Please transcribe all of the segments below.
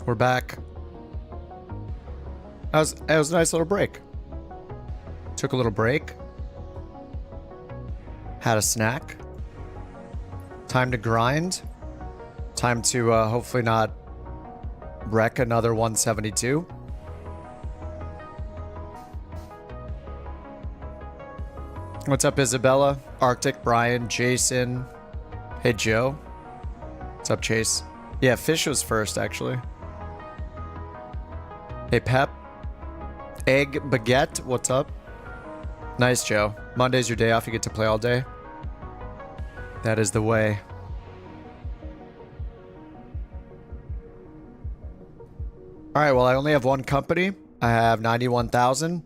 We're back. That was a nice little break. Took a little break. Had a snack. Time to grind. Time to hopefully not wreck another 172. What's up, Isabella? Arctic, Brian, Jason. Hey, Joe. What's up, Chase? Yeah, Fish was first, actually. Hey, Pep. Egg Baguette, what's up? Nice, Joe. Monday's your day off. You get to play all day. That is the way. All right, well, I only have one company. I have 91,000.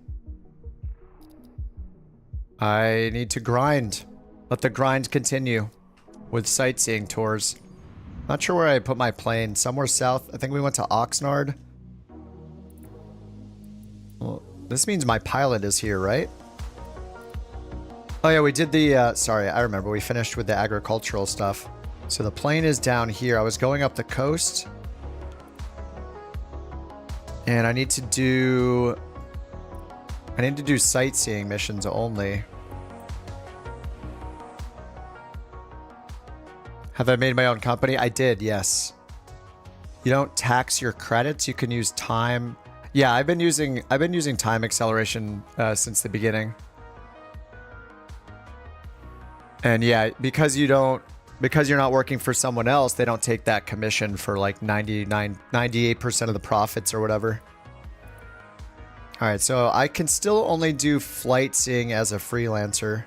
I need to grind. Let the grind continue with sightseeing tours. Not sure where I put my plane. Somewhere south. I think we went to Oxnard. Well, this means my pilot is here, right? Oh yeah, we did the, sorry, I remember. We finished with the agricultural stuff. So the plane is down here. I was going up the coast. And I need to do sightseeing missions only. Have I made my own company? I did, yes. You don't tax your credits. You can use time. Yeah, I've been using time acceleration since the beginning. And yeah, because you're not working for someone else, they don't take that commission for like 98% of the profits or whatever. All right, so I can still only do flight seeing as a freelancer.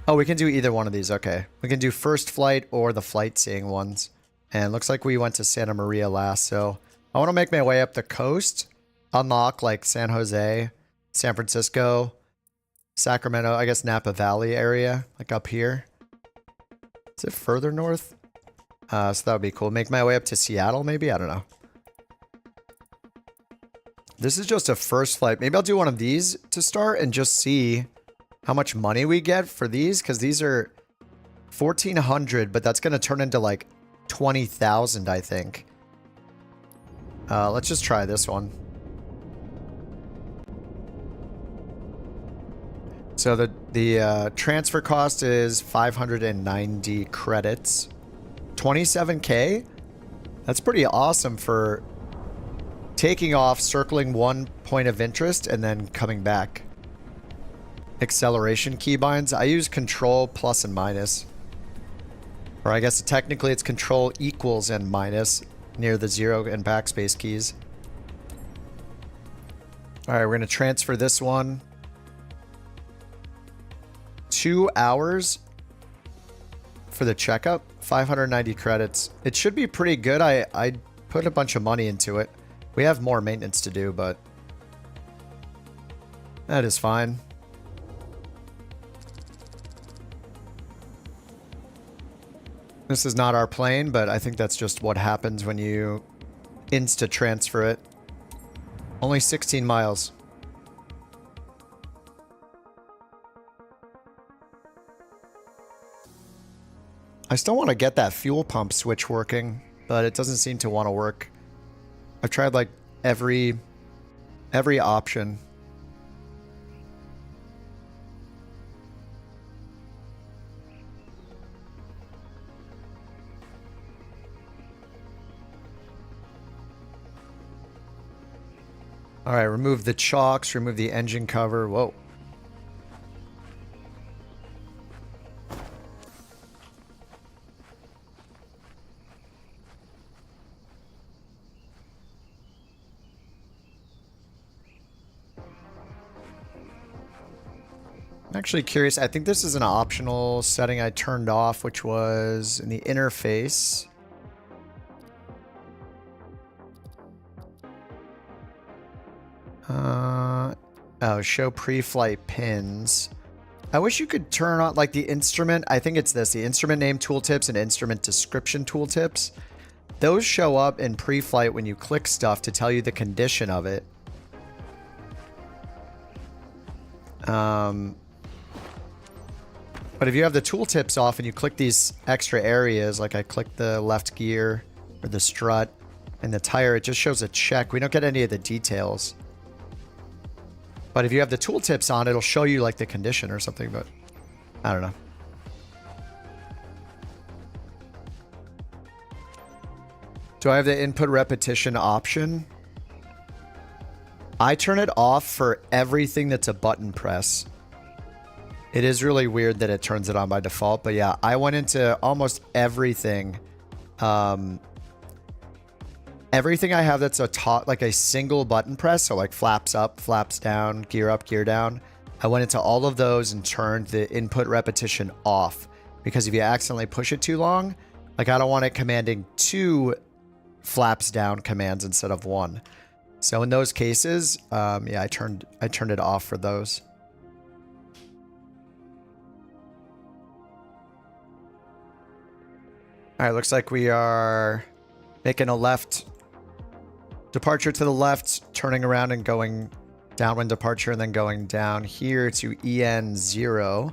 Oh, we can do either one of these. Okay. We can do first flight or the flight seeing ones. And looks like we went to Santa Maria last. So I want to make my way up the coast, unlock like San Jose, San Francisco, Sacramento, I guess Napa Valley area, like up here. Is it further north? So that would be cool. Make my way up to Seattle, maybe? I don't know. This is just a first flight. Maybe I'll do one of these to start and just see how much money we get for these, because these are 1,400, but that's going to turn into like 20,000, I think. Let's just try this one. So the transfer cost is 590 credits. 27K? That's pretty awesome for taking off, circling one point of interest, and then coming back. Acceleration keybinds. I use control plus and minus. Or I guess technically it's control equals and minus near the 0 and backspace keys. Alright, we're going to transfer this one. 2 hours for the checkup. 590 credits. It should be pretty good. I put a bunch of money into it. We have more maintenance to do, but that is fine. This is not our plane, but I think that's just what happens when you insta-transfer it. Only 16 miles. I still want to get that fuel pump switch working, but it doesn't seem to want to work. I've tried like every option. All right, remove the chocks, remove the engine cover. Whoa. I'm actually curious. I think this is an optional setting I turned off, which was in the interface. Oh, show pre-flight pins. I wish you could turn on like the instrument. I think it's this, the instrument name tooltips and instrument description tooltips. Those show up in pre-flight when you click stuff to tell you the condition of it. But if you have the tooltips off and you click these extra areas, like I clicked the left gear or the strut, And the tire, it just shows a check. We don't get any of the details. But if you have the tooltips on, it'll show you like the condition or something, but I don't know. Do I have the input repetition option? I turn it off for everything that's a button press. It is really weird that it turns it on by default, but yeah, I went into almost everything. Everything I have that's like a single button press, so like flaps up, flaps down, gear up, gear down. I went into all of those and turned the input repetition off, because if you accidentally push it too long, like I don't want it commanding 2 flaps down commands instead of 1. So in those cases, yeah, I turned it off for those. All right, looks like we are making a left departure to the left, turning around and going downwind departure, and then going down here to EN0.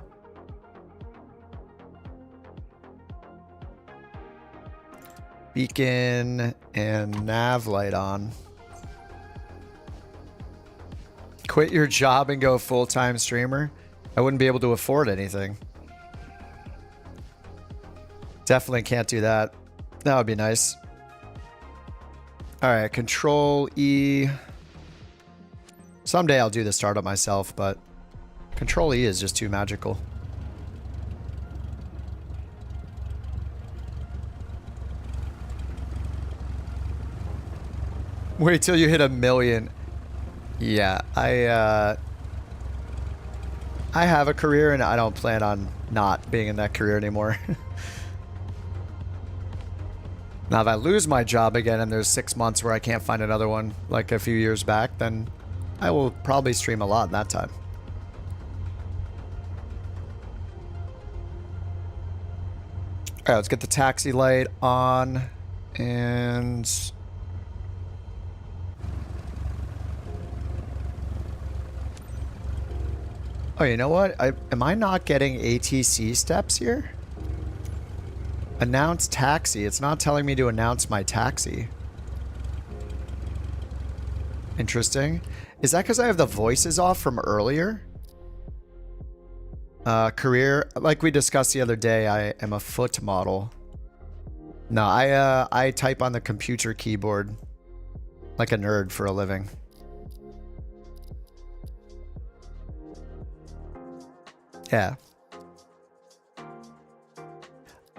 Beacon and nav light on. Quit your job and go full-time streamer? I wouldn't be able to afford anything. Definitely can't do that. That would be nice. All right, Control E. Someday I'll do the startup myself, but Control E is just too magical. Wait till you hit 1 million. Yeah, I have a career and I don't plan on not being in that career anymore. Now, if I lose my job again and there's 6 months where I can't find another one, like a few years back, then I will probably stream a lot in that time. All right, let's get the taxi light on and... Oh, you know what? Am I not getting ATC steps here? Announce taxi. It's not telling me to announce my taxi. Interesting. Is that because I have the voices off from earlier? Career. Like we discussed the other day, I am a foot model. No, I type on the computer keyboard like a nerd for a living. Yeah.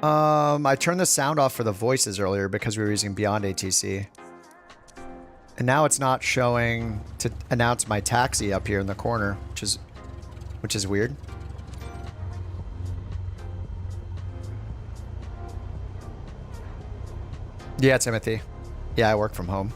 I turned the sound off for the voices earlier because we were using Beyond ATC. And now it's not showing to announce my taxi up here in the corner, which is weird. Yeah, Timothy. Yeah, I work from home.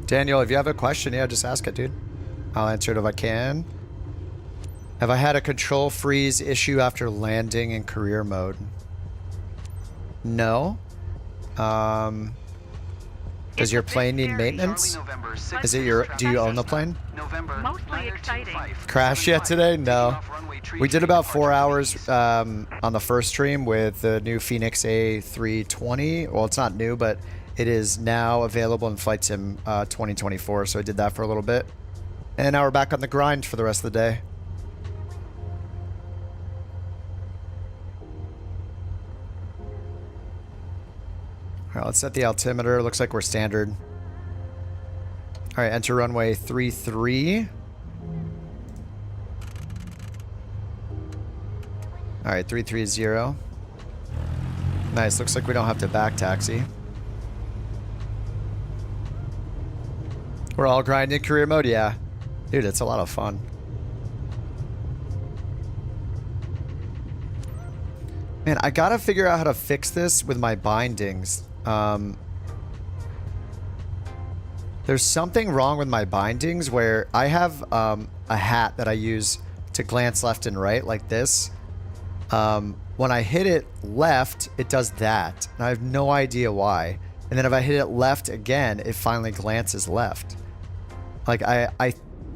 Daniel, if you have a question, yeah, just ask it, dude. I'll answer it if I can. Have I had a control freeze issue after landing in career mode? No. Does your plane need maintenance? Is it do you own the plane? Mostly exciting. Crashed yet today? No. We did about 4 hours on the first stream with the new Phoenix A320. Well, it's not new, but it is now available in Flight Sim 2024, so I did that for a little bit. And now we're back on the grind for the rest of the day. All right, let's set the altimeter. Looks like we're standard. All right, enter runway 33. All right, 330. Nice, looks like we don't have to back taxi. We're all grinding career mode, yeah. Dude, it's a lot of fun. Man, I gotta figure out how to fix this with my bindings. There's something wrong with my bindings where I have a hat that I use to glance left and right like this, when I hit it left, it does that. And I have no idea why. And then if I hit it left again, it finally glances left. Like I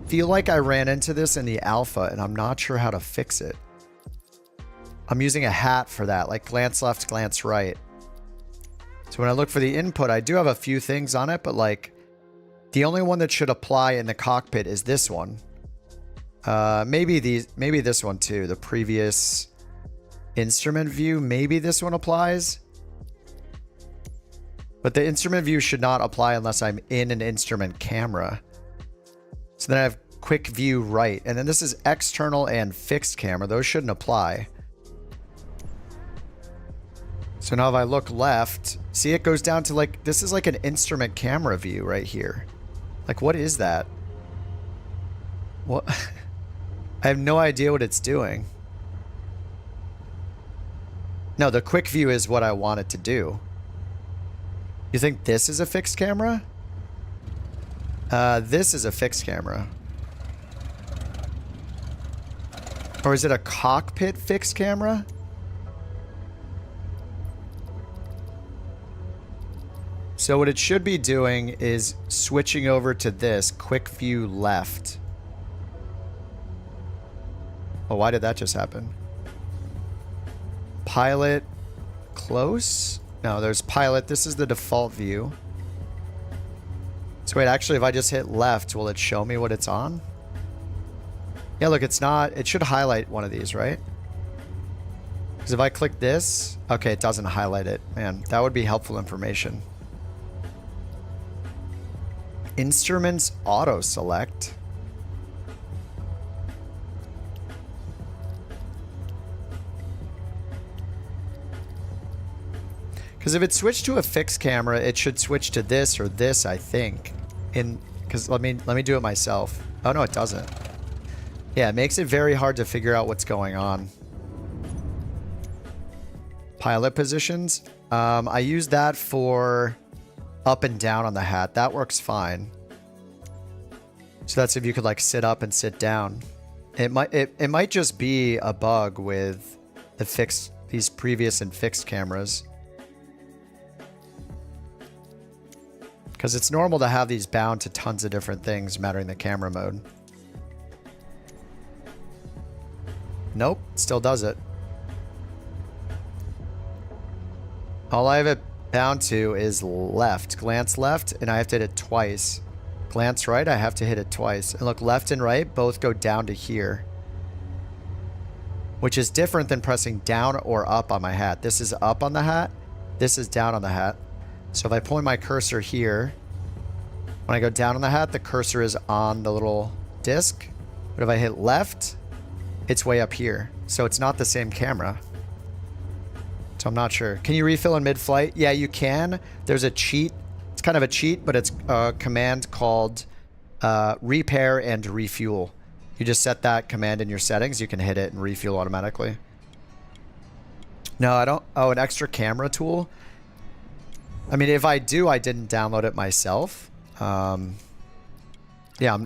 feel like I ran into this in the alpha and I'm not sure how to fix it. I'm using a hat for that, like glance left, glance right. So when I look for the input, I do have a few things on it, but like the only one that should apply in the cockpit is this one. Maybe this one too, the previous instrument view, maybe this one applies. But the instrument view should not apply unless I'm in an instrument camera. So then I have quick view right. And then this is external and fixed camera. Those shouldn't apply. So now if I look left, see it goes down to like, this is like an instrument camera view right here. Like, what is that? What? I have no idea what it's doing. No, the quick view is what I want it to do. You think this is a fixed camera? This is a fixed camera. Or is it a cockpit fixed camera? So what it should be doing is switching over to this quick view left. Oh, why did that just happen? Pilot close? No, there's pilot. This is the default view. So wait, actually, if I just hit left, will it show me what it's on? Yeah, look, it's not. It should highlight one of these, right? Because if I click this, okay, it doesn't highlight it. Man, that would be helpful information. Instruments auto select. Because if it switched to a fixed camera, it should switch to this or this, I think. Because let me do it myself. Oh no, it doesn't. Yeah, it makes it very hard to figure out what's going on. Pilot positions. I use that for up and down on the hat. That works fine. So that's if you could like sit up and sit down. It might just be a bug with these previous and fixed cameras. Because it's normal to have these bound to tons of different things mattering the camera mode. Nope, still does it. All I have it bound to is left. Glance left, and I have to hit it twice. Glance right, I have to hit it twice. And look, left and right both go down to here. Which is different than pressing down or up on my hat. This is up on the hat. This is down on the hat. So if I point my cursor here, when I go down on the hat, the cursor is on the little disc. But if I hit left, it's way up here. So it's not the same camera. So I'm not sure. Can you refill in mid-flight? Yeah, you can. There's a cheat. It's kind of a cheat, but it's a command called repair and refuel. You just set that command in your settings. You can hit it and refuel automatically. No, I don't. Oh, an extra camera tool? I mean, if I do, I didn't download it myself. Yeah,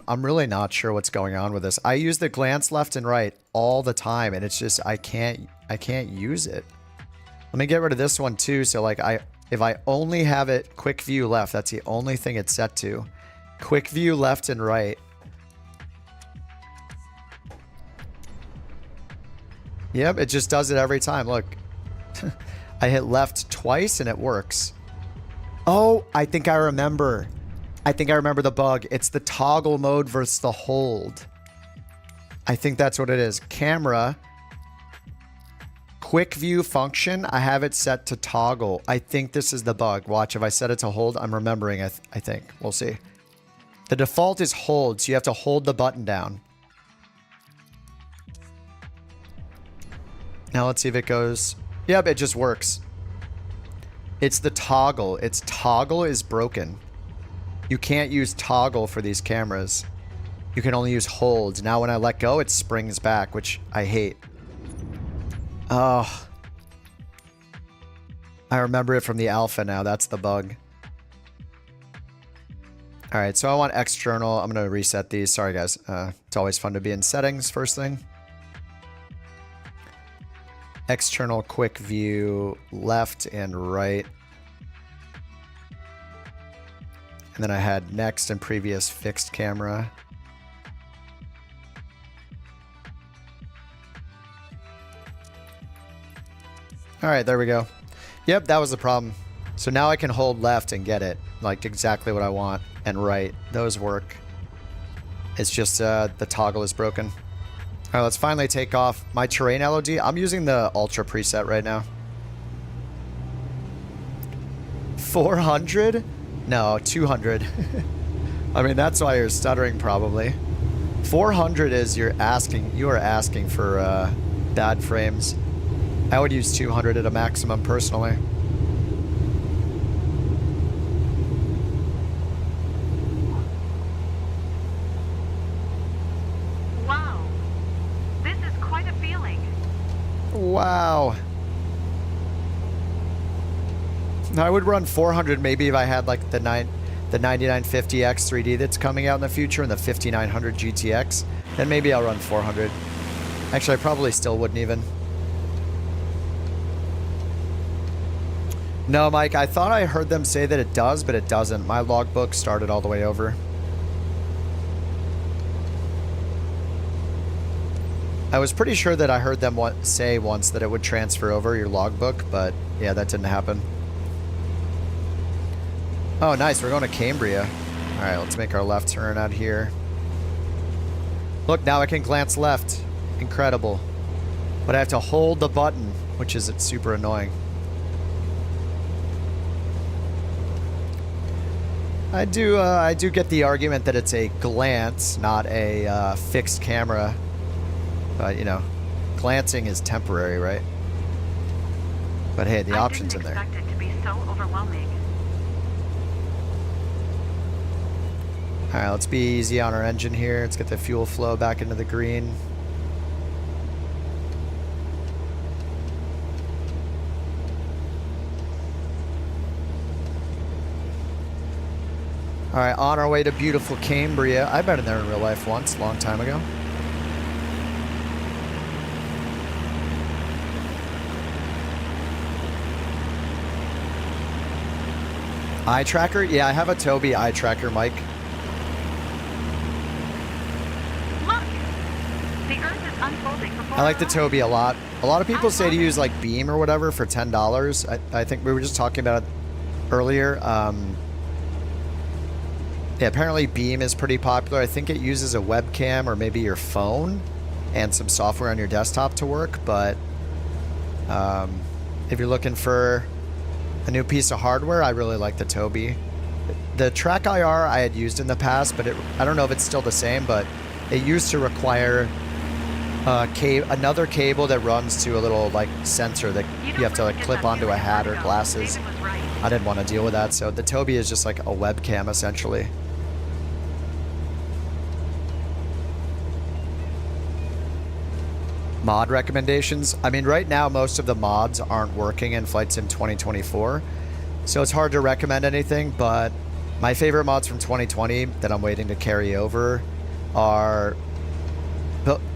I'm really not sure what's going on with this. I use the glance left and right all the time, and it's just I can't use it. Let me get rid of this one too. So like if I only have it quick view left, that's the only thing it's set to. Quick view left and right. Yep, it just does it every time. Look, I hit left twice and it works. Oh, I think I remember. I think I remember the bug. It's the toggle mode versus the hold. I think that's what it is. Camera. Quick view function. I have it set to toggle. I think this is the bug. Watch, if I set it to hold, I'm remembering, I think. We'll see. The default is hold, so you have to hold the button down. Now let's see if it goes. Yep, it just works. It's the toggle. Its toggle is broken. You can't use toggle for these cameras. You can only use hold. Now when I let go, it springs back, which I hate. Oh. I remember it from the alpha now. That's the bug. All right, so I want external. I'm going to reset these. Sorry, guys. It's always fun to be in settings first thing. external quick view, left and right. And then I had next and previous fixed camera. All right, there we go. Yep, that was the problem. So now I can hold left and get it, like exactly what I want, and right. Those work. It's just the toggle is broken. All right, let's finally take off. My terrain LOD, I'm using the Ultra preset right now. 400? No, 200. I mean, that's why you're stuttering probably. 400 is you are asking for bad frames. I would use 200 at a maximum personally. Wow. This is quite a feeling. Wow. I would run 400 maybe if I had like the 9950X 3D that's coming out in the future and the 5900 GTX. Then maybe I'll run 400. Actually, I probably still wouldn't even. No, Mike, I thought I heard them say that it does, but it doesn't. My logbook started all the way over. I was pretty sure that I heard them say once that it would transfer over your logbook, but yeah, that didn't happen. Oh, nice. We're going to Cambria. All right, let's make our left turn out here. Look, now I can glance left. Incredible. But I have to hold the button, which is super annoying. I do get the argument that it's a glance, not a fixed camera. But, you know, glancing is temporary, right? But hey, the option's in there. I didn't expect it to be so overwhelming. All right, let's be easy on our engine here. Let's get the fuel flow back into the green. All right, on our way to beautiful Cambria. I've been there in real life once, a long time ago. Eye tracker? Yeah, I have a Tobii eye tracker, Mike. Look! The Earth is unfolding before I like the our eyes. Tobii a lot. A lot of people say to use like Beam or whatever for $10. I think we were just talking about it earlier. Yeah, apparently Beam is pretty popular. I think it uses a webcam or maybe your phone and some software on your desktop to work. But if you're looking for a new piece of hardware, I really like the Tobii. The Track IR I had used in the past, but I don't know if it's still the same, but it used to require another cable that runs to a little like sensor that you have to like clip onto a hat or glasses. I didn't want to deal with that, so the Tobii is just like a webcam essentially. Mod recommendations. I mean, right now most of the mods aren't working in Flight Sim 2024, so it's hard to recommend anything, but my favorite mods from 2020 that I'm waiting to carry over are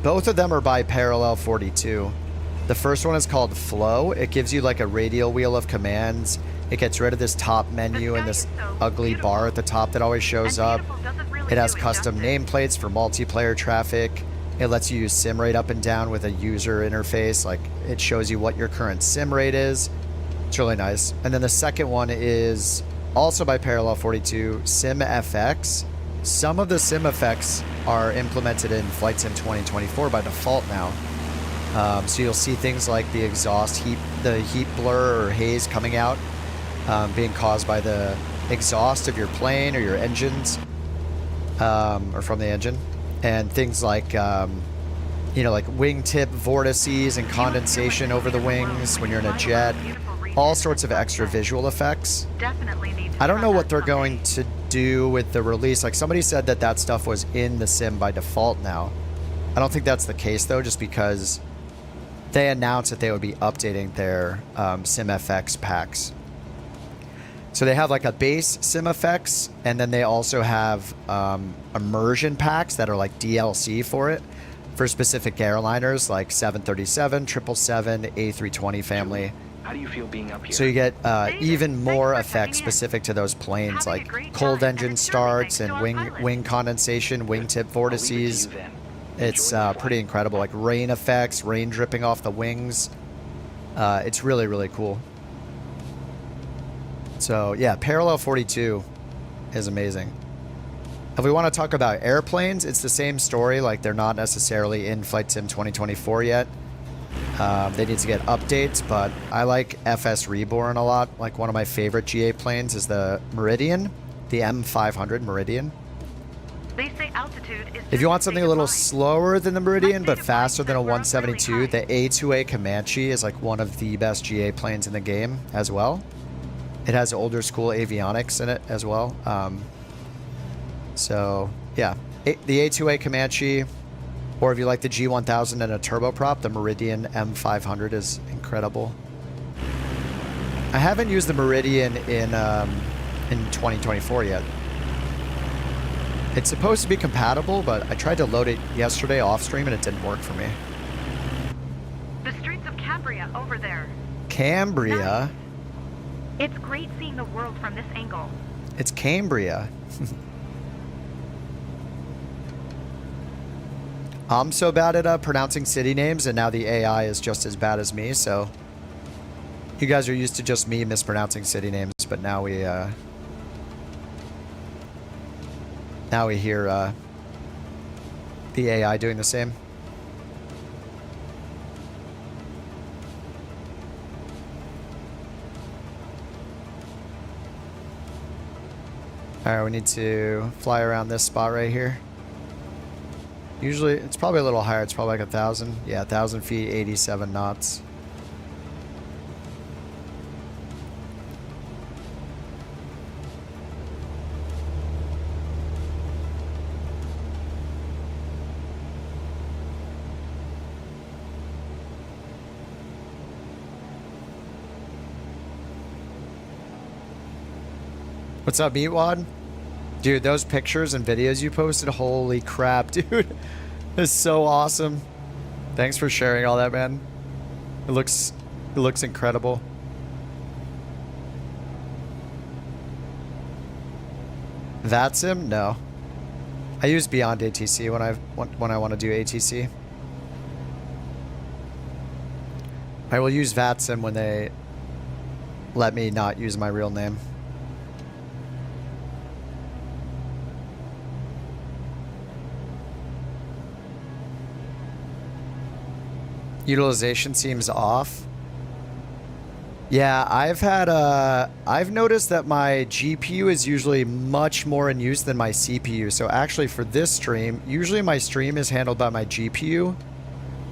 both of them are by Parallel 42. The first one is called Flow. It gives you like a radial wheel of commands. It gets rid of this top menu and this ugly bar at the top that always shows up. It has custom nameplates for multiplayer traffic. It lets you use sim rate up and down with a user interface. Like, it shows you what your current sim rate is. It's really nice. And then the second one is also by Parallel 42, Sim FX. Some of the sim effects are implemented in Flight Sim 2024 by default now. So you'll see things like the exhaust heat, the heat blur or haze coming out, being caused by the exhaust of your plane or your engines, or from the engine. And things like, you know, like wingtip vortices and condensation over the wings when you're in a jet. All sorts of extra visual effects. I don't know what they're going to do with the release. Like, somebody said that that stuff was in the sim by default now. I don't think that's the case, though, just because they announced that they would be updating their sim FX packs. So they have like a base sim effects, and then they also have immersion packs that are like DLC for it. for specific airliners like 737, 777, A320 family. How do you feel being up here? So you get even Thanks more for effects checking in. specific to those planes, Having a like great cold time, engine and it's starts really and nice to our pilot. wing condensation, wingtip I'll leave it to vortices. you then. It's Enjoy the flight. pretty incredible, like rain effects, rain dripping off the wings. It's really, really cool. So yeah, Parallel 42 is amazing. If we want to talk about airplanes, it's the same story. Like, they're not necessarily in Flight Sim 2024 yet. They need to get updates, but I like FS Reborn a lot. Like, one of my favorite GA planes is the Meridian, the M500 Meridian. They say altitude is If you want something a little flying. slower than the Meridian but Updated faster than a flights that were up 172, really the A2A Comanche is like one of the best GA planes in the game as well. It has older school avionics in it as well. So yeah, the A2A Comanche, or if you like the G1000 and a turboprop, the Meridian M500 is incredible. I haven't used the Meridian in 2024 yet. It's supposed to be compatible, but I tried to load it yesterday off stream and it didn't work for me. The streets of Cambria over there. Cambria? It's great seeing the world from this angle. It's Cambria. I'm so bad at pronouncing city names, and now the AI is just as bad as me, so you guys are used to just me mispronouncing city names, but now we hear the AI doing the same. Alright, we need to fly around this spot right here. Usually, it's probably a little higher. It's probably like 1,000. Yeah, 1,000 feet, 87 knots. What's up, Meatwad? Dude, those pictures and videos you posted, holy crap, dude. It's so awesome. Thanks for sharing all that, man. It looks incredible. VATSIM? No. I use Beyond ATC when I want to do ATC. I will use VATSIM when they let me not use my real name. Utilization seems off. Yeah, I've noticed that my GPU is usually much more in use than my CPU. So actually for this stream, usually my stream is handled by my GPU.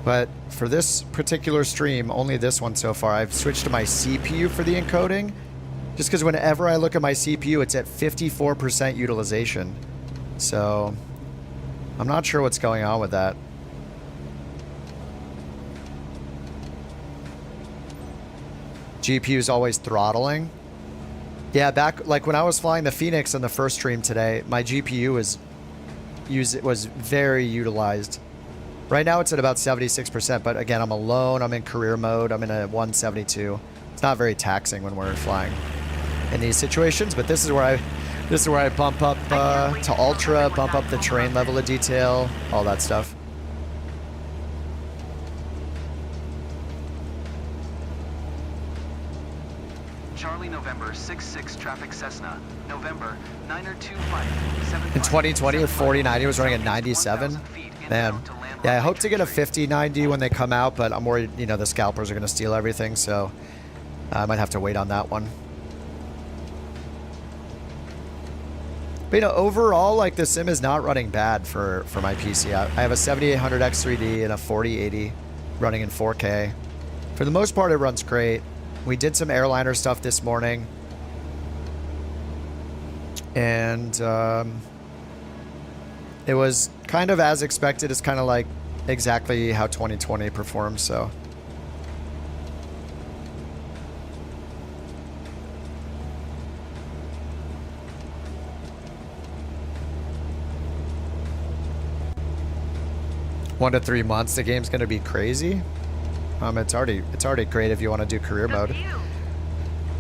But for this particular stream, only this one so far, I've switched to my CPU for the encoding. Just because whenever I look at my CPU, it's at 54% utilization. So I'm not sure what's going on with that. GPU is always throttling. Yeah, back like when I was flying the Phoenix in the first stream today, my GPU was very utilized. Right now it's at about 76%, but again, I'm alone. I'm in career mode. I'm in a 172. It's not very taxing when we're flying in these situations, but this is where I bump up to ultra, bump up the terrain level of detail, all that stuff. Charlie November 66 traffic Cessna. November 902 In 2020 with 4090 was running at 97. Man, yeah, I hope to get a 5090 when they come out, but I'm worried, you know, the scalpers are going to steal everything, so I might have to wait on that one. But, you know, overall, like, the sim is not running bad for my PC. I have a 7800 X3D and a 4080 running in 4K. For the most part, it runs great. We did some airliner stuff this morning. And it was kind of as expected. It's kind of like exactly how 2020 performed, so. 1 to 3 months, the game's gonna be crazy. It's already great if you want to do career The mode. view.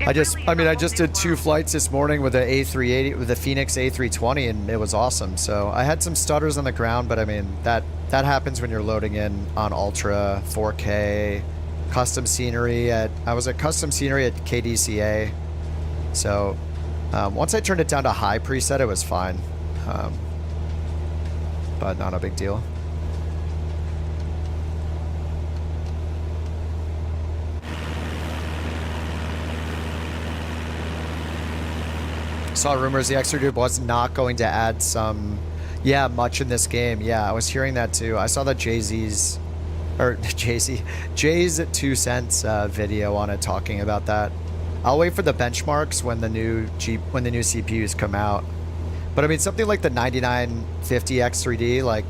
It I really is a just whole did new 2 world. flights this morning with the A380 with the Phoenix A320, and it was awesome. So I had some stutters on the ground, but I mean that happens when you're loading in on Ultra 4K, custom scenery I was at custom scenery at KDCA. So once I turned it down to high preset, it was fine, but not a big deal. Saw rumors the extra dude was not going to add some, much in this game. Yeah, I was hearing that too. I saw the Jay's 2 cents video on it talking about that. I'll wait for the benchmarks when the new CPUs come out. But I mean, something like the 9950 X3D, like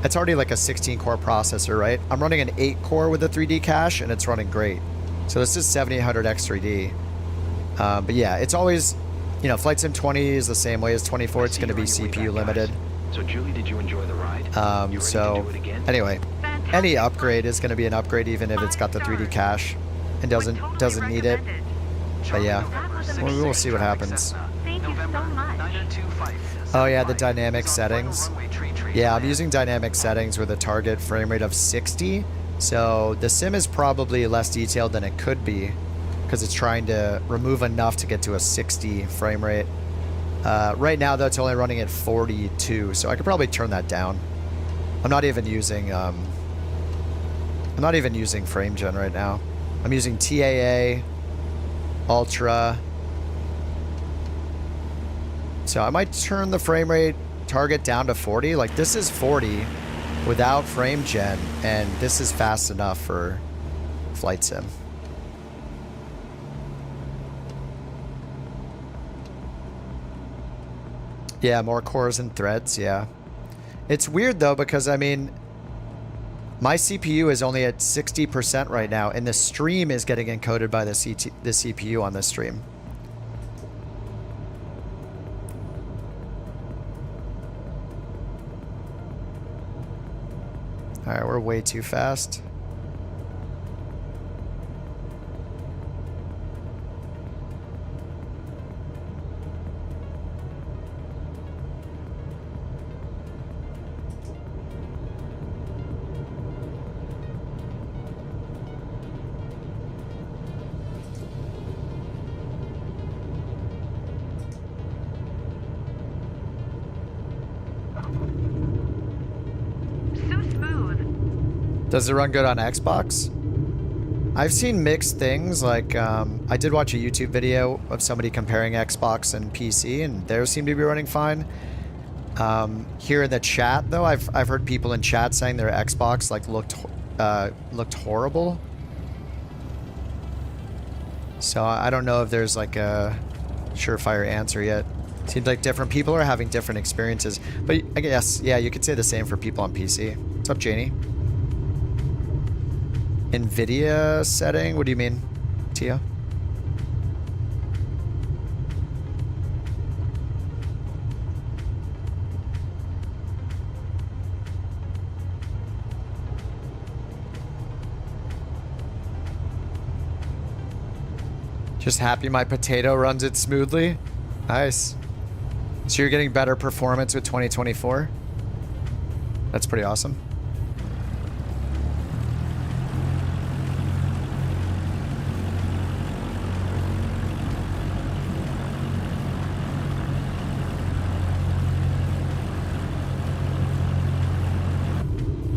it's already like a 16 core processor, right? I'm running an 8 core with a 3D cache, and it's running great. So this is 7800 X3D. But yeah, it's always, Flight Sim 20 is the same way as 24. It's going to be CPU limited. So Julie, did you enjoy the ride? You ready So to do it again? anyway, Fantastic any flight. upgrade is going to be an upgrade, even if it's got the 3D cache and Would doesn't totally need it. recommend But yeah, That was we'll amazing. see what happens. Thank you so much. Oh yeah, the dynamic settings. Yeah, I'm using dynamic settings with a target frame rate of 60. So the sim is probably less detailed than it could be, because it's trying to remove enough to get to a 60 frame rate. Right now, though, it's only running at 42, so I could probably turn that down. I'm not even using frame gen right now. I'm using TAA, Ultra. So I might turn the frame rate target down to 40. Like, this is 40 without frame gen, and this is fast enough for Flight Sim. Yeah, more cores and threads, yeah. It's weird, though, because, I mean, my CPU is only at 60% right now, and the stream is getting encoded by the CPU on this stream. Alright, we're way too fast. So smooth. Does it run good on Xbox? I've seen mixed things. Like, I did watch a YouTube video of somebody comparing Xbox and PC, and theirs seem to be running fine. Here in the chat, though, I've heard people in chat saying their Xbox like looked horrible. So I don't know if there's like a surefire answer yet. Seems like different people are having different experiences. But I guess, yeah, you could say the same for people on PC. What's up, Janie? NVIDIA setting? What do you mean, Tia? Just happy my potato runs it smoothly. Nice. So you're getting better performance with 2024? That's pretty awesome.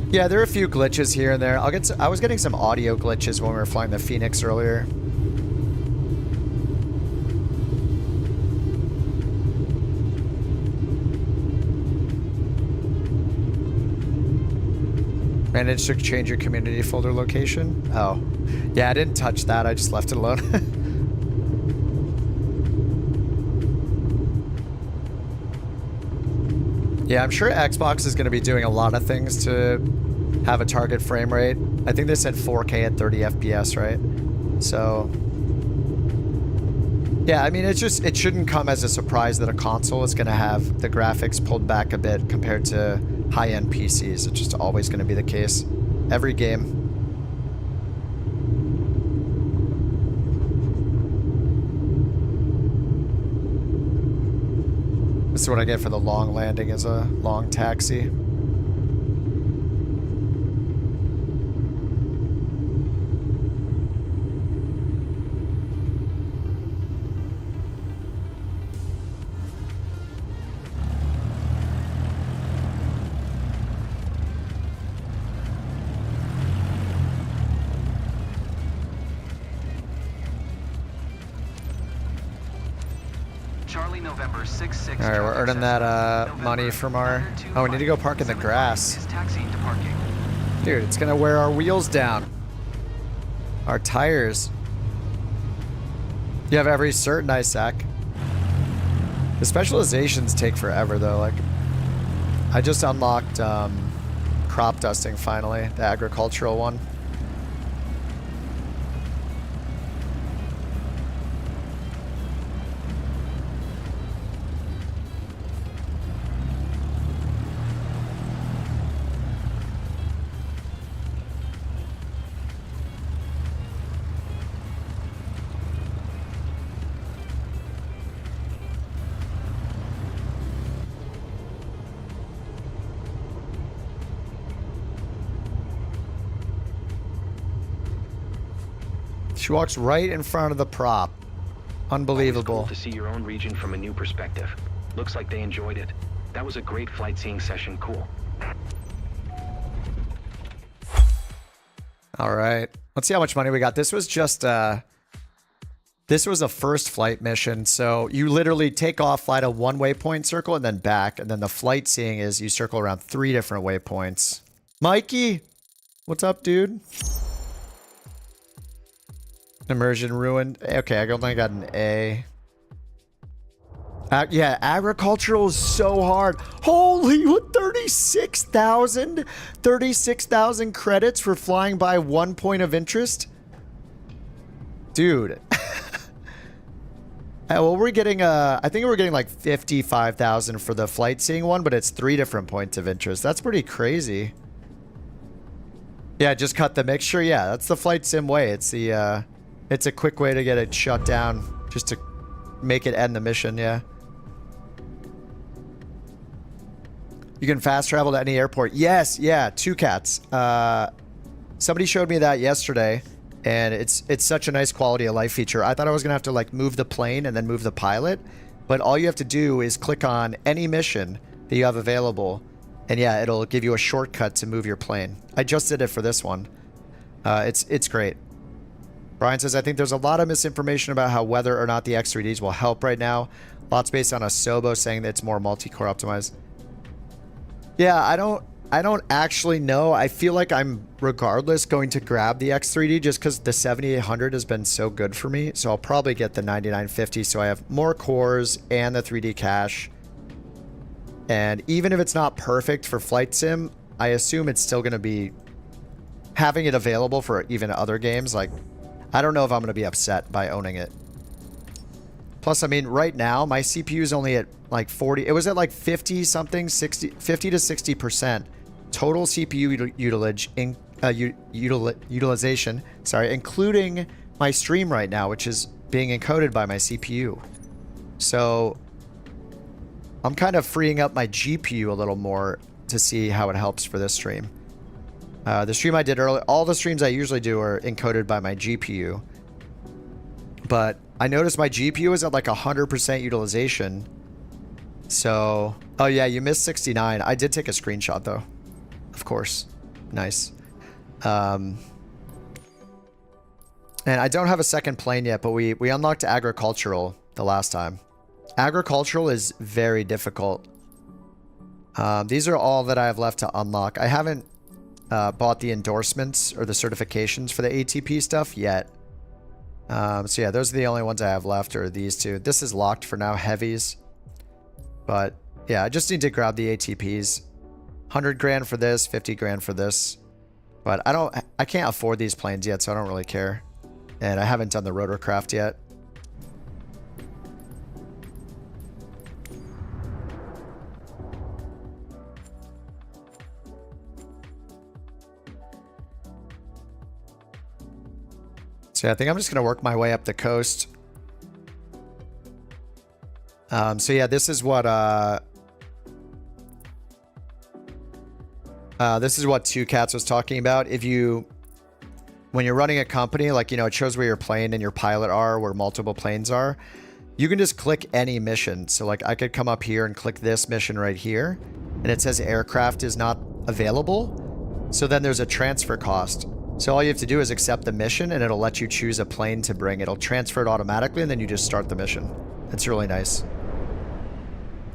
Yeah, there are a few glitches here and there. I was getting some audio glitches when we were flying the Phoenix earlier. Managed to change your community folder location? Oh. Yeah, I didn't touch that. I just left it alone. Yeah, I'm sure Xbox is going to be doing a lot of things to have a target frame rate. I think they said 4K at 30 FPS, right? So, yeah, I mean, it shouldn't come as a surprise that a console is going to have the graphics pulled back a bit compared to high-end PCs. It's just always going to be the case. Every game. This is what I get for the long landing as a long taxi. Charlie, November 66. All right, we're earning that money from our... Oh, we need to go park in the grass. Is taxiing to parking. Dude, it's going to wear our wheels down. Our tires. You have every cert, nice sack. The specializations take forever, though. Like, I just unlocked crop dusting, finally. The agricultural one. She walks right in front of the prop. Unbelievable. Always cool to see your own region from a new perspective. Looks like they enjoyed it. That was a great flight seeing session. Cool. All right. Let's see how much money we got. This was just this was a first flight mission. So you literally take off, fly to one waypoint, circle, and then back. And then the flight seeing is you circle around 3 different waypoints. Mikey, what's up, dude? Immersion ruined. Okay, I only got an A. Yeah, agricultural is so hard. Holy, what, 36,000? 36,000 credits for flying by 1 point of interest? Dude. Well, we're getting, I think we're getting like 55,000 for the flight seeing one, but it's 3 different points of interest. That's pretty crazy. Yeah, just cut the mixture. Yeah, that's the flight sim way. It's the, it's a quick way to get it shut down, just to make it end the mission, yeah. You can fast travel to any airport. Yes, yeah, 2 cats. Somebody showed me that yesterday, and it's such a nice quality of life feature. I thought I was gonna have to like move the plane and then move the pilot, but all you have to do is click on any mission that you have available, and yeah, it'll give you a shortcut to move your plane. I just did it for this one. It's great. Brian says, I think there's a lot of misinformation about how whether or not the X3Ds will help right now. Lots based on a Sobo saying that it's more multi-core optimized. Yeah, I don't actually know. I feel like I'm regardless going to grab the X3D just because the 7800 has been so good for me. So I'll probably get the 9950 so I have more cores and the 3D cache. And even if it's not perfect for flight sim, I assume it's still going to be having it available for even other games. Like, I don't know if I'm going to be upset by owning it. Plus, I mean, right now, my CPU is only at like 40. It was at like 50 something, 50 to 60% total CPU utilization, sorry, including my stream right now, which is being encoded by my CPU. So I'm kind of freeing up my GPU a little more to see how it helps for this stream. The stream I did earlier, all the streams I usually do are encoded by my GPU. But I noticed my GPU is at like 100% utilization. So, oh yeah, you missed 69. I did take a screenshot though. Of course. Nice. And I don't have a second plane yet, but we unlocked agricultural the last time. Agricultural is very difficult. These are all that I have left to unlock. I haven't bought the endorsements or the certifications for the ATP stuff yet. So yeah, those are the only ones I have left, are these two. This is locked for now, heavies. But yeah, I just need to grab the ATPs. 100 grand for this, 50 grand for this. But I can't afford these planes yet, so I don't really care. And I haven't done the rotorcraft yet. So yeah, I think I'm just going to work my way up the coast. So yeah, this is what Two Cats was talking about. When you're running a company, like, you know, it shows where your plane and your pilot are, where multiple planes are. You can just click any mission. So like I could come up here and click this mission right here, and it says aircraft is not available. So then there's a transfer cost. So all you have to do is accept the mission, and it'll let you choose a plane to bring. It'll transfer it automatically, and then you just start the mission. It's really nice.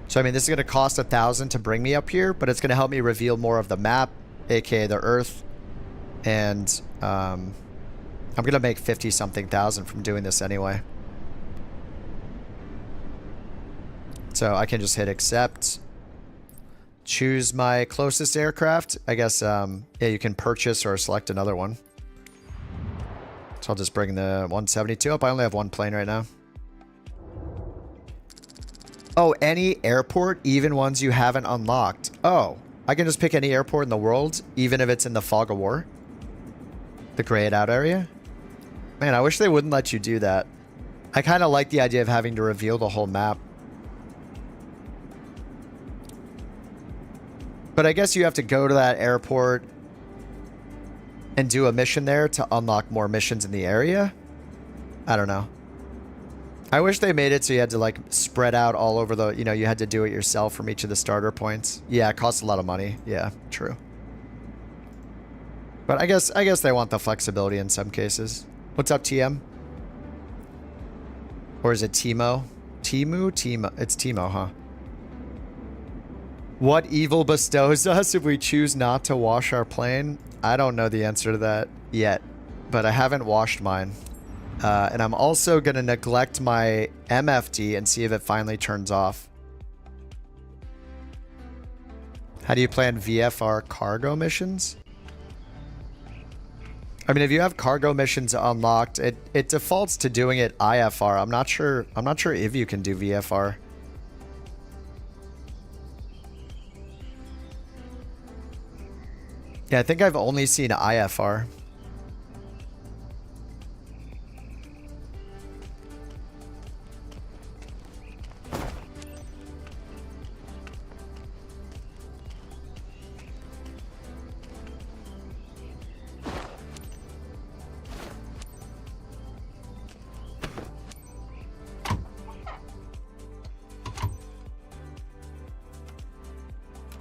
So I mean, this is going to cost 1,000 to bring me up here, but it's going to help me reveal more of the map, aka the Earth. And I'm going to make 50-something thousand from doing this anyway. So I can just hit accept. Choose my closest aircraft. I guess, yeah, you can purchase or select another one. So I'll just bring the 172 up. I only have one plane right now. Oh, any airport, even ones you haven't unlocked. Oh, I can just pick any airport in the world, even if it's in the fog of war. The grayed out area. Man, I wish they wouldn't let you do that. I kind of like the idea of having to reveal the whole map. But I guess you have to go to that airport and do a mission there to unlock more missions in the area. I don't know. I wish they made it so you had to like spread out all over the, you know, you had to do it yourself from each of the starter points. Yeah, it costs a lot of money. Yeah, true. But I guess they want the flexibility in some cases. What's up, TM? Or is it Timo? Timo? It's Timo, huh? What evil bestows us if we choose not to wash our plane? I don't know the answer to that yet, but I haven't washed mine. And I'm also going to neglect my MFD and see if it finally turns off. How do you plan VFR cargo missions? I mean, if you have cargo missions unlocked, it defaults to doing it IFR. I'm not sure if you can do VFR. Yeah, I think I've only seen IFR.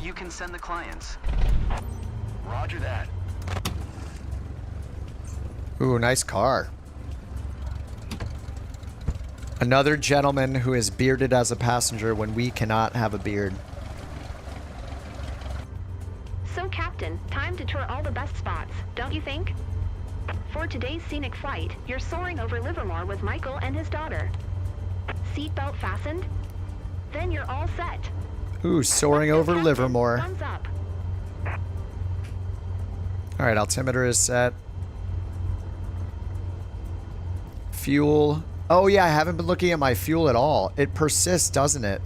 You can send the clients. Roger that. Ooh, nice car. Another gentleman who is bearded as a passenger when we cannot have a beard. So, Captain, time to tour all the best spots, don't you think? For today's scenic flight, you're soaring over Livermore with Michael and his daughter. Seatbelt fastened? Then you're all set. Ooh, soaring over Captain, Livermore. thumbs up. Alright, altimeter is set. Fuel. Oh yeah, I haven't been looking at my fuel at all. It persists, doesn't it?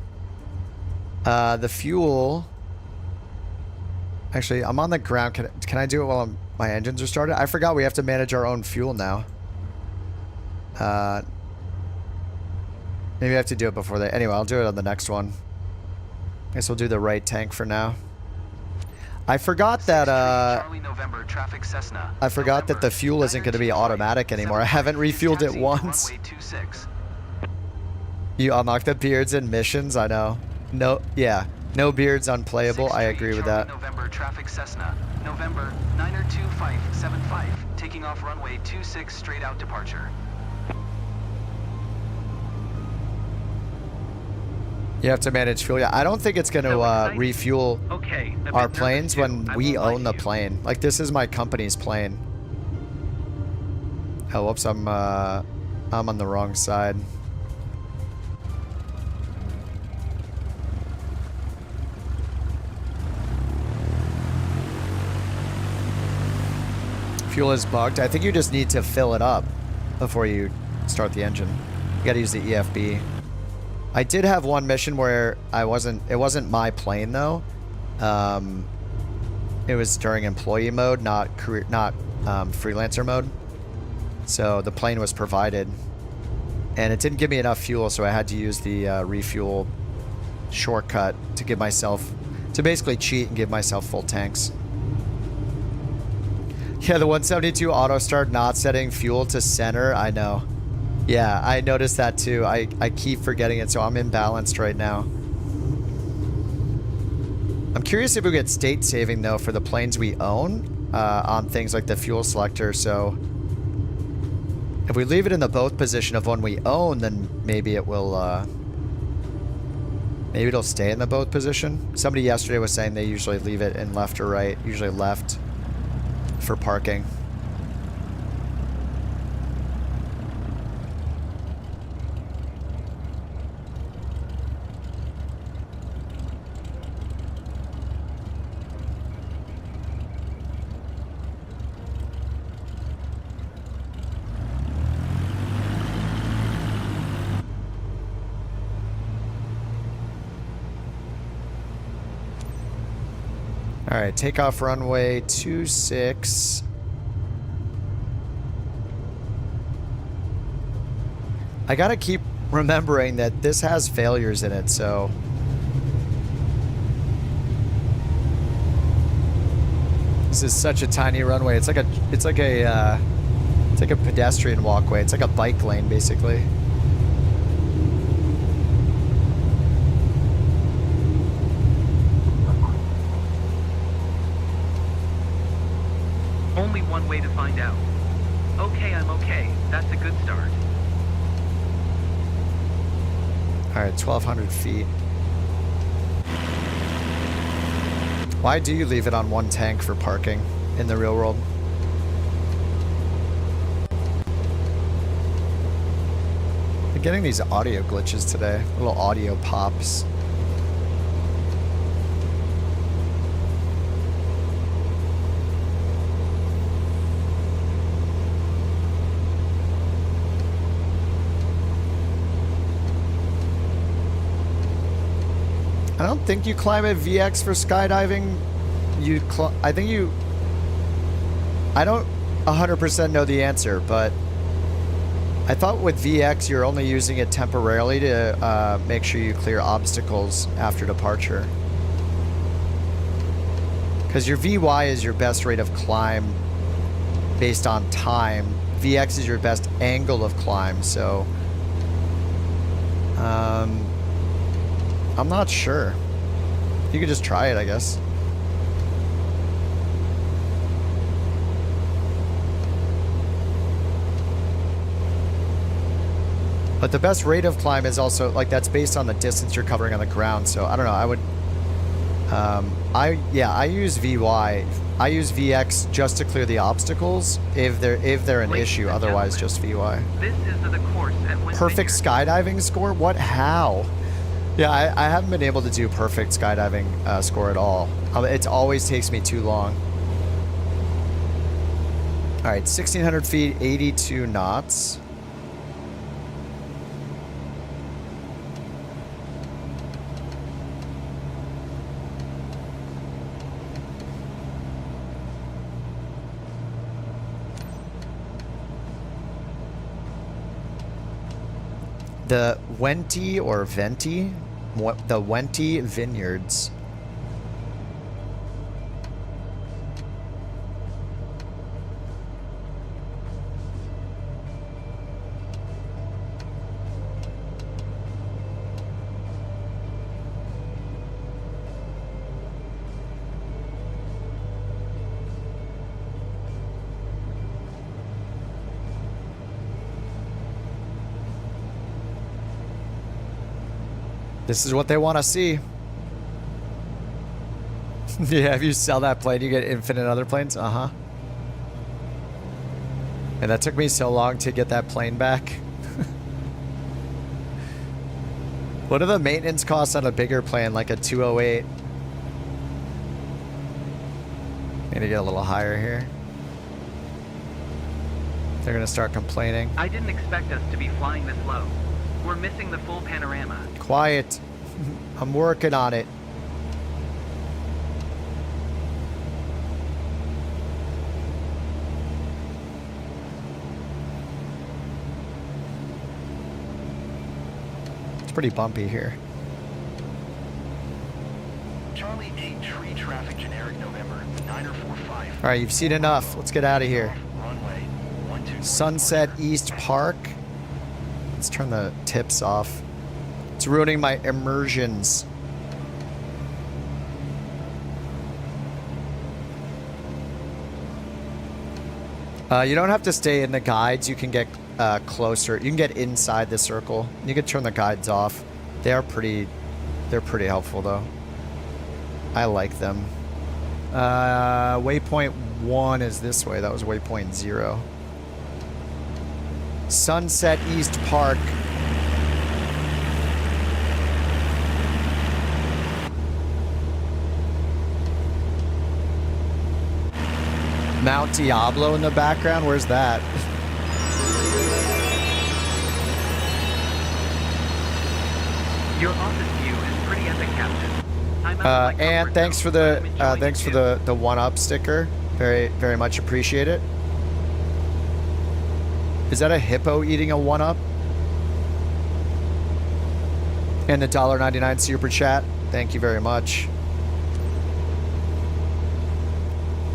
The fuel... Actually, I'm on the ground. Can I do it while my engines are started? I forgot we have to manage our own fuel now. Maybe I have to do it before that. Anyway, I'll do it on the next one. I guess we'll do the right tank for now. I forgot that I forgot that the fuel isn't going to be automatic anymore. I haven't refueled it once. You unlock the beards in missions, I know. No, yeah. No beards unplayable. I agree with that. November traffic Cessna. November 92575. Taking off runway 26 straight out departure. You have to manage fuel. Yeah, I don't think it's going to refuel our planes when we own the plane. Like, this is my company's plane. Oh, whoops, I'm on the wrong side. Fuel is bugged. I think you just need to fill it up before you start the engine. You got to use the EFB. I did have one mission where it wasn't my plane though. It was during employee mode, not freelancer mode. So the plane was provided. And it didn't give me enough fuel, so I had to use the refuel shortcut to give myself, to basically cheat and give myself full tanks. Yeah, the 172 auto start not setting fuel to center. I know. Yeah, I noticed that too. I keep forgetting it, so I'm imbalanced right now. I'm curious if we get state saving though for the planes we own on things like the fuel selector. So if we leave it in the both position of one we own, then maybe it will, maybe it'll stay in the both position. Somebody yesterday was saying they usually leave it in left or right, usually left for parking. All right, takeoff runway 26. I gotta keep remembering that this has failures in it, so this is such a tiny runway. It's like a pedestrian walkway. It's like a bike lane, basically. Only one way to find out. Okay, I'm okay. That's a good start. All right, 1,200 feet. Why do you leave it on one tank for parking in the real world? I'm getting these audio glitches today, little audio pops. I don't think you climb at VX for skydiving. I don't 100% know the answer, but I thought with VX you're only using it temporarily to make sure you clear obstacles after departure. Because your VY is your best rate of climb based on time. VX is your best angle of climb, so I'm not sure. You could just try it, I guess. But the best rate of climb is also, like, that's based on the distance you're covering on the ground. So I don't know. I would, I use VY. I use VX just to clear the obstacles if they're an issue. Otherwise, just VY. This is the course at Perfect skydiving score? What? How? Yeah, I haven't been able to do perfect skydiving score at all. It always takes me too long. All right, 1,600 feet, 82 knots. The Wenti or Venti, the Wenti Vineyards. This is what they want to see. Yeah, if you sell that plane, you get infinite other planes. Uh-huh. And that took me so long to get that plane back. What are the maintenance costs on a bigger plane, like a 208? Need to get a little higher here. They're going to start complaining. I didn't expect us to be flying this low. We're missing the full panorama. Quiet. I'm working on it. pretty bumpy here. Charlie 8 tree traffic generic November 9045. All right, you've seen enough. Let's get out of here. Runway 12. Sunset East Park. Let's turn the tips off. It's ruining my immersions. You don't have to stay in the guides. You can get closer. You can get inside the circle. You can turn the guides off. They're pretty helpful though. I like them. Waypoint 1 is this way. That was waypoint 0. Sunset East Park. Mount Diablo in the background? Where's that? Your office view is pretty epic, Captain. I'm out of my And comfort thanks zone, for but the I'm enjoying thanks it for too. the 1-up sticker. Very much appreciate it. Is that a hippo eating a 1-up? And the $1.99 super chat. Thank you very much.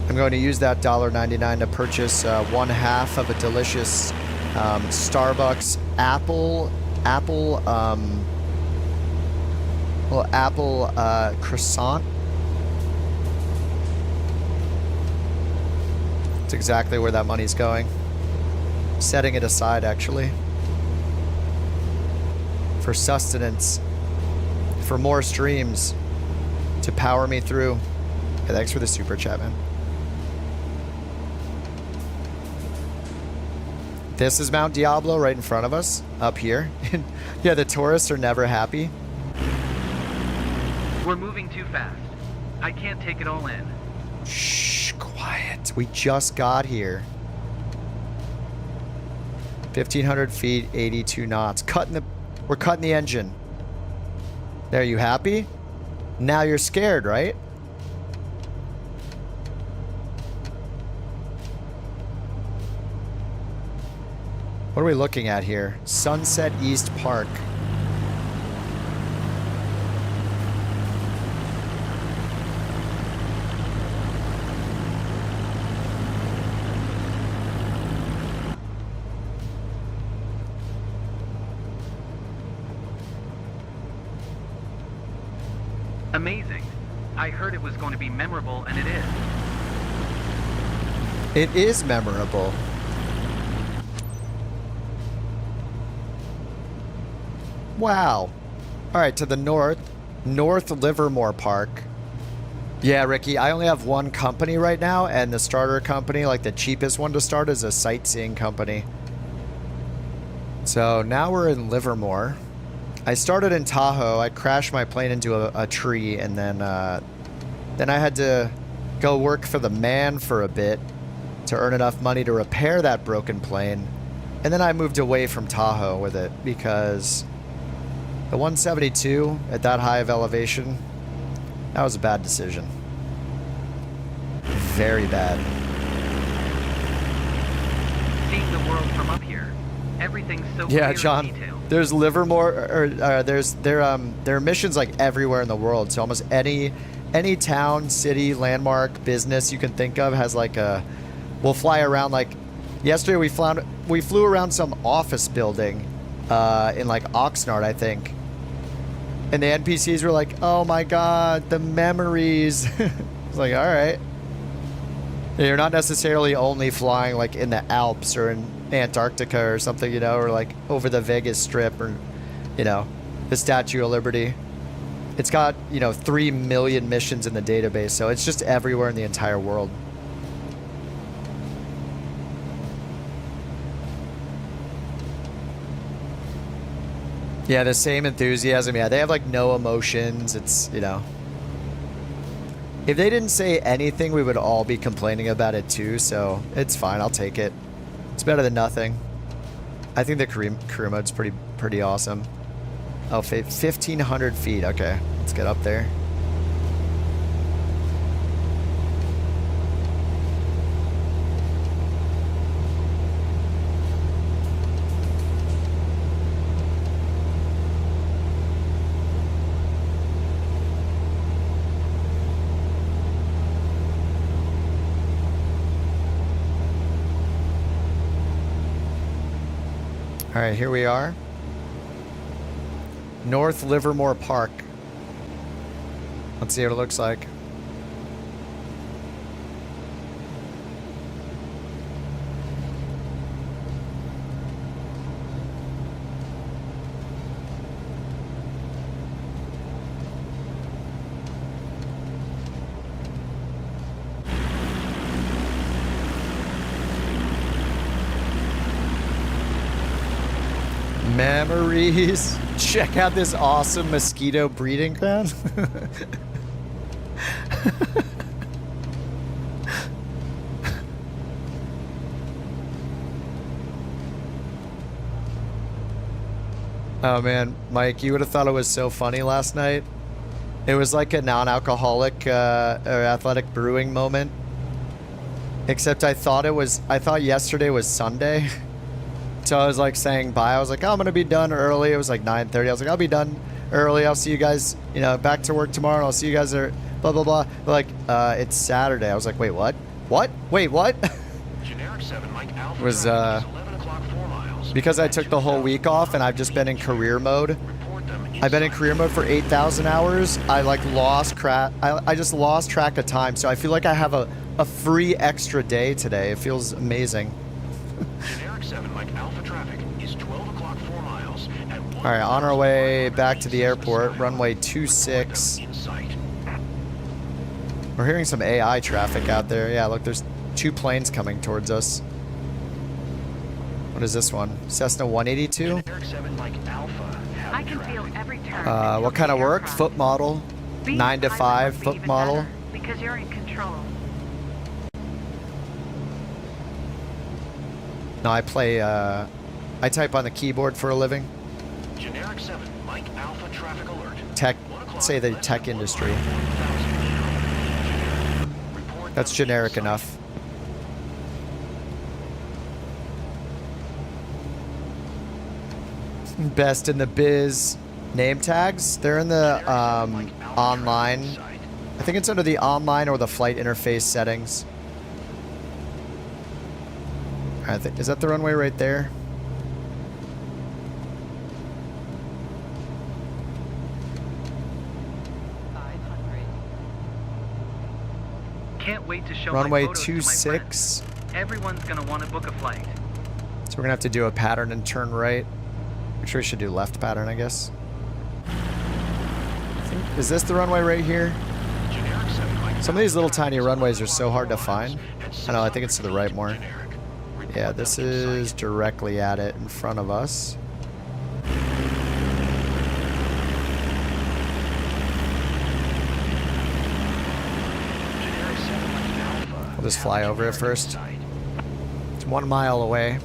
I'm going to use that $1.99 to purchase 1/2 of a delicious Starbucks apple croissant. That's exactly where that money's going. Setting it aside, actually. For sustenance. For more streams. To power me through. Yeah, thanks for the super chat, man. This is Mount Diablo right in front of us. Up here. Yeah, the tourists are never happy. We're moving too fast. I can't take it all in. Shh, quiet. We just got here. 1,500 feet, 82 knots. We're cutting the engine. There, you happy? Now you're scared, right? What are we looking at here? Sunset East Park. Amazing. I heard it was going to be memorable, and it is. It is memorable. Wow. All right, to the north. North Livermore Park. Yeah, Ricky, I only have one company right now, and the starter company, like the cheapest one to start, is a Sightseeing company. So now we're in Livermore. I started in Tahoe. I crashed my plane into a tree, and then I had to go work for the man for a bit to earn enough money to repair that broken plane. And then I moved away from Tahoe with it because the 172 at that high of elevation, that was a bad decision. Very bad. Seeing the world from up here, everything's so Yeah, clear John. and detailed. There's Livermore, there are missions like everywhere in the world. So almost any town, city, landmark, business you can think of has like a. We'll fly around like. Yesterday we flew around some office building, in like Oxnard, I think. And the NPCs were like, "Oh my God, the memories." It's like, all right. You're not necessarily only flying like in the Alps or in Antarctica or something, you know, or like over the Vegas Strip or, you know, the Statue of Liberty. It's got, 3 million missions in the database, so it's just everywhere in the entire world. Yeah, the same enthusiasm. Yeah, they have like no emotions. It's, if they didn't say anything, we would all be complaining about it too, so it's fine. I'll take it. It's better than nothing. I think the career mode's pretty awesome. Oh, 1,500 feet. Okay, let's get up there. All right, here we are. North Livermore Park. Let's see what it looks like. Memories. Check out this awesome mosquito breeding ground. Oh man, Mike, you would have thought it was so funny last night. It was like a non-alcoholic or athletic brewing moment. Except I thought yesterday was Sunday. So I was like saying bye. I was like, oh, I'm going to be done early. It was like 9:30. I was like, I'll be done early. I'll see you guys, you know, back to work tomorrow. I'll see you guys there, blah, blah, blah. But like, it's Saturday. I was like, wait, what? What? Wait, what? Generic 7, Mike Alpha. It was, 11 o'clock, 4 miles. because I took the whole week off and I've just been in career mode. I've been in career mode for 8,000 hours. I like I just lost track of time. So I feel like I have a free extra day today. It feels amazing. Generic 7, Mike Alpha traffic is 12 o'clock, 4 miles. All right, on our way back to the airport, runway 26. We're hearing some AI traffic out there. Yeah, look, there's 2 planes coming towards us. What is this one? Cessna 182? Generic 7, Mike Alpha. I can feel every turn. What kind of work? Foot model. Being 9 to pilot 5, must be foot even model. better, because you're in control. No, I play, I type on the keyboard for a living. Generic 7, Mike Alpha traffic alert. Tech, say the tech industry. That's generic enough. Best in the biz. Name tags? They're in the online. I think it's under the online or the flight interface settings. Is that the runway right there? Can't wait to show Runway my photos to my 26. friends. Everyone's gonna want to book a flight. So we're gonna have to do a pattern and turn right. Actually, we should do left pattern, I guess. Is this the runway right here? Some of these little tiny runways are so hard to find. I know, I think it's to the right more. Yeah, this is directly at it in front of us. We'll just fly over it first. It's 1 mile away.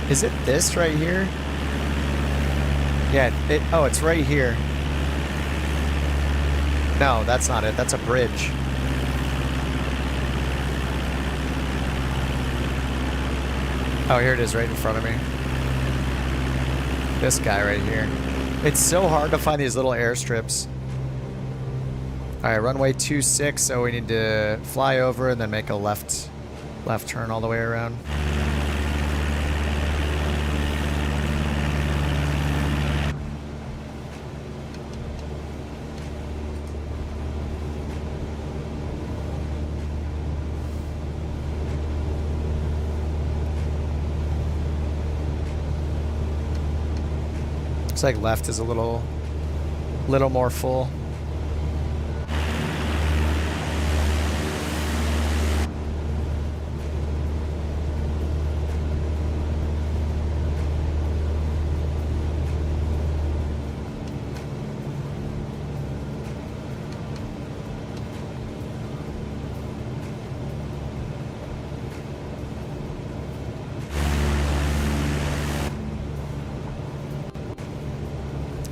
Is it this right here? Yeah, oh, it's right here. No, that's not it. That's a bridge. Oh, here it is right in front of me. This guy right here. It's so hard to find these little airstrips. All right, runway 26, so we need to fly over and then make a left turn all the way around. Looks like left is a little more full.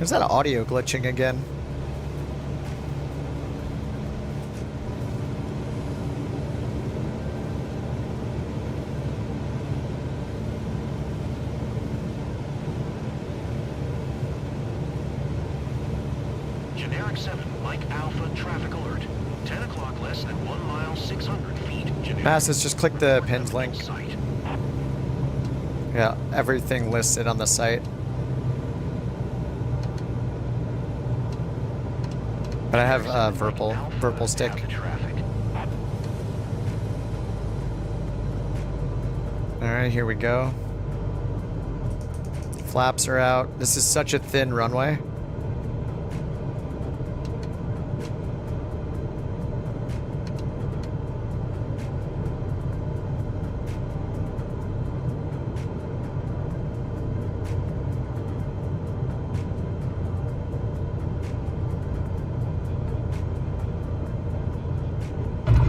Is that audio glitching again? Generic 7, Mike Alpha traffic alert. 10 o'clock less than 1 mile, 600 feet. Masses, just click the pinned link. Site. Yeah, everything listed on the site. But I have Verpal stick. Alright, here we go. Flaps are out. This is such a thin runway.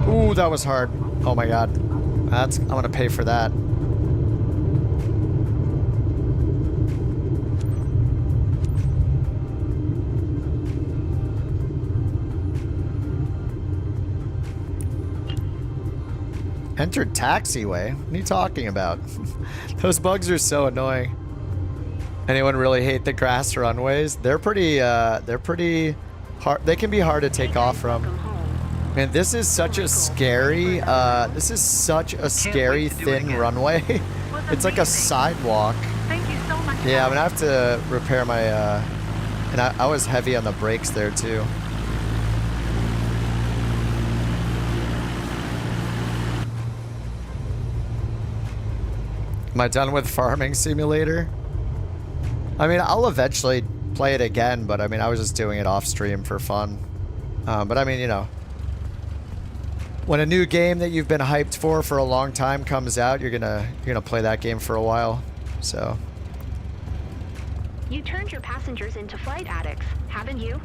Ooh, that was hard. Oh my god. I'm gonna pay for that. Entered taxiway? What are you talking about? Those bugs are so annoying. Anyone really hate the grass runways? They're pretty hard. They can be hard to take off from. Man, this is such a scary, thin runway. It's like a sidewalk. Thank you so much. Yeah, I'm gonna have to repair my, and I was heavy on the brakes there too. Am I done with Farming Simulator? I mean, I'll eventually play it again, but I mean, I was just doing it off stream for fun. But I mean, you know, when a new game that you've been hyped for a long time comes out, you're gonna play that game for a while. So. You turned your passengers into flight addicts, haven't you?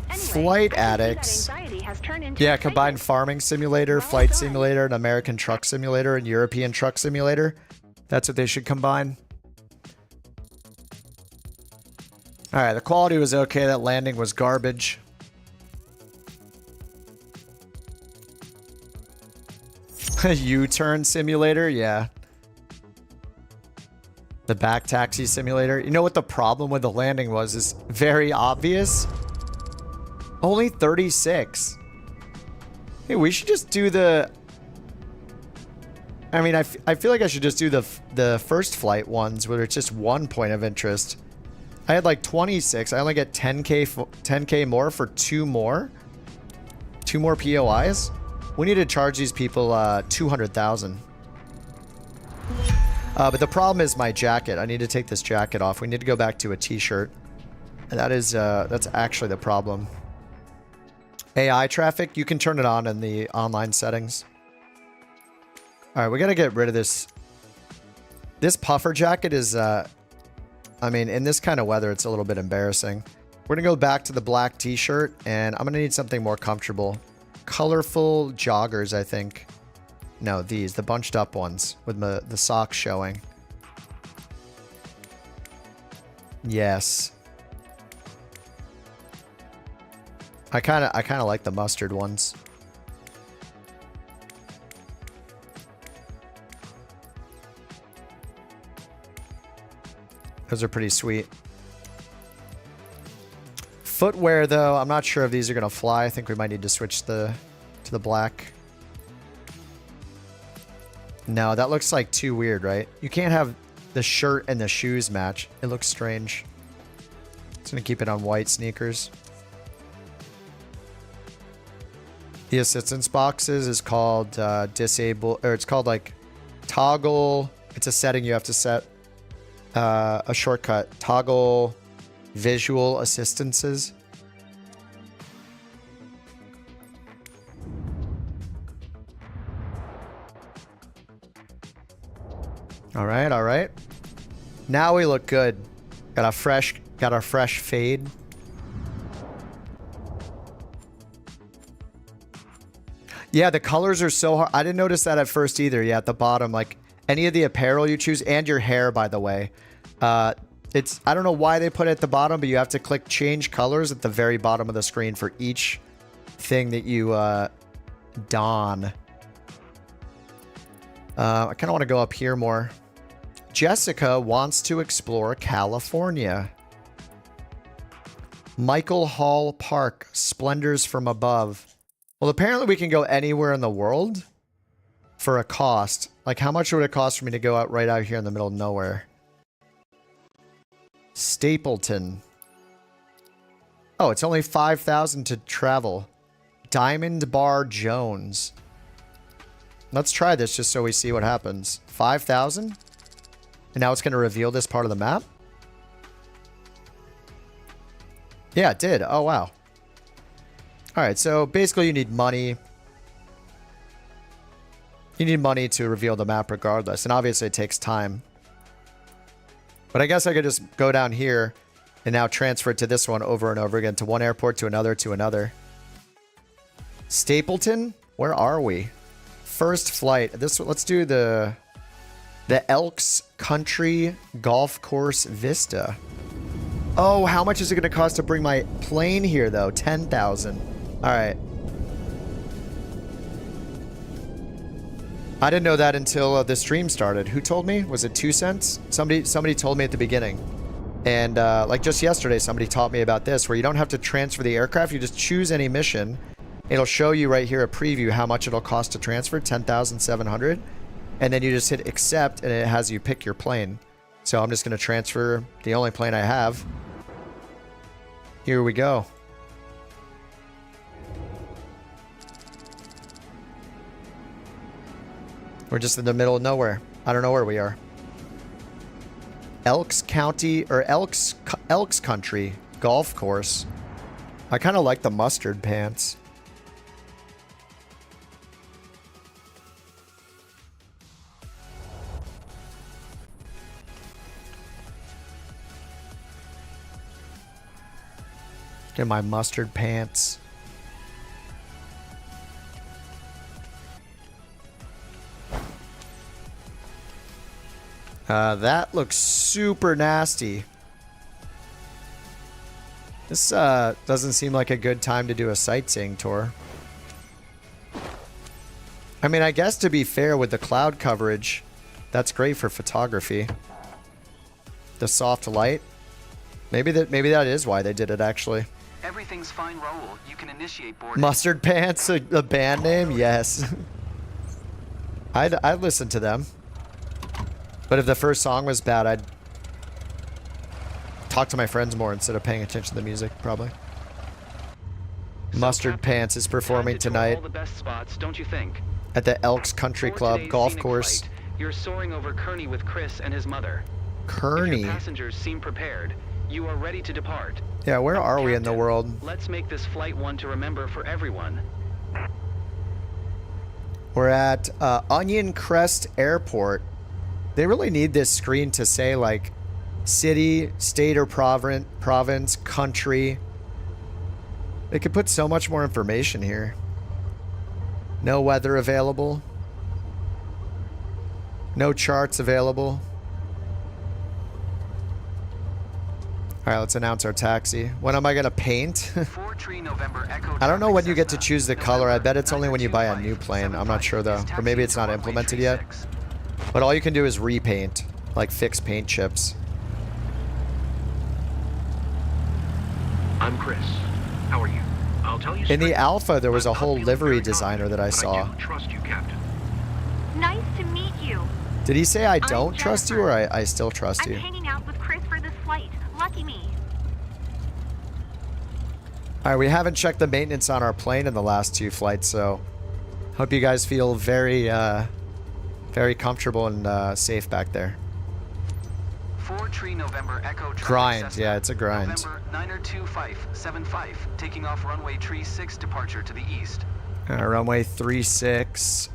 Anyway, Flight I can see that addicts. anxiety has turned into Yeah, excitement. combine Farming Simulator, Well Flight done. Simulator, an American Truck Simulator, and European Truck Simulator. That's what they should combine. Alright, the quality was okay. That landing was garbage. U-turn simulator? Yeah. The back taxi simulator. You know what the problem with the landing was? Is very obvious. Only 36. Hey, we should just do the... I mean, I feel like I should just do the first flight ones where it's just one point of interest. I had like 26. I only get 10K more for two more POIs. We need to charge these people 200,000. But the problem is my jacket. I need to take this jacket off. We need to go back to a t-shirt. And that is that's actually the problem. AI traffic, you can turn it on in the online settings. All right, we got to get rid of this. This puffer jacket is, I mean, in this kind of weather, it's a little bit embarrassing. We're going to go back to the black t-shirt, and I'm going to need something more comfortable. Colorful joggers, I think. No, these, the bunched up ones with the socks showing. Yes. I kind of like the mustard ones. Those are pretty sweet. Footwear, though, I'm not sure if these are going to fly. I think we might need to switch to the black. No, that looks like too weird, right? You can't have the shirt and the shoes match. It looks strange. It's going to keep it on white sneakers. The assistance boxes is called disable, or it's called like toggle. It's a setting you have to set. A shortcut. Toggle visual assistances. All right, all right. Now we look good. Got our fresh fade. Yeah, the colors are so hard. I didn't notice that at first either. Yeah, at the bottom, like any of the apparel you choose and your hair, by the way. It's, I don't know why they put it at the bottom, but you have to click change colors at the very bottom of the screen for each thing that you don. I kind of want to go up here more. Jessica wants to explore California. Michael Hall Park, splendors from above. Well, apparently we can go anywhere in the world for a cost. Like, how much would it cost for me to go out right out here in the middle of nowhere? Stapleton. Oh, it's only 5,000 to travel. Diamond Bar Jones. Let's try this just so we see what happens. 5,000? And now it's going to reveal this part of the map? Yeah, it did. Oh, wow. Alright, so basically you need money. You need money to reveal the map regardless. And obviously it takes time. But I guess I could just go down here and now transfer it to this one over and over again. To one airport, to another, to another. Stapleton? Where are we? First flight. Let's do the Elks Country Golf Course Vista. Oh, how much is it going to cost to bring my plane here, though? 10,000. All right. I didn't know that until the stream started. Who told me? Was it 2 cents? Somebody told me at the beginning. And like just yesterday, somebody taught me about this, where you don't have to transfer the aircraft. You just choose any mission. It'll show you right here a preview how much it'll cost to transfer, 10,700. And then you just hit accept, and it has you pick your plane. So I'm just going to transfer the only plane I have. Here we go. We're just in the middle of nowhere. I don't know where we are. Elks County, or Elks Country Golf Course. I kind of like the mustard pants. Get my mustard pants. That looks super nasty. This doesn't seem like a good time to do a sightseeing tour. I mean, I guess to be fair with the cloud coverage, that's great for photography. The soft light. Maybe that is why they did it, actually. Everything's fine, Raul. You can initiate boarding. Mustard Pants, a band name? Yes. I'd listen to them. But if the first song was bad, I'd talk to my friends more instead of paying attention to the music, probably. So, Mustard Captain, Pants is performing time to tour tonight all the best spots, don't you think? at the Elks Country For Club today's golf scenic course. flight, you're soaring over Kearney with Chris and his mother. If Kearney. your passengers seem prepared, you are ready to depart. Yeah, where are we in the Captain, world? Let's make this flight one to remember for everyone. We're at Onion Crest Airport. They really need this screen to say, like, city, state or province, country. They could put so much more information here. No weather available. No charts available. All right, let's announce our taxi. When am I going to paint? 4 November Echo I don't know when you get to Cessna, choose the color. I bet it's only when you buy a 925, new plane. I'm not sure, though. Or maybe it's not taxiing to implemented runway yet. 36. But all you can do is repaint, like fix paint chips. I'm Chris. How are you? I'll tell you In the straight, alpha, there was I'm a not whole feeling livery very designer that I confident, saw. but I do trust you, Captain. Nice to meet you. Did he say I I'm don't trust you, or Jennifer. I still trust I'm you? hanging out with Chris for this flight. Lucky me. All right, we haven't checked the maintenance on our plane in the last 2 flights, so hope you guys feel very, very comfortable and safe back there. 4 November Echo Grind, Cessna, yeah, it's a grind. November 92575, taking off runway 36, departure to the east. Runway 36.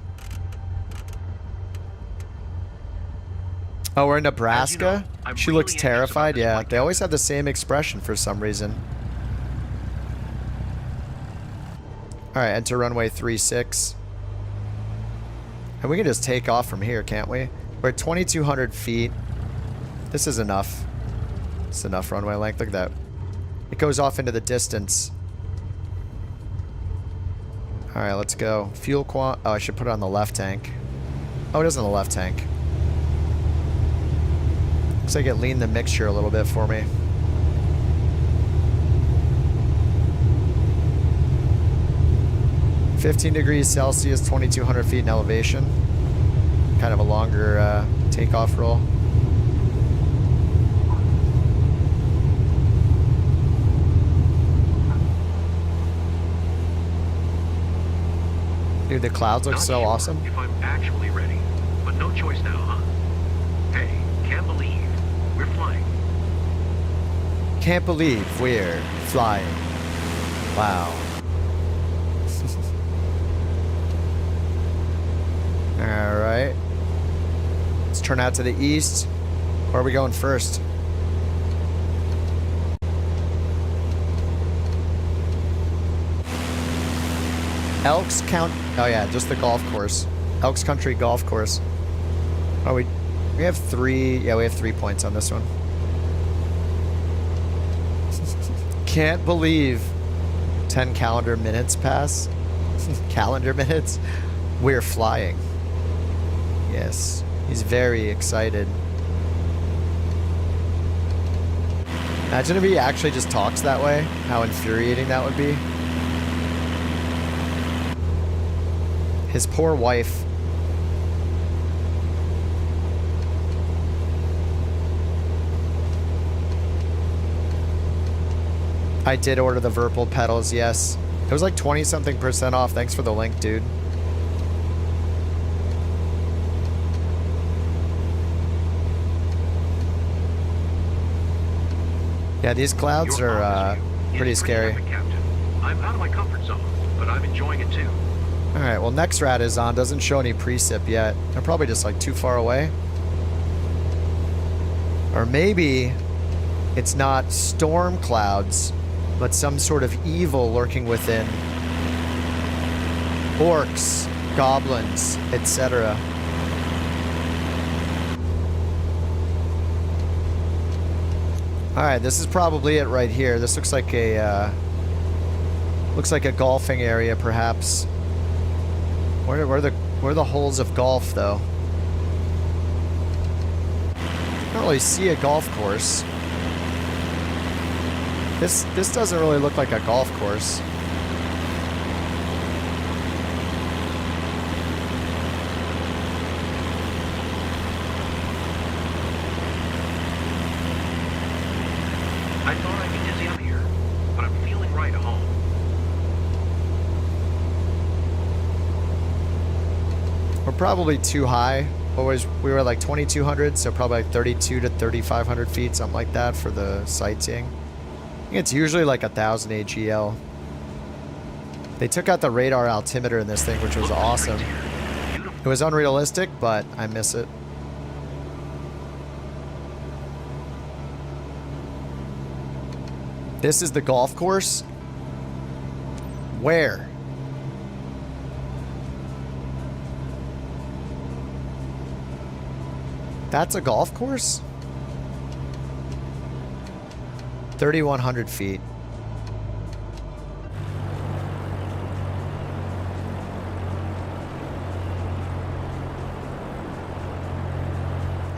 Oh, we're in Nebraska? I'm She really looks anxious about terrified. this Yeah, flight, they always have the same expression for some reason. All right, enter runway 36. And we can just take off from here, can't we? We're at 2,200 feet. This is enough. It's enough runway length. Look at that. It goes off into the distance. All right, let's go. Fuel quant. Oh, I should put it on the left tank. Oh, it is on the left tank. Looks like it leaned the mixture a little bit for me. 15 degrees Celsius, 2,200 feet in elevation. Kind of a longer takeoff roll. Dude, the clouds look Not so sure awesome. if I'm actually ready, but no choice now, huh? Hey, can't believe we're flying. Can't believe we're flying. Wow. Alright. Let's turn out to the east. Where are we going first? Elks Count. Oh yeah, just the golf course. Elks Country Golf Course. Oh, we have 3. Yeah, we have 3 points on this one. Can't believe 10 calendar minutes pass. Calendar minutes. We're flying. Yes, he's very excited. Imagine if he actually just talks that way. How infuriating that would be. His poor wife. I did order the Virpil pedals, yes. It was like 20-something% off. Thanks for the link, dude. Yeah, these clouds are pretty scary. Epic, Captain. I'm out of my comfort zone, but I'm enjoying it too. Alright, well, next rad is on. Doesn't show any precip yet. They're probably just like too far away. Or maybe it's not storm clouds, but some sort of evil lurking within. Orcs, goblins, etc. Alright, this is probably it right here. This looks like a golfing area, perhaps. Where are the holes of golf, though? I don't really see a golf course. This doesn't really look like a golf course. I thought I'd be dizzy up here, but I'm feeling right at home. We're probably too high. We were like 2,200, so probably like 32 to 3,500 feet, something like that for the sightseeing. I think it's usually like 1,000 AGL. They took out the radar altimeter in this thing, which was awesome. It was unrealistic, but I miss it. This is the golf course? Where? That's a golf course? 3,100 feet.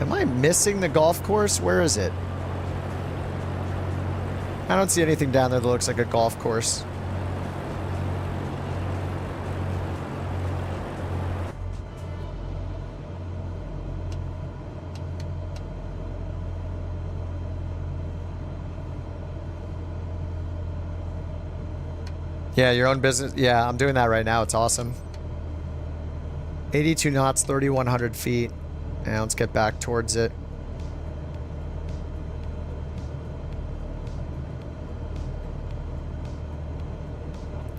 Am I missing the golf course? Where is it? I don't see anything down there that looks like a golf course. Yeah, your own business. Yeah, I'm doing that right now. It's awesome. 82 knots, 3,100 feet. And let's get back towards it.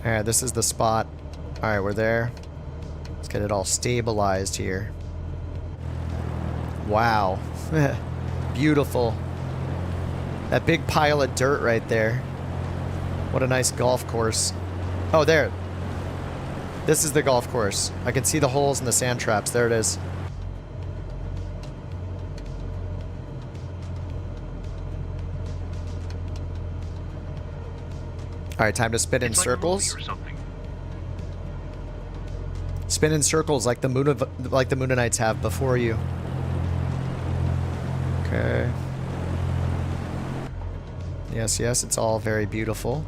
Alright, this is the spot. Alright, we're there. Let's get it all stabilized here. Wow. Beautiful. That big pile of dirt right there. What a nice golf course. Oh, there. This is the golf course. I can see the holes in the sand traps. There it is. Alright, time to spin in circles. Spin in circles like the Moonanites have before you. Okay. Yes, yes, it's all very beautiful.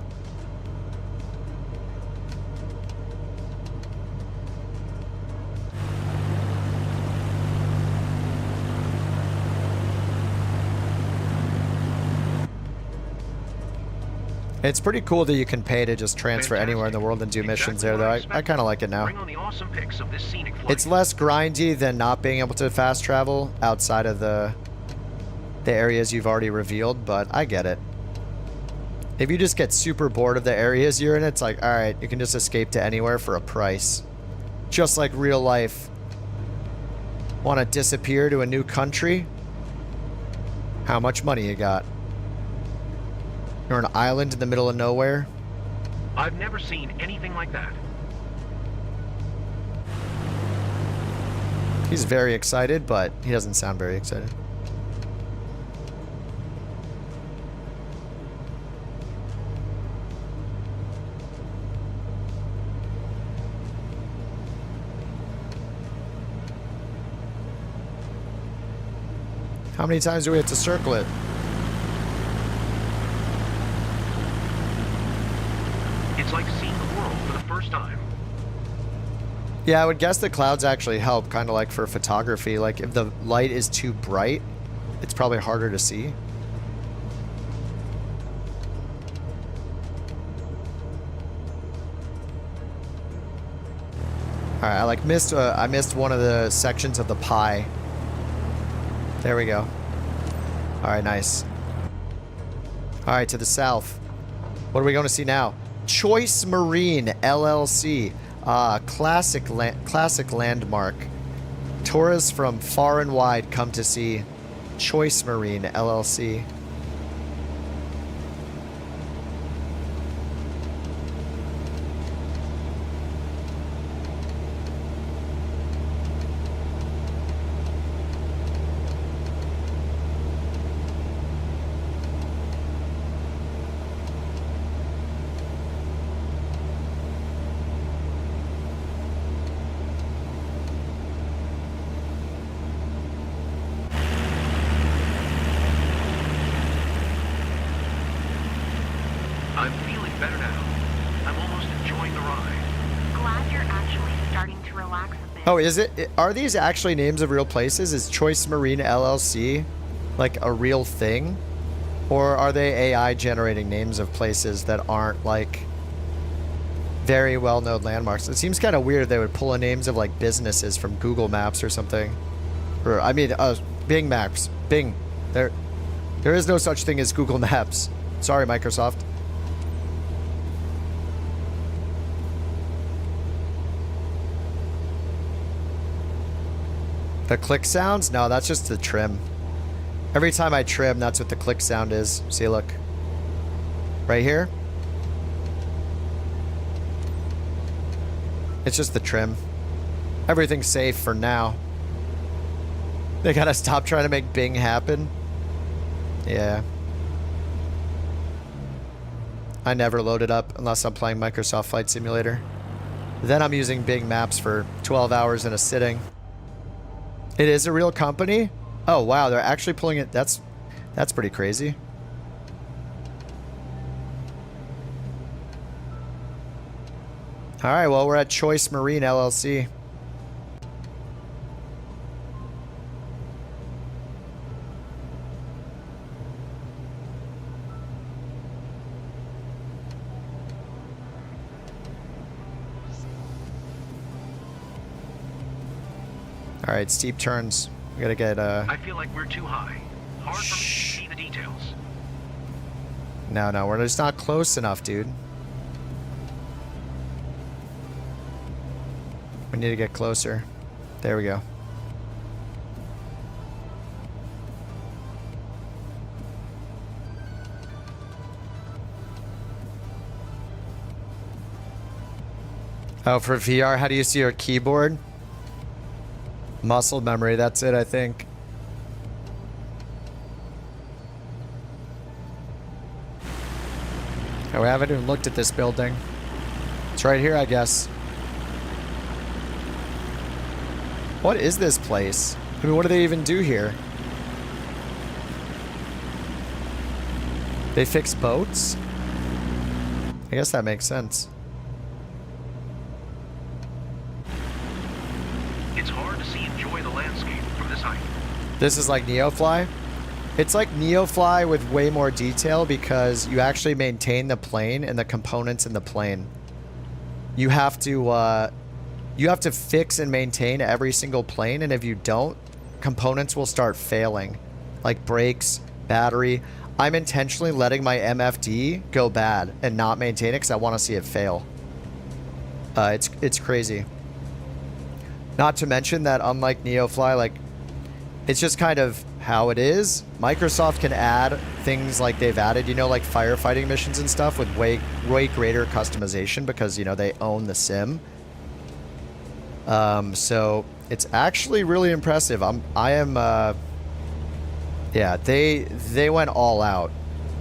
It's pretty cool that you can pay to just transfer anywhere in the world and do missions there, though. I kind of like it now. Bring on the awesome pics of this scenic flight. It's less grindy than not being able to fast travel outside of the areas you've already revealed, but I get it. If you just get super bored of the areas you're in, it's like, alright, you can just escape to anywhere for a price. Just like real life. Want to disappear to a new country? How much money you got? You're an island in the middle of nowhere? I've never seen anything like that. He's very excited, but he doesn't sound very excited. How many times do we have to circle it? It's like seeing the world for the first time. Yeah, I would guess the clouds actually help, kind of like for photography. Like, if the light is too bright, it's probably harder to see. Alright, I missed one of the sections of the pie. There we go. Alright, nice. Alright, to the south. What are we going to see now? Choice Marine LLC. Classic landmark. Tourists from far and wide come to see Choice Marine LLC. I'm feeling better now. I'm almost enjoying the ride. Glad you're actually starting to relax a bit. Oh, is it? Are these actually names of real places? Is Choice Marine LLC like a real thing? Or are they AI generating names of places that aren't like very well-known landmarks? It seems kind of weird they would pull in names of like businesses from Google Maps or something. Or, I mean, Bing Maps. Bing. There is no such thing as Google Maps. Sorry, Microsoft. The click sounds? No, that's just the trim. Every time I trim, that's what the click sound is. See, look. Right here. It's just the trim. Everything's safe for now. They gotta stop trying to make Bing happen. Yeah. I never load it up unless I'm playing Microsoft Flight Simulator. Then I'm using Bing Maps for 12 hours in a sitting. It is a real company? Oh, wow. They're actually pulling it. That's pretty crazy. All right. Well, we're at Choice Marine LLC. All right, steep turns. We gotta get I feel like we're too high. Hard for me to see the details. No, we're just not close enough, dude. We need to get closer. There we go. Oh, for VR, how do you see your keyboard? Muscle memory, that's it, I think. Oh, we haven't even looked at this building. It's right here, I guess. What is this place? I mean, what do they even do here? They fix boats? I guess that makes sense. It's hard to see enjoy the landscape from this height. This is like Neofly? It's like Neofly with way more detail because you actually maintain the plane and the components in the plane. You have to fix and maintain every single plane, and if you don't, components will start failing, like brakes, battery. I'm intentionally letting my MFD go bad and not maintain it because I want to see it fail. It's crazy. Not to mention that unlike Neofly, like, it's just kind of how it is. Microsoft can add things like they've added, you know, like firefighting missions and stuff with way greater customization because, you know, they own the sim. So it's actually really impressive. Yeah, they went all out.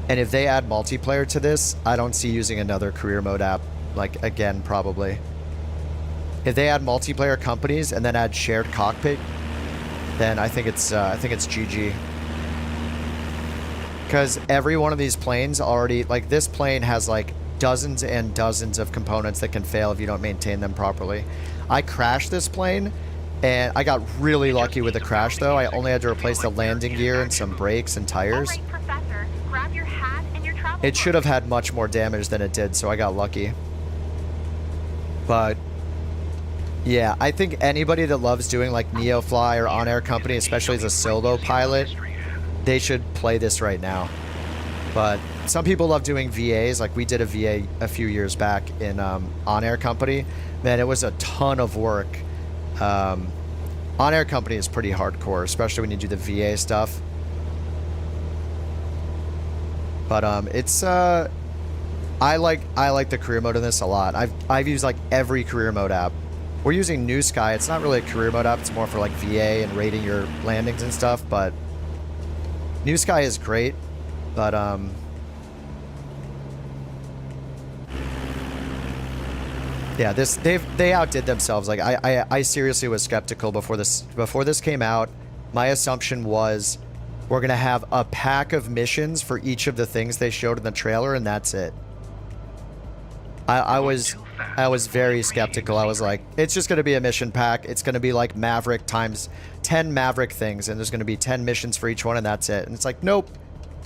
And if they add multiplayer to this, I don't see using another career mode app, like, again, probably. If they add multiplayer companies and then add shared cockpit, then I think it's GG. Because every one of these planes already, like, this plane has like dozens and dozens of components that can fail if you don't maintain them properly. I crashed this plane and I got really lucky with the crash though. I only had to replace the landing gear and some brakes and tires. All right, Professor, grab your hat and your travel It should have had much more damage than it did, so I got lucky. But yeah, I think anybody that loves doing like Neofly or On Air Company, especially as a solo pilot, they should play this right now. But some people love doing VAs, like we did a VA a few years back in On Air Company. Man, it was a ton of work. On Air Company is pretty hardcore, especially when you do the VA stuff. But it's I like the career mode in this a lot. I've used like every career mode app. We're using New Sky. It's not really a career mode app. It's more for like VA and rating your landings and stuff. But New Sky is great. But yeah, they outdid themselves. Like I seriously was skeptical before this came out. My assumption was we're gonna have a pack of missions for each of the things they showed in the trailer, and that's it. I was very skeptical. I was like, it's just going to be a mission pack. It's going to be like Maverick times 10 Maverick things, and there's going to be 10 missions for each one, and that's it. And it's like, nope.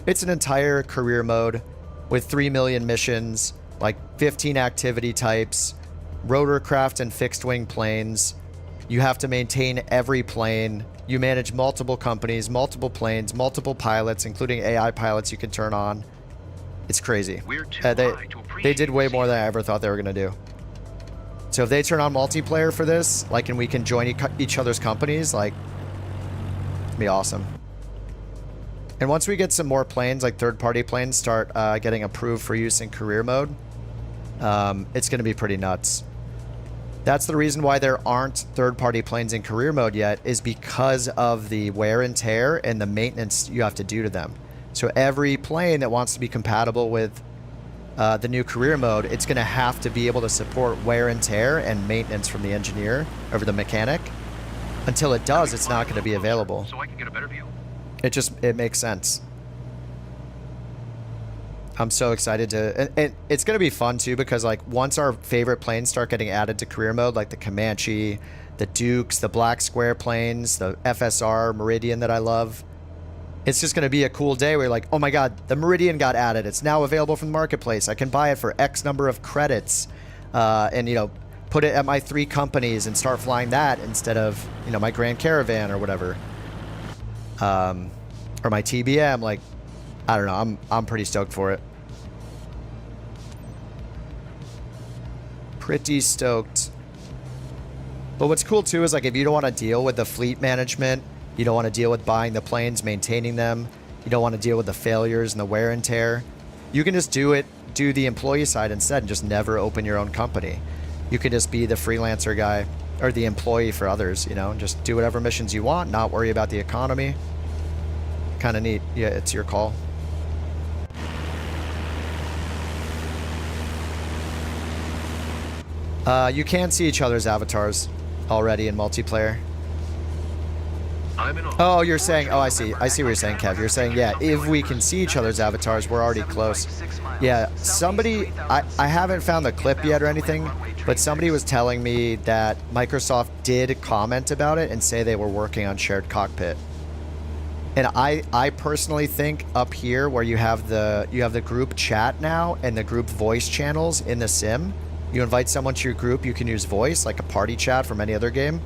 It's an entire career mode with 3 million missions, like 15 activity types, rotorcraft and fixed-wing planes. You have to maintain every plane. You manage multiple companies, multiple planes, multiple pilots, including AI pilots you can turn on. It's crazy. They did way more than I ever thought they were going to do. So if they turn on multiplayer for this, like, and we can join each other's companies, like, it'd be awesome. And once we get some more planes, like third-party planes, start getting approved for use in career mode, it's going to be pretty nuts. That's the reason why there aren't third-party planes in career mode yet, is because of the wear and tear and the maintenance you have to do to them. So every plane that wants to be compatible with the new career mode, it's going to have to be able to support wear and tear and maintenance from the engineer over the mechanic. Until it does, it's not going to be available. So I can get a better view. It makes sense. I'm so excited to, and it's going to be fun too, because like once our favorite planes start getting added to career mode, like the Comanche, the Dukes, the Black Square planes, the FSR Meridian that I love, it's just going to be a cool day where you're like, oh my God, the Meridian got added. It's now available from the marketplace. I can buy it for X number of credits, and, you know, put it at my 3 companies and start flying that instead of, you know, my Grand Caravan or whatever. Or my TBM. Like, I don't know. I'm pretty stoked for it. Pretty stoked. But what's cool too is like, if you don't want to deal with the fleet management, you don't want to deal with buying the planes, maintaining them, you don't want to deal with the failures and the wear and tear, you can just do the employee side instead and just never open your own company. You can just be the freelancer guy or the employee for others, you know, and just do whatever missions you want, not worry about the economy. Kind of neat. Yeah, it's your call. You can see each other's avatars already in multiplayer. Oh, you're saying, oh, I see what you're saying, Kev. You're saying, yeah, if we can see each other's avatars, we're already close. Yeah, somebody, I haven't found the clip yet or anything, but somebody was telling me that Microsoft did comment about it and say they were working on shared cockpit. And I personally think up here where you have the group chat now and the group voice channels in the sim, you invite someone to your group, you can use voice like a party chat from any other game.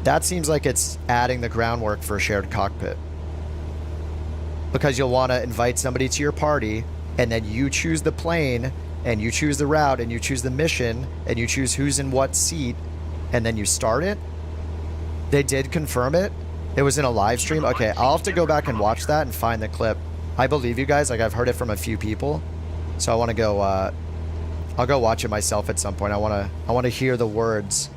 That seems like it's adding the groundwork for a shared cockpit. Because you'll want to invite somebody to your party, and then you choose the plane, and you choose the route, and you choose the mission, and you choose who's in what seat, and then you start it. They did confirm it. It was in a live stream. Okay, I'll have to go back and watch that and find the clip. I believe you guys. Like, I've heard it from a few people. So I want to go, I'll go watch it myself at some point. I want to hear the words.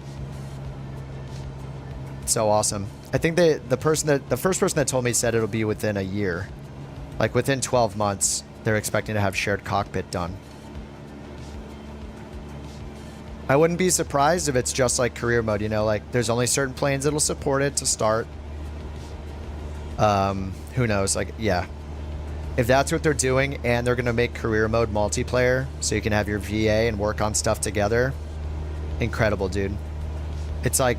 So awesome. I think the first person that told me said it'll be within a year. Like within 12 months, they're expecting to have shared cockpit done. I wouldn't be surprised if it's just like career mode, you know, like there's only certain planes that'll support it to start. Who knows? Like, yeah. If that's what they're doing and they're going to make career mode multiplayer so you can have your VA and work on stuff together, incredible, dude. It's like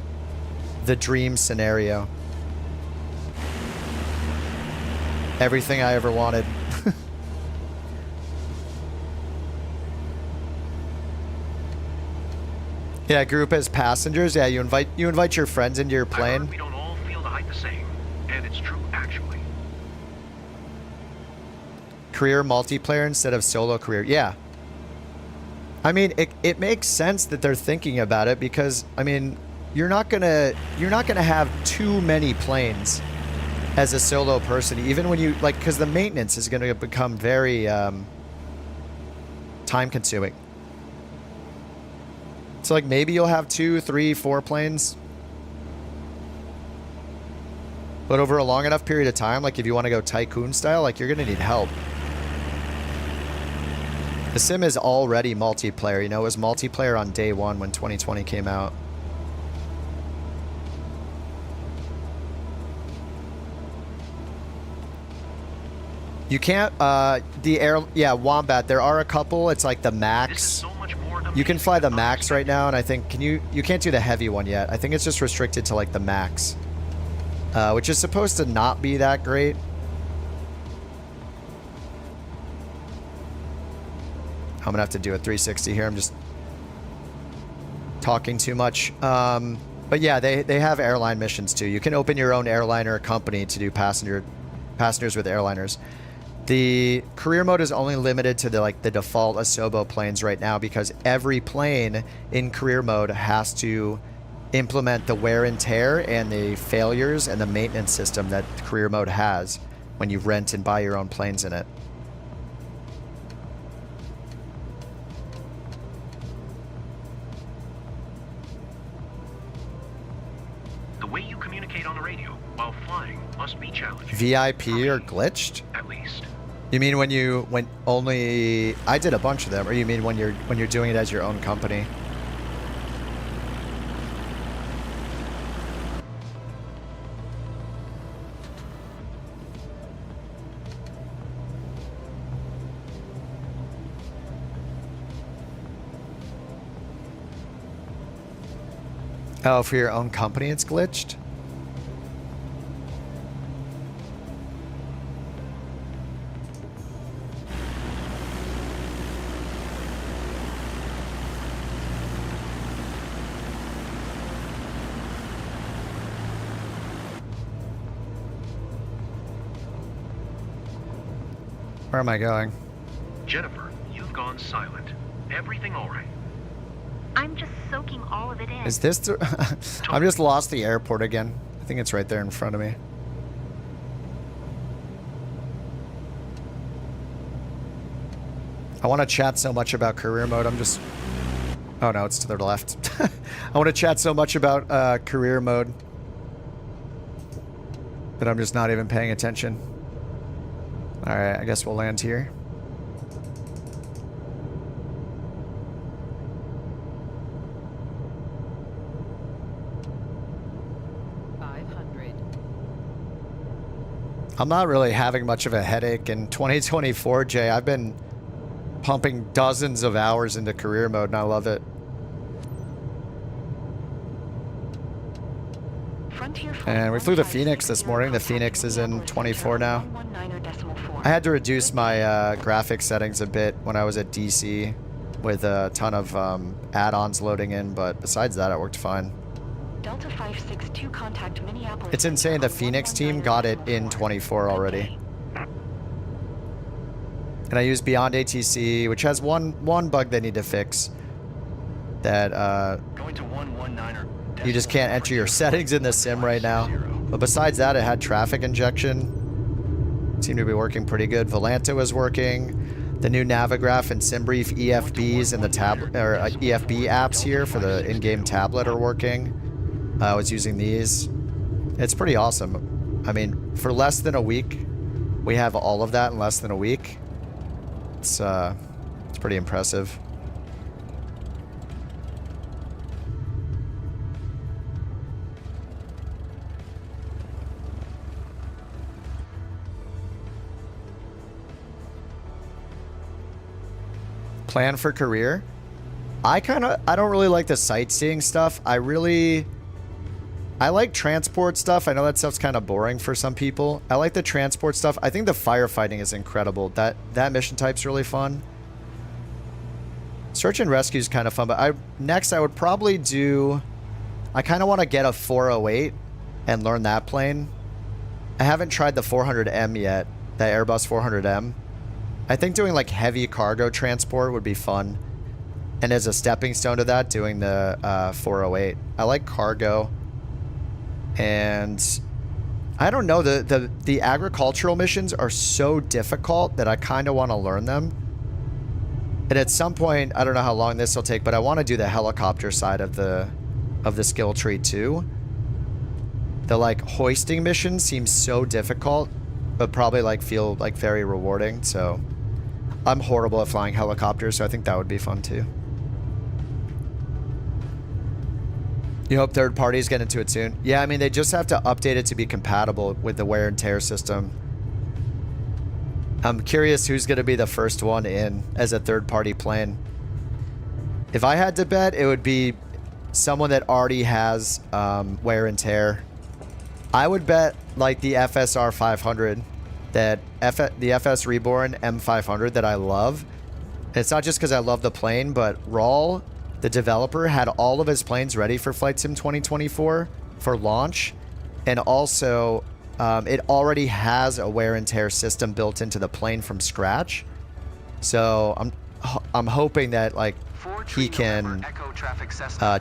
the dream scenario. Everything I ever wanted. Yeah, group as passengers. Yeah, you invite your friends into your plane. We don't all feel the height the same, and it's true actually. Career multiplayer instead of solo career. Yeah. I mean, it makes sense that they're thinking about it because I mean, you're not gonna have too many planes as a solo person, even when you like, because the maintenance is gonna become very time consuming. So like maybe you'll have 2, 3, 4 planes. But over a long enough period of time, like if you want to go tycoon style, like you're going to need help. The sim is already multiplayer, you know, it was multiplayer on day one when 2020 came out. You can't, yeah, Wombat, there are a couple, it's like the max. You can fly the max right now, and I think, you can't do the heavy one yet. I think it's just restricted to like the max, which is supposed to not be that great. I'm gonna have to do a 360 here. I'm just talking too much. But yeah, they have airline missions too. You can open your own airline or company to do passengers with airliners. The career mode is only limited to the default Asobo planes right now because every plane in career mode has to implement the wear and tear and the failures and the maintenance system that career mode has when you rent and buy your own planes in it. The way you communicate on the radio while flying must be challenging. VIP or glitched? At least. You mean when only I did a bunch of them, or you mean when you're doing it as your own company? Oh, for your own company it's glitched? Where am I going? Jennifer, you've gone silent. Everything all right? I'm just soaking all of it in. Is this the... I'm just lost the airport again. I think it's right there in front of me. I want to chat so much about career mode. I'm just... Oh no, it's to the left. I want to chat so much about career mode that I'm just not even paying attention. Alright, I guess we'll land here. I'm not really having much of a headache in 2024, Jay. I've been pumping dozens of hours into career mode and I love it. And we flew the Phoenix this morning. The Phoenix is in 24 now. I had to reduce my graphics settings a bit when I was at DC with a ton of add-ons loading in, but besides that, it worked fine. Delta 562 contact Minneapolis. It's insane the Phoenix team got it in 24 already. And I use Beyond ATC, which has one bug they need to fix. That Going to 119er. you just can't enter your settings in the sim right now. But besides that, it had traffic injection. Seemed to be working pretty good. Volanta was working. The new Navigraph and SimBrief EFBs and the tablet or EFB apps here for the in-game tablet are working. I was using these. It's pretty awesome. I mean, for less than a week, we have all of that in less than a week. It's pretty impressive. Plan for career? I don't really like the sightseeing stuff. I like transport stuff. I know that stuff's kind of boring for some people. I like the transport stuff. I think the firefighting is incredible. That mission type's really fun. Search and rescue is kind of fun, but next I would probably do... I kind of want to get a 408 and learn that plane. I haven't tried the 400M yet, the Airbus 400M. I think doing like heavy cargo transport would be fun. And as a stepping stone to that, doing the 408. I like cargo. And I don't know, the agricultural missions are so difficult that I kind of want to learn them. And at some point, I don't know how long this will take, but I want to do the helicopter side of the skill tree too. The like hoisting mission seems so difficult, but probably like feel like very rewarding. So I'm horrible at flying helicopters, so I think that would be fun too. You hope third parties get into it soon? Yeah, I mean, they just have to update it to be compatible with the wear and tear system. I'm curious who's going to be the first one in as a third party plane. If I had to bet, it would be someone that already has wear and tear. I would bet like the FSR 500, the FS Reborn M500 that I love. And it's not just because I love the plane, but Rawl, the developer, had all of his planes ready for Flight Sim 2024 for launch. And also, it already has a wear and tear system built into the plane from scratch. So I'm hoping that like he can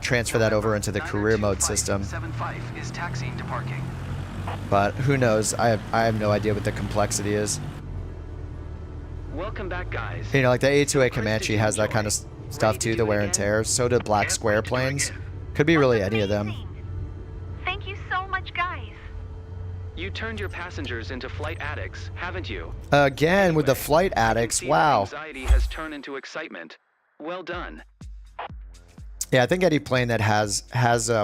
transfer that over into the career mode system. But who knows? I have no idea what the complexity is. Welcome back, guys. You know, like the A2A Comanche has that kind of stuff too, the wear and tear. So do Black Square planes. Could be really any of them. Thank you so much, guys. You turned your passengers into flight addicts, haven't you? Again, with the flight addicts. Wow. Anxiety has turned into excitement. Well done. Yeah, I think any plane that has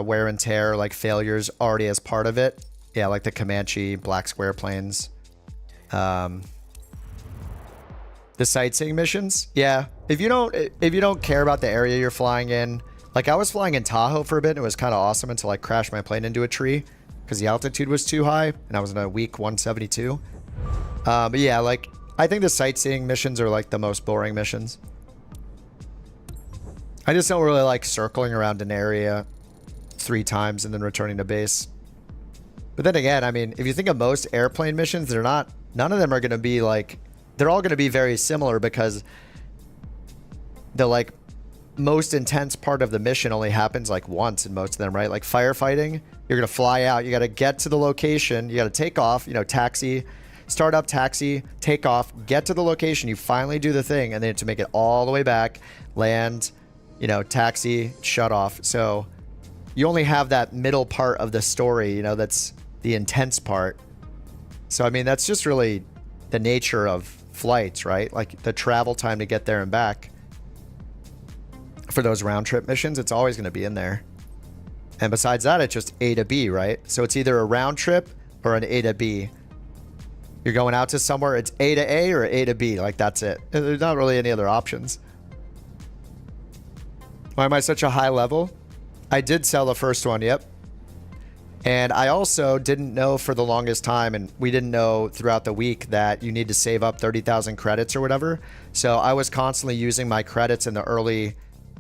wear and tear, like failures already as part of it. Yeah, like the Comanche, Black Square planes. The sightseeing missions. Yeah, if you don't care about the area you're flying in, like I was flying in Tahoe for a bit, and it was kind of awesome until I crashed my plane into a tree because the altitude was too high, and I was in a weak 172. But yeah, like I think the sightseeing missions are like the most boring missions. I just don't really like circling around an area 3 times and then returning to base. But then again, I mean, if you think of most airplane missions, none of them are going to be like, they're all going to be very similar because the like most intense part of the mission only happens like once in most of them, right? Like firefighting, you're going to fly out, you got to get to the location, you got to take off, you know, taxi, start up, taxi, take off, get to the location, you finally do the thing, and then to make it all the way back, land, you know, taxi, shut off. So you only have that middle part of the story, you know, that's the intense part. So, I mean, that's just really the nature of flights, right? Like the travel time to get there and back. For those round trip missions, it's always going to be in there. And besides that, it's just A to B, right? So it's either a round trip or an A to B. You're going out to somewhere, it's A to A or A to B. Like that's it. There's not really any other options. Why am I such a high level? I did sell the first one, yep. And I also didn't know for the longest time, and we didn't know throughout the week, that you need to save up 30,000 credits or whatever. So I was constantly using my credits in the early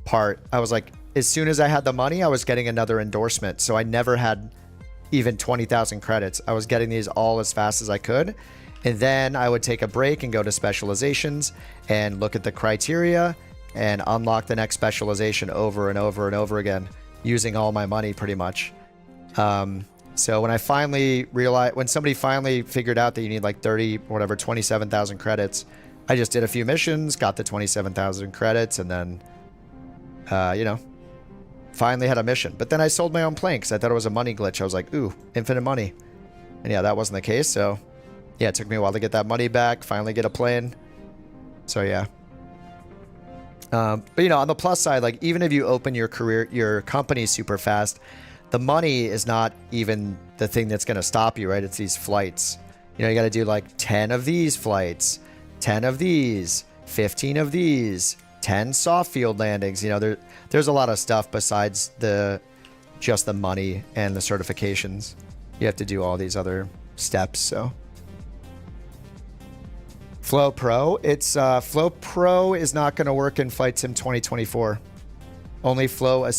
part. I was like, as soon as I had the money, I was getting another endorsement. So I never had even 20,000 credits. I was getting these all as fast as I could. And then I would take a break and go to specializations and look at the criteria and unlock the next specialization over and over and over again, using all my money pretty much. So when I finally realized, when somebody finally figured out that you need like 27,000 credits, I just did a few missions, got the 27,000 credits, and then, you know, finally had a mission. But then I sold my own plane because I thought it was a money glitch. I was like, ooh, infinite money. And yeah, that wasn't the case. So yeah, it took me a while to get that money back, finally get a plane. So yeah. But you know, on the plus side, like even if you open your company super fast, the money is not even the thing that's going to stop you, right? It's these flights. You know, you got to do like 10 of these flights, 10 of these, 15 of these, 10 soft field landings. You know, there's a lot of stuff besides just the money and the certifications. You have to do all these other steps. So Flow Pro, Flow Pro is not going to work in Flight Sim 2024. Only Flow.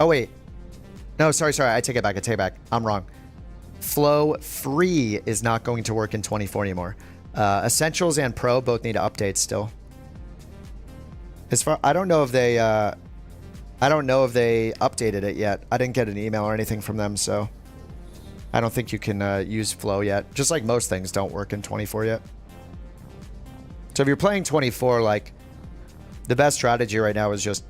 Oh wait. No, sorry. I take it back. I'm wrong. Flow Free is not going to work in 24 anymore. Essentials and Pro both need updates still. I don't know if they updated it yet. I didn't get an email or anything from them, so I don't think you can use Flow yet. Just like most things don't work in 24 yet. So if you're playing 24, like the best strategy right now is just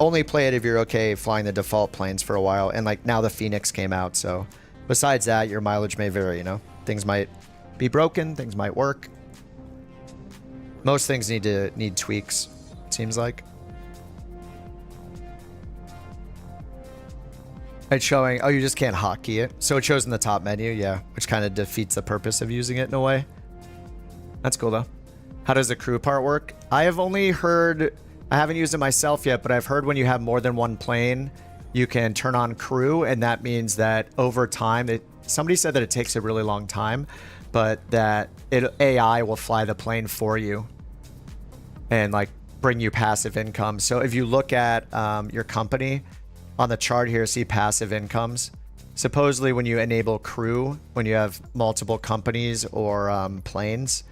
only play it if you're okay flying the default planes for a while. And like now the Phoenix came out, so besides that, your mileage may vary, you know? Things might be broken, things might work. Most things need tweaks, it seems like. It's showing, oh, you just can't hotkey it. So it shows in the top menu, yeah, which kind of defeats the purpose of using it in a way. That's cool though. How does the crew part work? I have only heard, I haven't used it myself yet, but I've heard when you have more than one plane, you can turn on crew, and that means that over time, somebody said that it takes a really long time, but that AI will fly the plane for you and like bring you passive income. So if you look at your company on the chart here, see passive incomes. Supposedly when you enable crew, when you have multiple companies or planes,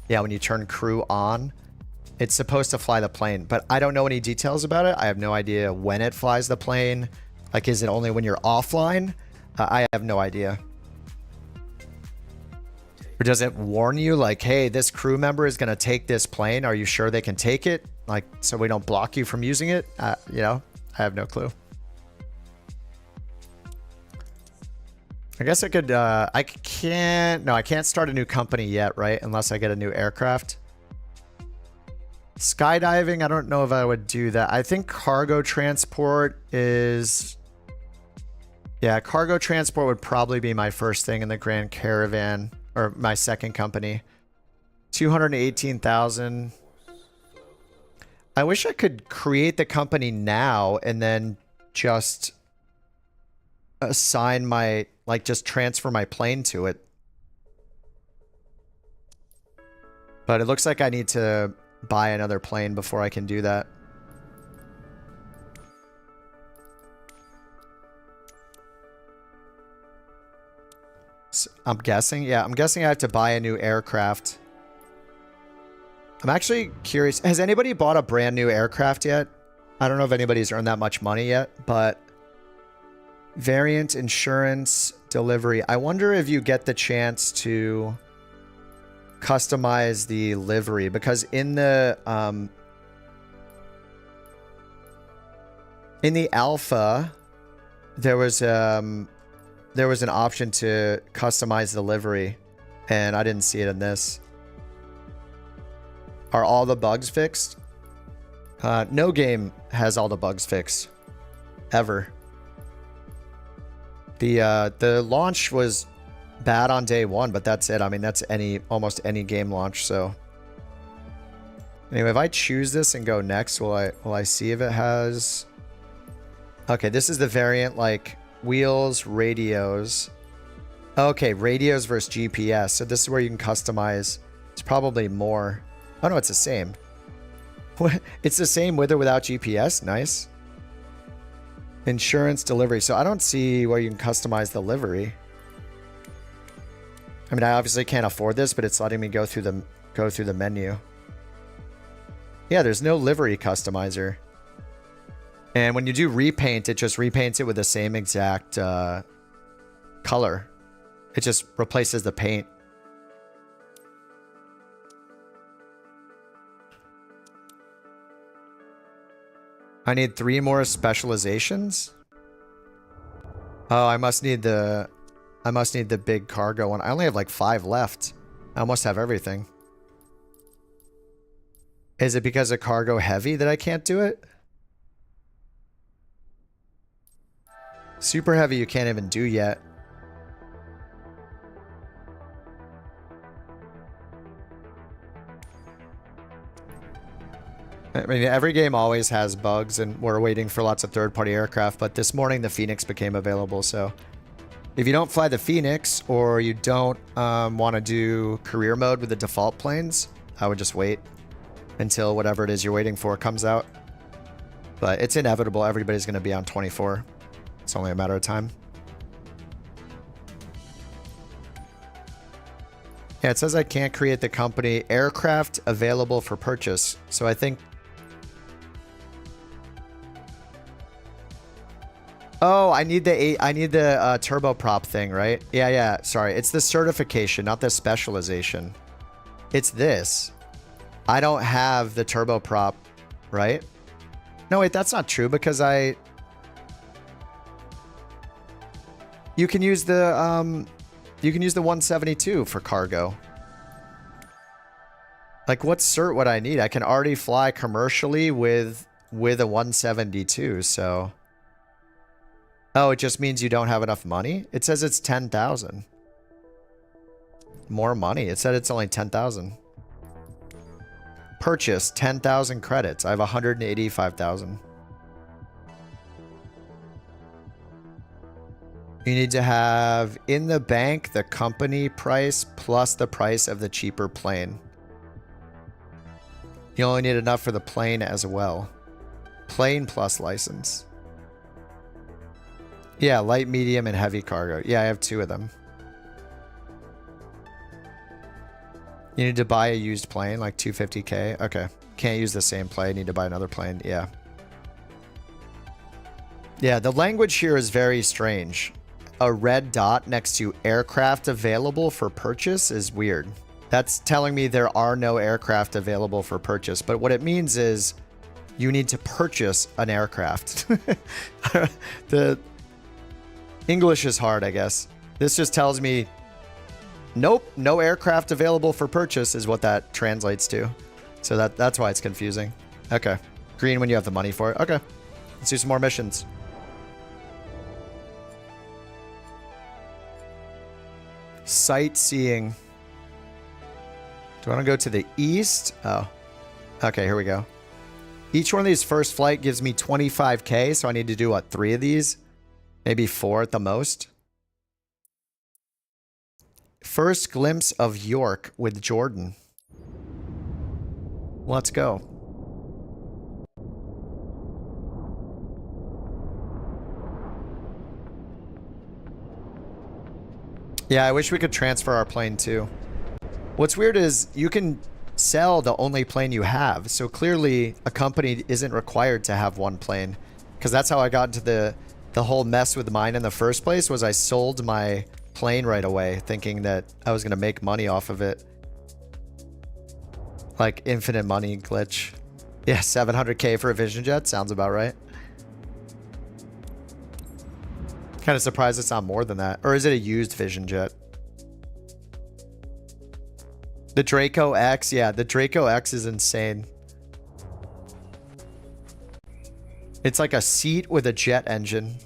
yeah, when you turn crew on, it's supposed to fly the plane, but I don't know any details about it. I have no idea when it flies the plane. Like, is it only when you're offline? I have no idea. Or does it warn you like, hey, this crew member is going to take this plane. Are you sure they can take it? Like, so we don't block you from using it? You know, I have no clue. I guess I could, I can't start a new company yet, right? Unless I get a new aircraft. Skydiving, I don't know if I would do that. I think cargo transport is... Yeah, cargo transport would probably be my first thing in the Grand Caravan, or my second company. 218,000. I wish I could create the company now and then just assign my, like just transfer my plane to it. But it looks like I need to buy another plane before I can do that. So I'm guessing. Yeah, I'm guessing I have to buy a new aircraft. I'm actually curious. Has anybody bought a brand new aircraft yet? I don't know if anybody's earned that much money yet, but variant, insurance, delivery. I wonder if you get the chance to customize the livery, because in the alpha there was an option to customize the livery, and I didn't see it in this. Are all the bugs fixed? No game has all the bugs fixed ever. The launch was bad on day one, but that's it. I mean, that's almost any game launch. So anyway, if I choose this and go next, will I see if it has... Okay, this is the variant, like wheels, radios. Okay, radios versus GPS. So this is where you can customize. It's probably more. Oh no, it's the same. It's the same with or without GPS. Nice. Insurance delivery. So I don't see where you can customize the livery. I mean, I obviously can't afford this, but it's letting me go through the menu. Yeah, there's no livery customizer. And when you do repaint, it just repaints it with the same exact color. It just replaces the paint. I need 3 more specializations. Oh, I must need the big cargo one. I only have like 5 left. I almost have everything. Is it because of cargo heavy that I can't do it? Super heavy you can't even do yet. I mean, every game always has bugs, and we're waiting for lots of third-party aircraft, but this morning the Phoenix became available, so if you don't fly the Phoenix, or you don't want to do career mode with the default planes, I would just wait until whatever it is you're waiting for comes out. But it's inevitable. Everybody's going to be on 24. It's only a matter of time. Yeah, it says I can't create the company. Aircraft available for purchase. So I think... Oh, I need the turboprop thing, right? Yeah. Sorry, it's the certification, not the specialization. It's this. I don't have the turboprop, right? No, wait, that's not true because you can use the 172 for cargo. Like, what cert would I need? I can already fly commercially with a 172, so... Oh, it just means you don't have enough money? It says it's 10,000. More money. It said it's only 10,000. Purchase 10,000 credits. I have 185,000. You need to have in the bank the company price plus the price of the cheaper plane. You only need enough for the plane as well. Plane plus license. Yeah, light, medium, and heavy cargo. Yeah, I have 2 of them. You need to buy a used plane, like 250K. Okay. Can't use the same plane. Need to buy another plane. Yeah. Yeah, the language here is very strange. A red dot next to aircraft available for purchase is weird. That's telling me there are no aircraft available for purchase. But what it means is you need to purchase an aircraft. The English is hard, I guess. This just tells me, nope, no aircraft available for purchase is what that translates to. So that's why it's confusing. Okay. Green when you have the money for it. Okay. Let's do some more missions. Sightseeing. Do I want to go to the east? Oh. Okay, here we go. Each one of these first flight gives me 25K, so I need to do, what, 3 of these? Maybe 4 at the most. First glimpse of York with Jordan. Let's go. Yeah, I wish we could transfer our plane too. What's weird is you can sell the only plane you have. So clearly a company isn't required to have one plane. Because that's how I got into the whole mess with mine in the first place, was I sold my plane right away thinking that I was going to make money off of it. Like infinite money glitch. Yeah, 700K for a Vision Jet sounds about right. Kind of surprised it's not more than that. Or is it a used Vision Jet? The Draco X, yeah, the Draco X is insane. It's like a seat with a jet engine.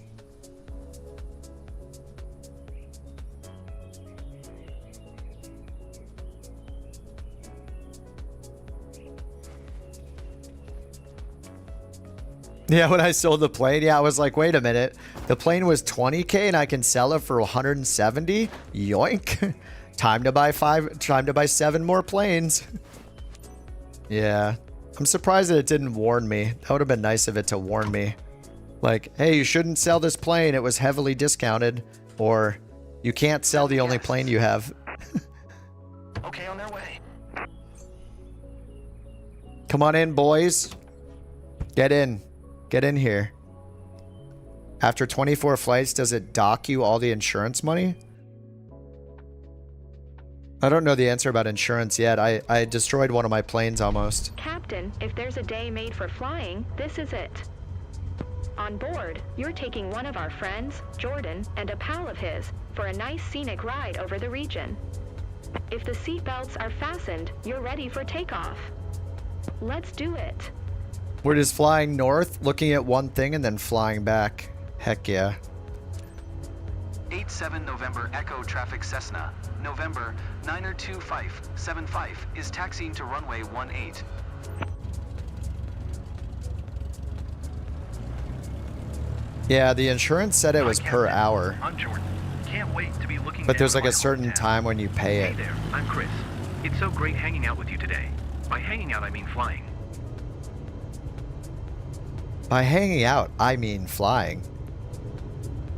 Yeah, when I sold the plane, yeah, I was like, wait a minute. The plane was 20K and I can sell it for 170? Yoink. Time to buy 7 more planes. Yeah. I'm surprised that it didn't warn me. That would have been nice of it to warn me. Like, hey, you shouldn't sell this plane. It was heavily discounted. Or, you can't sell the only plane you have. Okay, on their way. Come on in, boys. Get in. Get in here. After 24 flights, does it dock you all the insurance money? I don't know the answer about insurance yet. I destroyed one of my planes almost. Captain, if there's a day made for flying, this is it. On board, you're taking one of our friends, Jordan, and a pal of his for a nice scenic ride over the region. If the seatbelts are fastened, you're ready for takeoff. Let's do it. We're just flying north, looking at one thing, and then flying back. Heck yeah. 87 November Echo Traffic Cessna, November 92575 is taxiing to runway 18. Yeah, the insurance said it was per hour. I'm Jordan. Can't wait to be looking But there's down like a my certain hometown. time when you pay Hey it. there, I'm Chris. It's so great hanging out with you today. By hanging out, I mean flying. By hanging out, I mean flying.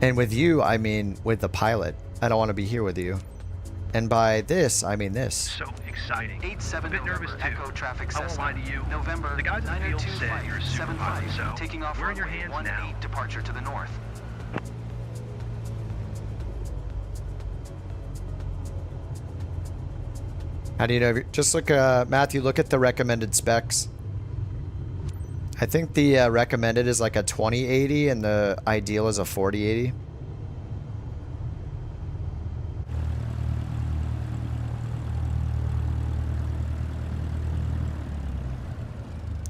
And with you, I mean with the pilot. I don't want to be here with you. And by this, I mean this. So exciting. 87 A bit nervous November too. Echo Traffic I won't Cessna, lie to you. November The guys in the field said you're a super pilot, 92575, so taking off we're in your runway hands now. 18 departure to the north. How do you know? Just look, Matthew, look at the recommended specs. I think the recommended is like a 2080 and the ideal is a 4080.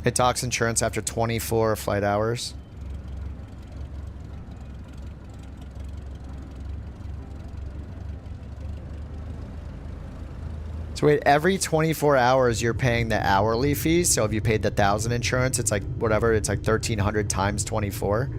It docks insurance after 24 flight hours. So wait, every 24 hours you're paying the hourly fee. So if you paid the 1,000 insurance, it's like whatever, it's like 1,300 times 24.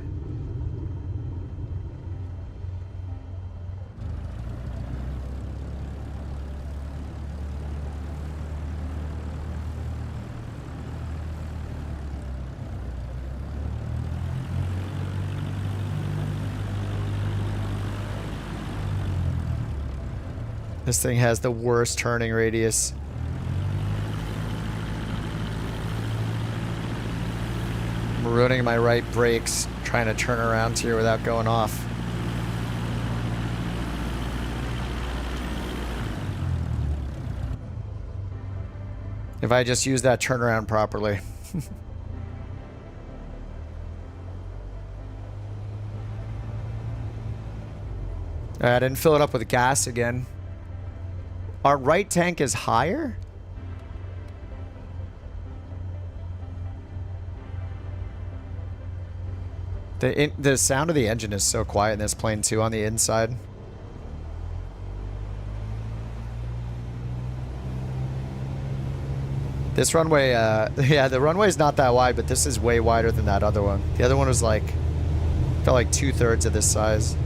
This thing has the worst turning radius. I'm ruining my right brakes trying to turn around here without going off. If I just use that turnaround properly. I didn't fill it up with gas again. Our right tank is higher? The sound of the engine is so quiet in this plane too on the inside. This runway, yeah, the runway is not that wide, but this is way wider than that other one. The other one was like, felt like 2/3 of this size.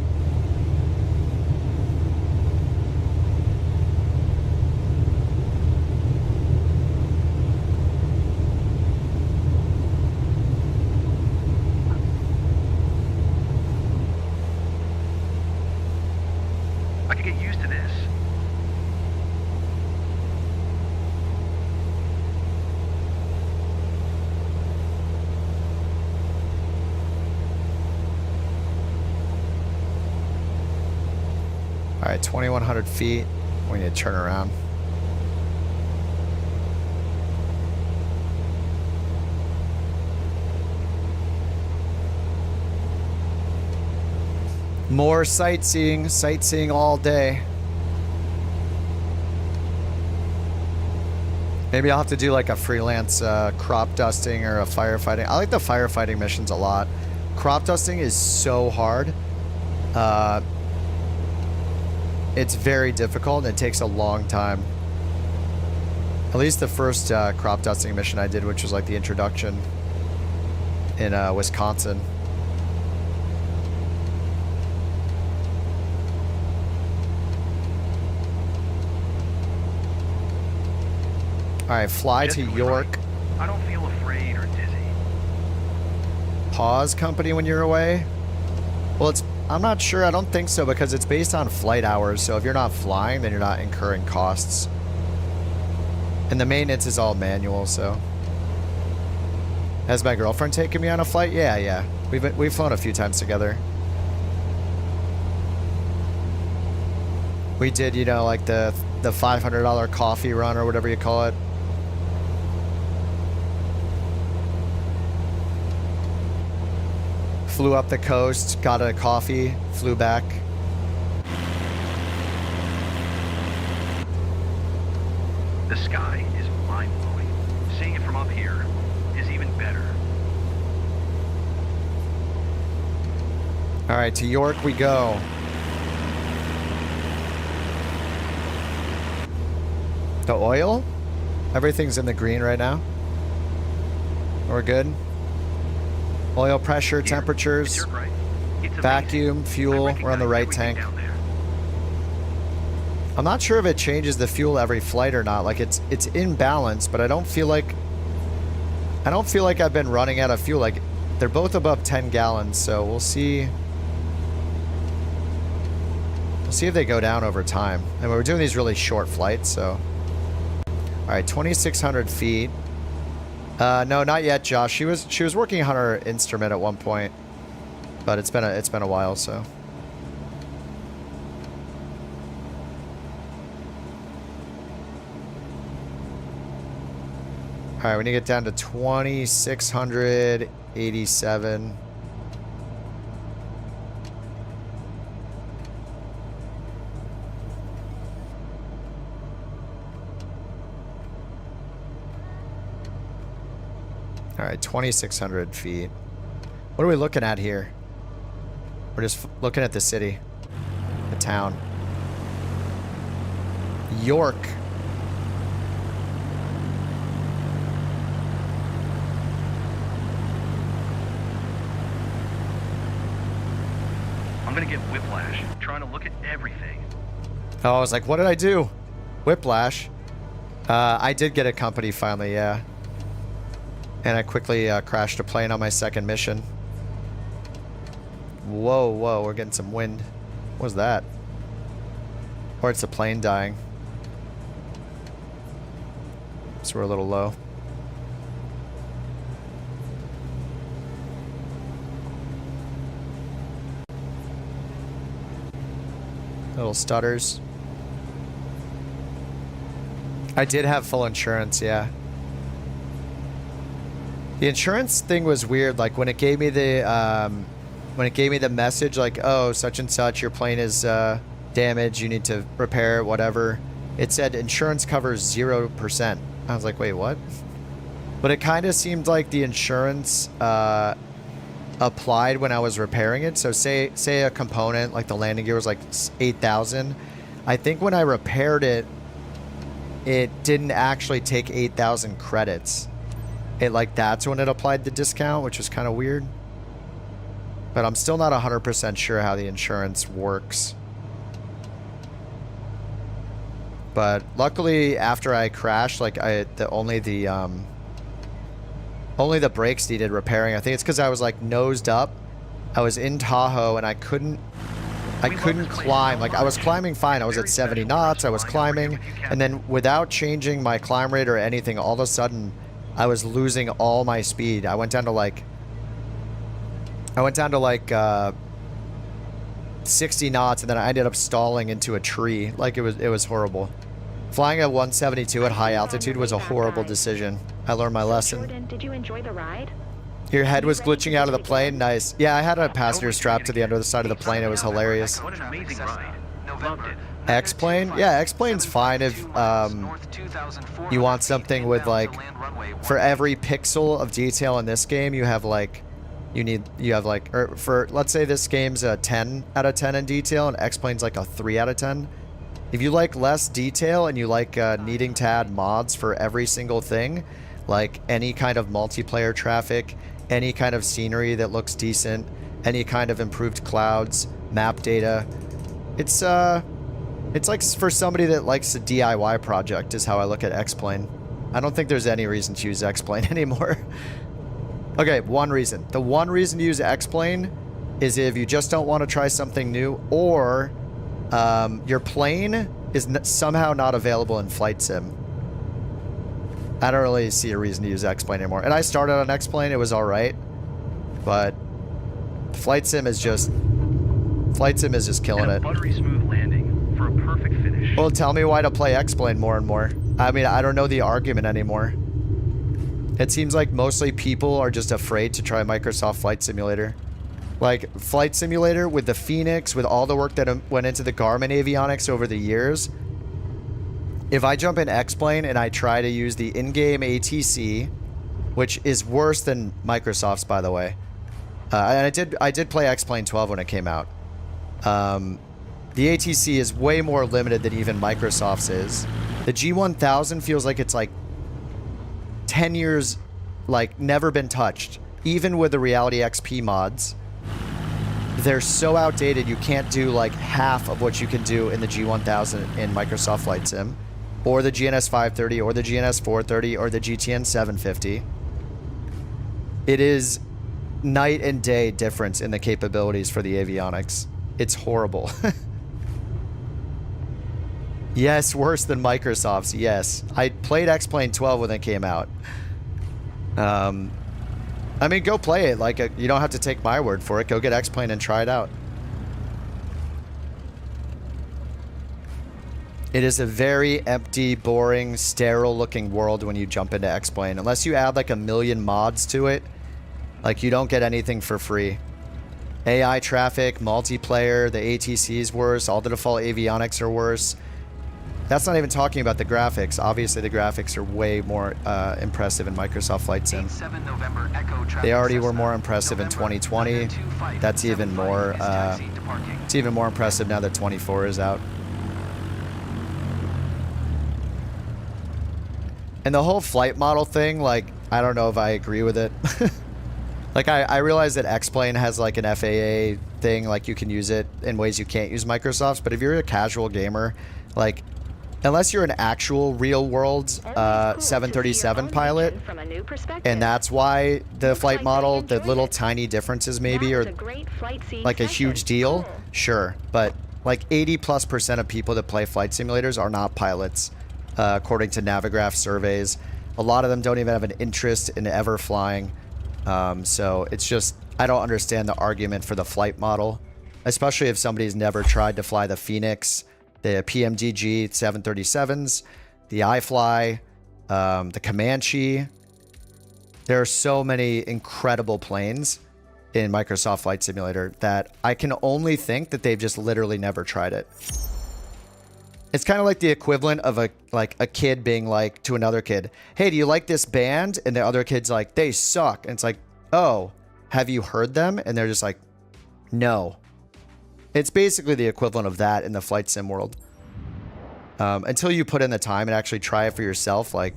I could get used to this. All right, 2,100 feet. We need to turn around. More sightseeing, sightseeing all day. Maybe I'll have to do like a freelance crop dusting or a firefighting. I like the firefighting missions a lot. Crop dusting is so hard. It's very difficult and it takes a long time. At least the first crop dusting mission I did, which was like the introduction. in Wisconsin. All right, fly to York. I don't feel afraid or dizzy. Pause company when you're away. Well, I'm not sure. I don't think so because it's based on flight hours. So if you're not flying, then you're not incurring costs. And the maintenance is all manual, so. Has my girlfriend taken me on a flight? Yeah. We've flown a few times together. We did, you know, like the $500 coffee run or whatever you call it. Flew up the coast, got a coffee, flew back. The sky is mind-blowing. Seeing it from up here is even better. All right, to York we go. The oil? Everything's in the green right now. We're good. Oil pressure, temperatures, vacuum, fuel. We're on the right tank. I'm not sure if it changes the fuel every flight or not. Like it's in balance, but I don't feel like I've been running out of fuel. Like they're both above 10 gallons, so we'll see. We'll see if they go down over time. And we're doing these really short flights, so. All right, 2,600 feet. No, not yet, Josh. She was working on her instrument at one point, but it's been a while, so. All right, we need to get down to 2,687. All right, 2,600 feet. What are we looking at here? We're just looking at the city, the town. York. I'm gonna get whiplash trying to look at everything. Oh, I was like, what did I do? Whiplash. I did get a company finally, yeah. And I quickly crashed a plane on my second mission. Whoa, we're getting some wind. What was that? Or it's a plane dying. So we're a little low. Little stutters. I did have full insurance, yeah. The insurance thing was weird. Like when it gave me the message, like, oh, such and such, your plane is damaged, you need to repair it, whatever. It said insurance covers 0%. I was like, wait, what? But it kind of seemed like the insurance applied when I was repairing it. So say a component like the landing gear was like 8,000. I think when I repaired it, it didn't actually take 8,000 credits. That's when it applied the discount, which was kind of weird. But I'm still not 100% sure how the insurance works. But luckily, after I crashed, only the brakes needed repairing. I think it's because I was like nosed up. I was in Tahoe and I couldn't climb. Like I was climbing fine. I was at 70 knots. I was climbing, and then without changing my climb rate or anything, all of a sudden, I was losing all my speed. I went down to like 60 knots, and then I ended up stalling into a tree. Like it was horrible. Flying at 172 at high altitude was a horrible decision. I learned my lesson. Jordan, did you enjoy the ride? Your head was glitching out of the plane. Nice. Yeah, I had a passenger strapped to the under the side of the plane. It was hilarious. What an amazing ride. Loved it. X-plane? Yeah, X-plane's fine if you want something with like, for every pixel of detail in this game, you have like, let's say this game's a 10 out of 10 in detail and X-plane's like a 3 out of 10. If you like less detail and you like needing to add mods for every single thing, like any kind of multiplayer traffic, any kind of scenery that looks decent, any kind of improved clouds, map data, it's like for somebody that likes a DIY project is how I look at X-Plane. I don't think there's any reason to use X-Plane anymore. Okay, one reason. The one reason to use X-Plane is if you just don't want to try something new, or your plane is somehow not available in Flight Sim. I don't really see a reason to use X-Plane anymore. And I started on X-Plane, it was alright. But Flight Sim is just killing it. Buttery smooth landing for a perfect finish. Well, tell me why to play X-Plane more and more. I mean, I don't know the argument anymore. It seems like mostly people are just afraid to try Microsoft Flight Simulator. Like, Flight Simulator with the Phoenix, with all the work that went into the Garmin avionics over the years. If I jump in X-Plane and I try to use the in-game ATC, which is worse than Microsoft's, by the way. And I did play X-Plane 12 when it came out. The ATC is way more limited than even Microsoft's is. The G1000 feels like it's like 10 years, like never been touched. Even with the Reality XP mods, they're so outdated you can't do like half of what you can do in the G1000 in Microsoft Flight Sim, or the GNS 530, or the GNS 430, or the GTN 750. It is night and day difference in the capabilities for the avionics. It's horrible. Yes, worse than Microsoft's, yes. I played X-Plane 12 when it came out. I mean, go play it. Like, you don't have to take my word for it. Go get X-Plane and try it out. It is a very empty, boring, sterile-looking world when you jump into X-Plane. Unless you add like a million mods to it, like, you don't get anything for free. AI traffic, multiplayer, the ATC is worse. All the default avionics are worse. That's not even talking about the graphics. Obviously, the graphics are way more impressive in Microsoft Flight Sim. They already were more impressive in 2020. That's even more. It's even more impressive now that 24 is out. And the whole flight model thing, like, I don't know if I agree with it. Like, I realize that X-Plane has like an FAA thing, like you can use it in ways you can't use Microsoft's. But if you're a casual gamer, like, unless you're an actual real-world 737 pilot, and that's why the flight model, the little tiny differences maybe are like a huge deal, sure. But like 80+% of people that play flight simulators are not pilots, according to Navigraph surveys. A lot of them don't even have an interest in ever flying. So it's just, I don't understand the argument for the flight model, especially if somebody's never tried to fly the Phoenix, the PMDG 737s, the iFly, the Comanche. There are so many incredible planes in Microsoft Flight Simulator that I can only think that they've just literally never tried it. It's kind of like the equivalent of a kid being like to another kid, hey, do you like this band? And the other kid's like, they suck. And it's like, oh, have you heard them? And they're just like, no. It's basically the equivalent of that in the flight sim world. Until you put in the time and actually try it for yourself, like,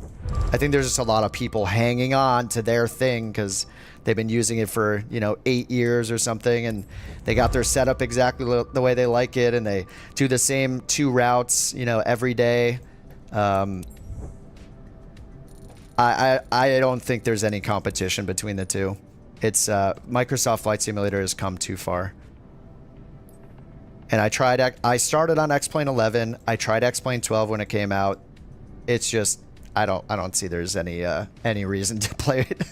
I think there's just a lot of people hanging on to their thing because they've been using it for, you know, 8 years or something, and they got their setup exactly the way they like it, and they do the same 2 routes, you know, every day. I don't think there's any competition between the two. It's Microsoft Flight Simulator has come too far. And I started on X-Plane 11. I tried X-Plane 12 when it came out. It's just, I don't see there's any reason to play it.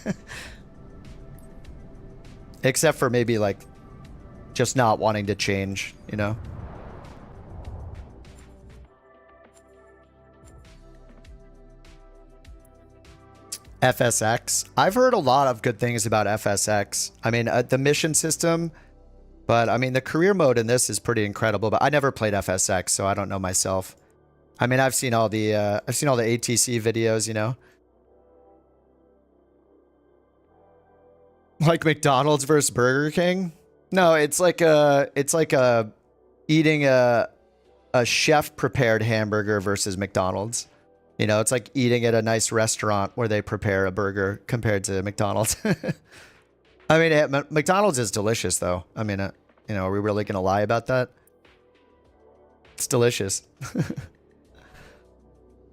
Except for maybe like just not wanting to change, you know? FSX. I've heard a lot of good things about FSX. I mean, the mission system, but I mean, the career mode in this is pretty incredible, but I never played FSX, so I don't know myself. I mean, I've seen all the ATC videos, you know? Like McDonald's versus Burger King? No, it's like eating a a chef prepared hamburger versus McDonald's. You know, it's like eating at a nice restaurant where they prepare a burger compared to McDonald's. I mean, McDonald's is delicious though. I mean, you know, are we really going to lie about that? It's delicious.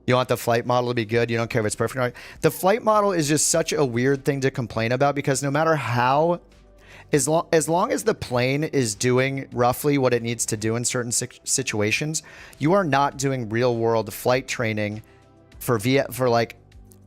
You want the flight model to be good. You don't care if it's perfect or not. The flight model is just such a weird thing to complain about because no matter how, as long as the plane is doing roughly what it needs to do in certain situations, you are not doing real world flight training for like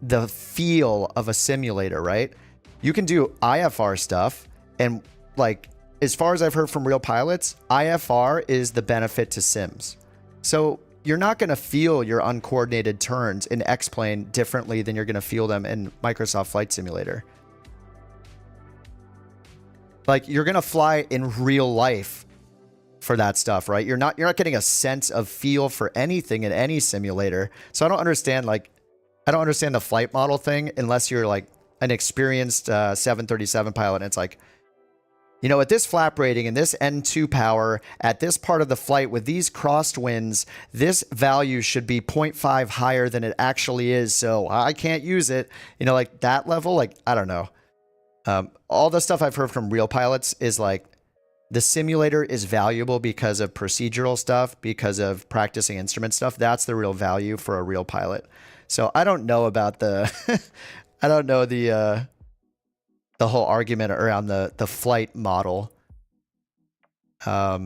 the feel of a simulator, right? You can do IFR stuff, and like as far as I've heard from real pilots, IFR is the benefit to sims. So you're not going to feel your uncoordinated turns in X-Plane differently than you're going to feel them in Microsoft Flight Simulator. Like, you're going to fly in real life for that stuff, right? You're not getting a sense of feel for anything in any simulator. So I don't understand, like, I don't understand the flight model thing unless you're like an experienced 737 pilot and it's like, you know, at this flap rating and this N2 power, at this part of the flight with these crossed winds, this value should be 0.5 higher than it actually is. So I can't use it. You know, like that level, like, I don't know. All the stuff I've heard from real pilots is like the simulator is valuable because of procedural stuff, because of practicing instrument stuff. That's the real value for a real pilot. So I don't know about the, I don't know the whole argument around the flight model. Yeah,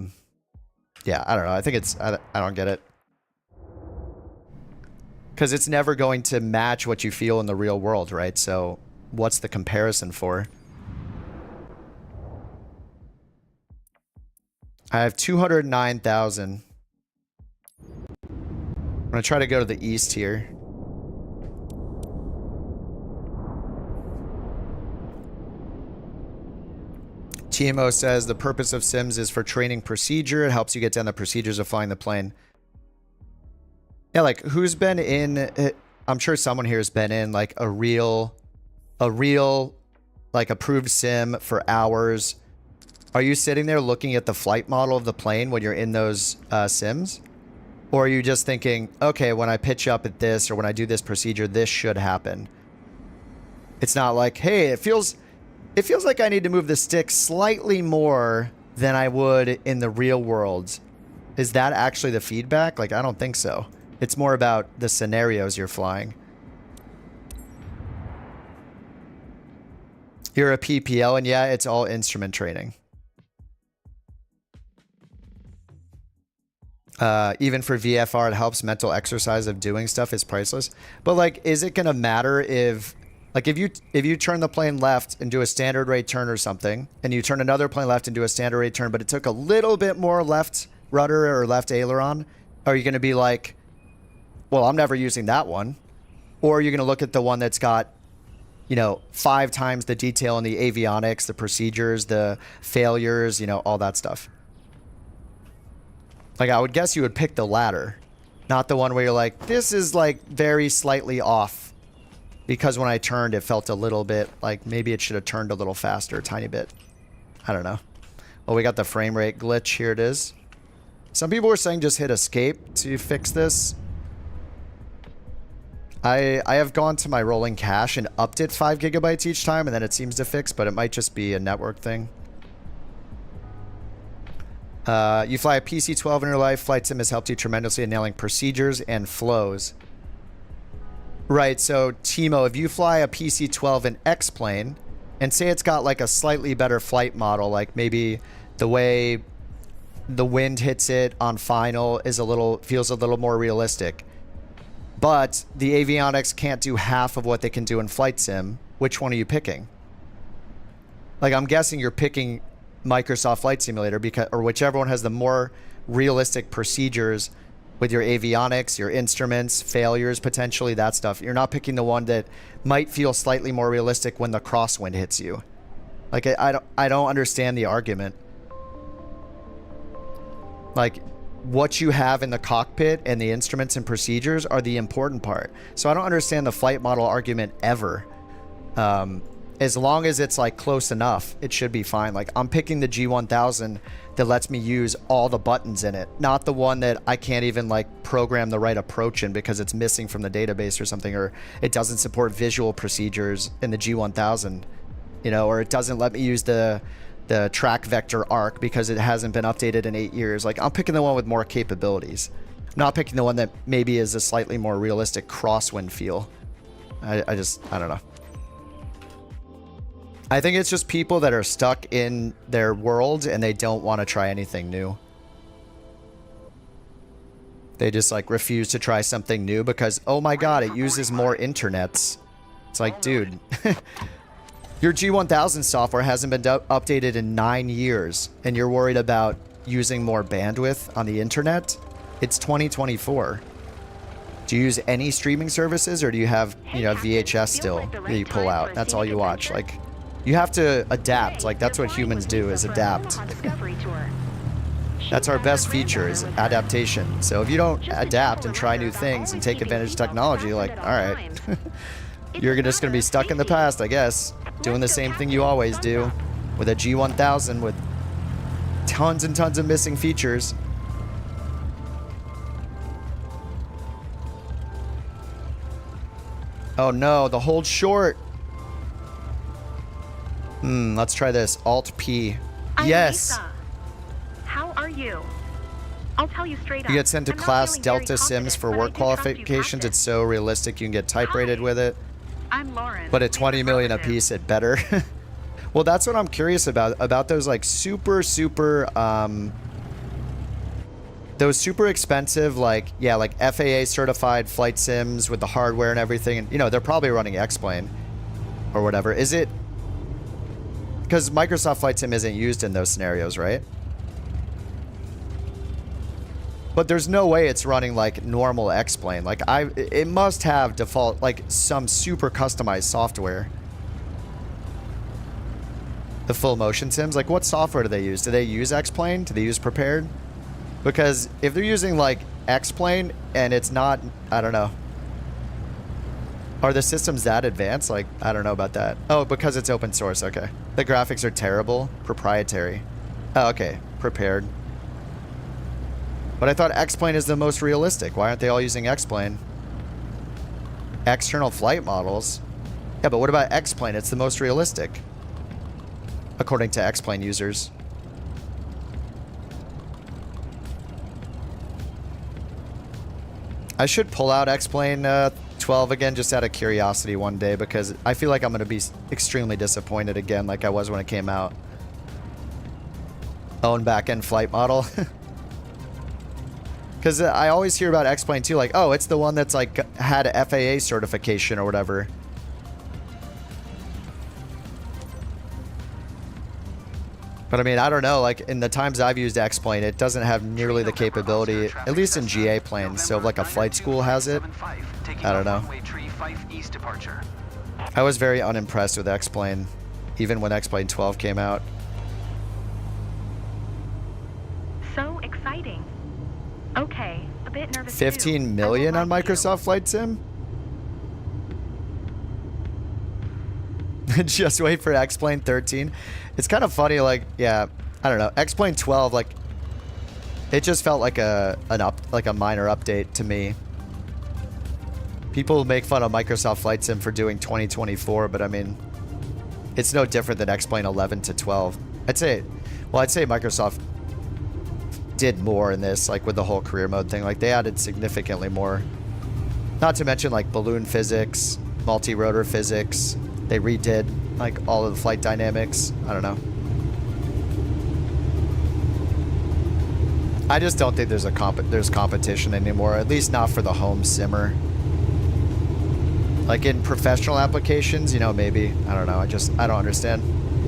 I don't know. I think it's, I don't get it. Because it's never going to match what you feel in the real world, right? So what's the comparison for? I have 209,000. I'm going to try to go to the east here. TMO says the purpose of Sims is for training procedure. It helps you get down the procedures of flying the plane. Yeah, like who's been in, I'm sure someone here has been in like a real like approved sim for hours. Are you sitting there looking at the flight model of the plane when you're in those sims? Or are you just thinking, okay, when I pitch up at this or when I do this procedure, this should happen? It's not like, hey, it feels like I need to move the stick slightly more than I would in the real world. Is that actually the feedback? Like, I don't think so. It's more about the scenarios you're flying. You're a PPL, and yeah, it's all instrument training. Even for VFR, it helps. Mental exercise of doing stuff is priceless. But like, is it gonna matter if, like, if you turn the plane left and do a standard rate turn or something, and you turn another plane left and do a standard rate turn, but it took a little bit more left rudder or left aileron, are you gonna be like, well, I'm never using that one? Or are you gonna look at the one that's got, you know, 5 times the detail in the avionics, the procedures, the failures, you know, all that stuff? Like, I would guess you would pick the latter, not the one where you're like, this is like very slightly off because when I turned, it felt a little bit like maybe it should have turned a little faster, a tiny bit. I don't know. Well, we got the frame rate glitch. Here it is. Some people were saying just hit escape to fix this. I have gone to my rolling cache and upped it 5 gigabytes each time, and then it seems to fix, but it might just be a network thing. You fly a PC-12 in your life. Flight Sim has helped you tremendously in nailing procedures and flows. Right, so Timo, if you fly a PC-12 in X-Plane, and say it's got like a slightly better flight model, like maybe the way the wind hits it on final is feels a little more realistic. But the avionics can't do half of what they can do in Flight Sim. Which one are you picking? Like, I'm guessing you're picking Microsoft Flight Simulator because, or whichever one has the more realistic procedures with your avionics, your instruments, failures, potentially that stuff. You're not picking the one that might feel slightly more realistic when the crosswind hits you. Like, I don't understand the argument. Like, what you have in the cockpit and the instruments and procedures are the important part. So I don't understand the flight model argument ever. as long as it's like close enough, it should be fine. Like I'm picking the G1000 that lets me use all the buttons in it, not the one that I can't even like program the right approach in because it's missing from the database or something, or it doesn't support visual procedures in the G1000, you know, or it doesn't let me use the track vector arc because it hasn't been updated in 8 years. Like I'm picking the one with more capabilities. I'm not picking the one that maybe is a slightly more realistic crosswind feel. I don't know. I think it's just people that are stuck in their world and they don't want to try anything new. They just like refuse to try something new because, oh my god, it uses more internets. It's like, dude, your G1000 software hasn't been updated in 9 years and you're worried about using more bandwidth on the internet? It's 2024. Do you use any streaming services or do you have, you know, VHS still that you pull out? That's all you watch. Like, you have to adapt. Like, that's what humans do, is adapt. That's our best feature, is adaptation. So if you don't adapt and try new things and take advantage of technology, like, all right, you're just going to be stuck in the past, I guess, doing the same thing you always do with a G1000 with tons and tons of missing features. Oh no, the hold short. Let's try this. Alt P. Yes. Lisa. How are you? I'll tell you straight up. You get sent to I'm not class feeling very Delta Sims confident, for but I work do trust you, qualifications. Captain. It's so realistic. You can get type rated Hi. with it. I'm Lauren. But at 20 million a Relative. piece, it better. Well, that's what I'm curious about those like super those super expensive, like, yeah, like FAA certified flight sims with the hardware and everything. And, you know, they're probably running X-Plane or whatever. Is it? Because Microsoft Flight Sim isn't used in those scenarios, right? But there's no way it's running like normal X-Plane. Like it must have default, like some super customized software. The full motion sims, like what software do they use? Do they use X-Plane? Do they use Prepared? Because if they're using like X-Plane and it's not, I don't know. Are the systems that advanced? Like, I don't know about that. Oh, because it's open source. Okay. The graphics are terrible. Proprietary. Oh, okay. Prepared. But I thought X-Plane is the most realistic. Why aren't they all using X-Plane? External flight models. Yeah, but what about X-Plane? It's the most realistic, according to X-Plane users. I should pull out X-Plane 12 again just out of curiosity one day, because I feel like I'm going to be extremely disappointed again like I was when it came out. Own back-end flight model. Because I always hear about X-Plane too, like, oh, it's the one that's like had a FAA certification or whatever. But I mean, I don't know, like in the times I've used X-Plane, it doesn't have nearly the capability, at least in GA planes. So if like a flight school has it, I don't know. I was very unimpressed with X-Plane, even when X-Plane 12 came out. So exciting. Okay, a bit nervous. 15 million on Microsoft Flight Sim? Just wait for X-Plane 13. It's kind of funny, like, yeah, I don't know. X-Plane 12, like, it just felt like a minor update to me. People make fun of Microsoft Flight Sim for doing 2024, but I mean, it's no different than X-Plane 11 to 12. I'd say Microsoft did more in this, like with the whole career mode thing. Like they added significantly more. Not to mention like balloon physics, multi-rotor physics. They redid like all of the flight dynamics. I don't know. I just don't think there's competition anymore, at least not for the home simmer. Like in professional applications, you know, maybe. I don't know. I don't understand.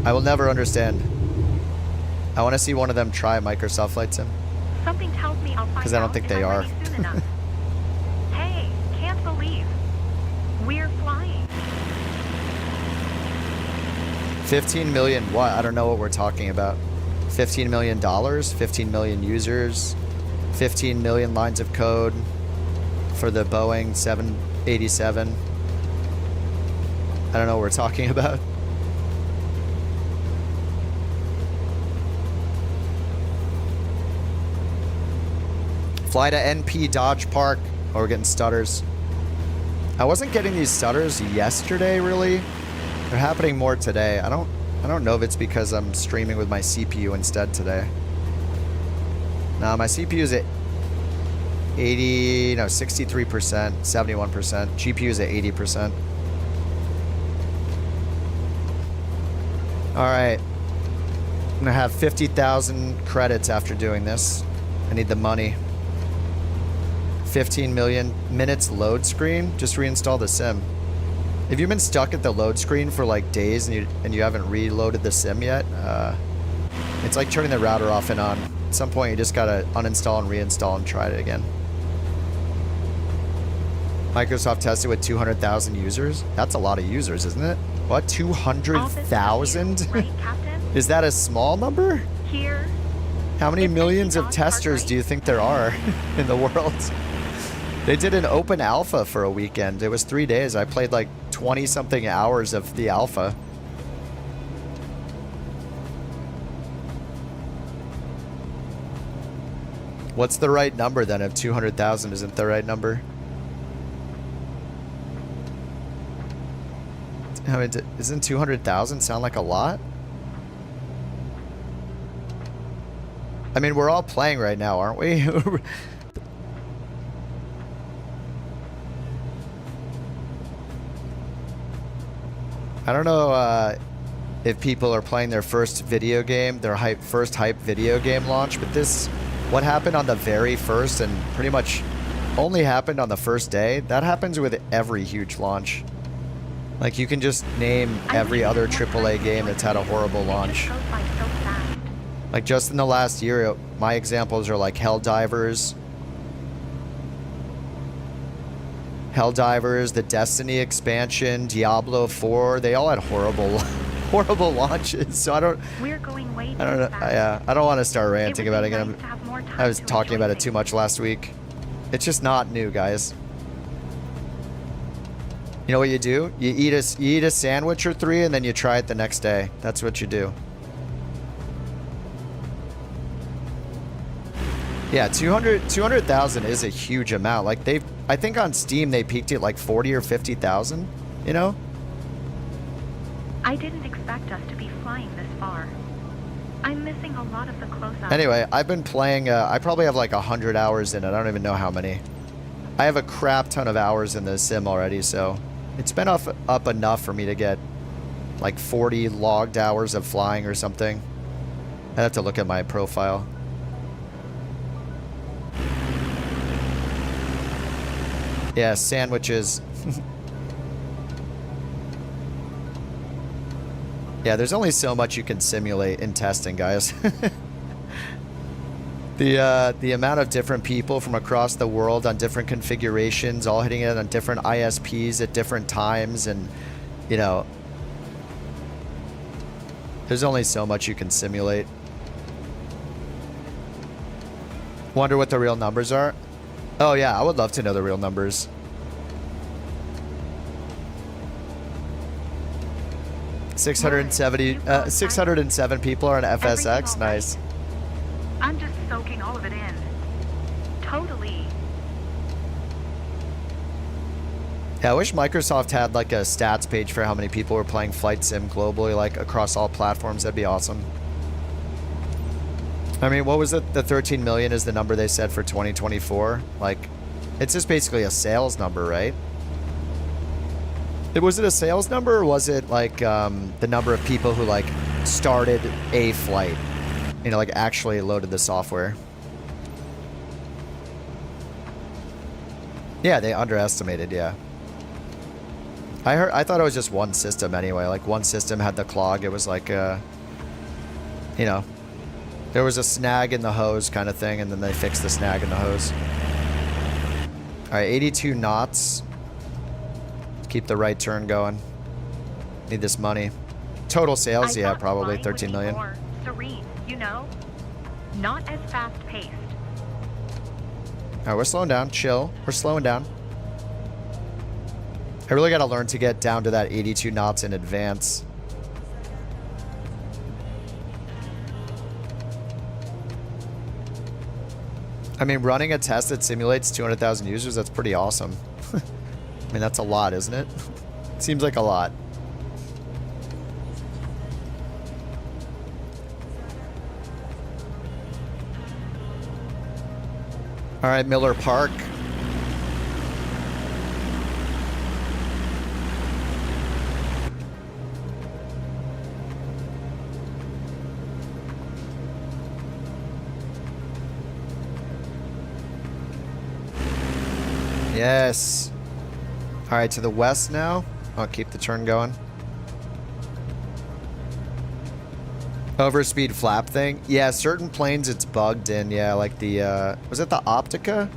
I will never understand. I want to see one of them try Microsoft Flight Sim. Something tells me I'll find out. Because I don't think they are. Soon enough. Hey, can't believe we're flying. 15 million what? I don't know what we're talking about. $15 million, 15 million users, 15 million lines of code for the Boeing 787. I don't know what we're talking about. Fly to NP Dodge Park. Oh, we're getting stutters. I wasn't getting these stutters yesterday, really. They're happening more today. I don't know if it's because I'm streaming with my CPU instead today. Nah, my CPU is at 63%, 71%. GPU is at 80%. All right. I'm gonna have 50,000 credits after doing this. I need the money. 15 million minutes load screen. Just reinstall the sim. If you've been stuck at the load screen for like days and you haven't reloaded the sim yet, it's like turning the router off and on. At some point, you just gotta uninstall and reinstall and try it again. Microsoft tested with 200,000 users. That's a lot of users, isn't it? What, 200,000? Right, Captain? Is that a small number? Here. How many It's millions of 50 Dodge Park, testers right? do you think there are in the world? They did an open alpha for a weekend. It was 3 days. I played like 20-something hours of the alpha. What's the right number then if 200,000 isn't the right number? I mean, isn't 200,000 sound like a lot? I mean, we're all playing right now, aren't we? I don't know if people are playing their first video game, their first hype video game launch, but this, what happened on the very first and pretty much only happened on the first day, that happens with every huge launch. Like, you can just name every other AAA game that's had a horrible launch. It just goes by so fast. Like, just in the last year, my examples are like Helldivers, the Destiny expansion, Diablo 4. They all had horrible, horrible launches. So I don't. We're going way too I don't know. fast. Yeah, I don't want to start ranting It would about it be again. nice to have more time I was to talking enjoy about it too things. much last week. It's just not new, guys. You know what you do? You eat a sandwich or 3, and then you try it the next day. That's what you do. Yeah, 200,000 is a huge amount. Like, I think on Steam they peaked at like 40 or 50,000. You know? I didn't expect us to be flying this far. I'm missing a lot of the close-ups. Anyway, I've been playing. I probably have like 100 hours in it. I don't even know how many. I have a crap ton of hours in the sim already, so it's been up enough for me to get like 40 logged hours of flying or something. I'd have to look at my profile. Yeah, sandwiches. Yeah, there's only so much you can simulate in testing, guys. The amount of different people from across the world on different configurations, all hitting it on different ISPs at different times, and, you know, there's only so much you can simulate. Wonder what the real numbers are? Oh yeah, I would love to know the real numbers. Where? 607 people are on FSX. Everything all right? Nice. I'm just soaking all of it in. Totally. Yeah, I wish Microsoft had like a stats page for how many people were playing Flight Sim globally, like across all platforms. That'd be awesome. I mean, what was it? The 13 million is the number they said for 2024. Like, it's just basically a sales number, right? Was it a sales number, or was it like the number of people who like started a flight? You know, like actually loaded the software. Yeah, they underestimated. Yeah. I thought it was just one system anyway. Like, one system had the clog. It was like, you know, there was a snag in the hose kind of thing, and then they fixed the snag in the hose. All right, 82 knots. Keep the right turn going. Need this money. Total sales, I yeah, thought probably flying 13 would be million. more serene, you know? Not as fast-paced. All right, we're slowing down. Chill. We're slowing down. I really got to learn to get down to that 82 knots in advance. I mean, running a test that simulates 200,000 users, that's pretty awesome. I mean, that's a lot, isn't it? Seems like a lot. All right, Miller Park. Yes. All right, to the west now. I'll keep the turn going. Overspeed flap thing. Yeah, certain planes it's bugged in. Yeah, like the, was it the Optica?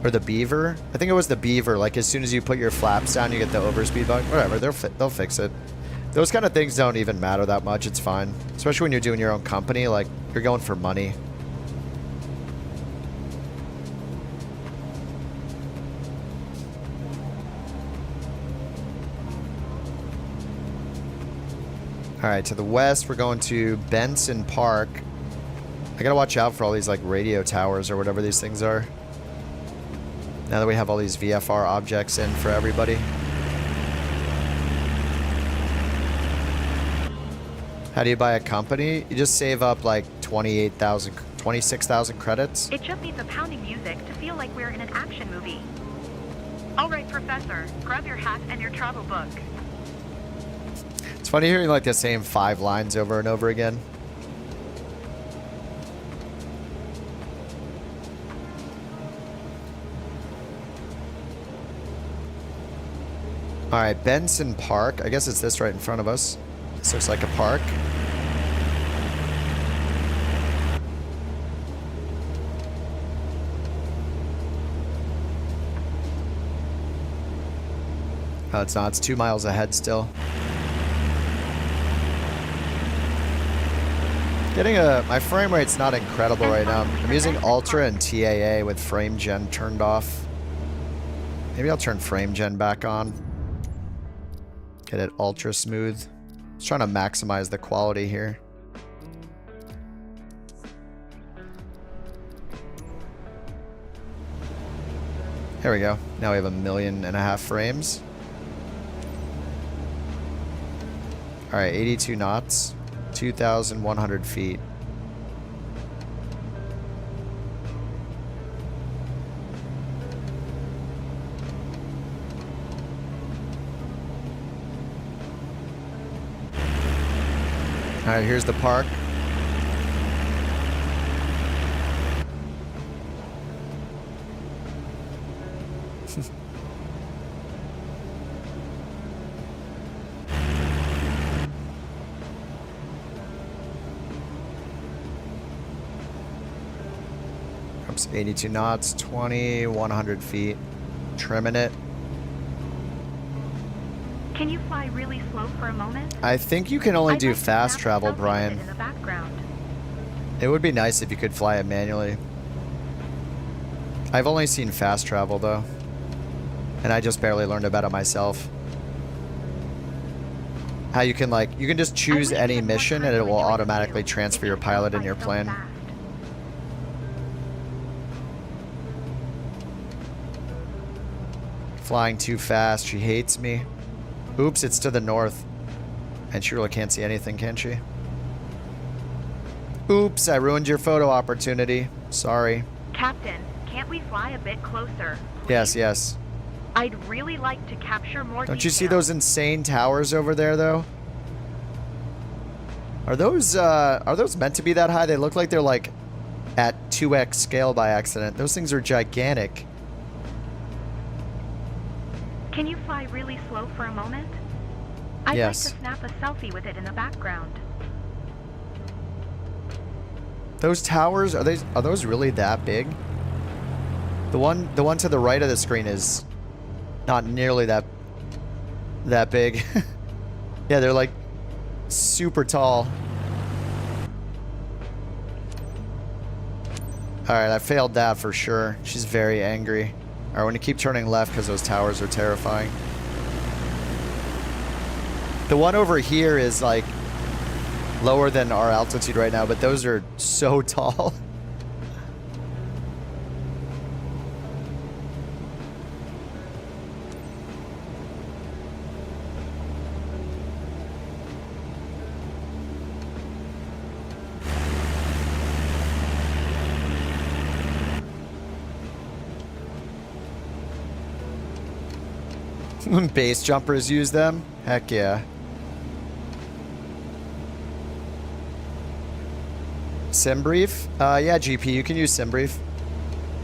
Or the Beaver? I think it was the Beaver. Like, as soon as you put your flaps down, you get the overspeed bug. Whatever, they'll fix it. Those kind of things don't even matter that much. It's fine. Especially when you're doing your own company. Like, you're going for money. All right, to the west, we're going to Benson Park. I gotta watch out for all these like radio towers or whatever these things are. Now that we have all these VFR objects in for everybody. How do you buy a company? You just save up like 26,000 credits. It just needs a pounding music to feel like we're in an action movie. All right, Professor, grab your hat and your travel book. It's funny hearing like the same 5 lines over and over again. All right, Benson Park. I guess it's this right in front of us. This looks like a park. Oh, it's not. It's 2 miles ahead still. My frame rate's not incredible right now. I'm using Ultra and TAA with frame gen turned off. Maybe I'll turn frame gen back on. Get it ultra smooth. Just trying to maximize the quality here. There we go. Now we have 1.5 million frames. All right, 82 knots. 2,100 feet. All right, here's the park. Oops, 82 knots, 2,100 feet. Trimming it. Can you fly really slow for a moment? I think you can only do fast travel, Brian. In the background. It would be nice if you could fly it manually. I've only seen fast travel though. And I just barely learned about it myself. How you can like, you can just choose any mission and it will automatically transfer your pilot in your plane. Flying too fast, she hates me. Oops, it's to the north. And she really can't see anything, can she? Oops, I ruined your photo opportunity. Sorry. Captain, can't we fly a bit closer, please? Yes, yes. I'd really like to capture more Don't you see detail. those insane towers over there, though? Are those meant to be that high? They look like they're like at 2x scale by accident. Those things are gigantic. Can you fly really slow for a moment? I'd Yes. like to snap a selfie with it in the background. Those towers, are those really that big? The one to the right of the screen is not nearly that big. Yeah, they're like super tall. All right, I failed that for sure. She's very angry. All right, we're gonna keep turning left because those towers are terrifying. The one over here is like lower than our altitude right now, but those are so tall. Base jumpers use them? Heck yeah. SimBrief? Yeah, GP, you can use SimBrief.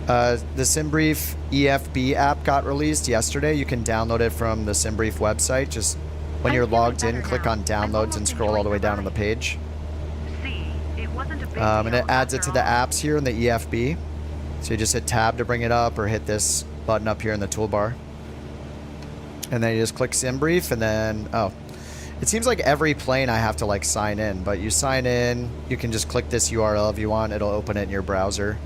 The SimBrief EFB app got released yesterday. You can download it from the SimBrief website. Just when you're logged in, click on downloads and scroll all the way down on the page. And it adds it to the apps here in the EFB. So you just hit tab to bring it up or hit this button up here in the toolbar. And then you just click SimBrief and then, oh. It seems like every plane I have to like sign in, but you sign in, you can just click this URL if you want, it'll open it in your browser.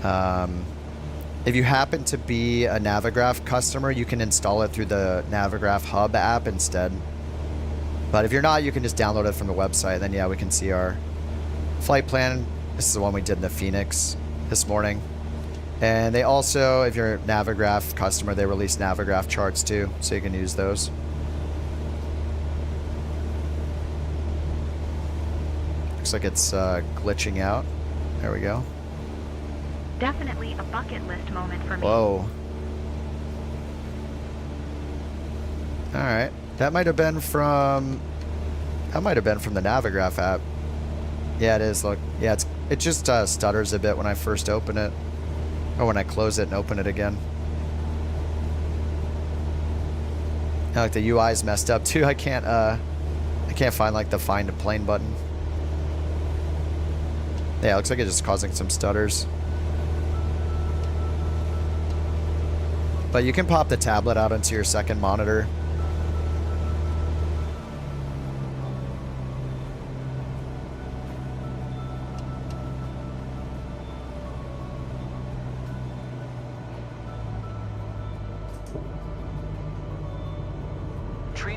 If you happen to be a Navigraph customer, you can install it through the Navigraph Hub app instead. But if you're not, you can just download it from the website. Then yeah, we can see our flight plan. This is the one we did in the Phoenix this morning. And they also, if you're a Navigraph customer, they release Navigraph charts too, so you can use those. Looks like it's glitching out. There we go. Definitely a bucket list moment for me. Whoa. Alright. That might have been from the Navigraph app. Yeah, it is. Look. Yeah, it just stutters a bit when I first open it. Or when I close it and open it again. Now, like the UI is messed up too. I can't find like the find a plane button. Yeah, it looks like it's just causing some stutters. But you can pop the tablet out into your second monitor.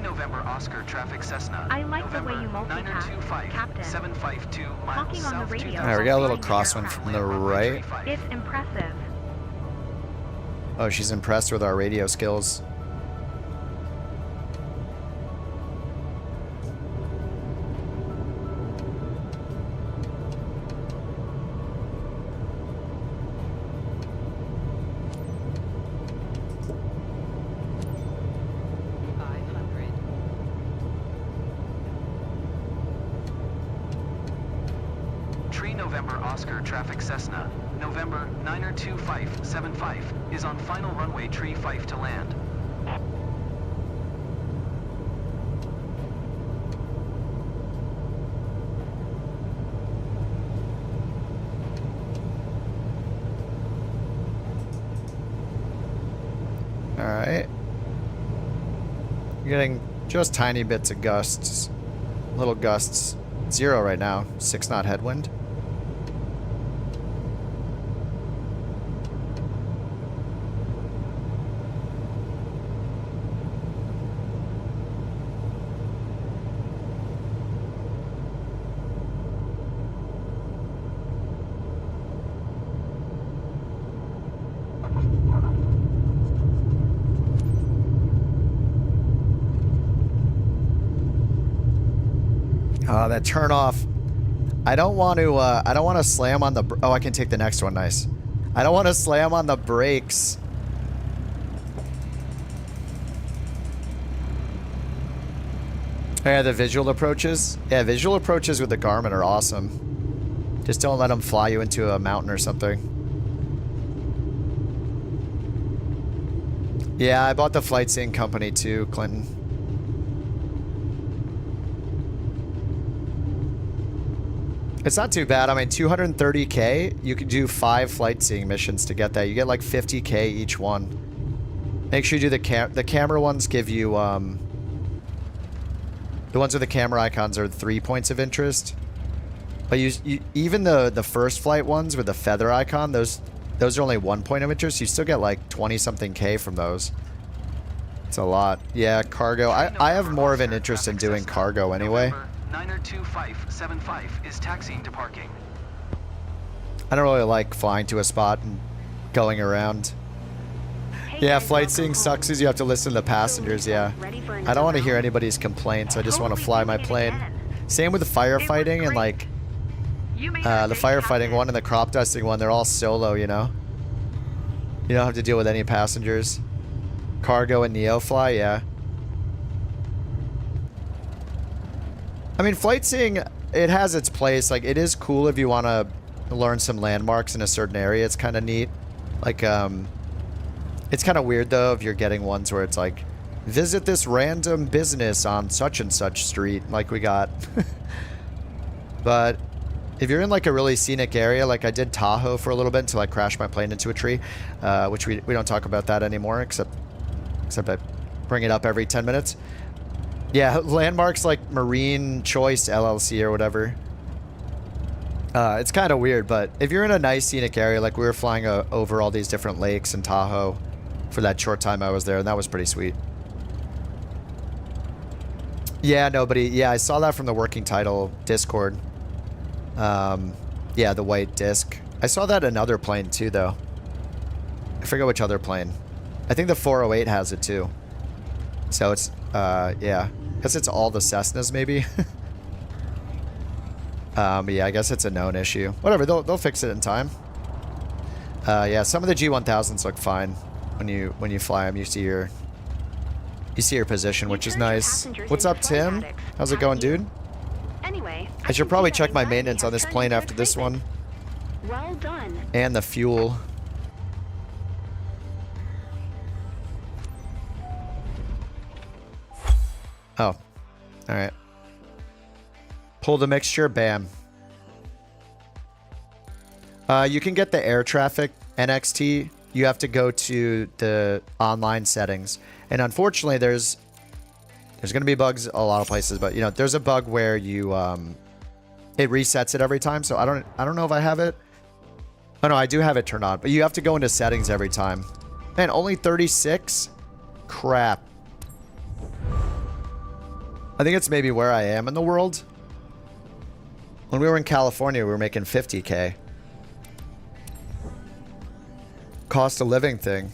November Oscar traffic Cessna. I like November, the way you multitask, Captain. 752 Talking on the radio. Alright, we got a little crosswind from the right. It's impressive. Oh, she's impressed with our radio skills. November Oscar traffic Cessna, November 92575 is on final runway tree 5 to land. Alright. You're getting just tiny bits of gusts. Little gusts. 0 right now. 6 knot headwind. That turn off. I don't want to slam on the, oh, I can take the next one. Nice. I don't want to slam on the brakes. Oh, yeah, the visual approaches. Yeah, visual approaches with the Garmin are awesome. Just don't let them fly you into a mountain or something. Yeah, I bought the Flightseeing company too, Clinton. It's not too bad. I mean, 230K, you could do 5 Flightseeing missions to get that. You get like 50K each one. Make sure you do the camera ones give you, the ones with the camera icons are 3 points of interest. But you even the first flight ones with the feather icon, those are only 1 point of interest. You still get like 20-something K from those. It's a lot. Yeah, cargo. I have more of an interest in doing cargo anyway. 92575 is taxiing to parking. I don't really like flying to a spot and going around. Yeah, Flightseeing sucks as you have to listen to the passengers, yeah. I don't want to hear anybody's complaints. I just want to fly my plane. Same with the firefighting and like the firefighting one and the crop dusting one. They're all solo, you know? You don't have to deal with any passengers. Cargo and Neofly, yeah. I mean, flight seeing, it has its place. Like, it is cool if you want to learn some landmarks in a certain area. It's kind of neat. Like, it's kind of weird, though, if you're getting ones where it's like, visit this random business on such and such street, like we got. But if you're in, like, a really scenic area, like I did Tahoe for a little bit until I crashed my plane into a tree, which we don't talk about that anymore, except I bring it up every 10 minutes. Yeah, landmarks like Marine Choice LLC or whatever. It's kind of weird, but if you're in a nice scenic area, like we were flying over all these different lakes in Tahoe for that short time I was there, and that was pretty sweet. Yeah, nobody. Yeah, I saw that from the working title Discord. Yeah, the white disc. I saw that in another plane too, though. I forget which other plane. I think the 408 has it too. So it's, yeah. I guess it's all the Cessnas, maybe. Yeah, I guess it's a known issue. Whatever, they'll fix it in time. Yeah, some of the G1000s look fine when you fly them. You see your position, which is nice. What's up, Tim? How's it going, dude? Anyway, I should probably check my maintenance on this plane after this one. Well done. And the fuel. Oh, all right. Pull the mixture, bam. You can get the air traffic NXT. You have to go to the online settings, and unfortunately, there's going to be bugs a lot of places. But you know, there's a bug where you it resets it every time. So I don't know if I have it. Oh no, I do have it turned on, but you have to go into settings every time. Man, only 36. Crap. I think it's maybe where I am in the world. When we were in California, we were making 50K. Cost of living thing.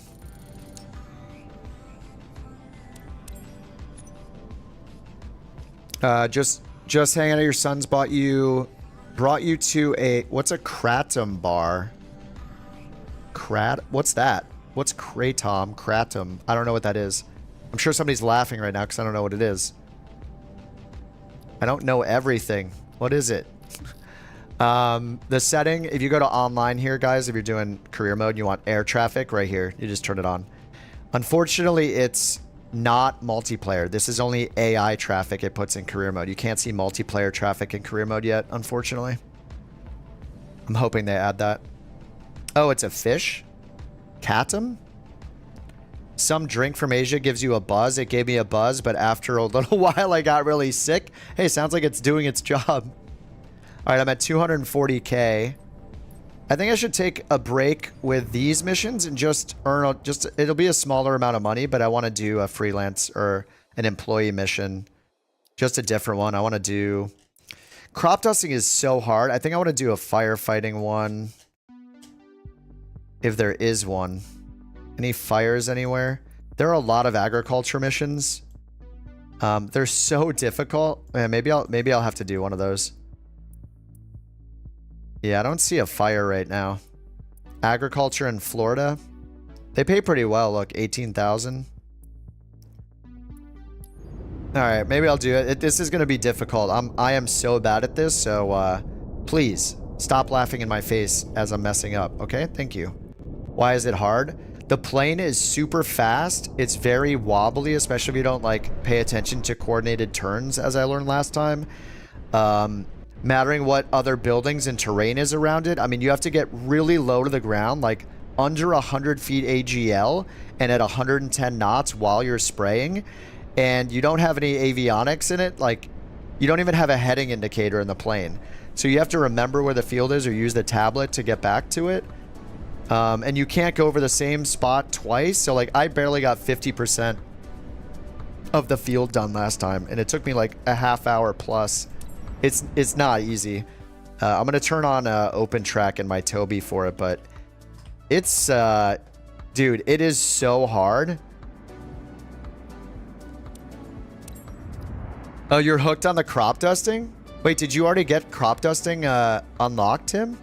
Just hanging out. Your sons brought you to a, what's a kratom bar? What's that? What's kratom? I don't know what that is. I'm sure somebody's laughing right now because I don't know what it is. I don't know everything. What is it? The setting, if you go to online here, guys, if you're doing career mode, you want air traffic right here. You just turn it on. Unfortunately, it's not multiplayer. This is only AI traffic it puts in career mode. You can't see multiplayer traffic in career mode yet, unfortunately. I'm hoping they add that. Oh, it's a fish? Katum? Some drink from Asia gives you a buzz. It gave me a buzz, but after a little while, I got really sick. Hey, sounds like it's doing its job. All right, I'm at 240K. I think I should take a break with these missions and just earn, it'll be a smaller amount of money, but I want to do a freelance or an employee mission. Just a different one. I want to do, crop dusting is so hard. I think I want to do a firefighting one. If there is one. Any fires anywhere? There are a lot of agriculture missions. They're so difficult. Man, maybe I'll have to do one of those. Yeah, I don't see a fire right now. Agriculture in Florida. They pay pretty well. Look, 18,000. All right, maybe I'll do it. This is going to be difficult. I am so bad at this, so please stop laughing in my face as I'm messing up. Okay, thank you. Why is it hard? The plane is super fast. It's very wobbly, especially if you don't like pay attention to coordinated turns, as I learned last time. Mattering what other buildings and terrain is around it. I mean, you have to get really low to the ground, like under 100 feet AGL and at 110 knots while you're spraying. And you don't have any avionics in it. Like, you don't even have a heading indicator in the plane. So you have to remember where the field is or use the tablet to get back to it. And you can't go over the same spot twice. So like I barely got 50% of the field done last time. And it took me like a half hour plus. It's not easy. I'm going to turn on open track in my Toby for it. But it's, dude, it is so hard. Oh, you're hooked on the crop dusting? Wait, did you already get crop dusting unlocked, Tim?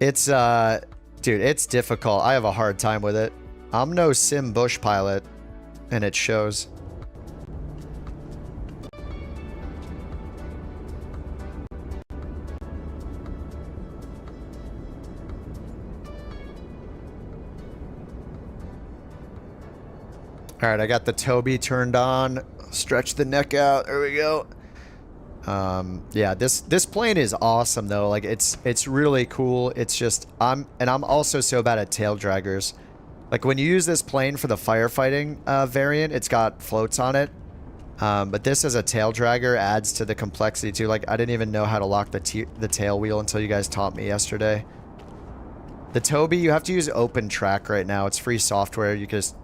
It's, dude, it's difficult. I have a hard time with it. I'm no sim bush pilot, and it shows. All right, I got the Toby turned on. Stretch the neck out. There we go. Yeah, this plane is awesome though. Like it's really cool. It's just I'm also so bad at tail draggers. Like when you use this plane for the firefighting variant, it's got floats on it. But this as a tail dragger adds to the complexity too. Like I didn't even know how to lock the tail wheel until you guys taught me yesterday. The Toby, you have to use OpenTrack right now. It's free software. You can just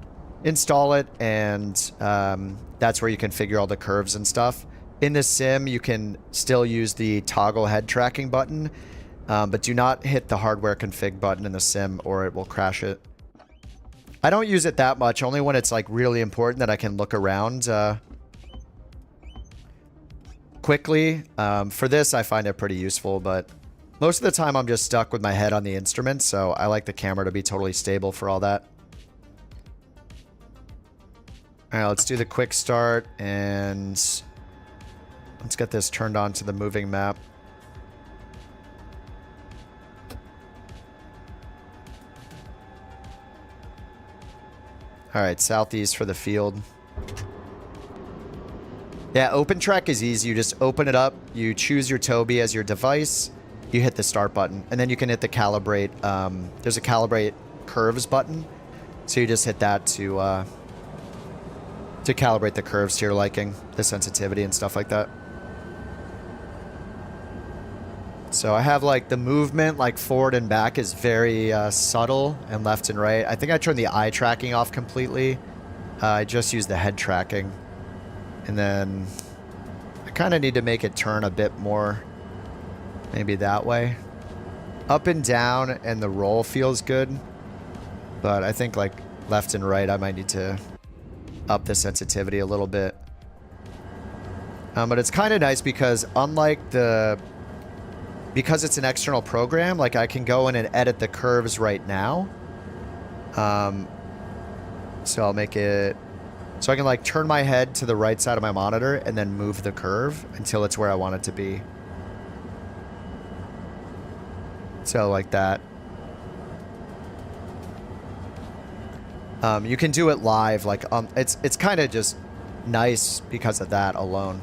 install it, and that's where you configure all the curves and stuff. In the sim, you can still use the toggle head tracking button, but do not hit the hardware config button in the sim or it will crash it. I don't use it that much, only when it's like really important that I can look around quickly. For this, I find it pretty useful, but most of the time I'm just stuck with my head on the instruments, so I like the camera to be totally stable for all that. All right, let's do the quick start and let's get this turned on to the moving map. All right, southeast for the field. Yeah, OpenTrack is easy. You just open it up, you choose your Toby as your device, you hit the start button, and then you can hit the calibrate. There's a calibrate curves button, so you just hit that to calibrate the curves to your liking, the sensitivity and stuff like that. So I have like the movement, like forward and back is very subtle, and left and right. I think I turned the eye tracking off completely. I just use the head tracking. And then I kind of need to make it turn a bit more, maybe that way. Up and down and the roll feels good, but I think like left and right, I might need to up the sensitivity a little bit. But it's kind of nice because unlike because it's an external program, like I can go in and edit the curves right now. So I'll make it so I can like turn my head to the right side of my monitor and then move the curve until it's where I want it to be. So like that. You can do it live, like it's kind of just nice because of that alone.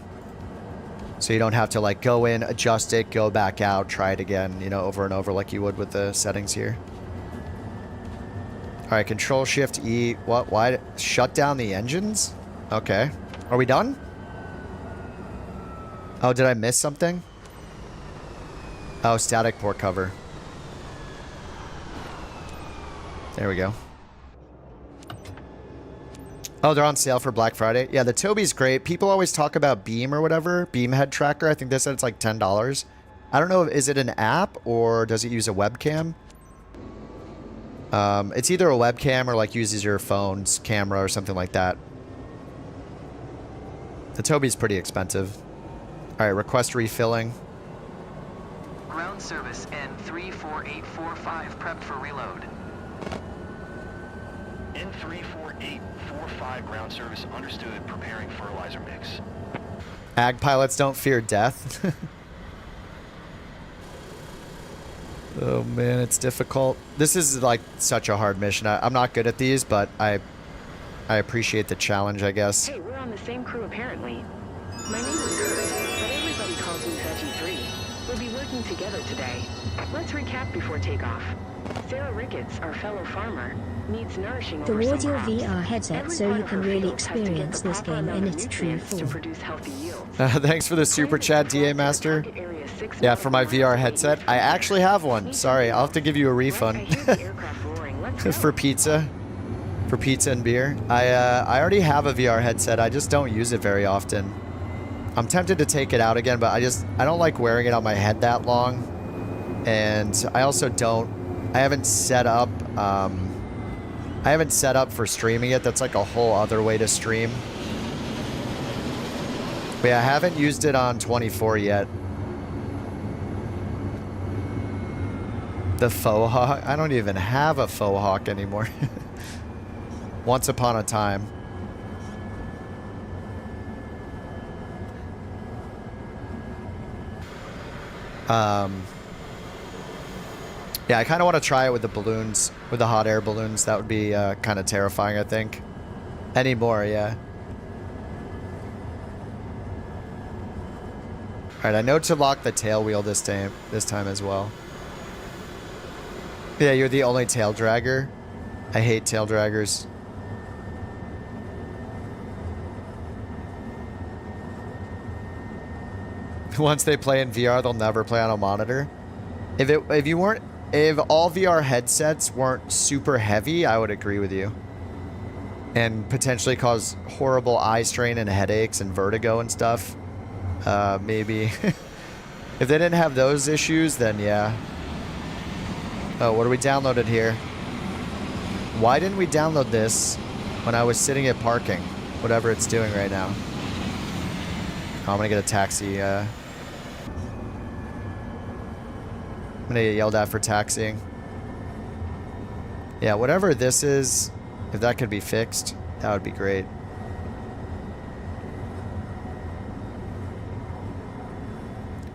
So you don't have to like go in, adjust it, go back out, try it again, you know, over and over like you would with the settings here. All right, Control Shift E. What? Why? Shut down the engines? Okay. Are we done? Oh, did I miss something? Oh, static port cover. There we go. Oh, they're on sale for Black Friday. Yeah, the Toby's great. People always talk about Beam or whatever. Beam head tracker. I think they said it's like $10. I don't know. Is it an app or does it use a webcam? It's either a webcam or like uses your phone's camera or something like that. The Toby's pretty expensive. All right, request refilling. Ground service N34845 prepped for reload. N34845 ground service understood, preparing fertilizer mix. Ag pilots don't fear death. Oh man, it's difficult. This is like such a hard mission. I'm not good at these, but I appreciate the challenge, I guess. Hey, we're on the same crew apparently. My name is Kurt, but everybody calls me Veggie 3. We'll be working together today. Let's recap before takeoff. Sarah Ricketts, our fellow farmer, needs nourishing over Towards some your crops. VR headset Every so part you of can her really fields has to get experience the this proper game in amount of its true nutrients to form. produce healthy yields. Thanks for the super chat, DA Master. Yeah, for my VR headset. I actually have one. Sorry, I'll have to give you a refund. For pizza. For pizza and beer. I already have a VR headset. I just don't use it very often. I'm tempted to take it out again, but I don't like wearing it on my head that long. And I also I haven't set up for streaming it. That's like a whole other way to stream. But yeah, I haven't used it on 24 yet. The faux hawk. I don't even have a faux hawk anymore. Once upon a time. Yeah, I kind of want to try it with the balloons, with the hot air balloons. That would be kind of terrifying, I think. Anymore, yeah. All right, I know to lock the tail wheel this time as well. Yeah, you're the only tail dragger. I hate tail draggers. Once they play in VR, they'll never play on a monitor. If all VR headsets weren't super heavy, I would agree with you. And potentially cause horrible eye strain and headaches and vertigo and stuff. Maybe. If they didn't have those issues, then yeah. Oh, what do we downloaded here? Why didn't we download this when I was sitting at parking? Whatever it's doing right now. Oh, I'm gonna get a taxi. I'm gonna get yelled at for taxiing. Yeah, whatever this is, if that could be fixed, that would be great.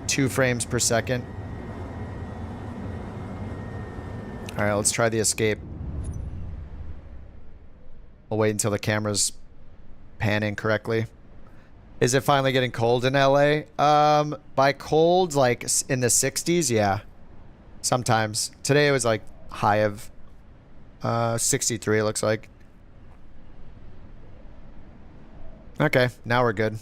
Two frames per second. All right, let's try the escape. We'll wait until the camera's panning correctly. Is it finally getting cold in LA? By cold, like in the 60s, yeah. Sometimes. Today it was like high of 63, it looks like. Okay, now we're good.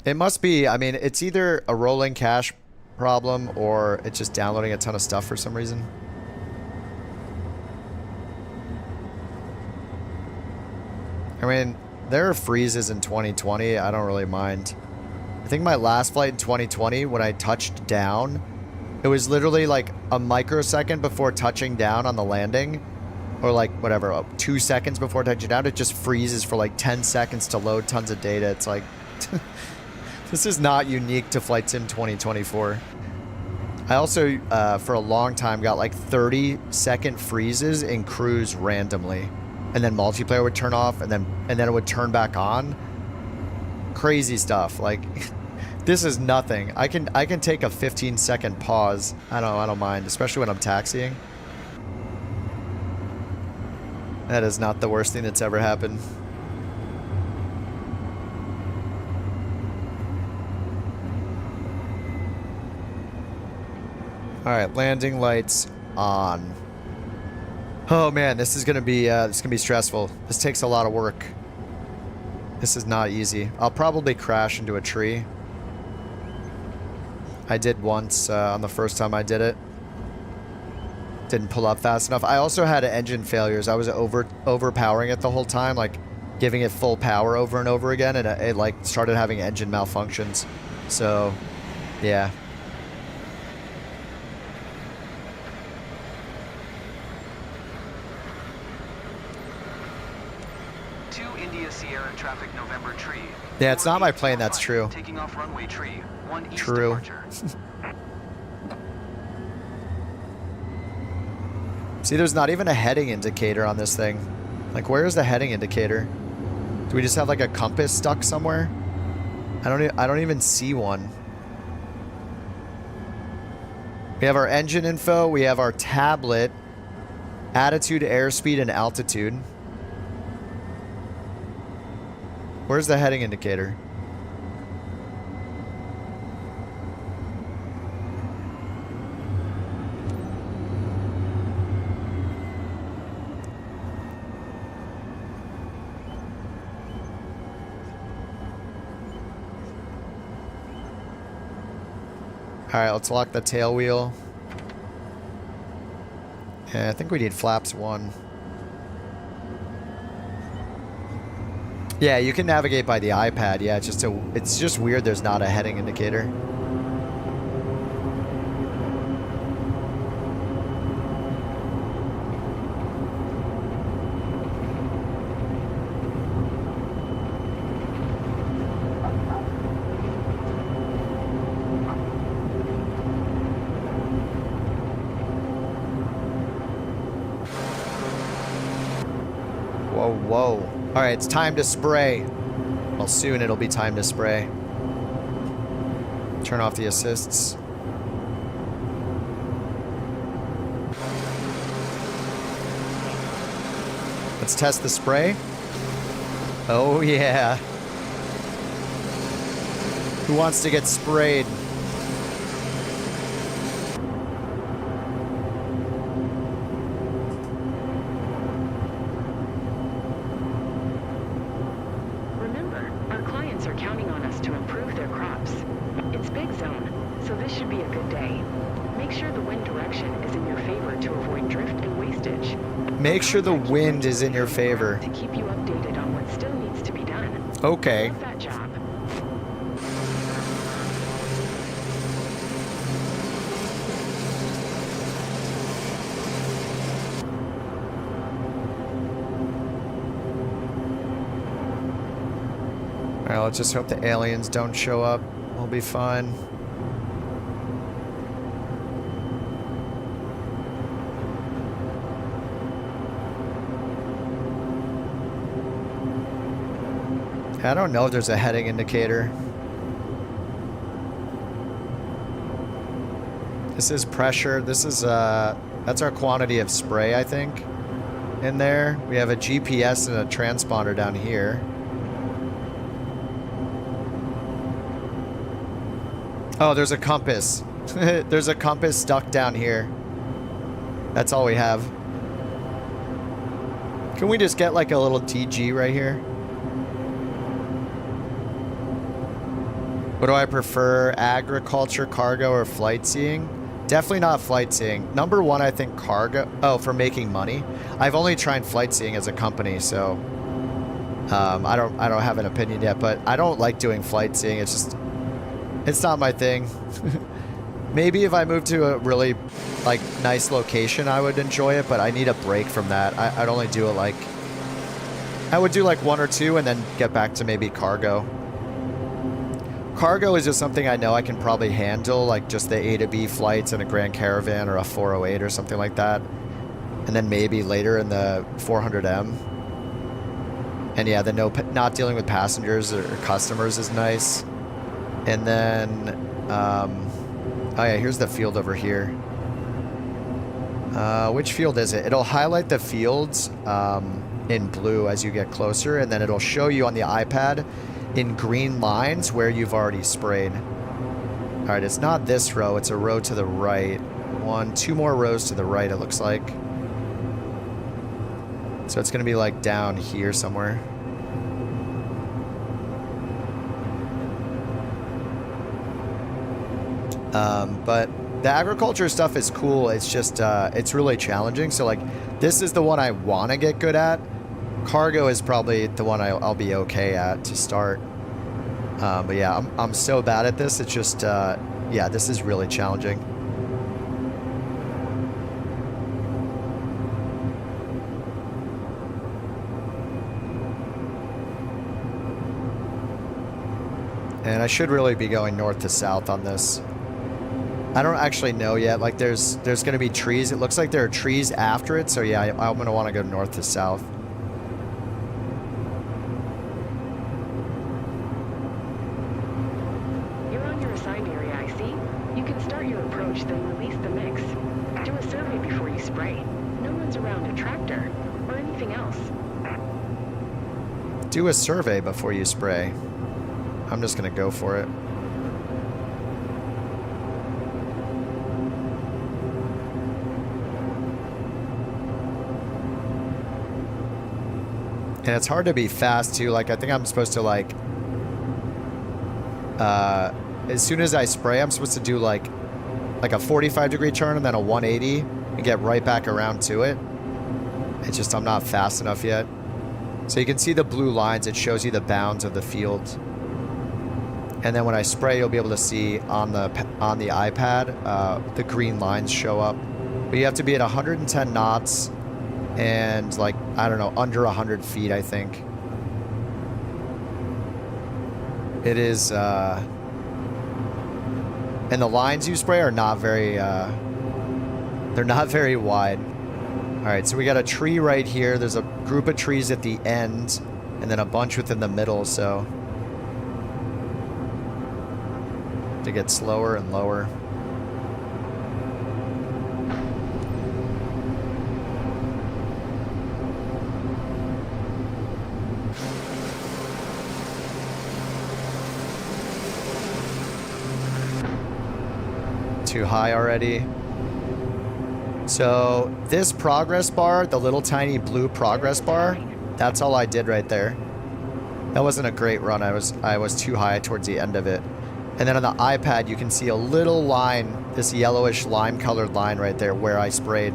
It must be, I mean, it's either a rolling cache problem or it's just downloading a ton of stuff for some reason. I mean, there are freezes in 2020. I don't really mind. I think my last flight in 2020, when I touched down, it was literally like a microsecond before touching down on the landing. Or like, whatever, 2 seconds before touching down. It just freezes for like 10 seconds to load tons of data. It's like... This is not unique to Flight Sim 2024. I also, for a long time, got like 30-second freezes in cruise randomly. And then multiplayer would turn off, and then it would turn back on. Crazy stuff. Like, this is nothing. I can take a 15-second pause. I don't mind, especially when I'm taxiing. That is not the worst thing that's ever happened. All right, landing lights on. Oh man, this is gonna be stressful. This takes a lot of work. This is not easy. I'll probably crash into a tree. I did once on the first time I did it. Didn't pull up fast enough. I also had engine failures. I was overpowering it the whole time, like giving it full power over and over again, and it like started having engine malfunctions. So, yeah. Sierra traffic November tree. Yeah, it's not my plane, that's true. Taking off runway tree. 1 east True. departure. See, there's not even a heading indicator on this thing. Like, where is the heading indicator? Do we just have like a compass stuck somewhere? I don't even see one. We have our engine info, we have our tablet, attitude, airspeed, and altitude. Where's the heading indicator? Alright, let's lock the tail wheel. Yeah, I think we need flaps 1. Yeah, you can navigate by the iPad. Yeah, it's just weird there's not a heading indicator. Whoa. All right, it's time to spray. Well, soon it'll be time to spray. Turn off the assists. Let's test the spray. Oh, yeah. Who wants to get sprayed? Remember, our clients are counting on us to improve their crops. It's big zone, so this should be a good day. Make sure the wind direction is in your favor to avoid drift and wastage. Make sure the wind is in your favor. To keep you updated on what still needs to be done. Okay. Love that job. All right, let's just hope the aliens don't show up. We'll be fine. I don't know if there's a heading indicator. This is pressure. This is, that's our quantity of spray, I think, in there. We have a GPS and a transponder down here. Oh, there's a compass. There's a compass stuck down here. That's all we have. Can we just get like a little DG right here? What do I prefer? Agriculture, cargo, or flight seeing? Definitely not flight seeing. Number one, I think cargo. Oh, for making money. I've only tried flight seeing as a company, so I don't have an opinion yet. But I don't like doing flight seeing. It's just, it's not my thing. Maybe if I moved to a really like nice location, I would enjoy it. But I need a break from that. I'd only do it like, I would do like one or two and then get back to maybe cargo. Cargo is just something I know I can probably handle, like just the A to B flights in a Grand Caravan or a 408 or something like that. And then maybe later in the 400M. And yeah, the not dealing with passengers or customers is nice. And then, oh yeah, here's the field over here. Which field is it? It'll highlight the fields in blue as you get closer, and then it'll show you on the iPad in green lines where you've already sprayed. All right, it's not this row, it's a row to the right. Two more rows to the right, it looks like. So it's gonna be like down here somewhere. But the agriculture stuff is cool. It's just, it's really challenging. So like, this is the one I want to get good at. Cargo is probably the one I'll be okay at to start. But yeah, I'm so bad at this. It's just, yeah, this is really challenging. And I should really be going north to south on this. I don't actually know yet. Like there's going to be trees. It looks like there are trees after it. So yeah, I'm going to want to go north to south. You're on your assigned area, I see. You can start your approach, then release the mix. Do a survey before you spray. No one's around a tractor or anything else. Do a survey before you spray. I'm just going to go for it. And it's hard to be fast too. Like I think I'm supposed to like, as soon as I spray, I'm supposed to do like a 45-degree turn and then a 180 and get right back around to it. It's just, I'm not fast enough yet. So you can see the blue lines. It shows you the bounds of the field. And then when I spray, you'll be able to see on the iPad, the green lines show up. But you have to be at 110 knots and like, I don't know, under 100 feet, I think. It is, and the lines you spray are not very, they're not very wide. All right, so we got a tree right here. There's a group of trees at the end, and then a bunch within the middle, so to get slower and lower. Too high already. So this progress bar, the little tiny blue progress bar, that's all I did right there. That wasn't a great run. I was too high towards the end of it. And then on the iPad, you can see a little line, this yellowish lime colored line right there where I sprayed.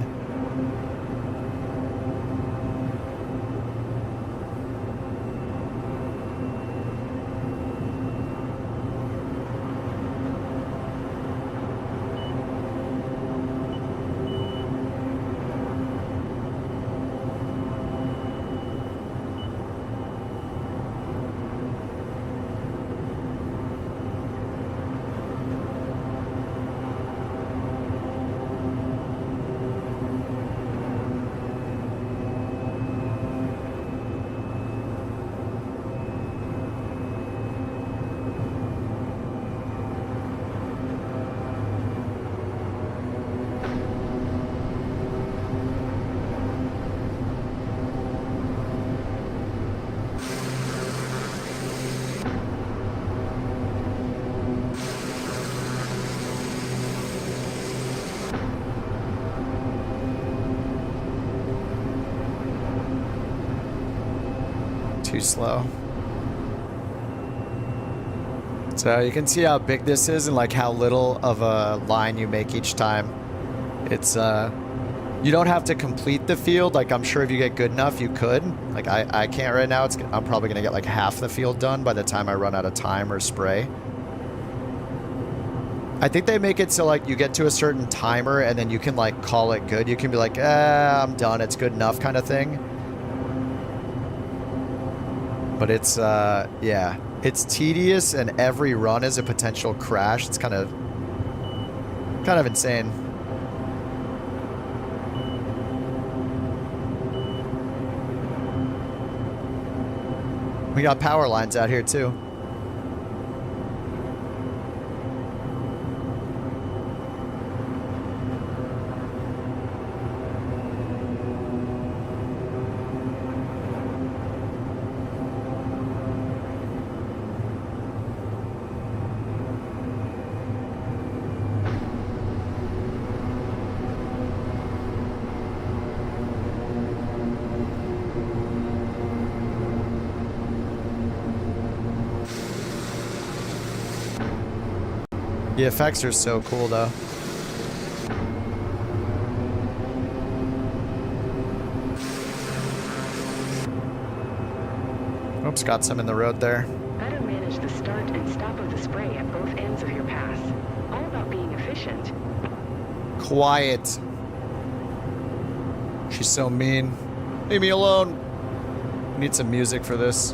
Too slow. So you can see how big this is and like how little of a line you make each time. It's you don't have to complete the field. Like I'm sure if you get good enough you could. Like I can't right now. I'm probably gonna get like half the field done by the time I run out of time or spray. I think they make it so like you get to a certain timer and then you can like call it good. You can be like, I'm done, it's good enough kind of thing. But it's, yeah, it's tedious and every run is a potential crash. It's kind of insane. We got power lines out here too. The effects are so cool though. Oops, got some in the road there. Better manage the start and stop of the spray at both ends of your pass. All about being efficient. Quiet. She's so mean. Leave me alone. Need some music for this.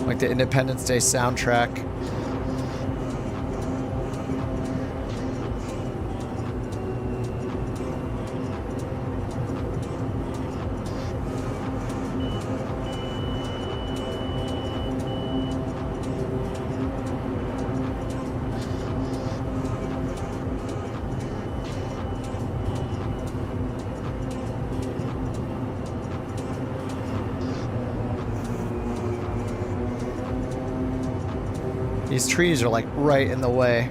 Like the Independence Day soundtrack. These trees are like right in the way.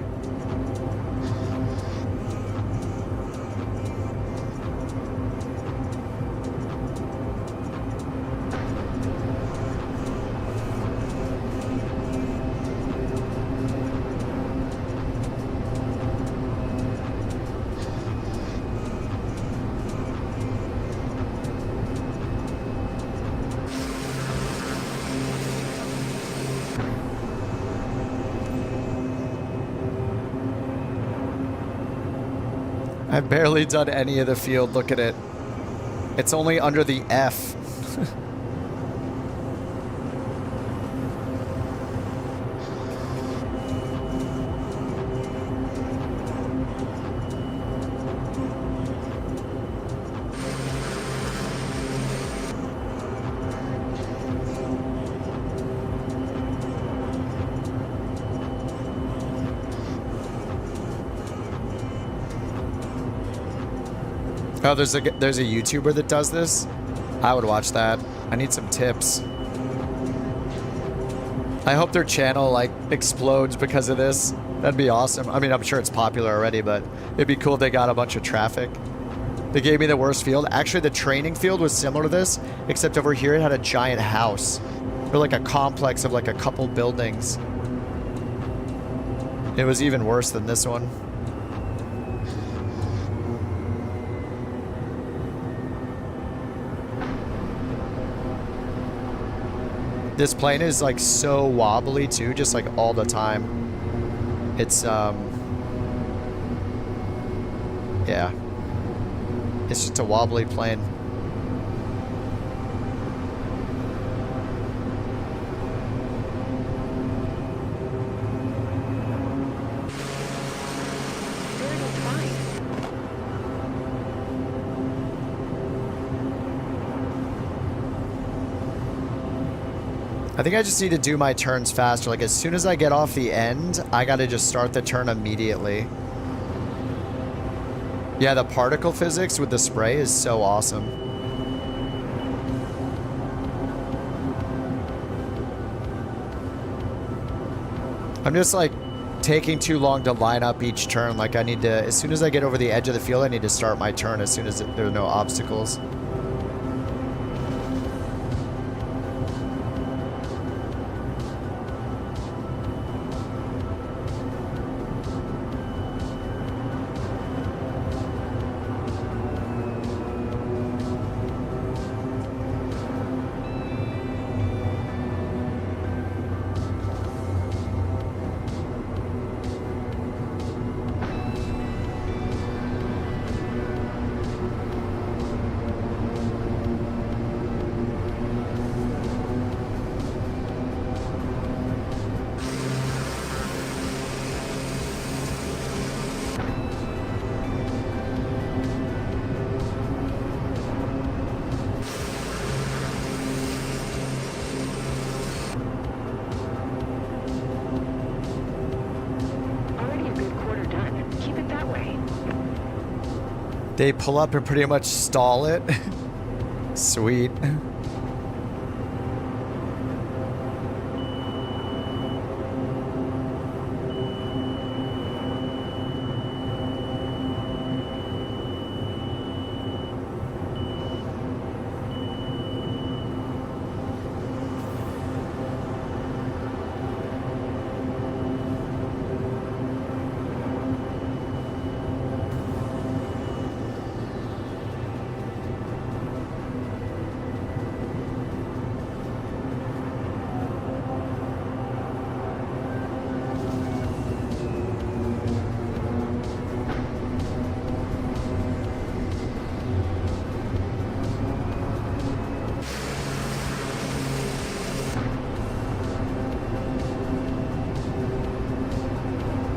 I've barely done any of the field. Look at it. It's only under the F. Oh, there's a YouTuber that does this. I would watch that. I need some tips. I hope their channel like explodes because of this. That'd be awesome. I mean, I'm sure it's popular already, but it'd be cool if they got a bunch of traffic. They gave me the worst field. Actually, the training field was similar to this, except over here it had a giant house. Or like a complex of like a couple buildings. It was even worse than this one. This plane is like so wobbly too, just like all the time. It's yeah. It's just a wobbly plane. There it is fine. I think I just need to do my turns faster. Like as soon as I get off the end, I gotta just start the turn immediately. Yeah, the particle physics with the spray is so awesome. I'm just like taking too long to line up each turn. Like I need to, as soon as I get over the edge of the field, I need to start my turn as soon as there are no obstacles. They pull up and pretty much stall it. Sweet.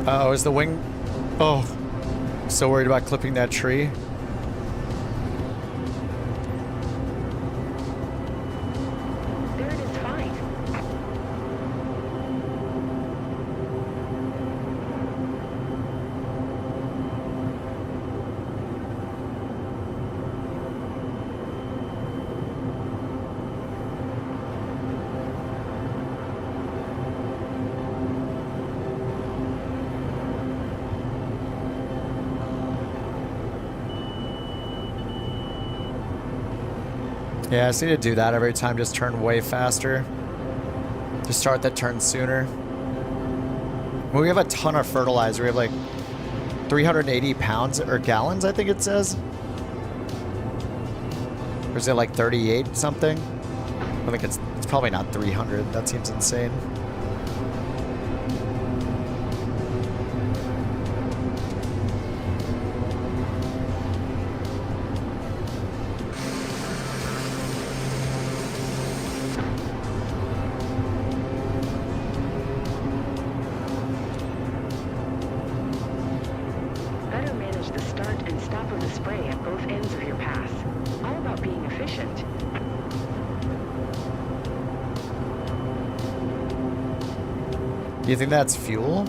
Oh, is the wing... Oh, so worried about clipping that tree. There it is fine. Yeah, I just need to do that every time, just turn way faster. Just start that turn sooner. Well, we have a ton of fertilizer. We have like 380 pounds or gallons, I think it says. Or is it like 38 something? I think it's probably not 300. That seems insane. You think that's fuel?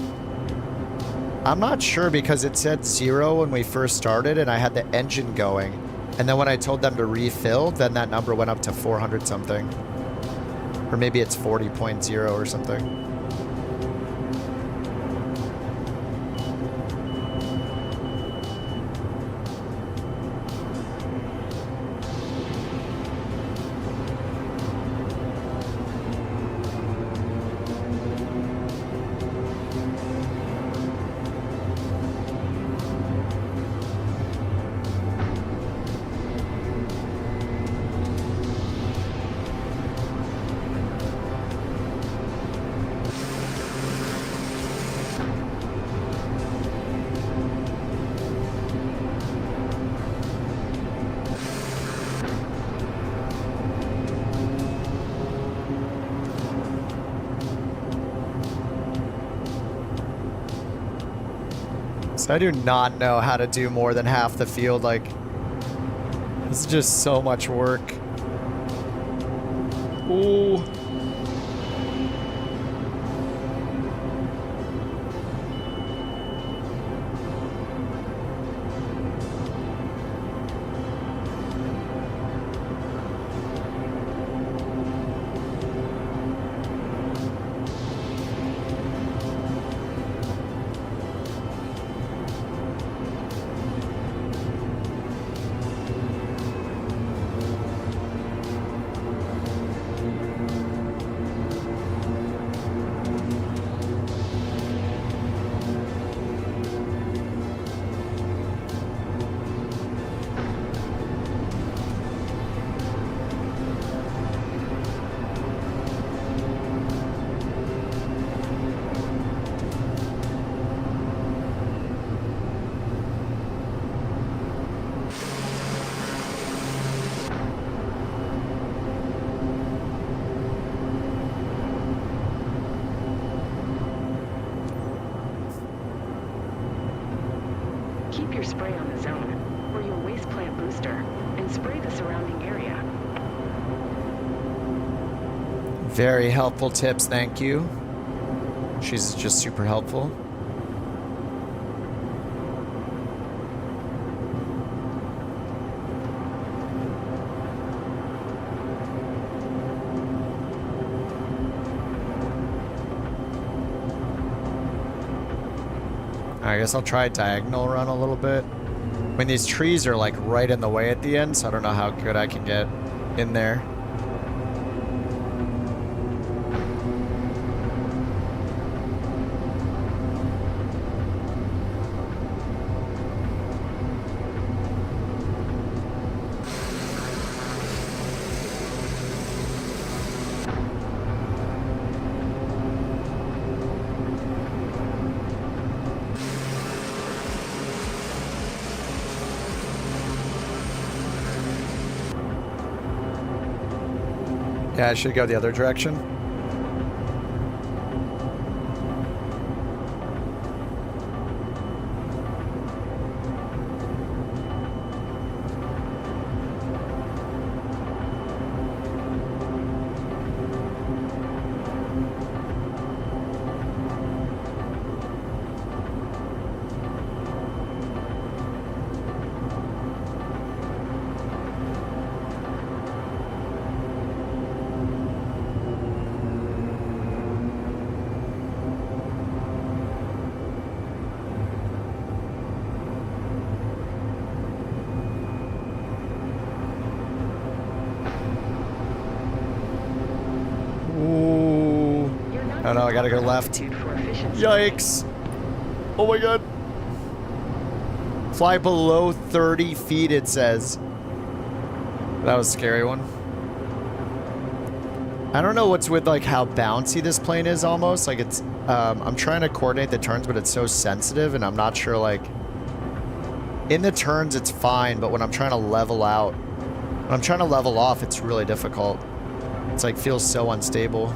I'm not sure because it said 0 when we first started and I had the engine going. And then when I told them to refill, then that number went up to 400 something. Or maybe it's 40.0 or something. So I do not know how to do more than half the field. Like, this is just so much work. Ooh. Keep your spray on the zone, or your waste plant booster, and spray the surrounding area. Very helpful tips, thank you. She's just super helpful. I guess I'll try a diagonal run a little bit. I mean, these trees are like right in the way at the end, so I don't know how good I can get in there. Yeah, I should go the other direction. Oh no, I gotta go left. Yikes. Oh my god. Fly below 30 feet, it says. That was a scary one. I don't know what's with like how bouncy this plane is almost. Like it's, I'm trying to coordinate the turns, but it's so sensitive and I'm not sure like, in the turns it's fine, but when I'm trying to level out, when I'm trying to level off, it's really difficult. It's like feels so unstable.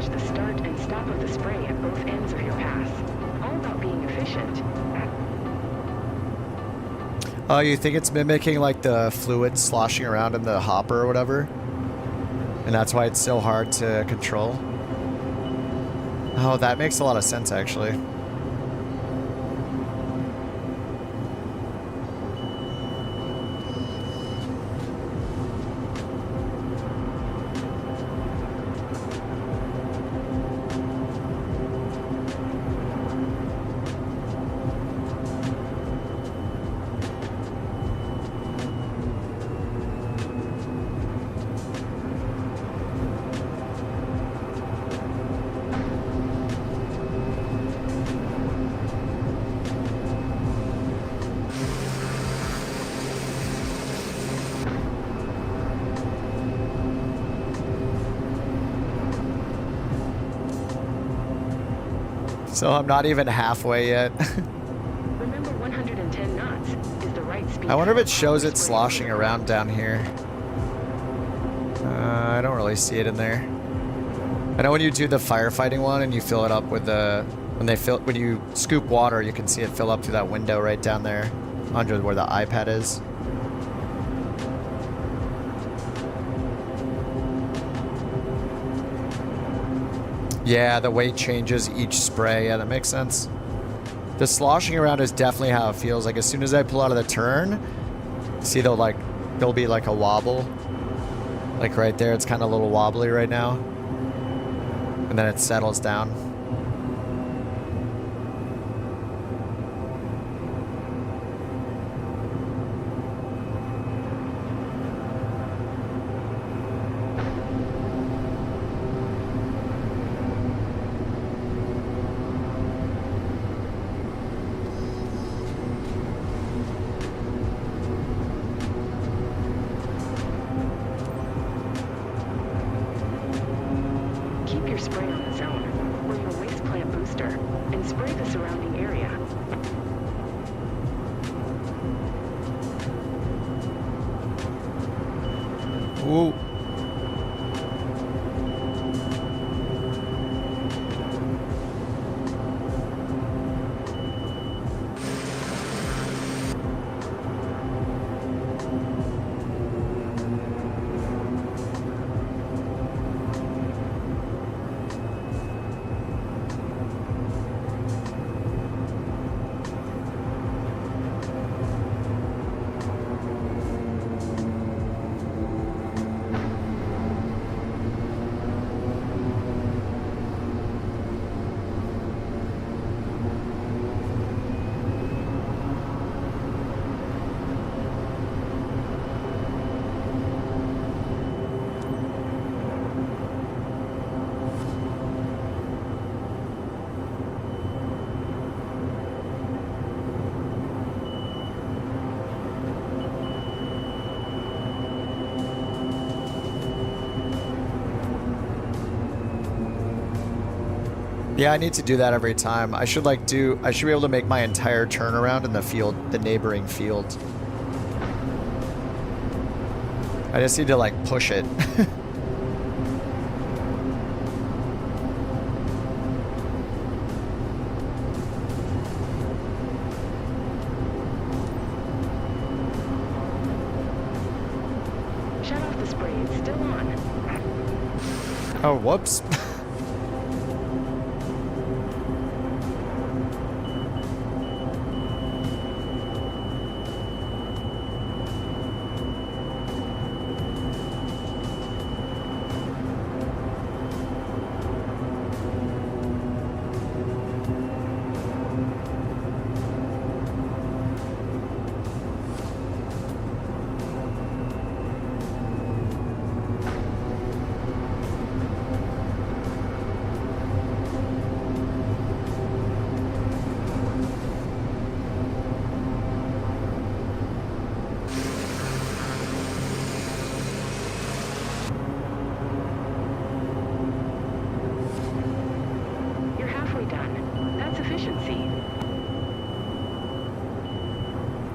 change the start and stop of the spray at both ends of your pass. All about being efficient. Oh, you think it's mimicking like the fluid sloshing around in the hopper or whatever? And that's why it's so hard to control? Oh, that makes a lot of sense actually. So I'm not even halfway yet. Remember 110 knots is the right speed. I wonder if it shows it sloshing around down here. I don't really see it in there. I know when you do the firefighting one and you fill it up with the when you scoop water, you can see it fill up through that window right down there under where the iPad is. Yeah, the weight changes each spray. Yeah, that makes sense. The sloshing around is definitely how it feels. Like as soon as I pull out of the turn, see there'll be like a wobble. Like right there, it's kind of a little wobbly right now. And then it settles down. Whoa. Yeah, I need to do that every time. I should be able to make my entire turnaround in the field, the neighboring field. I just need to like push it. Shut off the spray, it's still on. Oh, whoops.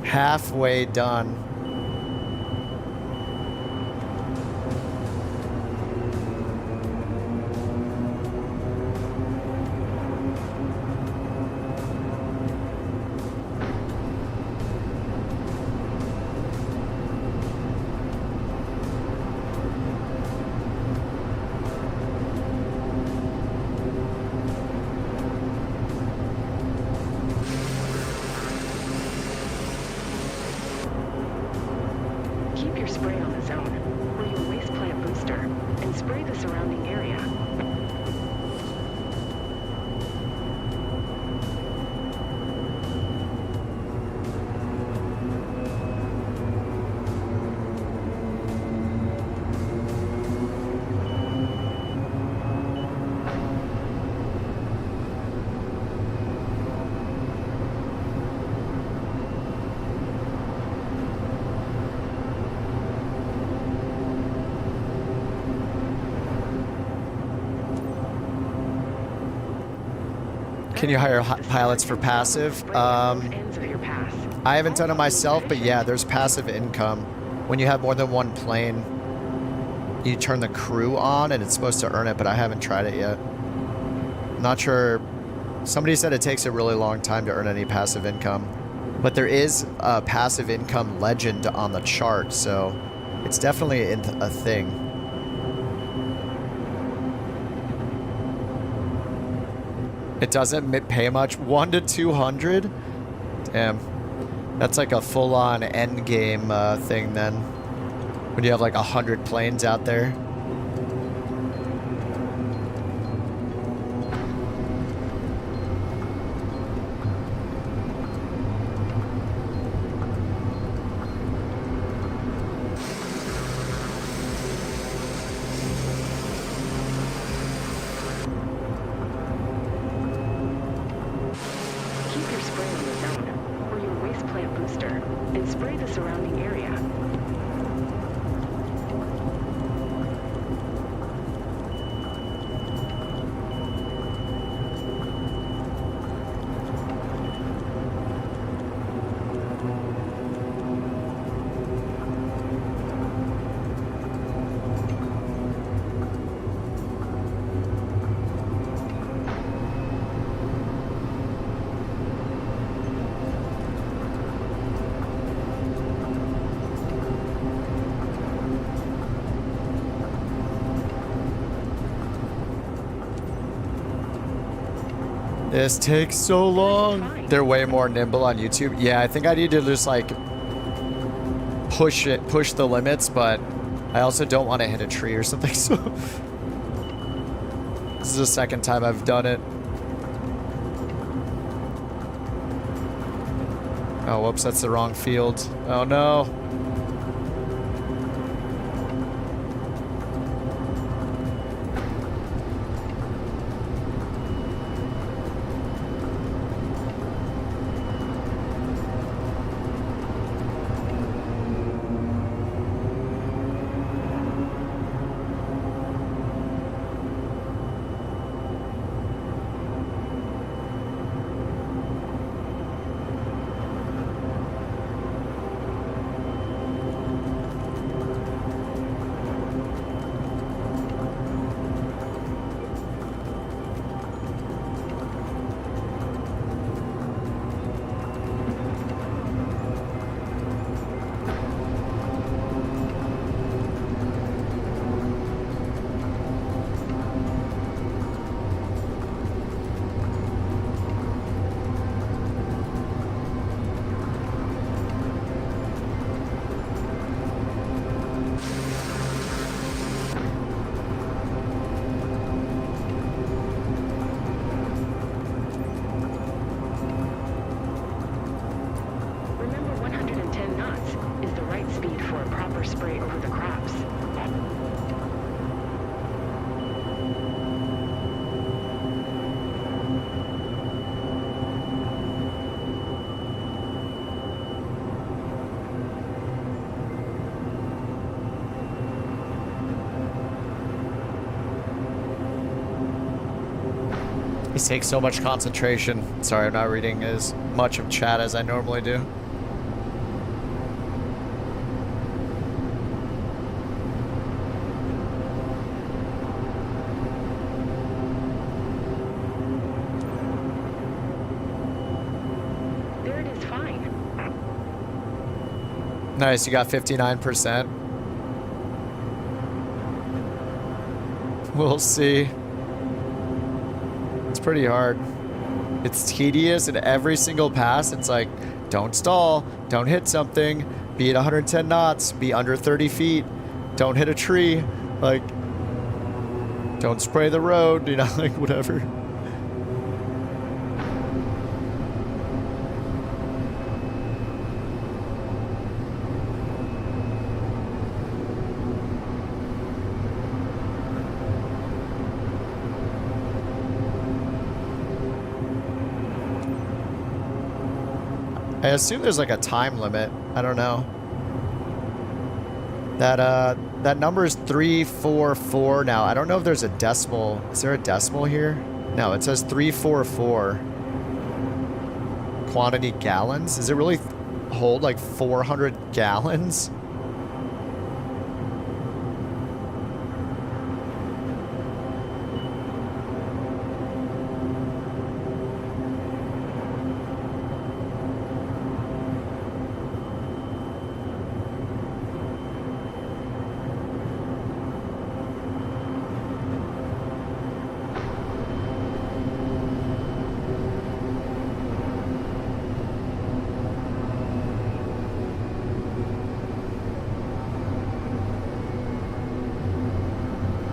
Halfway done. Can you hire pilots for passive? I haven't done it myself, but yeah, there's passive income. When you have more than one plane, you turn the crew on and it's supposed to earn it, but I haven't tried it yet. I'm not sure. Somebody said it takes a really long time to earn any passive income, but there is a passive income legend on the chart, so it's definitely a thing. It doesn't pay much. 1 to 200? Damn. That's like a full-on end game thing then. When you have like 100 planes out there. This takes so long. They're way more nimble on YouTube. Yeah, I think I need to just like push the limits, but I also don't want to hit a tree or something. So this is the second time I've done it. Oh, whoops, that's the wrong field. Oh no. These take so much concentration. Sorry, I'm not reading as much of chat as I normally do. There it is, fine. Nice, you got 59%. We'll see. It's pretty hard. It's tedious, and every single pass, it's like, don't stall, don't hit something, be at 110 knots, be under 30 feet, don't hit a tree, like, don't spray the road, you know, like, whatever. I assume there's like a time limit. I don't know. That number is 344 now. I don't know if there's a decimal. Is there a decimal here? No, it says 344 quantity gallons. Does it really hold like 400 gallons?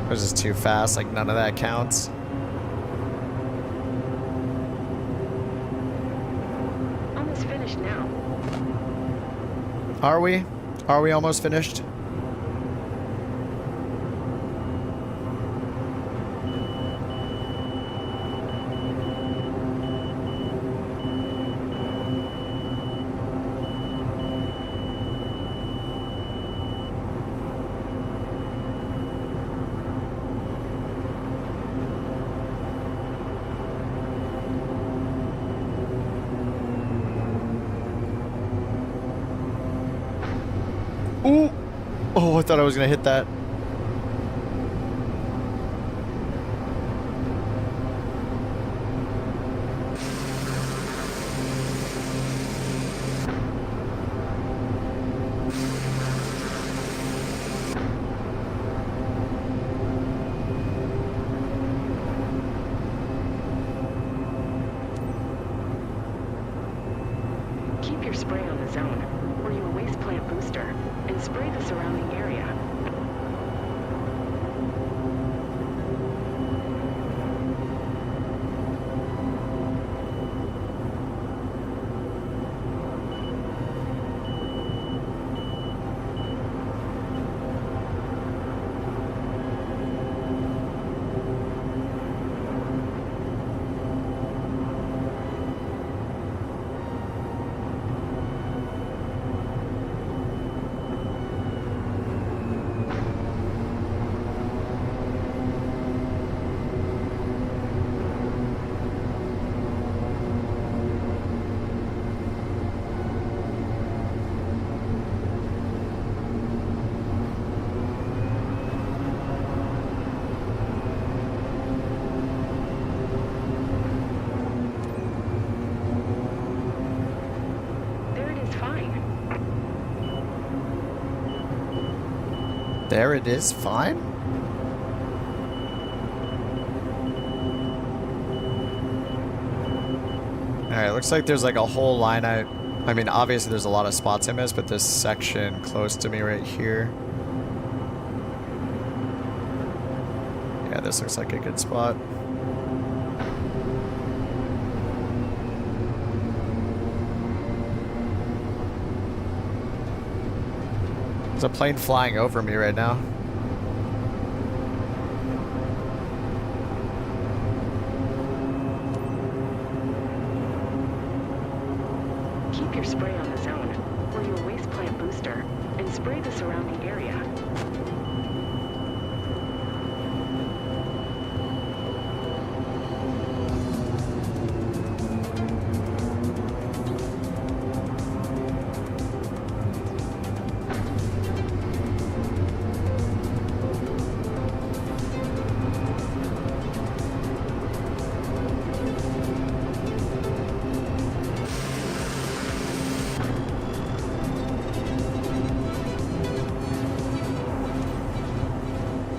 Or is this too fast? Like none of that counts? Almost finished now. Are we? Are we almost finished? Ooh! Oh, I thought I was gonna hit that. Keep your spray on the zone, or your waste plant booster, and spray the surrounding area. There it is, fine. Alright, looks like there's like a whole line I mean, obviously there's a lot of spots I missed, but this section close to me right here. Yeah, this looks like a good spot. There's a plane flying over me right now. Keep your spray on the zone, or your waste plant booster, and spray the surrounding area.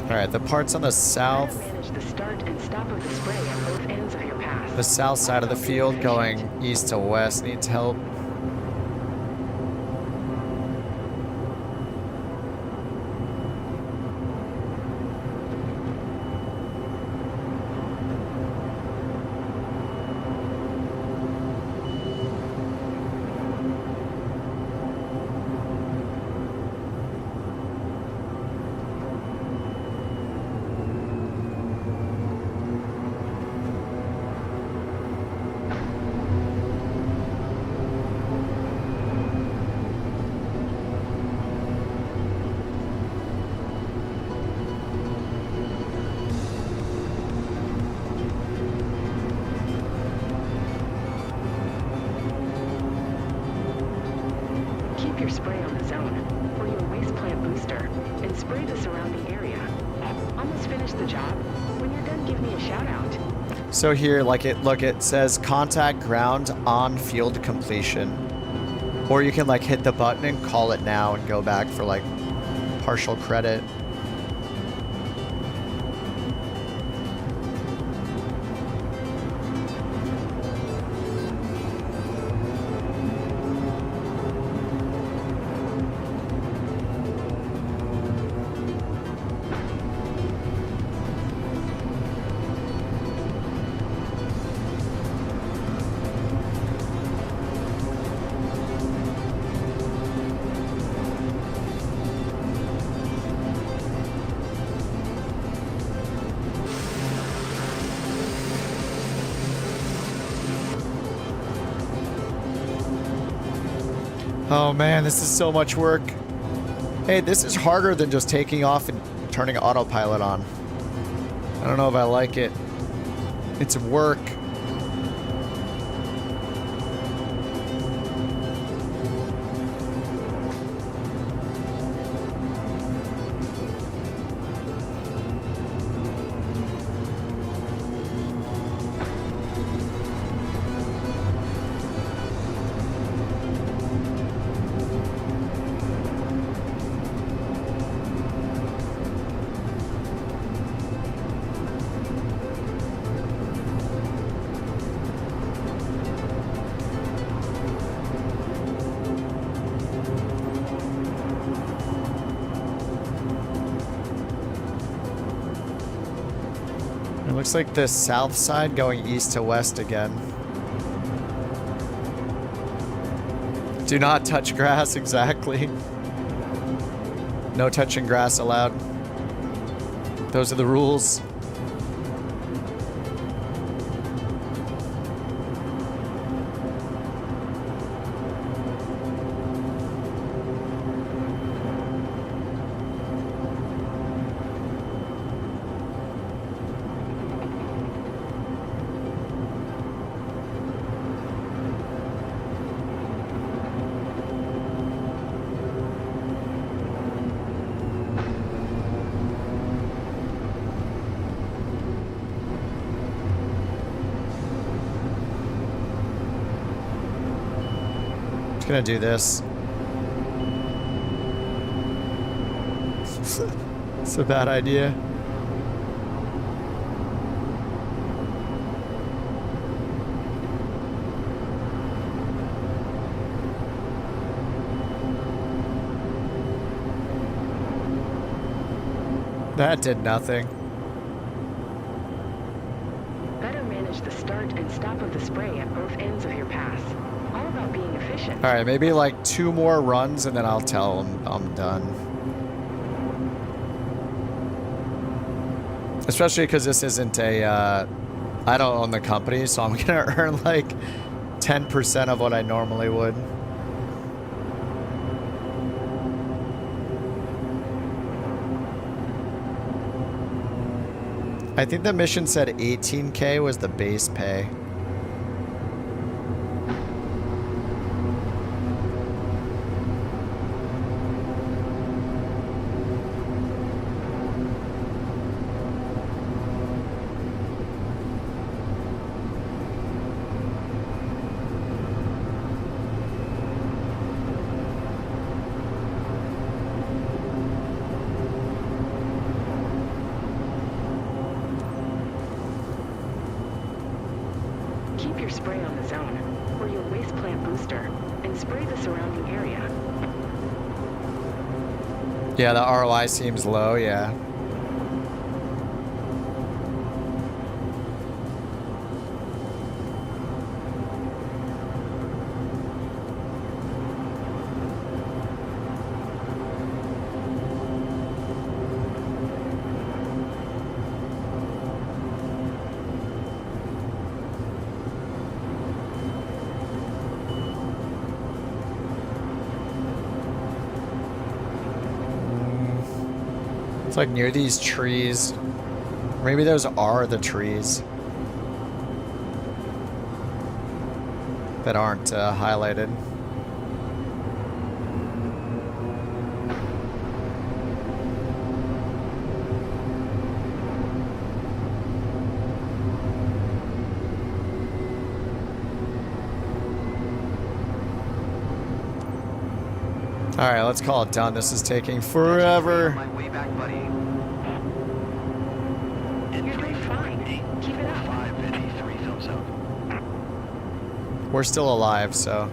Alright, the parts on the south, Manage the start and stop of the spray at both ends of your path. the south side of the field going east to west needs help. finished the job? When you're done, give me a shout out. So here, like it says contact ground on field completion. Or you can like hit the button and call it now and go back for like partial credit. Oh man, this is so much work. Hey, this is harder than just taking off and turning autopilot on. I don't know if I like it. It's work. Looks like the south side going east to west again. Do not touch grass, exactly. No touching grass allowed. Those are the rules. Gonna do this. It's a bad idea. That did nothing. Better manage the start and stop of the spray at both ends of your pass. All about being efficient. All right, maybe like 2 more runs and then I'll tell them I'm done. Especially because this isn't a, I don't own the company, so I'm gonna earn like 10% of what I normally would. I think the mission said 18K was the base pay. Keep your spray on the zone, or your waste plant booster, and spray the surrounding area. Yeah, the ROI seems low, yeah. It's like near these trees. Maybe those are the trees that aren't highlighted. All right, let's call it done. This is taking forever. On my way back, buddy. You're doing fine. Keep it up. 553 thumbs up. We're still alive, so.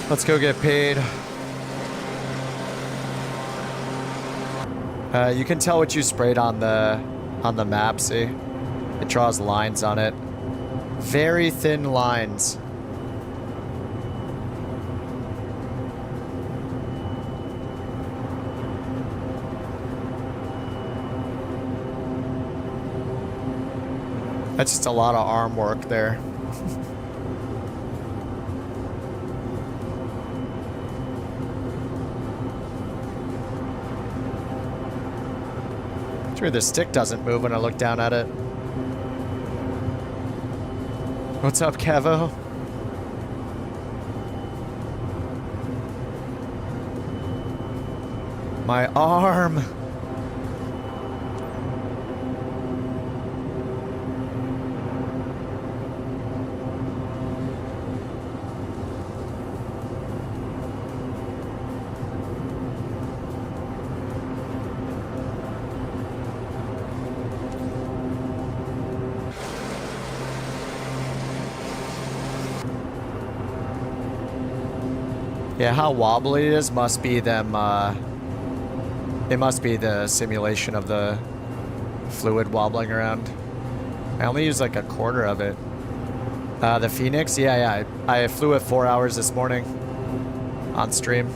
Let's go get paid. You can tell what you sprayed on the map, see? It draws lines on it. Very thin lines. That's just a lot of arm work there. It's weird the stick doesn't move when I look down at it. What's up, Kevo? My arm. Yeah, how wobbly it is must be them, it must be the simulation of the fluid wobbling around. I only used like a quarter of it. The Phoenix, yeah, I flew it 4 hours this morning on stream.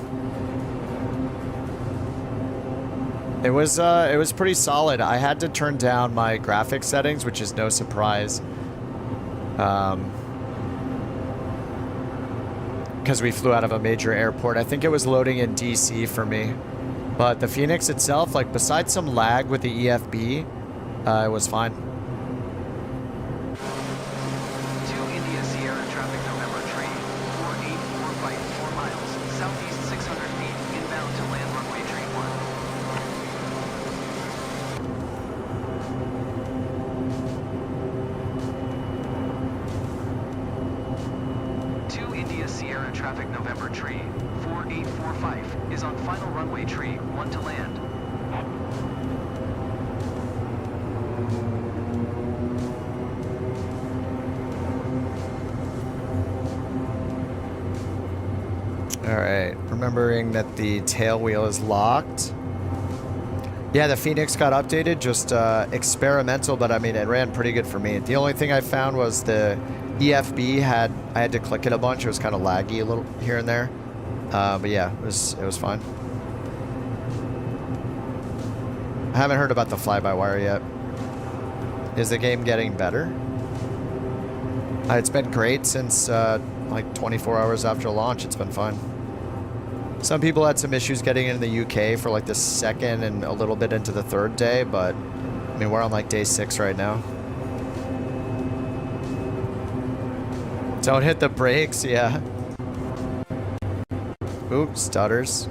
It was pretty solid. I had to turn down my graphics settings, which is no surprise. Because we flew out of a major airport. I think it was loading in DC for me. But the Phoenix itself, like besides some lag with the EFB, it was fine. 2 India Sierra traffic November train, 4845 4 miles, southeast 600 feet, inbound to land runway tree 1. 2 India Sierra traffic November tree, 4845 is on final runway tree 1 to land. All right, remembering that the tail wheel is locked. Yeah, the Phoenix got updated, just experimental, but I mean, it ran pretty good for me. The only thing I found was the EFB I had to click it a bunch. It was kind of laggy a little here and there. But yeah, it was fine. I haven't heard about the fly-by-wire yet. Is the game getting better? It's been great since like 24 hours after launch. It's been fine. Some people had some issues getting in the UK for like the second and a little bit into the third day, but I mean, we're on like day 6 right now. Don't hit the brakes, yeah. Oops, stutters.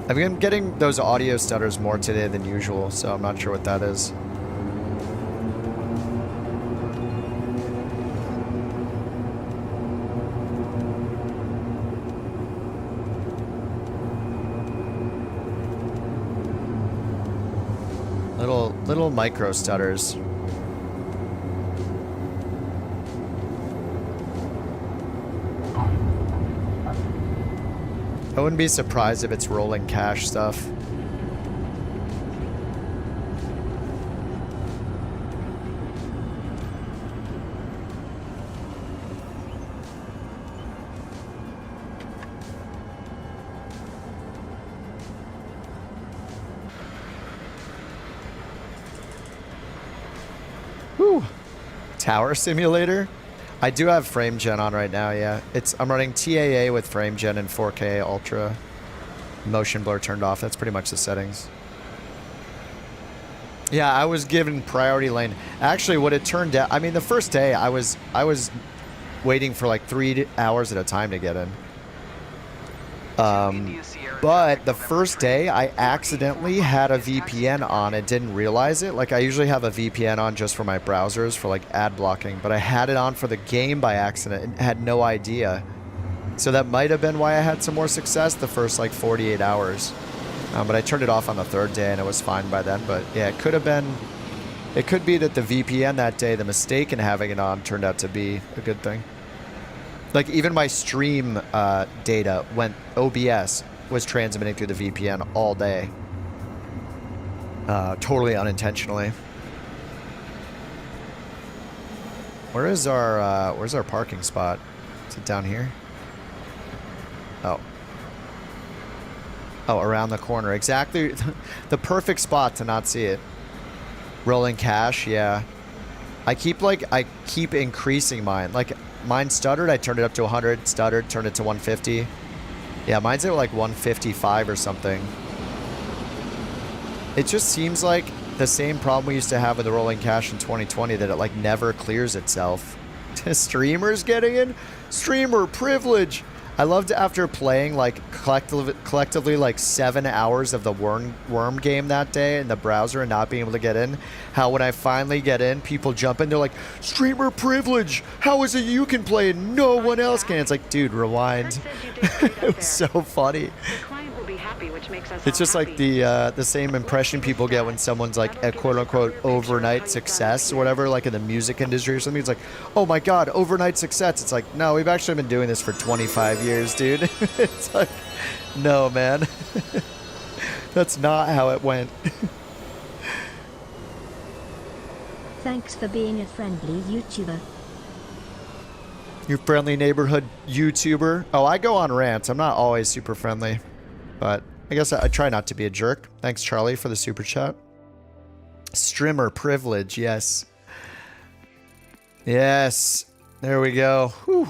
I've been getting those audio stutters more today than usual, so I'm not sure what that is. Little micro stutters. I wouldn't be surprised if it's rolling cache stuff. Whew. Tower simulator? I do have frame gen on right now, yeah. I'm running TAA with frame gen and 4K ultra. Motion blur turned off. That's pretty much the settings. Yeah, I was given priority lane. Actually, what it turned out, I mean, the first day I was waiting for like 3 hours at a time to get in. India Sierra But the first day, I accidentally had a VPN on and didn't realize it. Like, I usually have a VPN on just for my browsers for, like, ad blocking. But I had it on for the game by accident and had no idea. So that might have been why I had some more success the first, like, 48 hours. But I turned it off on the third day and it was fine by then. But, yeah, it could have been... It could be that the VPN that day, the mistake in having it on, turned out to be a good thing. Like, even my stream data went... OBS was transmitting through the VPN all day. Totally unintentionally. Where's our parking spot? Is it down here? Oh. Oh, around the corner. Exactly the perfect spot to not see it. Rolling cash, yeah. I keep increasing mine. Like, mine stuttered, I turned it up to 100, stuttered, turned it to 150. Yeah, mine's at like 155 or something. It just seems like the same problem we used to have with the rolling cash in 2020, that it like never clears itself. Streamers getting in? Streamer privilege! I loved after playing like collectively like 7 hours of the worm game that day in the browser and not being able to get in, how when I finally get in, people jump in, they're like, streamer privilege! How is it you can play and no one else can? It's like, dude, rewind. It was so funny. It's just like the same impression people get when someone's like a quote-unquote overnight success or whatever, like in the music industry or something. It's like, oh my god, overnight success. It's like, no, we've actually been doing this for 25 years, dude. It's like, no, man. That's not how it went. Thanks for being a friendly YouTuber. Your friendly neighborhood YouTuber? Oh, I go on rants. I'm not always super friendly. But I guess I try not to be a jerk. Thanks, Charlie, for the super chat. Streamer privilege, yes. Yes. There we go. Whew.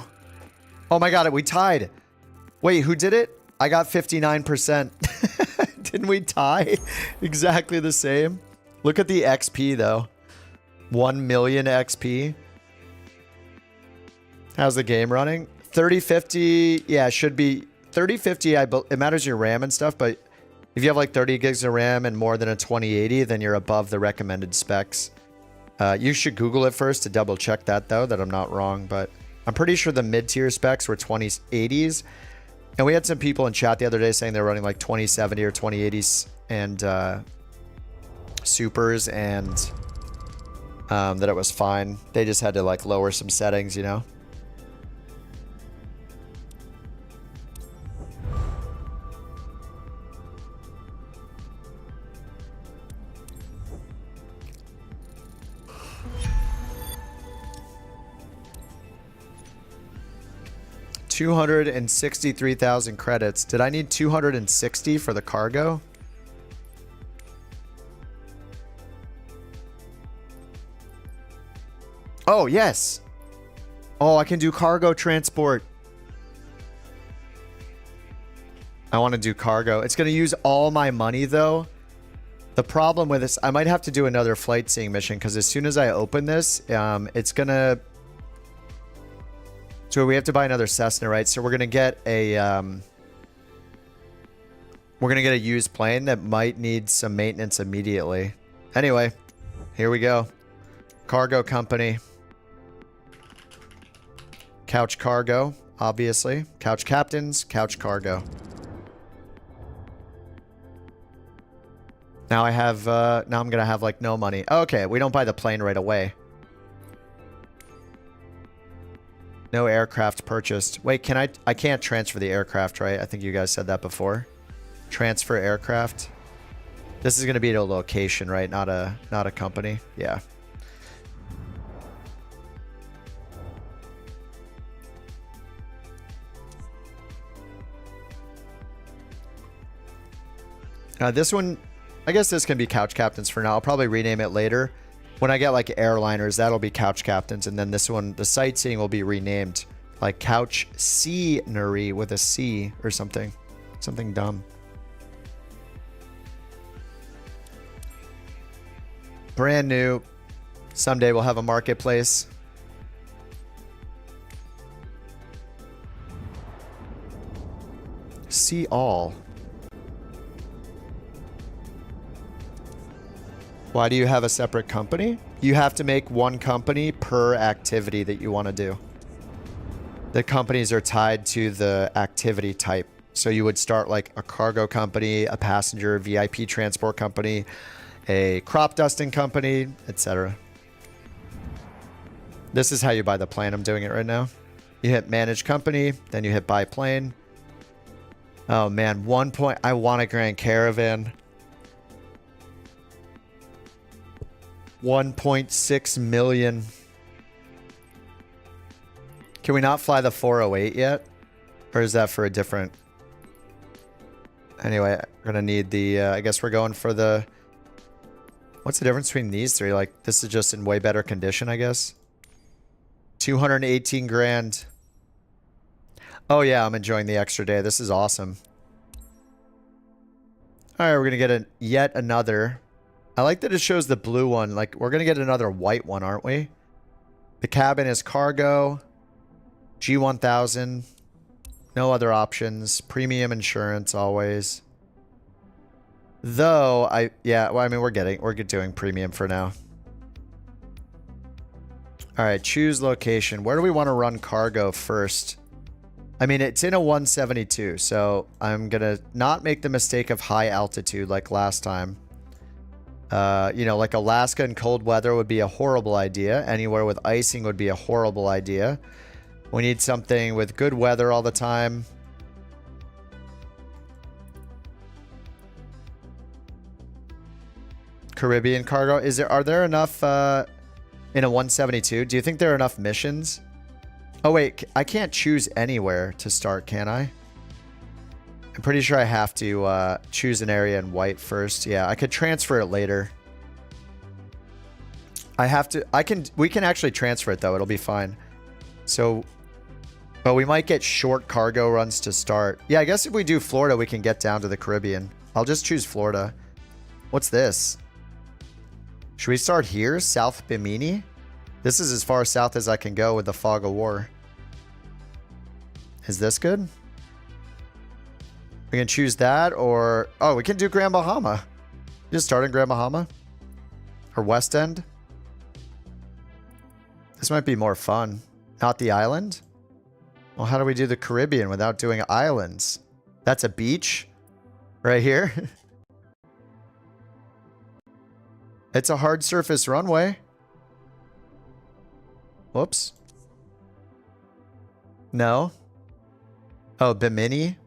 Oh my god, we tied. Wait, who did it? I got 59%. Didn't we tie? Exactly the same. Look at the XP, though. 1 million XP. How's the game running? 3050. Yeah, it should be 3050. It matters your RAM and stuff, but if you have like 30 gigs of RAM and more than a 2080, then you're above the recommended specs. You should Google it first to double check that, though, that I'm not wrong, but I'm pretty sure the mid-tier specs were 2080s. And we had some people in chat the other day saying they're running like 2070 or 2080s and supers, and that it was fine. They just had to like lower some settings, you know? $263,000 credits. Did I need 260 for the cargo? Oh, yes. Oh, I can do cargo transport. I want to do cargo. It's going to use all my money, though. The problem with this, I might have to do another flight seeing mission, because as soon as I open this, it's going to... So we have to buy another Cessna, right? So we're going to get a... we're going to get a used plane that might need some maintenance immediately. Anyway, here we go. Cargo company. Couch cargo, obviously. Couch captains, couch cargo. Now I have, now I'm going to have like no money. Okay, we don't buy the plane right away. No aircraft purchased. Wait, can I can't transfer the aircraft, right? I think you guys said that before. Transfer aircraft. This is going to be at a location, right? Not a company. Yeah. This one, I guess this can be couch captains for now. I'll probably rename it later. When I get like airliners, that'll be couch captains. And then this one, the sightseeing, will be renamed like couch scenery with a C or something. Something dumb. Brand new. Someday we'll have a marketplace. See all. Why do you have a separate company? You have to make one company per activity that you want to do. The companies are tied to the activity type. So you would start like a cargo company, a passenger VIP transport company, a crop dusting company, etc. This is how you buy the plane. I'm doing it right now. You hit manage company, then you hit buy plane. Oh man, I want a Grand Caravan. 1.6 million. Can we not fly the 408 yet? Or is that for a different... Anyway, we're gonna need the, I guess we're going for the... What's the difference between these three? Like, this is just in way better condition, I guess. 218 grand. Oh yeah, I'm enjoying the extra day. This is awesome. Alright, we're gonna get yet another... I like that it shows the blue one. Like, we're gonna get another white one, aren't we? The cabin is cargo. G1000. No other options. Premium insurance always. Though, well, I mean, we're doing premium for now. Alright, choose location. Where do we want to run cargo first? I mean, it's in a 172, so I'm gonna not make the mistake of high altitude like last time. You know, like Alaska and cold weather would be a horrible idea. Anywhere with icing would be a horrible idea. We need something with good weather all the time. Caribbean cargo. Are there enough in a 172? Do you think there are enough missions? Oh wait, I can't choose anywhere to start, can I? I'm pretty sure I have to choose an area in white first. Yeah, I could transfer it later. We can actually transfer it though. It'll be fine. So, but we might get short cargo runs to start. Yeah, I guess if we do Florida, we can get down to the Caribbean. I'll just choose Florida. What's this? Should we start here? South Bimini? This is as far south as I can go with the fog of war. Is this good? We can choose that or... Oh, we can do Grand Bahama. Just start in Grand Bahama. Or West End. This might be more fun. Not the island? Well, how do we do the Caribbean without doing islands? That's a beach? Right here? It's a hard surface runway. Whoops. No. Oh, Bimini?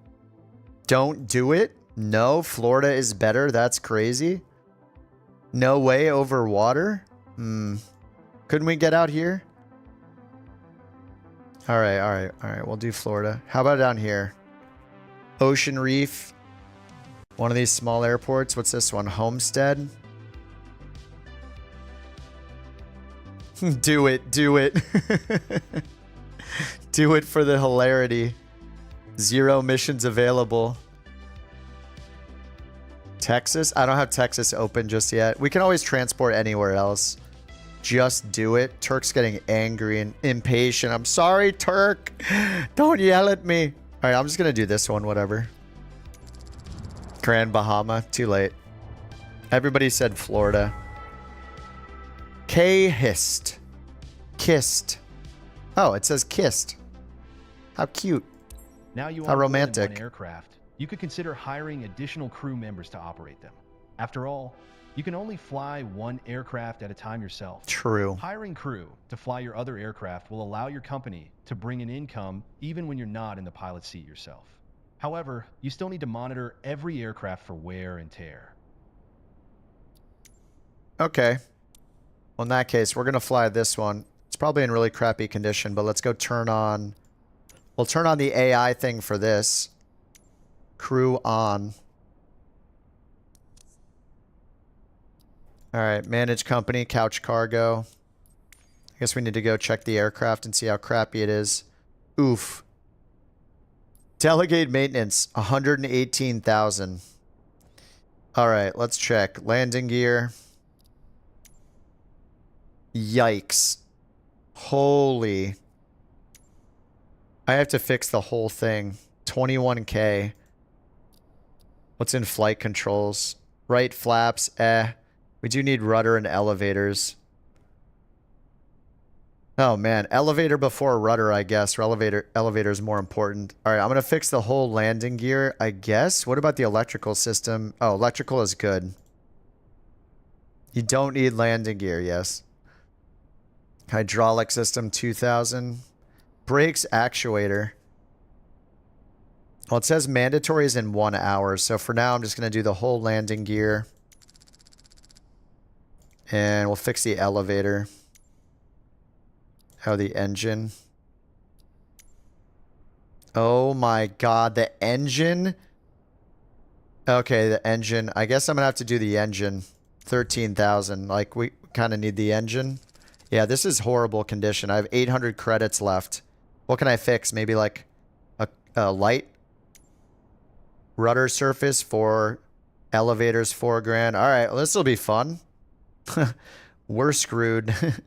Don't do it? No, Florida is better. That's crazy. No way over water? Couldn't we get out here? All right. We'll do Florida. How about down here? Ocean Reef. One of these small airports. What's this one? Homestead. Do it. Do it. Do it for the hilarity. 0 missions available. Texas? I don't have Texas open just yet. We can always transport anywhere else. Just do it. Turk's getting angry and impatient. I'm sorry, Turk. Don't yell at me. All right, I'm just going to do this one, whatever. Grand Bahama. Too late. Everybody said Florida. K-hist. Kissed. Oh, it says kissed. How cute. Now you How are romantic. one aircraft. You could consider hiring additional crew members to operate them. After all, you can only fly one aircraft at a time yourself. True. Hiring crew to fly your other aircraft will allow your company to bring in income even when you're not in the pilot seat yourself. However, you still need to monitor every aircraft for wear and tear. Okay. Well, in that case, we're going to fly this one. It's probably in really crappy condition, but let's go turn on... We'll turn on the AI thing for this. Crew on. Alright, manage company, couch cargo. I guess we need to go check the aircraft and see how crappy it is. Oof. Delegate maintenance, 118,000. Alright, let's check. Landing gear. Yikes. Holy. I have to fix the whole thing. 21K. What's in flight controls? Right flaps, We do need rudder and elevators. Oh man, elevator before rudder, I guess. Or elevator is more important. All right, I'm going to fix the whole landing gear, I guess. What about the electrical system? Oh, electrical is good. You don't need landing gear, yes. Hydraulic system, 2000. Brakes, actuator. Well, it says mandatory is in 1 hour. So for now, I'm just going to do the whole landing gear. And we'll fix the elevator. Oh, the engine. Oh my god, the engine? Okay, the engine. I guess I'm going to have to do the engine. 13,000. Like, we kind of need the engine. Yeah, this is horrible condition. I have 800 credits left. What can I fix? Maybe like a light? Rudder surface for elevators, 4 grand. All right, well, this will be fun. We're screwed. The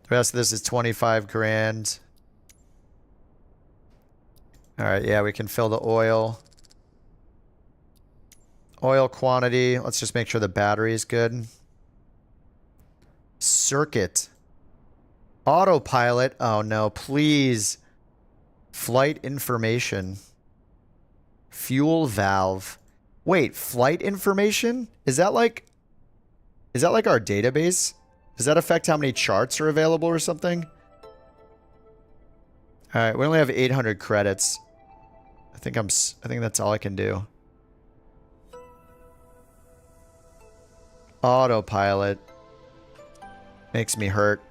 rest of this is 25 grand. All right, yeah, we can fill the oil. Oil quantity. Let's just make sure the battery is good. Circuit. Autopilot. Oh, no, please. Flight information. Fuel valve. Wait, flight information? Is that like our database? Does that affect how many charts are available or something? All right, we only have 800 credits. I think that's all I can do. Autopilot. Makes me hurt.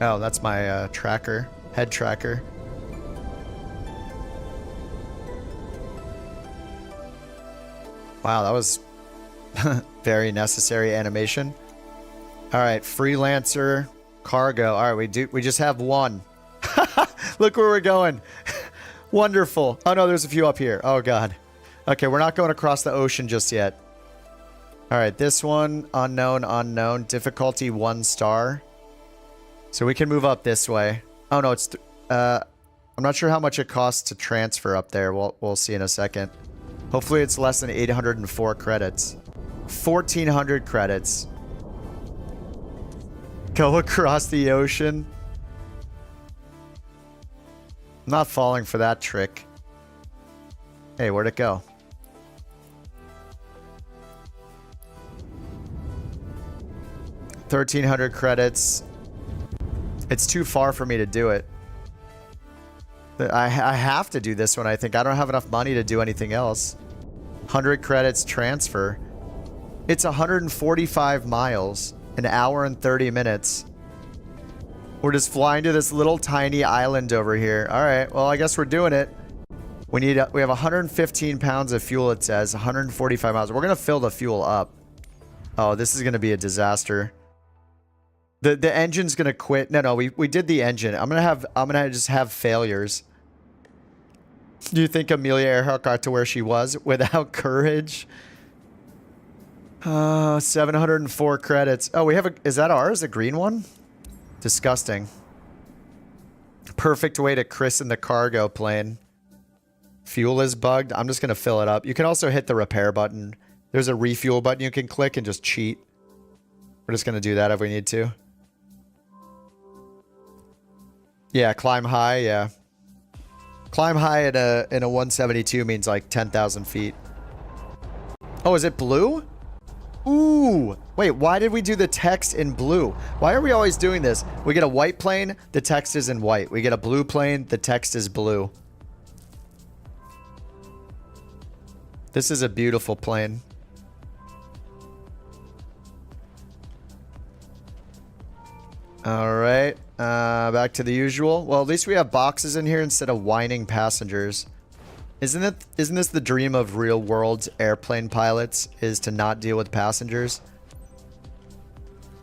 Oh, that's my tracker. Head tracker. Wow, that was very necessary animation. All right, freelancer, cargo. All right, we just have one. Look where we're going. Wonderful. Oh no, there's a few up here. Oh god. Okay, we're not going across the ocean just yet. All right, this one, unknown, unknown. Difficulty 1 star. So we can move up this way. Oh no, it's I'm not sure how much it costs to transfer up there. We'll see in a second. Hopefully it's less than 804 credits. 1,400 credits. Go across the ocean. I'm not falling for that trick. Hey, where'd it go? $1,300 credits. It's too far for me to do it. I have to do this one, I think. I don't have enough money to do anything else. 100 credits transfer. It's 145 miles. An hour and 30 minutes. We're just flying to this little tiny island over here. All right, well, I guess we're doing it. We have 115 pounds of fuel, it says. 145 miles. We're going to fill the fuel up. Oh, this is going to be a disaster. The engine's gonna quit. No, we did the engine. I'm gonna just have failures. Do you think Amelia Earhart got to where she was without courage? 704 credits. Oh, we have is that ours? The green one? Disgusting. Perfect way to christen the cargo plane. Fuel is bugged. I'm just gonna fill it up. You can also hit the repair button. There's a refuel button you can click and just cheat. We're just gonna do that if we need to. Yeah, climb high, yeah. Climb high in a 172 means like 10,000 feet. Oh, is it blue? Ooh. Wait, why did we do the text in blue? Why are we always doing this? We get a white plane, the text is in white. We get a blue plane, the text is blue. This is a beautiful plane. All right. Back to the usual. Well, at least we have boxes in here instead of whining passengers. Isn't this the dream of real world airplane pilots, is to not deal with passengers?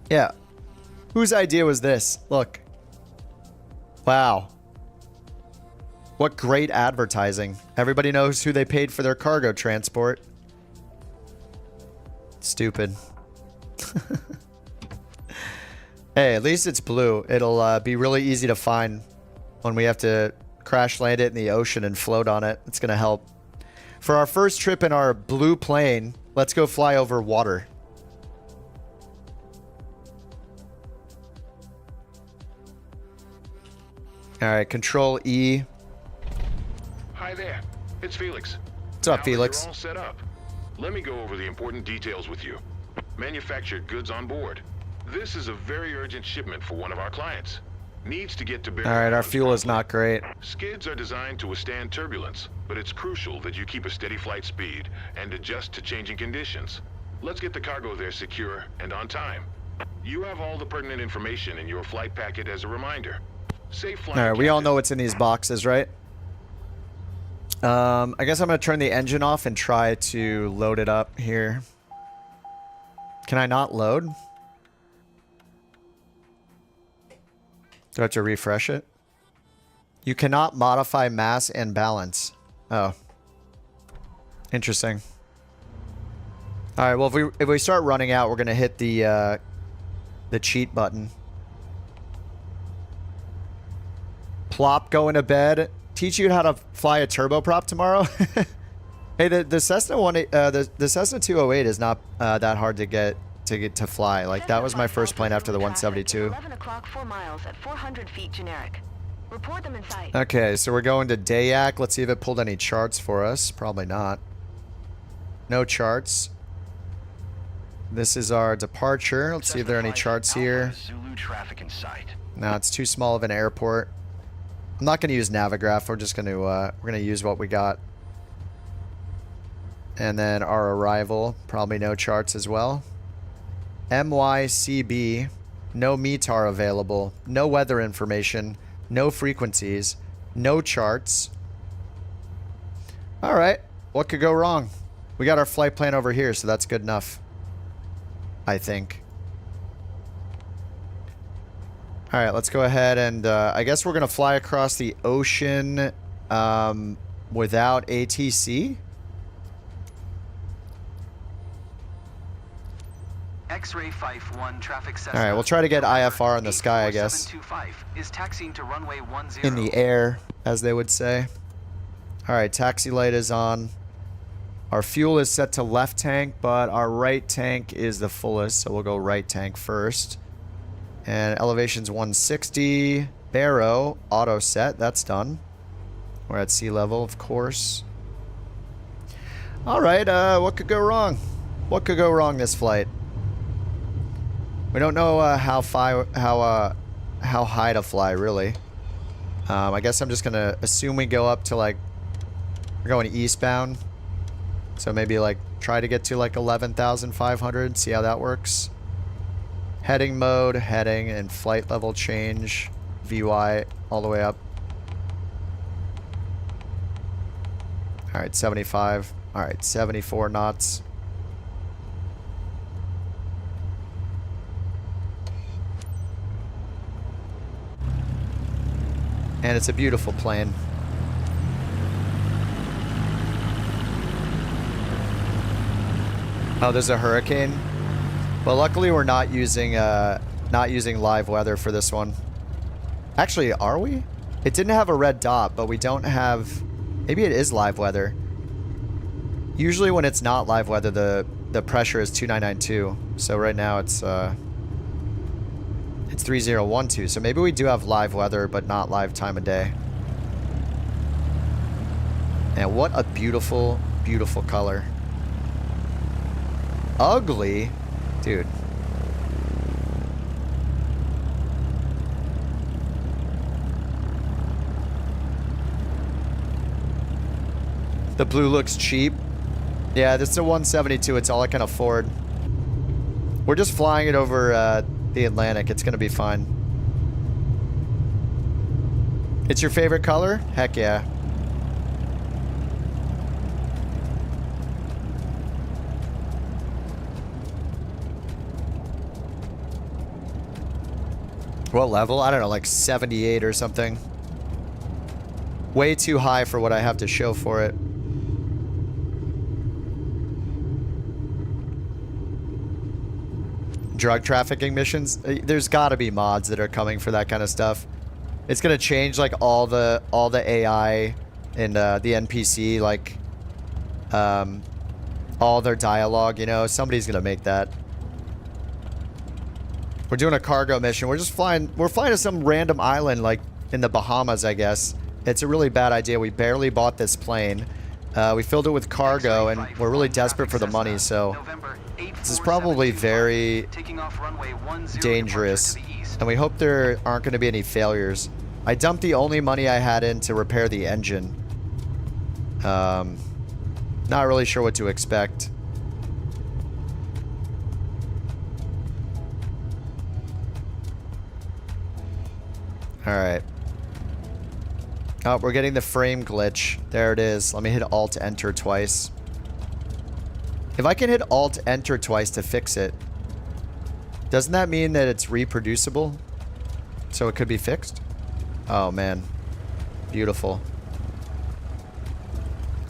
Yeah. Whose idea was this? Look. Wow. What great advertising. Everybody knows who they paid for their cargo transport. Stupid. Hey, at least it's blue. It'll be really easy to find when we have to crash land it in the ocean and float on it. It's going to help. For our first trip in our blue plane, let's go fly over water. All right, Control E. Hi there. It's Felix. What's up, Felix? You're all set up. Let me go over the important details with you. Manufactured goods on board. This is a very urgent shipment for one of our clients. Needs to get to Barry. All right, our fuel is not great. Skids are designed to withstand turbulence, but it's crucial that you keep a steady flight speed and adjust to changing conditions. Let's get the cargo there secure and on time. You have all the pertinent information in your flight packet as a reminder. Safe flight. All right, we all know what's in these boxes, right? I guess I'm going to turn the engine off and try to load it up here. Can I not load? Do I have to refresh it? You cannot modify mass and balance. Oh. Interesting. All right, well, if we start running out, we're going to hit the cheat button. Plop going to bed. Teach you how to fly a turboprop tomorrow. Hey, the Cessna the Cessna 208 is not that hard to get to fly. Like, that was my first plane after the 172. 11 o'clock, 4 miles at 400 feet generic. Report them in sight. Okay, so we're going to Dayak. Let's see if it pulled any charts for us. Probably not. No charts. This is our departure. Let's see if there are any charts here. No, it's too small of an airport. I'm not going to use Navigraph. We're just going to we're going to use what we got. And then our arrival, probably no charts as well. MYCB, no METAR available, no weather information, no frequencies, no charts. All right, what could go wrong? We got our flight plan over here, so that's good enough, I think. All right, let's go ahead and I guess we're going to fly across the ocean without ATC. X-ray 51 traffic Cessna. All right, we'll try to get IFR in the sky, I guess. 725 is taxiing to runway 10. In the air, as they would say. All right, taxi light is on. Our fuel is set to left tank, but our right tank is the fullest, so we'll go right tank first. And elevation's 160. Barrow, auto set, that's done. We're at sea level, of course. All right, what could go wrong? What could go wrong this flight? We don't know how high to fly, really. I guess I'm just gonna assume we go up to, like, we're going eastbound, so maybe like try to get to like 11,500. See how that works. Heading mode, heading, and flight level change, VY all the way up. All right, 75. All right, 74 knots. And it's a beautiful plane. Oh, there's a hurricane. Well, luckily we're not using live weather for this one. Actually, are we? It didn't have a red dot, but we don't have. Maybe it is live weather. Usually, when it's not live weather, the pressure is 2992. So right now it's 3012. So maybe we do have live weather, but not live time of day. And what a beautiful, beautiful color. Ugly, dude. The blue looks cheap. Yeah, this is a 172. It's all I can afford. We're just flying it over the Atlantic. It's gonna be fine. It's your favorite color? Heck yeah. What level? I don't know, like 78 or something. Way too high for what I have to show for it. drug trafficking missions. There's got to be mods that are coming for that kind of stuff. It's gonna change like all the AI and the NPC, like all their dialogue. You know, somebody's gonna make that. We're doing a cargo mission. We're just flying. We're flying to some random island, like in the Bahamas, I guess. It's a really bad idea. We barely bought this plane. We filled it with cargo, and we're really desperate for the money. So this is probably very dangerous. And we hope there aren't going to be any failures. I dumped the only money I had in to repair the engine. Not really sure what to expect. Alright. Oh, we're getting the frame glitch. There it is. Let me hit Alt-Enter twice. If I can hit Alt-Enter twice to fix it, doesn't that mean that it's reproducible? So it could be fixed? Oh, man. Beautiful.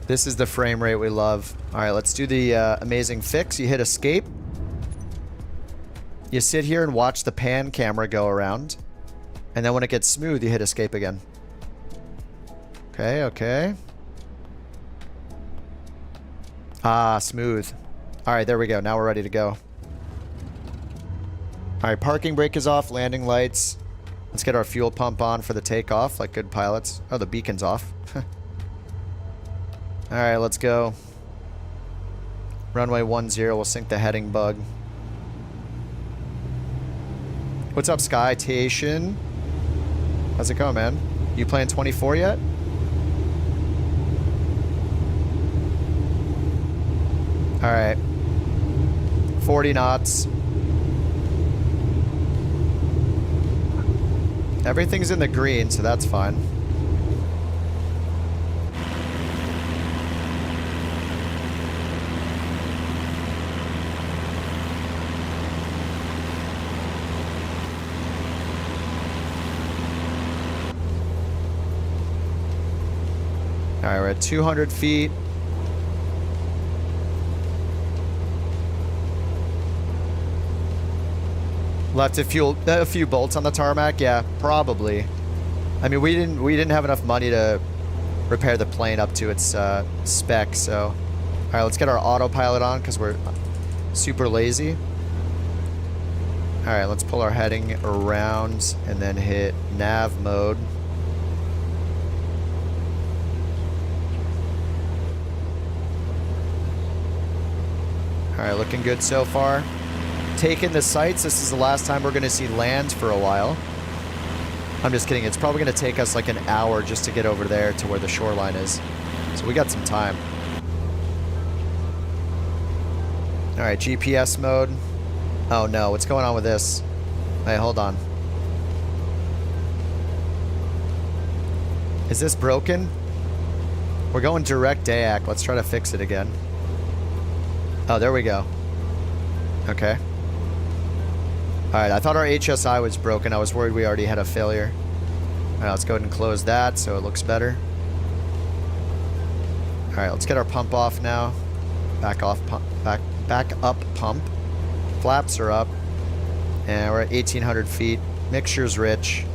This is the frame rate we love. Alright, let's do the amazing fix. You hit Escape. You sit here and watch the pan camera go around. And then when it gets smooth, you hit Escape again. Okay, okay. Ah, smooth. Alright, there we go. Now we're ready to go. Alright, parking brake is off. Landing lights. Let's get our fuel pump on for the takeoff, like good pilots. Oh, the beacon's off. Alright, let's go. Runway 10, we'll sync the heading bug. What's up, Skytation? How's it going, man? You playing 24 yet? Alright. 40 knots. Everything's in the green, so that's fine. Alright, we're at 200 feet. Left a few bolts on the tarmac. Yeah, probably. I mean, we didn't have enough money to repair the plane up to its spec. So, all right, let's get our autopilot on because we're super lazy. All right, let's pull our heading around and then hit nav mode. All right, looking good so far. Taking the sights. This is the last time we're going to see land for a while. I'm just kidding. It's probably going to take us like an hour just to get over there to where the shoreline is. So we got some time. All right, GPS mode. Oh no, what's going on with this? Hey, hold on. Is this broken? We're going direct DAC. Let's try to fix it again. Oh, there we go. Okay. Alright, I thought our HSI was broken. I was worried we already had a failure. Alright, let's go ahead and close that so it looks better. Alright, let's get our pump off now. Back up pump. Flaps are up. And we're at 1,800 feet. Mixture's rich.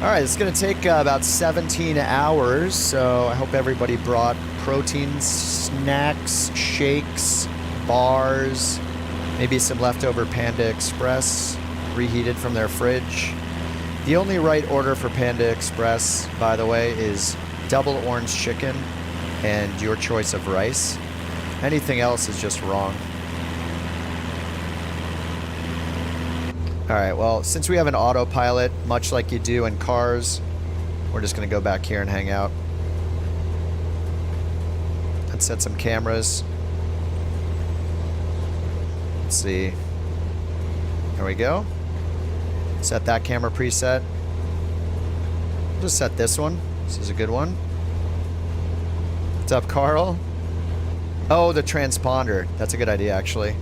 Alright, it's going to take about 17 hours, so I hope everybody brought protein snacks, shakes, bars, maybe some leftover Panda Express, reheated from their fridge. The only right order for Panda Express, by the way, is double orange chicken and your choice of rice. Anything else is just wrong. Alright, well, since we have an autopilot, much like you do in cars, we're just going to go back here and hang out. Let's set some cameras. Let's see. There we go. Set that camera preset. Just set this one. This is a good one. What's up, Carl? Oh, the transponder. That's a good idea, actually.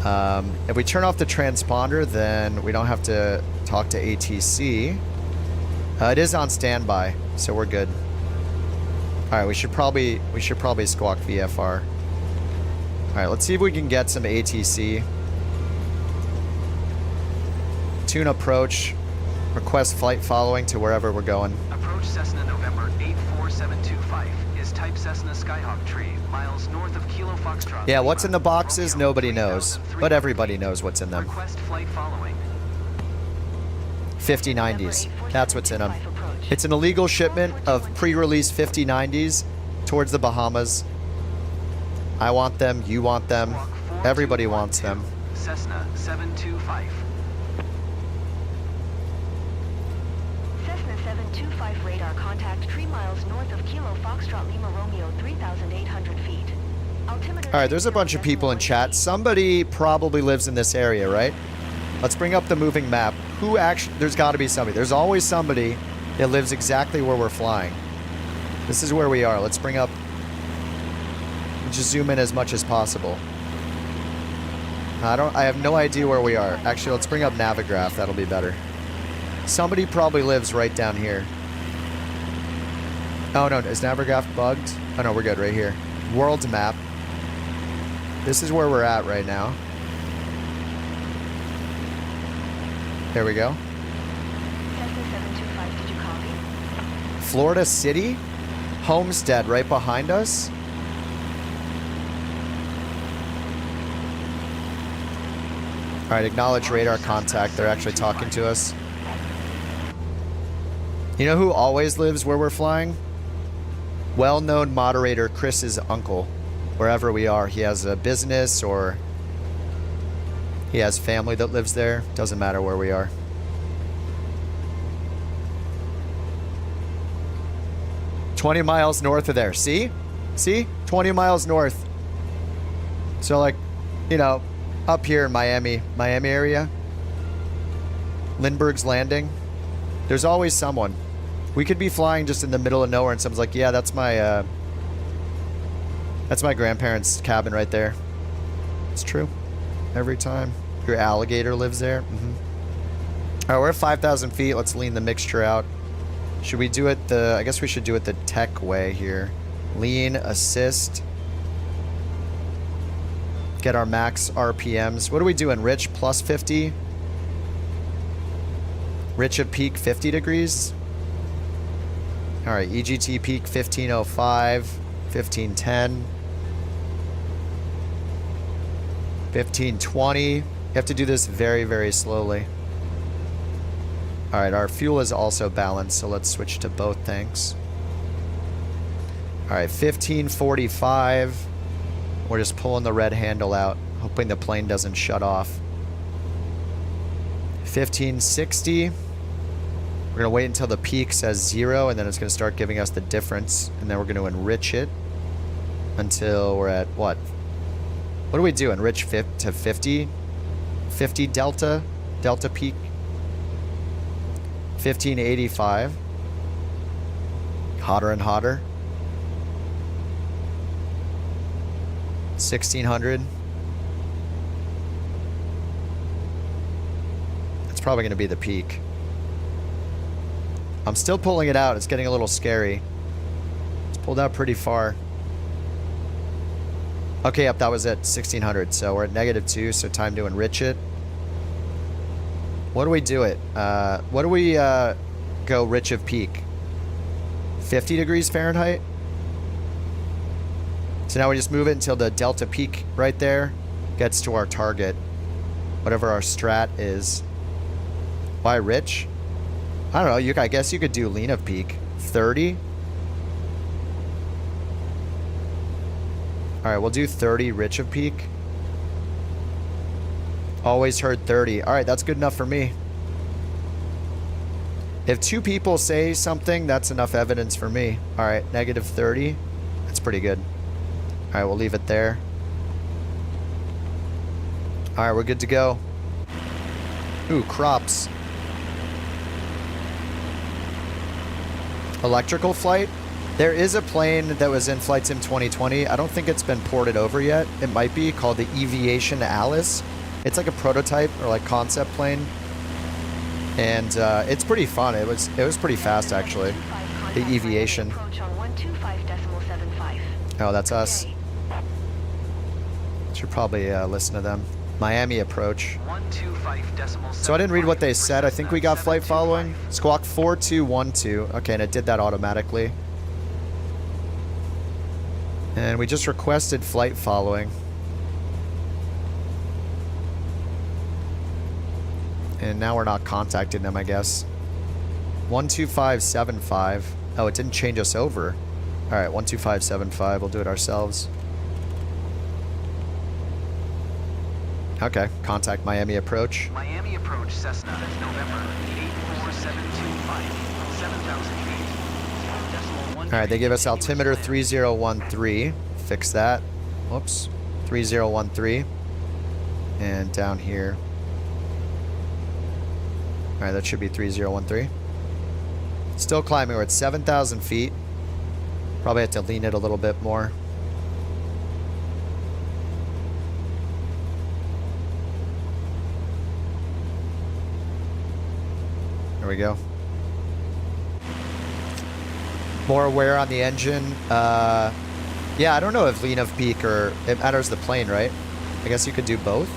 If we turn off the transponder, then we don't have to talk to ATC. It is on standby, so we're good. All right, we should probably squawk VFR. All right, let's see if we can get some ATC. Tune approach. Request flight following to wherever we're going. Approach Cessna November 84725 is type Cessna Skyhawk tree, miles north of Kilo Foxtrot. Yeah, what's in the boxes, nobody knows. But everybody knows what's in them. Request flight following. 5090s. That's what's in them. It's an illegal shipment of pre-release 5090s towards the Bahamas. I want them. You want them. Everybody wants them. Cessna 725. Cessna 725 radar contact 3 miles north of Kilo Foxtrot Lima Romeo 3,800 feet. Altimeter. All right, there's a bunch of people in chat. Somebody probably lives in this area, right? Let's bring up the moving map. Who actually... There's got to be somebody. There's always somebody that lives exactly where we're flying. This is where we are. Let's bring up... Just zoom in as much as possible. I have no idea where we are. Actually, let's bring up Navigraph. That'll be better. Somebody probably lives right down here. Oh, no. Is Navigraph bugged? Oh, no. We're good right here. World map. This is where we're at right now. There we go. Cessna 725, did you copy? Florida City? Homestead right behind us? All right, acknowledge radar contact. They're actually talking to us. You know who always lives where we're flying? Well-known moderator Chris's uncle. Wherever we are, he has a business or he has family that lives there. Doesn't matter where we are. $20 miles north of there. See? See? 20 miles north. So like, you know, up here in Miami area, Lindbergh's Landing, there's always someone. We could be flying just in the middle of nowhere and someone's like, yeah, that's my grandparents' cabin right there. It's true. Every time. Your alligator lives there. All right, we're at 5,000 feet. Let's lean the mixture out. Should we do it I guess we should do it the tech way here. Lean, assist. Get our max RPMs. What are we doing? Rich plus 50. Rich of peak 50 degrees. All right, EGT peak 1505, 1510, 1520. You have to do this very, very slowly. All right, our fuel is also balanced, so let's switch to both tanks. All right, 1545. We're just pulling the red handle out, hoping the plane doesn't shut off. 1560. We're going to wait until the peak says 0, and then it's going to start giving us the difference. And then we're going to enrich it until we're at what? What do we do? Enrich to 50? 50 delta? Delta peak? 1585. Hotter and hotter. 1600. It's probably going to be the peak. I'm still pulling it out. It's getting a little scary. It's pulled out pretty far. Okay, yep, that was it. 1600. So we're at -2, so time to enrich it. What do we do it? What do we go rich of peak? 50 degrees Fahrenheit? So now we just move it until the delta peak right there gets to our target. Whatever our strat is. Why rich? I don't know. I guess you could do lean of peak. 30? All right, we'll do 30 rich of peak. Always heard 30. All right, that's good enough for me. If 2 people say something, that's enough evidence for me. All right, -30. That's pretty good. All right, we'll leave it there. All right, we're good to go. Ooh, crops. Electrical flight? There is a plane that was in Flight Sim 2020. I don't think it's been ported over yet. It might be called the Aviation Alice. It's like a prototype or like concept plane. And it's pretty fun. It was pretty fast actually. The Aviation. Oh, that's us. Should probably listen to them. Miami approach. So I didn't read what they said. I think we got flight following. Squawk 4212. Okay, and it did that automatically. And we just requested flight following. And now we're not contacting them, I guess. 12575. Oh, it didn't change us over. All right, 12575. We'll do it ourselves. Okay, contact Miami approach. Miami approach Cessna, November 84725, 7,000 feet. All right, they gave us altimeter 3013. Fix that. Whoops. 3013. And down here. All right, that should be 3013. Still climbing. We're at 7,000 feet. Probably have to lean it a little bit more. There we go. More wear on the engine. Yeah, I don't know if lean of peak or it matters the plane, right? I guess you could do both.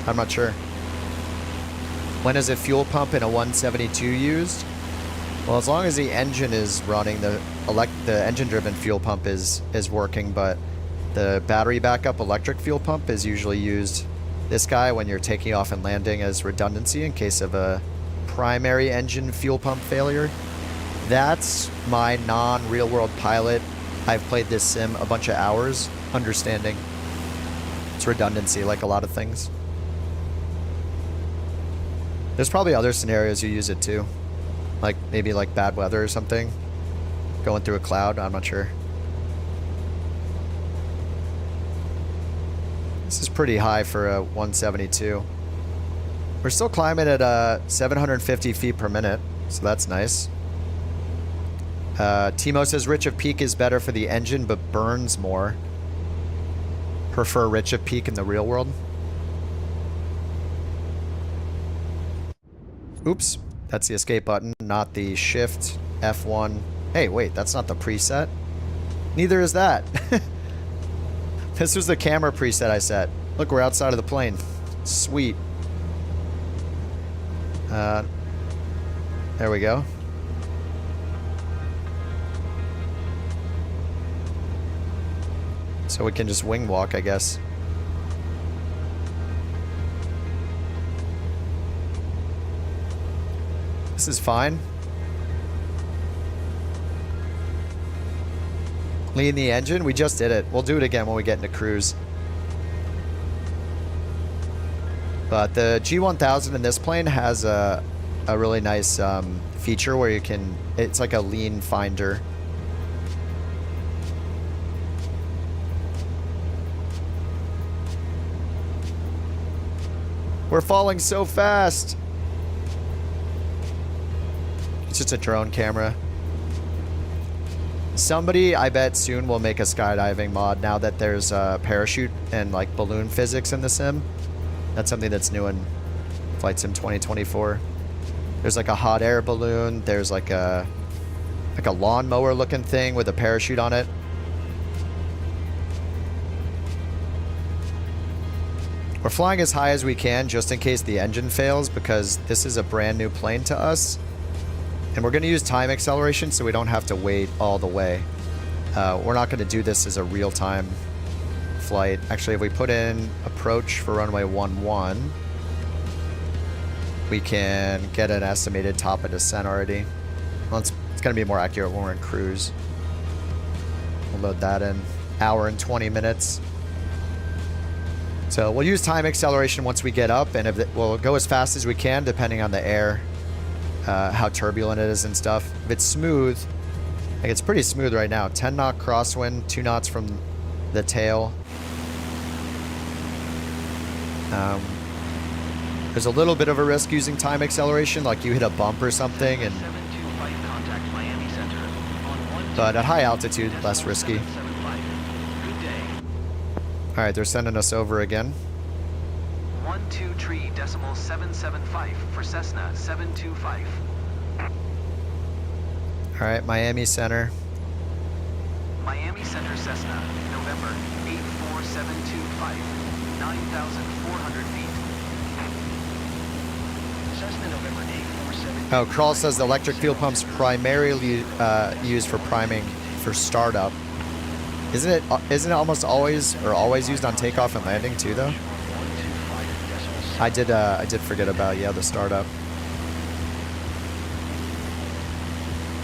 I'm not sure. When is a fuel pump in a 172 used? Well, as long as the engine is running, the engine-driven fuel pump is working, but the battery backup electric fuel pump is usually used. This guy when you're taking off and landing as redundancy in case of a primary engine fuel pump failure. That's my non-real world pilot. I've played this sim a bunch of hours, understanding it's redundancy like a lot of things. There's probably other scenarios you use it too. Like maybe like bad weather or something. Going through a cloud, I'm not sure. This is pretty high for a 172. We're still climbing at 750 feet per minute, so that's nice. Timo says rich of peak is better for the engine, but burns more. Prefer rich of peak in the real world. Oops, that's the escape button, not the shift F1. Hey, wait, that's not the preset. Neither is that. This was the camera preset I set. Look, we're outside of the plane. Sweet. There we go. So we can just wing walk, I guess. This is fine. Lean the engine. We just did it. We'll do it again when we get into cruise. But the G1000 in this plane has a really nice feature where you can, it's like a lean finder. We're falling so fast. It's just a drone camera. Somebody, I bet soon, will make a skydiving mod now that there's parachute and like balloon physics in the sim. That's something that's new in Flight Sim 2024. There's like a hot air balloon. There's like a lawnmower looking thing with a parachute on it. We're flying as high as we can just in case the engine fails because this is a brand new plane to us. And we're going to use time acceleration so we don't have to wait all the way. We're not going to do this as a real-time flight. Actually, if we put in approach for runway 11, we can get an estimated top of descent already. Well, it's going to be more accurate when we're in cruise. We'll load that in. Hour and 20 minutes. So we'll use time acceleration once we get up, and we'll go as fast as we can depending on the air, how turbulent it is and stuff. If it's smooth, like it's pretty smooth right now. 10 knot crosswind, 2 knots from the tail. There's a little bit of a risk using time acceleration, like you hit a bump or something and but at high altitude, less risky. 775. Good day. All right, they're sending us over again. 12.775 for Cessna 725. All right, Miami Center. Miami Center Cessna, November 84725, 9,400 feet. Cessna November 847. Oh, Kral says the electric fuel pump's primarily used for priming for startup. Isn't it almost always used on takeoff and landing too, though? I did forget about the startup.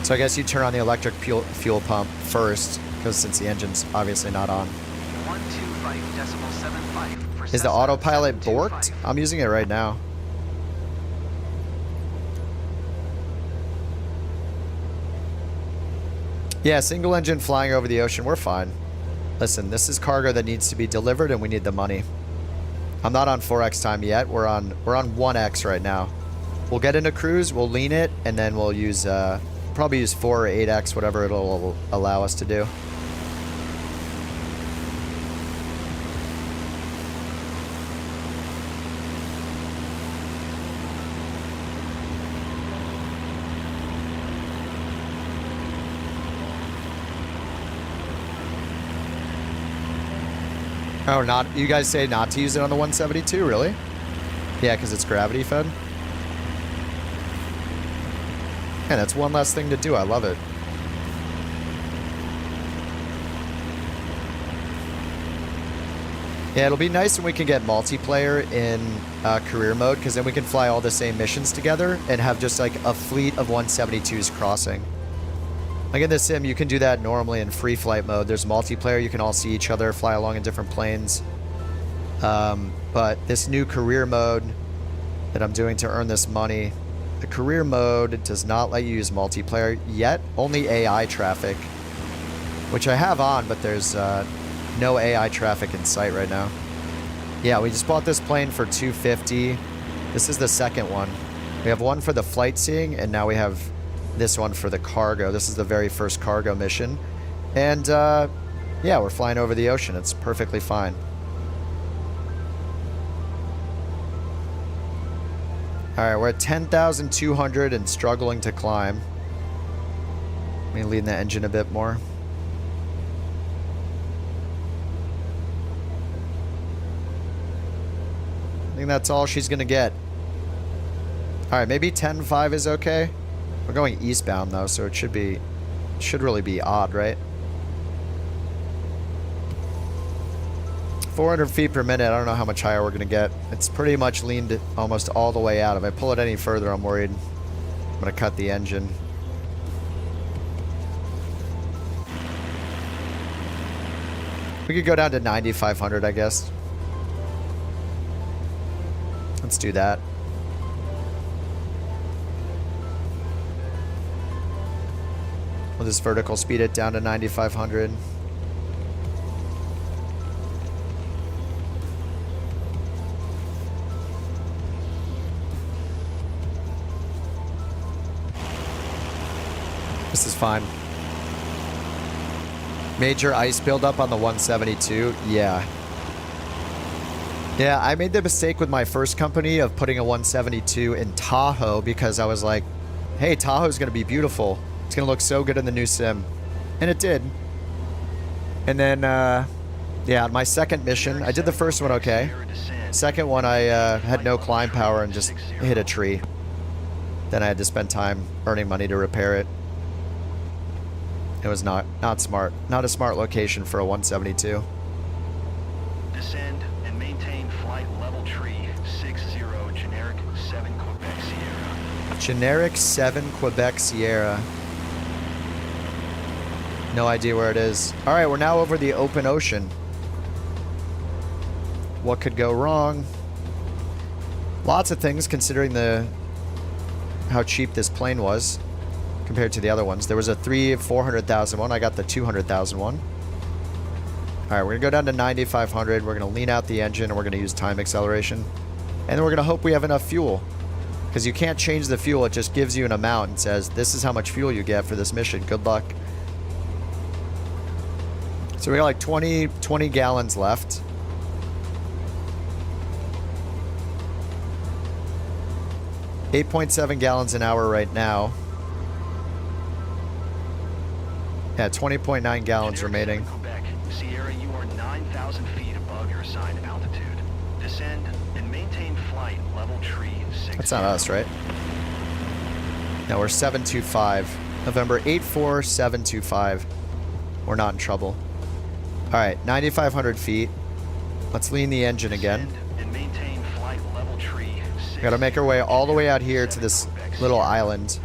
So I guess you turn on the electric fuel pump first, because since the engine's obviously not on. 125.75 for Is the Cessna autopilot 725. borked? I'm using it right now. Yeah, single engine flying over the ocean, we're fine. Listen, this is cargo that needs to be delivered and we need the money. I'm not on 4x time yet. We're on 1x right now. We'll get into cruise, we'll lean it, and then we'll use probably use 4 or 8x, whatever it'll allow us to do. Oh, not you guys say not to use it on the 172, really? Yeah, because it's gravity fed. Yeah, that's one less thing to do. I love it. Yeah, it'll be nice when we can get multiplayer in career mode, because then we can fly all the same missions together and have just like a fleet of 172s crossing. Like in the sim, you can do that normally in free flight mode. There's multiplayer, you can all see each other, fly along in different planes. But this new career mode that I'm doing to earn this money, the career mode does not let you use multiplayer yet, only AI traffic, which I have on, but there's no AI traffic in sight right now. Yeah, we just bought this plane for $250. This is the second one. We have one for the flight seeing, and now we have this one for the cargo. This is the very first cargo mission. And yeah, we're flying over the ocean. It's perfectly fine. All right, we're at 10,200 and struggling to climb. Let me lean the engine a bit more. I think that's all she's gonna get. All right, maybe 10.5 is okay. We're going eastbound though, so it should really be odd, right? 400 feet per minute. I don't know how much higher we're gonna get. It's pretty much leaned almost all the way out. If I pull it any further, I'm worried I'm gonna cut the engine. We could go down to 9,500, I guess. Let's do that. We'll just vertical speed it down to 9,500. This is fine. Major ice buildup on the 172. Yeah. Yeah, I made the mistake with my first company of putting a 172 in Tahoe because I was like, hey, Tahoe's going to be beautiful. It's going to look so good in the new sim. And it did. And then, yeah, my second mission, I did the first one okay. Second one, I had no climb power and just hit a tree. Then I had to spend time earning money to repair it. It was not smart. Not a smart location for a 172. Descend and maintain flight level tree 60 generic 7 Quebec Sierra. Generic 7 Quebec Sierra. No idea where it is. All right, we're now over the open ocean. What could go wrong? Lots of things considering how cheap this plane was compared to the other ones. There was a 400,000 one. I got the 200,000 one. All right, we're gonna go down to 9,500. We're gonna lean out the engine and we're gonna use time acceleration. And then we're gonna hope we have enough fuel, because you can't change the fuel. It just gives you an amount and says, this is how much fuel you get for this mission. Good luck. So we got like 20 gallons left. $8.7 gallons an hour right now. Yeah, 20.9 gallons remaining. Quebec, Sierra, you are 9,000 feet above your assigned altitude. Descend and maintain flight level tree 6. That's not us, right? No, we're 725. November 84725. We're not in trouble. All right, 9,500 feet. Let's lean the engine again. And maintain flight level tree 6. We gotta make our way all the way out here to this little island.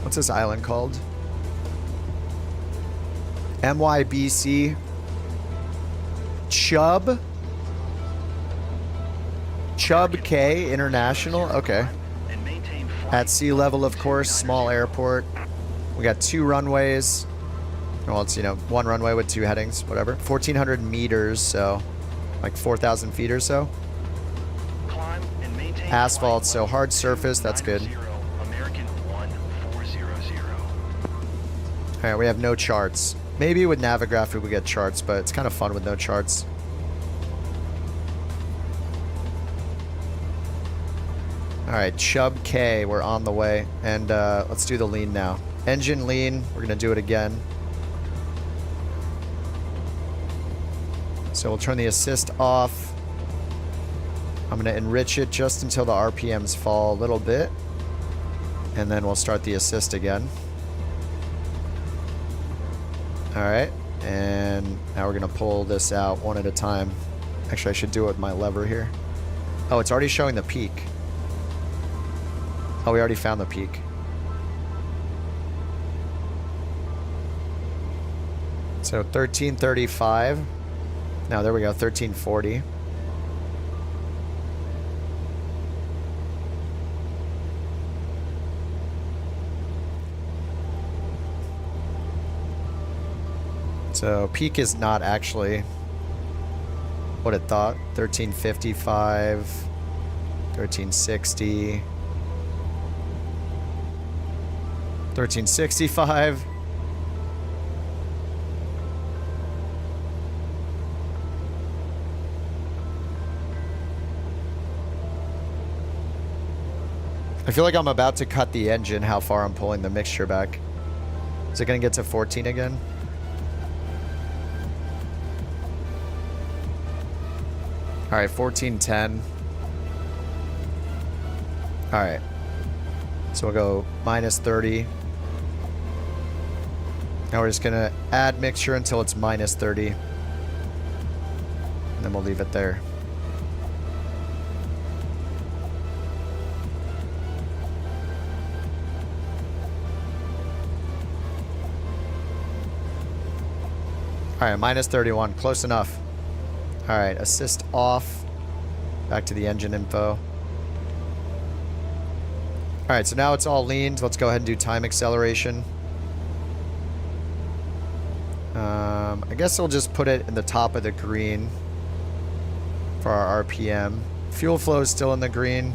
What's this island called? MYBC. Chubb K International. Okay. At sea level, of course. Small airport. We got 2 runways. Well, it's, you know, 1 runway with 2 headings, whatever. 1,400 meters, so like 4,000 feet or so. Asphalt, so hard surface. That's good. All right, we have no charts. Maybe with Navigraph we would get charts, but it's kind of fun with no charts. All right, Chubb K, we're on the way. And let's do the lean now. Engine lean, we're gonna do it again. So we'll turn the assist off. I'm gonna enrich it just until the RPMs fall a little bit. And then we'll start the assist again. All right, and now we're gonna pull this out one at a time. Actually, I should do it with my lever here. Oh, it's already showing the peak. Oh, we already found the peak. So 1335. Now there we go, 1340. So peak is not actually what it thought. 1355, 1360, 1365. I feel like I'm about to cut the engine how far I'm pulling the mixture back. Is it going to get to 14 again? All right, 1410. All right. So we'll go minus 30. Now we're just going to add mixture until it's minus 30. And then we'll leave it there. All right, minus 31. Close enough. All right, assist off. Back to the engine info. All right, so now it's all leaned. Let's go ahead and do time acceleration. I guess we'll just put it in the top of the green for our RPM. Fuel flow is still in the green.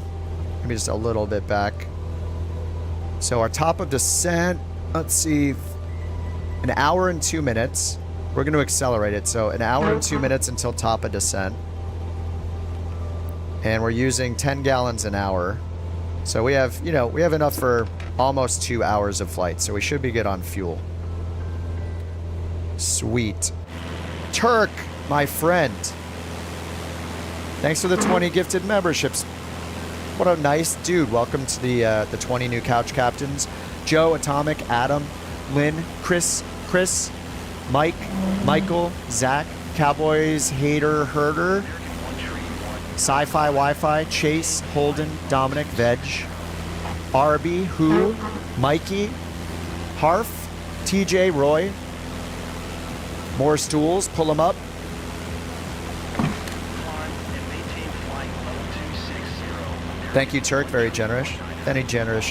Maybe just a little bit back. So our top of descent, let's see, an hour and 2 minutes. We're going to accelerate it. So an hour and 2 minutes until top of descent. And we're using 10 gallons an hour. So we have, you know, we have enough for almost 2 hours of flight. So we should be good on fuel. Sweet. Turk, my friend. Thanks for the 20 gifted memberships. What a nice dude. Welcome to the 20 new couch captains. Joe, Atomic, Adam, Lynn, Chris, Mike, Michael, Zach, Cowboys, Hater, Herder, Sci-Fi, Wi-Fi, Chase, Holden, Dominic, Veg, Arby, Who, Mikey, Harf, TJ, Roy, more stools, pull them up. Thank you, Turk, very generous. Very generous.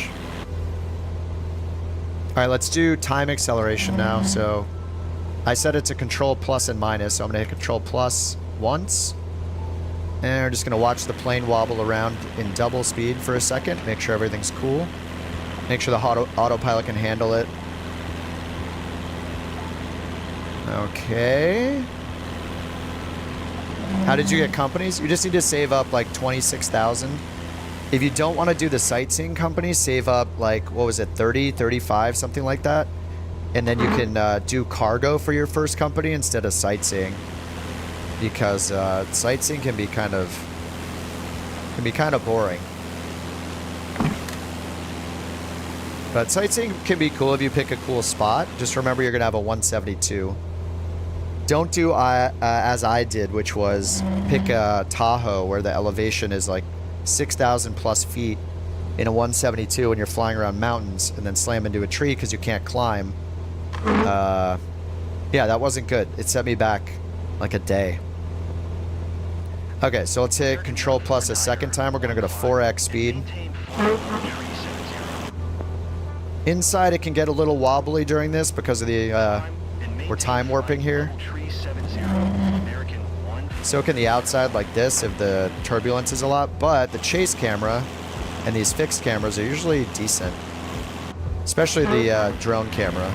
All right, let's do time acceleration now. So I set it to control plus and minus, so I'm gonna hit control plus once. And we're just gonna watch the plane wobble around in double speed for a second, make sure everything's cool. Make sure the autopilot can handle it. Okay. How did you get companies? You just need to save up like 26,000. If you don't want to do the sightseeing company, save up like, what was it, 30, 35, something like that. And then you can do cargo for your first company instead of sightseeing. Because sightseeing can be kind of boring. But sightseeing can be cool if you pick a cool spot. Just remember you're going to have a 172. Don't do as I did, which was pick a Tahoe where the elevation is like 6,000 plus feet in a 172 and you're flying around mountains and then slam into a tree because you can't climb. Yeah, that wasn't good. It set me back like a day. Okay, so let's hit control plus a second time. We're going to go to 4x speed. Inside, it can get a little wobbly during this because of the, we're time warping here. So can the outside like this if the turbulence is a lot, but the chase camera and these fixed cameras are usually decent. Especially the drone camera.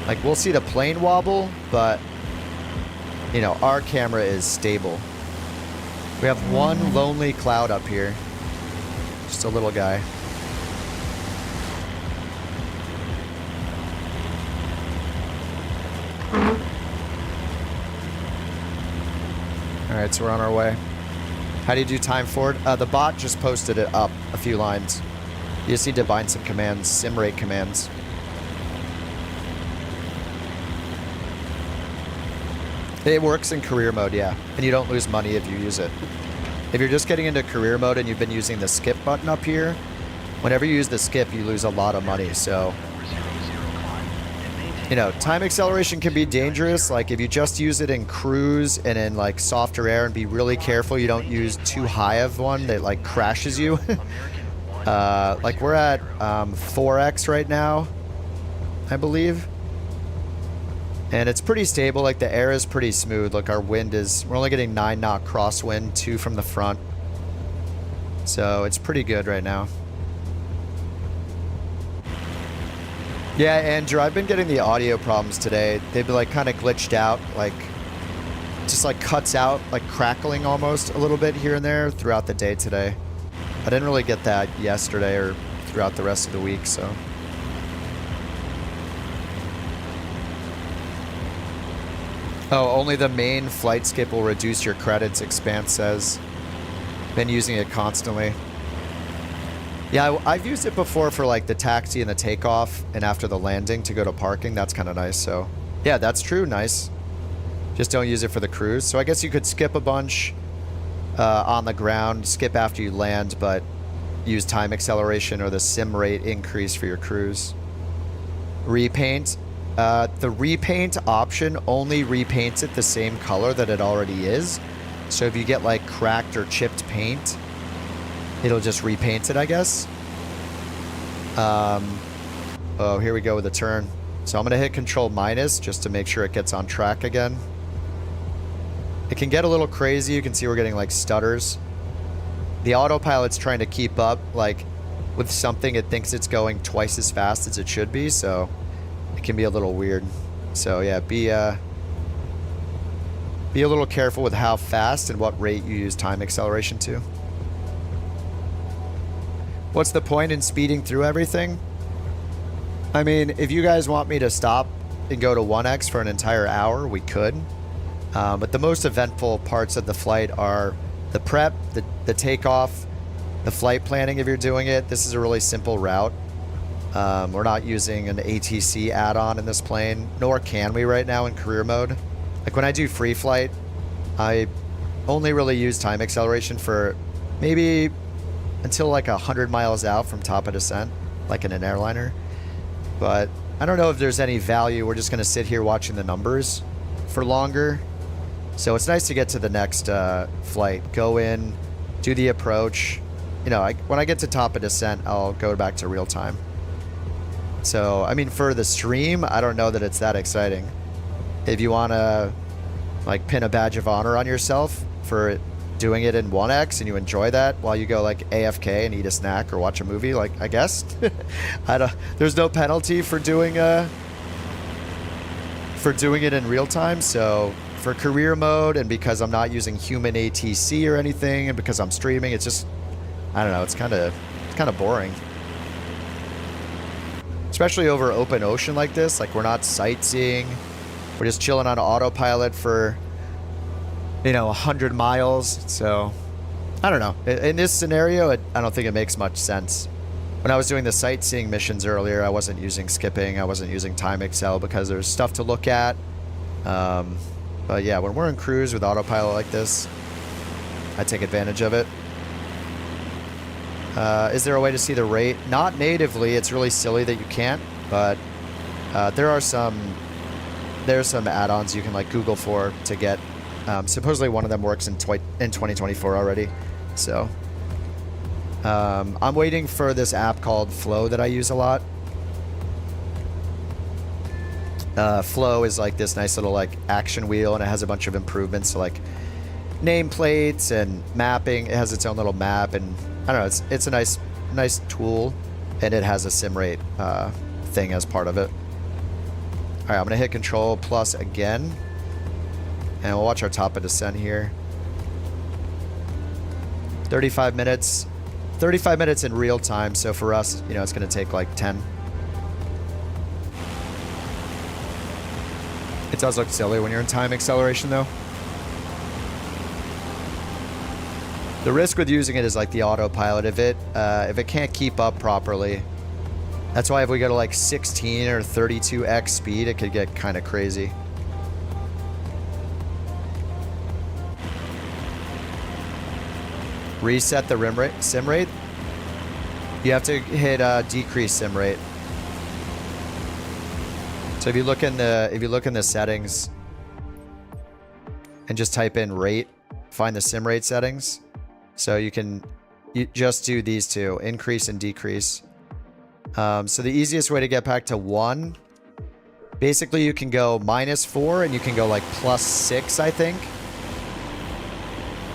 Like, we'll see the plane wobble, but, you know, our camera is stable. We have one lonely cloud up here. Just a little guy. Alright, so we're on our way. How do you do time forward? The bot just posted it up a few lines. You just need to bind some commands, sim rate commands. It works in career mode, yeah. And you don't lose money if you use it. If you're just getting into career mode and you've been using the skip button up here, whenever you use the skip, you lose a lot of money. So, you know, time acceleration can be dangerous. Like, if you just use it in cruise and in, like, softer air, and be really careful you don't use too high of one that, like, crashes you. Like, we're at 4x right now, I believe. And it's pretty stable. Like, the air is pretty smooth. Look, our wind is... We're only getting 9 knot crosswind, 2 from the front. So, it's pretty good right now. Yeah, Andrew, I've been getting the audio problems today. They've been, like, kind of glitched out. Like, just, like, cuts out, like, crackling almost a little bit here and there throughout the day today. I didn't really get that yesterday or throughout the rest of the week, so... Oh, only the main flight skip will reduce your credits, Expanse says. Been using it constantly. Yeah, I've used it before for like the taxi and the takeoff and after the landing to go to parking. That's kind of nice, so... Yeah, that's true, nice. Just don't use it for the cruise. So I guess you could skip a bunch on the ground, skip after you land, but use time acceleration or the sim rate increase for your cruise. Repaint. The repaint option only repaints it the same color that it already is. So if you get like cracked or chipped paint, it'll just repaint it, I guess. Oh, here we go with a turn. So I'm going to hit control minus just to make sure it gets on track again. It can get a little crazy. You can see we're getting like stutters. The autopilot's trying to keep up like with something it thinks it's going twice as fast as it should be, so... It can be a little weird. So yeah, be a little careful with how fast and what rate you use time acceleration to. What's the point in speeding through everything? I mean, if you guys want me to stop and go to 1x for an entire hour, we could. But the most eventful parts of the flight are the prep, the takeoff, the flight planning if you're doing it. This is a really simple route. We're not using an ATC add-on in this plane, nor can we right now in career mode. Like when I do free flight, I only really use time acceleration for maybe until like 100 miles out from top of descent, like in an airliner. But I don't know if there's any value. We're just going to sit here watching the numbers for longer. So it's nice to get to the next flight, go in, do the approach. You know, when I get to top of descent, I'll go back to real time. So, I mean, for the stream, I don't know that it's that exciting. If you want to, like, pin a badge of honor on yourself for doing it in 1x and you enjoy that while you go, like, AFK and eat a snack or watch a movie, like, I guess. There's no penalty for doing for doing it in real time. So for career mode, and because I'm not using human ATC or anything, and because I'm streaming, it's just, I don't know, it's kind of boring. Especially over open ocean like this. Like, we're not sightseeing. We're just chilling on autopilot for, you know, 100 miles. So I don't know. In this scenario, I don't think it makes much sense. When I was doing the sightseeing missions earlier, I wasn't using skipping. I wasn't using time excel because there's stuff to look at. But yeah, when we're in cruise with autopilot like this, I take advantage of it. Is there a way to see the rate? Not natively. It's really silly that you can't, but there's some add-ons you can like Google for to get. Supposedly one of them works in 2024 already. So I'm waiting for this app called Flow that I use a lot. Flow is like this nice little like action wheel, and it has a bunch of improvements to like nameplates and mapping. It has its own little map, and I don't know, it's a nice tool, and it has a sim rate thing as part of it. All right, I'm gonna hit Control plus again, and we'll watch our top of descent here. 35 minutes in real time. So for us, you know, it's gonna take like 10. It does look silly when you're in time acceleration, though. The risk with using it is like the autopilot. If it can't keep up properly, that's why if we go to like 16 or 32x speed, it could get kind of crazy. Reset the sim rate. You have to hit decrease sim rate. So if you look in the settings and just type in rate, find the sim rate settings. So you just do these two, increase and decrease. So the easiest way to get back to 1, basically you can go -4 and you can go like +6, I think.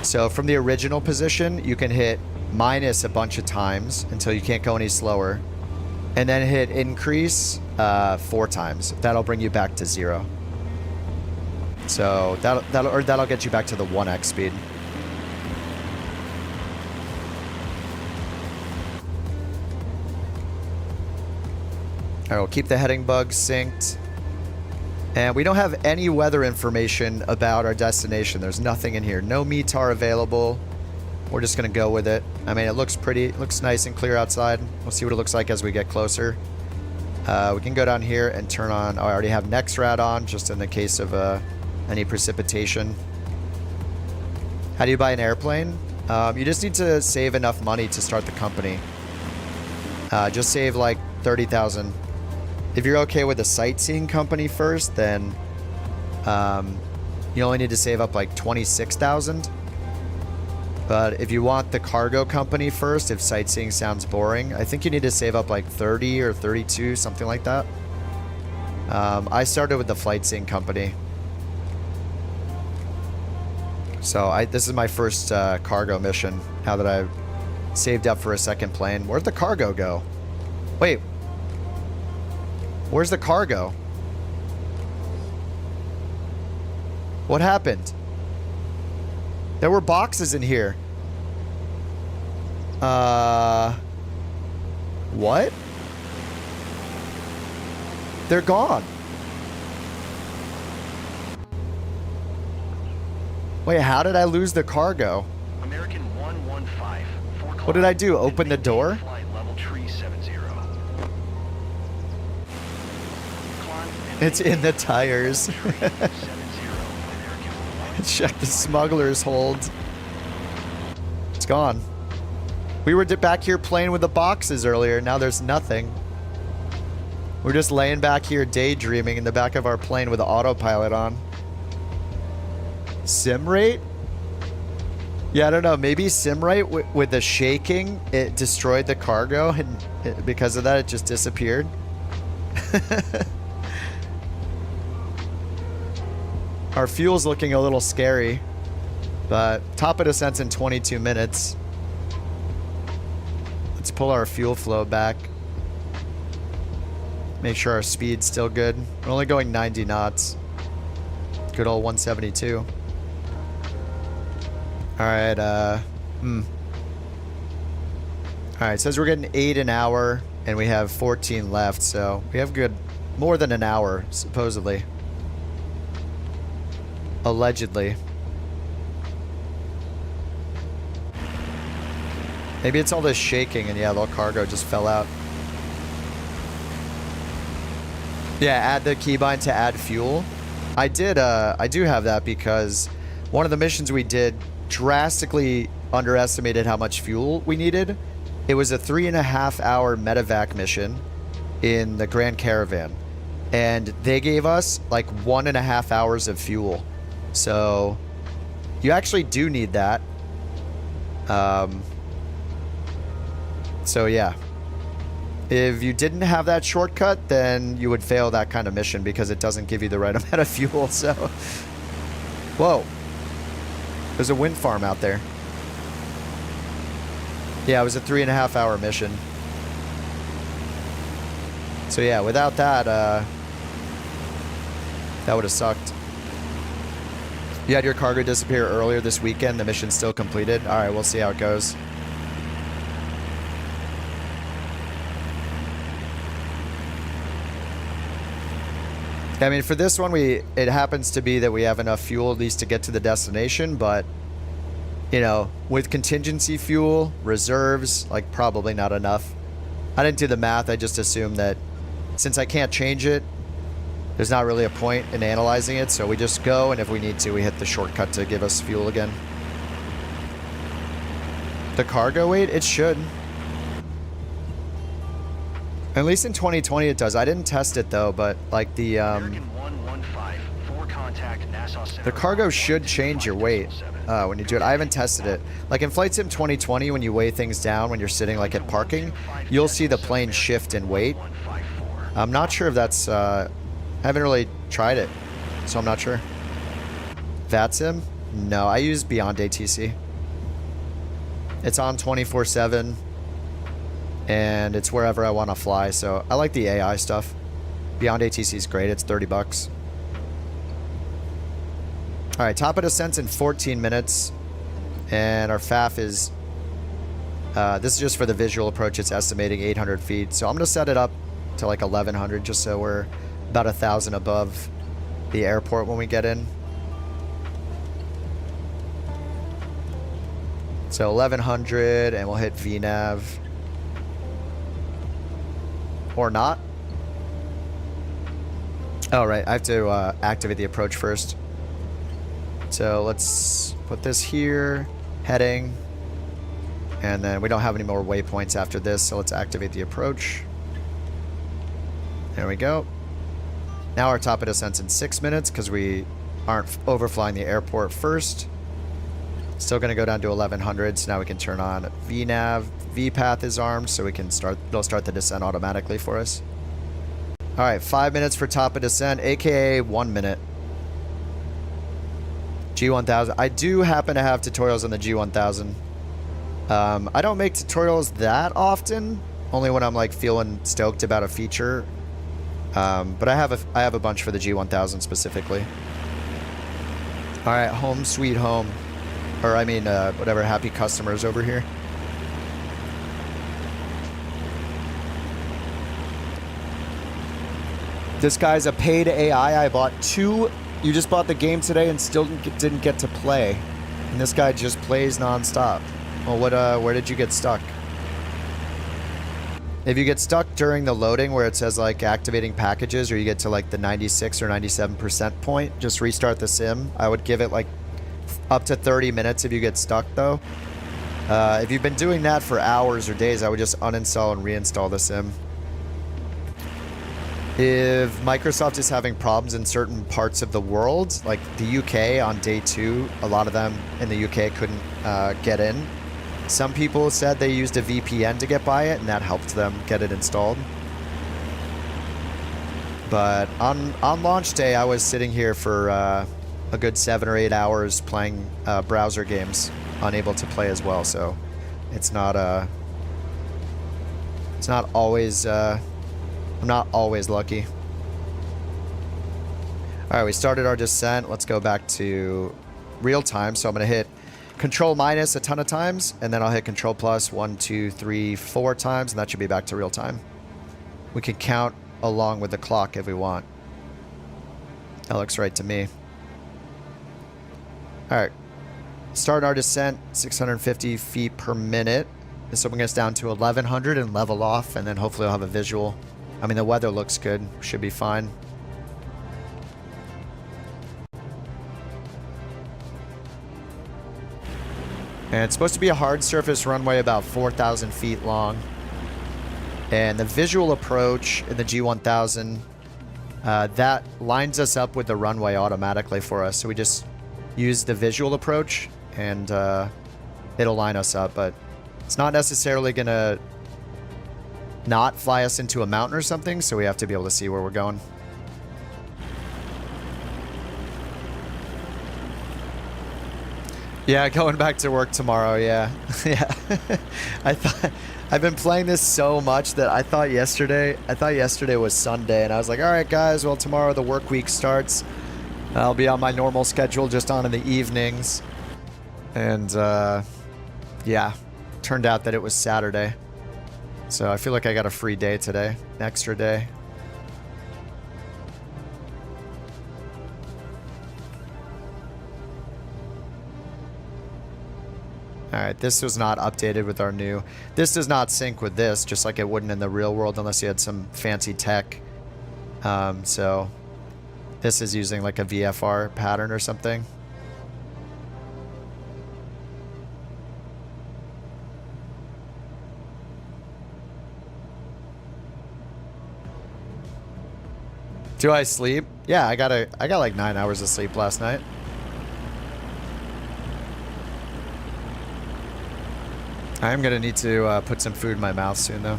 So from the original position, you can hit minus a bunch of times until you can't go any slower. And then hit increase 4 times. That'll bring you back to 0. So that'll get you back to the 1x speed. All right, we'll keep the heading bug synced. And we don't have any weather information about our destination. There's nothing in here. No METAR available. We're just going to go with it. I mean, it looks pretty. It looks nice and clear outside. We'll see what it looks like as we get closer. We can go down here and turn on... Oh, I already have NextRad on, just in the case of any precipitation. How do you buy an airplane? You just need to save enough money to start the company. Just save like 30,000. If you're okay with a sightseeing company first, then you only need to save up like 26,000. But if you want the cargo company first, if sightseeing sounds boring, I think you need to save up like 30 or 32, something like that. I started with the flightseeing company. So this is my first cargo mission, now that I've saved up for a second plane. Where'd the cargo go? Wait. Where's the cargo? What happened? There were boxes in here. What? They're gone. Wait, how did I lose the cargo? American 115. What did I do? Open the door? Flight level tree 70. It's in the tires. Check the smuggler's hold. It's gone. We were back here playing with the boxes earlier. Now there's nothing. We're just laying back here daydreaming in the back of our plane with the autopilot on. Sim rate? Yeah, I don't know. Maybe sim rate with the shaking, it destroyed the cargo, and because of that, it just disappeared. Our fuel's looking a little scary, but top of descent's in 22 minutes. Let's pull our fuel flow back. Make sure our speed's still good. We're only going 90 knots. Good old 172. All right. All right. It says we're getting 8 an hour, and we have 14 left, so we have good more than an hour supposedly. Allegedly. Maybe it's all this shaking, and yeah, the cargo just fell out. Yeah, add the keybind to add fuel. I do have that because one of the missions we did drastically underestimated how much fuel we needed. It was a 3.5 hour medevac mission in the Grand Caravan, and they gave us like 1.5 hours of fuel. So you actually do need that. So yeah, if you didn't have that shortcut, then you would fail that kind of mission because it doesn't give you the right amount of fuel. So, whoa, there's a wind farm out there. Yeah, it was a 3.5 hour mission. So yeah, without that, that would have sucked. You had your cargo disappear earlier this weekend. The mission's still completed. All right, we'll see how it goes. I mean, for this one, it happens to be that we have enough fuel at least to get to the destination, but, you know, with contingency fuel, reserves, like, probably not enough. I didn't do the math. I just assumed that since I can't change it, there's not really a point in analyzing it, so we just go, and if we need to, we hit the shortcut to give us fuel again. The cargo weight? It should. At least in 2020 it does. I didn't test it though, but like the cargo should change your weight when you do it. I haven't tested it. Like in Flight Sim 2020, when you weigh things down when you're sitting like at parking, you'll see the plane shift in weight. I'm not sure if that's I haven't really tried it, so I'm not sure. VATSIM? No, I use Beyond ATC. It's on 24/7. And it's wherever I want to fly, so I like the AI stuff. Beyond ATC is great. It's 30 bucks. All right, top of descent's in 14 minutes, and our FAF is. This is just for the visual approach. It's estimating 800 feet, so I'm gonna set it up to like 1100, just so we're about 1,000 above the airport when we get in. So 1100, and we'll hit VNAV. Or not. Oh, right. I have to activate the approach first. So let's put this here. Heading. And then we don't have any more waypoints after this, so let's activate the approach. There we go. Now our top of descent's in 6 minutes because we aren't overflying the airport first. Still going to go down to 1100, so now we can turn on VNAV. VPath is armed, so we can it'll start the descent automatically for us. All right, 5 minutes for top of descent, aka 1 minute. G1000. I do happen to have tutorials on the G1000. I don't make tutorials that often, only when I'm like feeling stoked about a feature. But I have a bunch for the G1000 specifically. All right, home sweet home. Or I mean, whatever, happy customers over here. This guy's a paid AI. I bought 2. You just bought the game today and still didn't get to play. And this guy just plays nonstop. Well, where did you get stuck? If you get stuck during the loading where it says like activating packages, or you get to like the 96 or 97% point, just restart the sim. I would give it like up to 30 minutes if you get stuck though. If you've been doing that for hours or days, I would just uninstall and reinstall the sim. If Microsoft is having problems in certain parts of the world, like the UK on day 2, a lot of them in the UK couldn't get in. Some people said they used a VPN to get by it, and that helped them get it installed. But on launch day, I was sitting here for a good 7 or 8 hours playing browser games, unable to play as well. So it's not always I'm not always lucky. All right, we started our descent. Let's go back to real time. So I'm going to hit control minus a ton of times, and then I'll hit control plus 1, 2, 3, 4 times, and that should be back to real time. We can count along with the clock if we want. That looks right to me. All right, start our descent, 650 feet per minute. This will bring us down to 1100 and level off, and then hopefully I'll have a visual. I mean, the weather looks good, should be fine. And it's supposed to be a hard surface runway about 4,000 feet long. And the visual approach in the G1000, that lines us up with the runway automatically for us. So we just use the visual approach and it'll line us up. But it's not necessarily going to not fly us into a mountain or something. So we have to be able to see where we're going. Yeah, going back to work tomorrow, yeah. Yeah. I've been playing this so much that I thought yesterday was Sunday, and I was like, all right, guys, well, tomorrow the work week starts. I'll be on my normal schedule, just on in the evenings. And, yeah, turned out that it was Saturday. So I feel like I got a free day today, an extra day. Alright, this was not updated with our new... This does not sync with this, just like it wouldn't in the real world unless you had some fancy tech. So, this is using like a VFR pattern or something. Do I sleep? Yeah, I got like 9 hours of sleep last night. I am going to need to put some food in my mouth soon, though.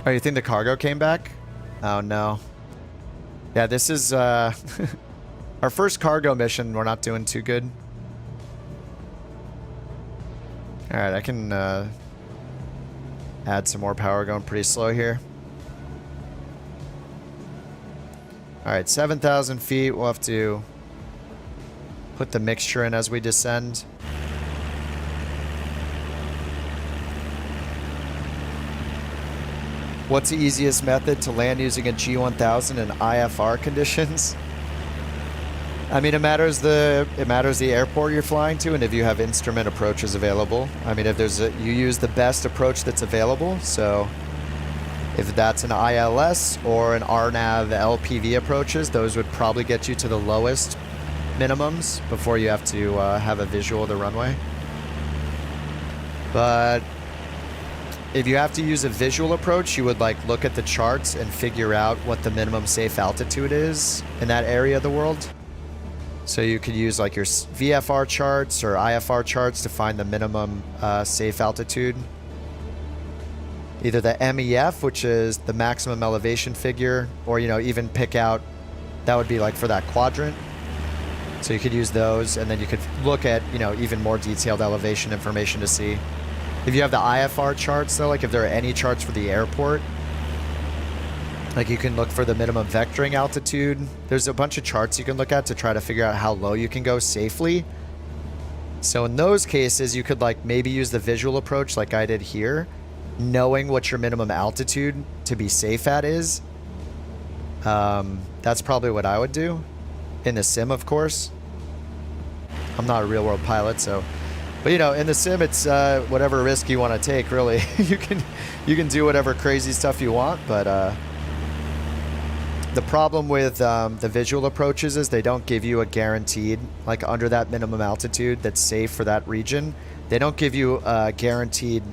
Oh, you think the cargo came back? Oh, no. Yeah, this is our first cargo mission. We're not doing too good. All right, I can add some more power, going pretty slow here. All right, 7,000 feet. We'll have to put the mixture in as we descend. What's the easiest method to land using a G1000 in IFR conditions? I mean, it matters the airport you're flying to, and if you have instrument approaches available. I mean, if there's you use the best approach that's available. So if that's an ILS or an RNAV LPV approaches, those would probably get you to the lowest minimums before you have to have a visual of the runway. But if you have to use a visual approach, you would like look at the charts and figure out what the minimum safe altitude is in that area of the world. So you could use like your VFR charts or IFR charts to find the minimum safe altitude. Either the MEF, which is the maximum elevation figure, or, you know, even pick out, that would be like for that quadrant. So you could use those, and then you could look at, you know, even more detailed elevation information to see. If you have the IFR charts, though, like if there are any charts for the airport, like you can look for the minimum vectoring altitude. There's a bunch of charts you can look at to try to figure out how low you can go safely. So in those cases, you could like maybe use the visual approach like I did here, knowing what your minimum altitude to be safe at is. That's probably what I would do. In the sim, of course. I'm not a real world pilot, so, but you know, in the sim, it's whatever risk you want to take. Really, you can do whatever crazy stuff you want. But the problem with the visual approaches is they don't give you a guaranteed, like under that minimum altitude that's safe for that region. They don't give you a guaranteed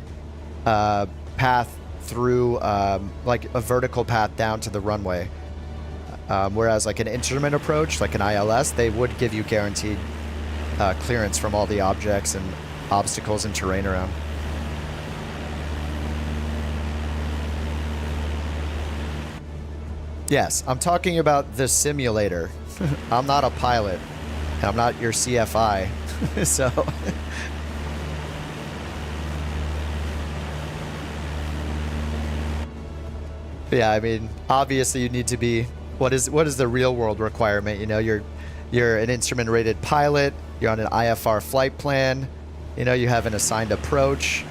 path through, like a vertical path down to the runway. Whereas like an instrument approach, like an ILS, they would give you guaranteed clearance from all the objects and obstacles and terrain around. Yes, I'm talking about the simulator. I'm not a pilot, and I'm not your CFI, so... But yeah, I mean, obviously you need to be, what is the real world requirement? You know, you're an instrument rated pilot, you're on an IFR flight plan, you know, you have an assigned approach,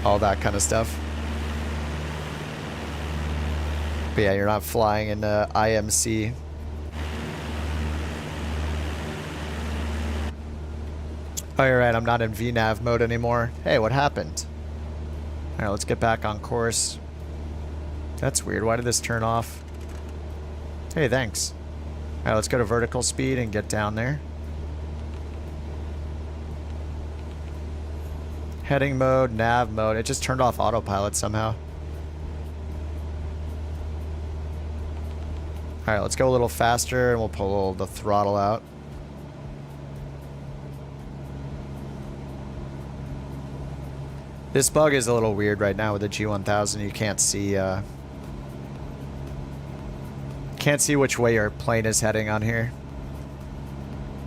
all that kind of stuff. But yeah, you're not flying in IMC. Oh, you're right, I'm not in VNAV mode anymore. Hey, what happened? All right, let's get back on course. That's weird. Why did this turn off? Hey, thanks. All right, let's go to vertical speed and get down there. Heading mode, nav mode. It just turned off autopilot somehow. All right, let's go a little faster and we'll pull the throttle out. This bug is a little weird right now with the G1000. You can't see which way your plane is heading on here.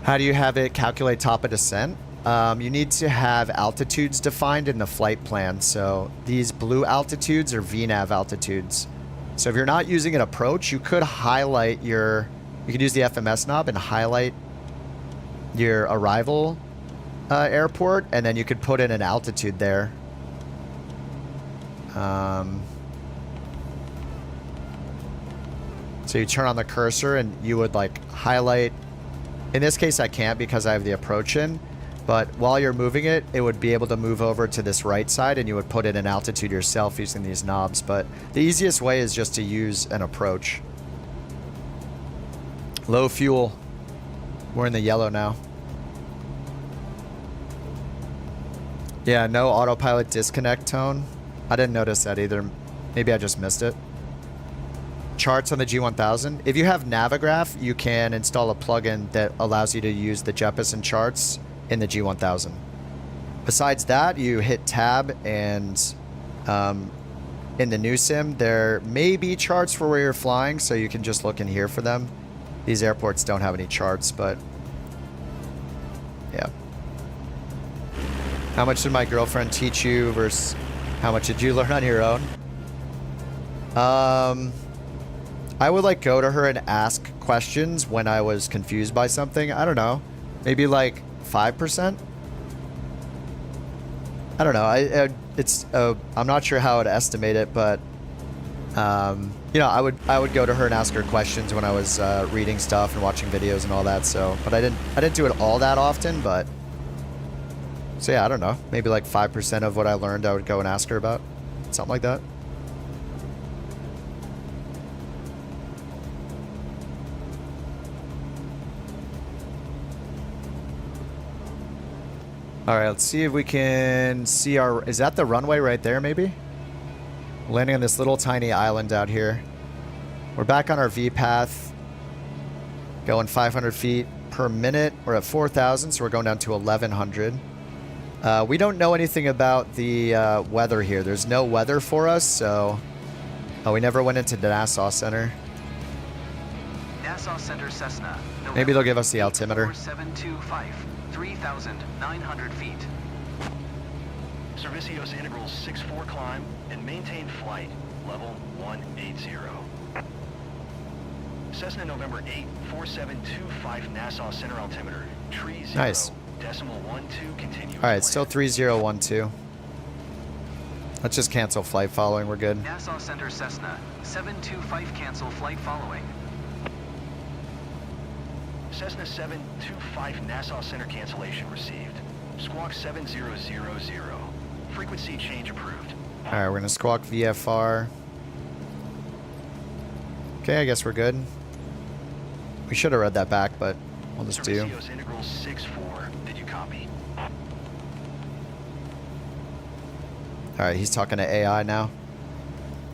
How do you have it calculate top of descent? You need to have altitudes defined in the flight plan. So these blue altitudes are VNAV altitudes. So if you're not using an approach, you could highlight you could use the FMS knob and highlight your arrival airport, and then you could put in an altitude there. So you turn on the cursor and you would like highlight. In this case I can't because I have the approach in, but while you're moving it, it would be able to move over to this right side and you would put in an altitude yourself using these knobs. But the easiest way is just to use an approach. Low fuel. We're in the yellow now. Yeah, no autopilot disconnect tone. I didn't notice that either. Maybe I just missed it. Charts on the G1000. If you have Navigraph, you can install a plugin that allows you to use the Jeppesen charts in the G1000. Besides that, you hit tab and in the new sim, there may be charts for where you're flying, so you can just look in here for them. These airports don't have any charts, but yeah. How much did my girlfriend teach you versus how much did you learn on your own? I would like go to her and ask questions when I was confused by something. I don't know. Maybe like 5%? I don't know. I'm not sure how I'd estimate it, but you know, I would go to her and ask her questions when I was reading stuff and watching videos and all that. So, but I didn't do it all that often, but so yeah, I don't know. Maybe like 5% of what I learned I would go and ask her about. Something like that. All right, let's see if we can see our... Is that the runway right there, maybe? Landing on this little tiny island out here. We're back on our V path. Going 500 feet per minute. We're at 4,000, so we're going down to 1,100. We don't know anything about the weather here. There's no weather for us, so... Oh, we never went into the Nassau Center. Nassau Center Cessna. Maybe they'll give us the altimeter. 4725, 3,900 feet. Servicios Integral 64 climb and maintain flight level 180. Cessna November 8, 4725 Nassau Center altimeter. Tree 0. Nice. Decimal 12 continuous. All right, still 3012. Let's just cancel flight following. We're good. Nassau Center Cessna 725 cancel flight following. Cessna 725 Nassau Center cancellation received. Squawk 7000. Frequency change approved. All right, we're gonna squawk VFR. Okay, I guess we're good. We should have read that back, but we'll just do. Servicios Integral 64. Did you copy? All right, he's talking to AI now.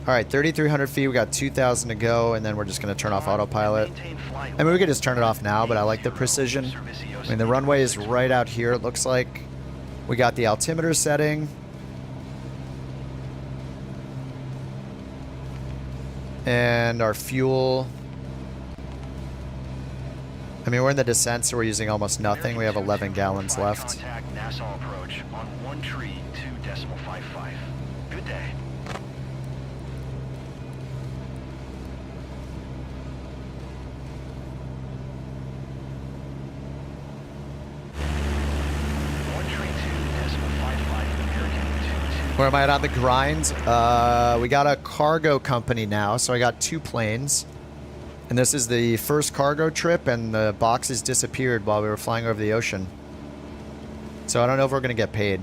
All right, 3,300 feet. We got 2,000 to go, and then we're just going to turn off autopilot. I mean, we could just turn it off now, but I like the precision. I mean, the runway is right out here, it looks like. We got the altimeter setting. And our fuel. I mean, we're in the descent, so we're using almost nothing. We have 11 gallons left. Contact Nassau approach on 1 tree 2.55. Good day. Where am I at on the grind? We got a cargo company now, so I got 2 planes. And this is the first cargo trip, and the boxes disappeared while we were flying over the ocean. So I don't know if we're going to get paid.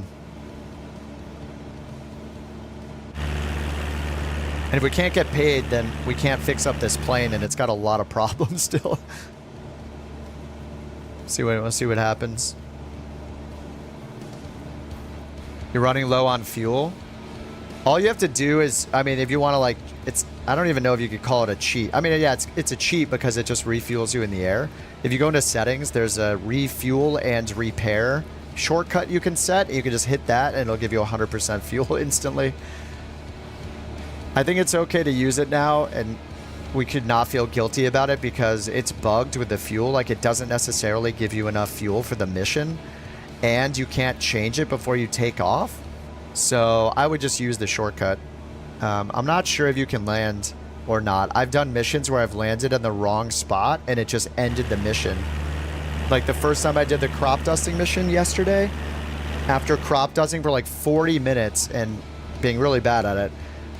And if we can't get paid, then we can't fix up this plane, and it's got a lot of problems still. Let's see what happens. You're running low on fuel. All you have to do is, I mean, if you want to like, I don't even know if you could call it a cheat. I mean, yeah, it's a cheat because it just refuels you in the air. If you go into settings, there's a refuel and repair shortcut you can set. You can just hit that and it'll give you 100% fuel instantly. I think it's okay to use it now, and we could not feel guilty about it because it's bugged with the fuel. Like, it doesn't necessarily give you enough fuel for the mission, and you can't change it before you take off. So I would just use the shortcut. I'm not sure if you can land or not. I've done missions where I've landed in the wrong spot and it just ended the mission. Like the first time I did the crop dusting mission yesterday, after crop dusting for like 40 minutes and being really bad at it,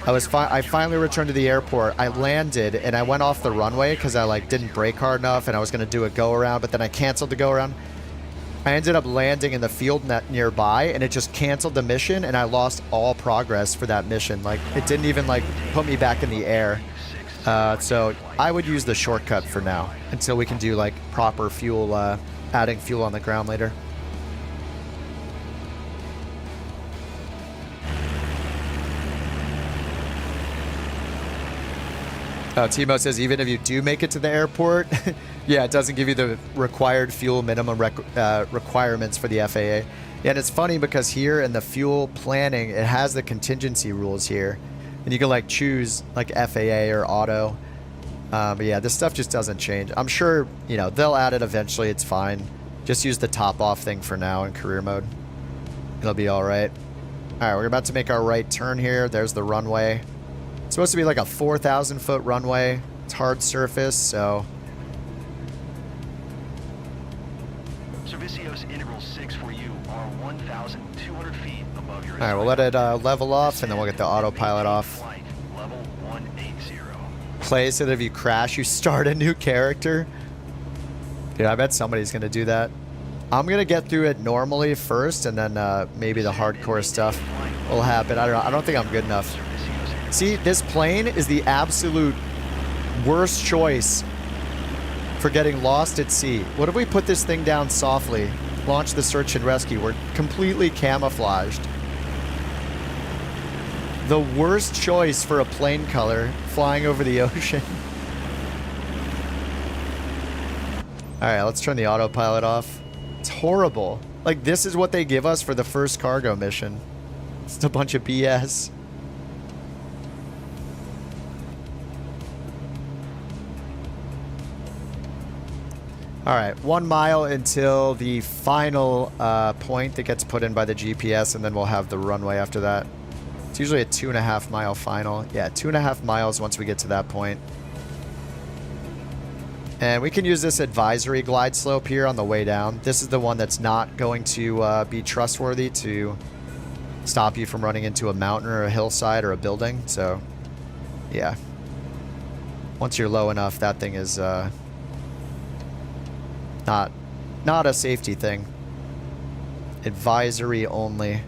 I finally returned to the airport. I landed and I went off the runway because I like didn't brake hard enough and I was going to do a go around, but then I canceled the go around. I ended up landing in the field net nearby and it just canceled the mission and I lost all progress for that mission. Like, it didn't even like put me back in the air. So I would use the shortcut for now until we can do like proper fuel, adding fuel on the ground later. Timo says, even if you do make it to the airport, yeah, it doesn't give you the required fuel minimum requirements for the FAA. Yeah, and it's funny because here in the fuel planning, it has the contingency rules here. And you can like choose like FAA or auto. But yeah, this stuff just doesn't change. I'm sure, you know, they'll add it eventually. It's fine. Just use the top off thing for now in career mode. It'll be all right. All right, we're about to make our right turn here. There's the runway. It's supposed to be like a 4,000 foot runway. It's hard surface, so. Servicios Integral 6 for you are 1,200 feet above your. All right, we'll let it level off, and then we'll get the autopilot off. Level 180. Play so that if you crash, you start a new character. Dude, I bet somebody's gonna do that. I'm gonna get through it normally first, and then maybe the hardcore stuff will happen. I don't know. I don't think I'm good enough. See, this plane is the absolute worst choice for getting lost at sea. What if we put this thing down softly, launch the search and rescue? We're completely camouflaged. The worst choice for a plane color flying over the ocean. All right, let's turn the autopilot off. It's horrible. Like, this is what they give us for the first cargo mission. It's a bunch of BS. All right, 1 mile until the final point that gets put in by the GPS, and then we'll have the runway after that. It's usually a 2.5 mile final. Yeah, 2.5 miles once we get to that point. And we can use this advisory glide slope here on the way down. This is the one that's not going to be trustworthy to stop you from running into a mountain or a hillside or a building. So, yeah. Once you're low enough, that thing is not a safety thing. Advisory only.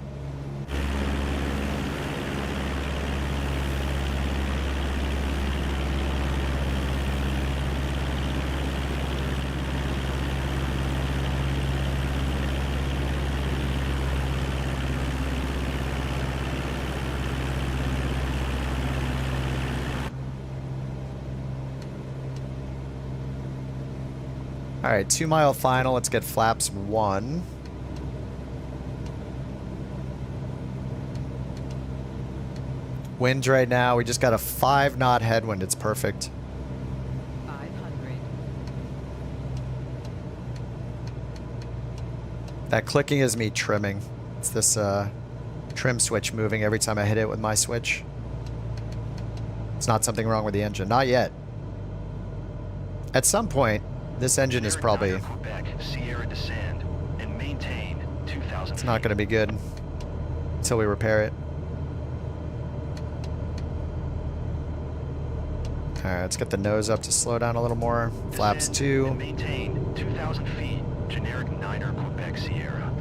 All right, 2 mile final. Let's get flaps 1. Wind right now. We just got a 5 knot headwind. It's perfect. 500. That clicking is me trimming. It's this trim switch moving every time I hit it with my switch. It's not something wrong with the engine. Not yet. At some point, this engine is probably... It's not going to be good until we repair it. Alright, let's get the nose up to slow down a little more. Flaps Descend 2. and maintain 2,000 feet. Generic Niner Quebec Sierra.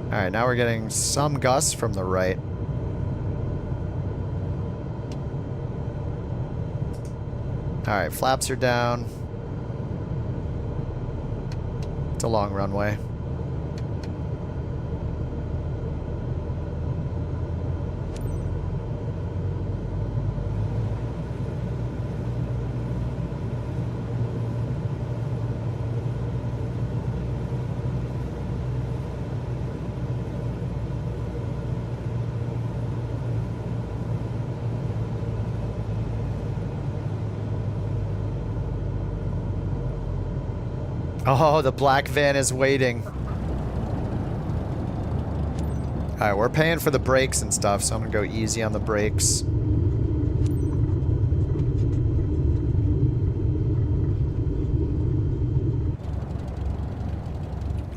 Alright, now we're getting some gusts from the right. Alright, flaps are down. It's a long runway. Oh, the black van is waiting. Alright, we're paying for the brakes and stuff, so I'm gonna go easy on the brakes.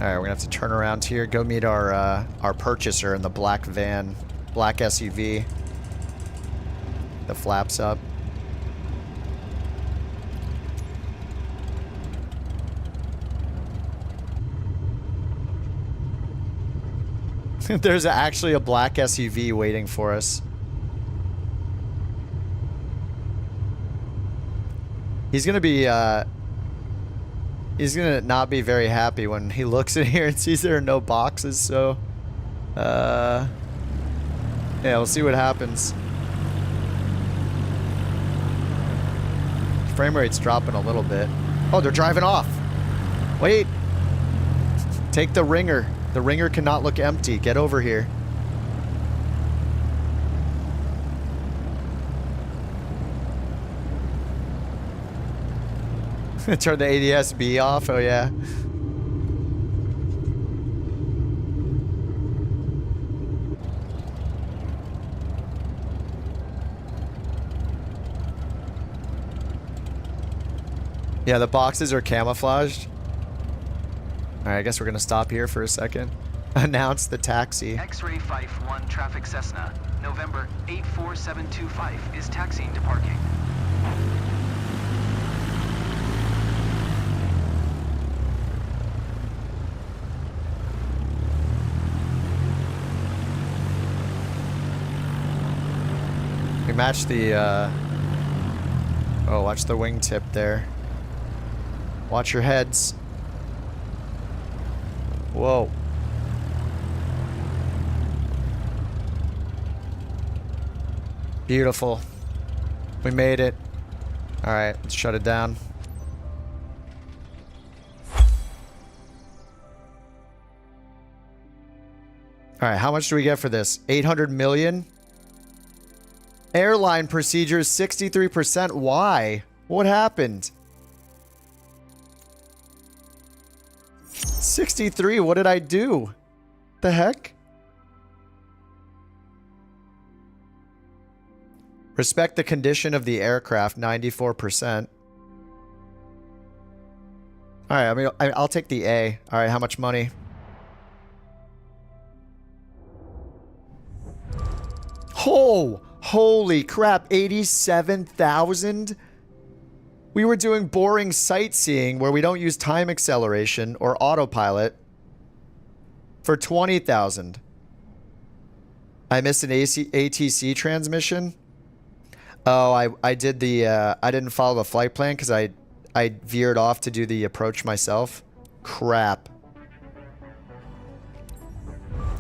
Alright, we're gonna have to turn around here, go meet our purchaser in the black van, black SUV. The flaps up. There's actually a black SUV waiting for us. He's gonna be, he's gonna not be very happy when he looks in here and sees there are no boxes, so... yeah, we'll see what happens. Frame rate's dropping a little bit. Oh, they're driving off! Wait! Take the ringer. The ringer cannot look empty. Get over here. Turn the ADS-B off. Oh, yeah. Yeah, the boxes are camouflaged. Alright, I guess we're gonna stop here for a second. Announce the taxi. X-Ray Fife 1 Traffic Cessna, November 84725 is taxiing to parking. We matched the, oh, watch the wingtip there. Watch your heads. Whoa. Beautiful. We made it. Alright, let's shut it down. Alright, how much do we get for this? 800 million? Airline procedures 63%. Why? What happened? 63, what did I do? The heck? Respect the condition of the aircraft, 94%. Alright, I mean, I'll take the A. Alright, how much money? Oh! Holy crap, 87,000? We were doing boring sightseeing where we don't use time acceleration or autopilot for 20,000. I missed an ATC transmission. Oh, I did the I didn't follow the flight plan because I veered off to do the approach myself. Crap.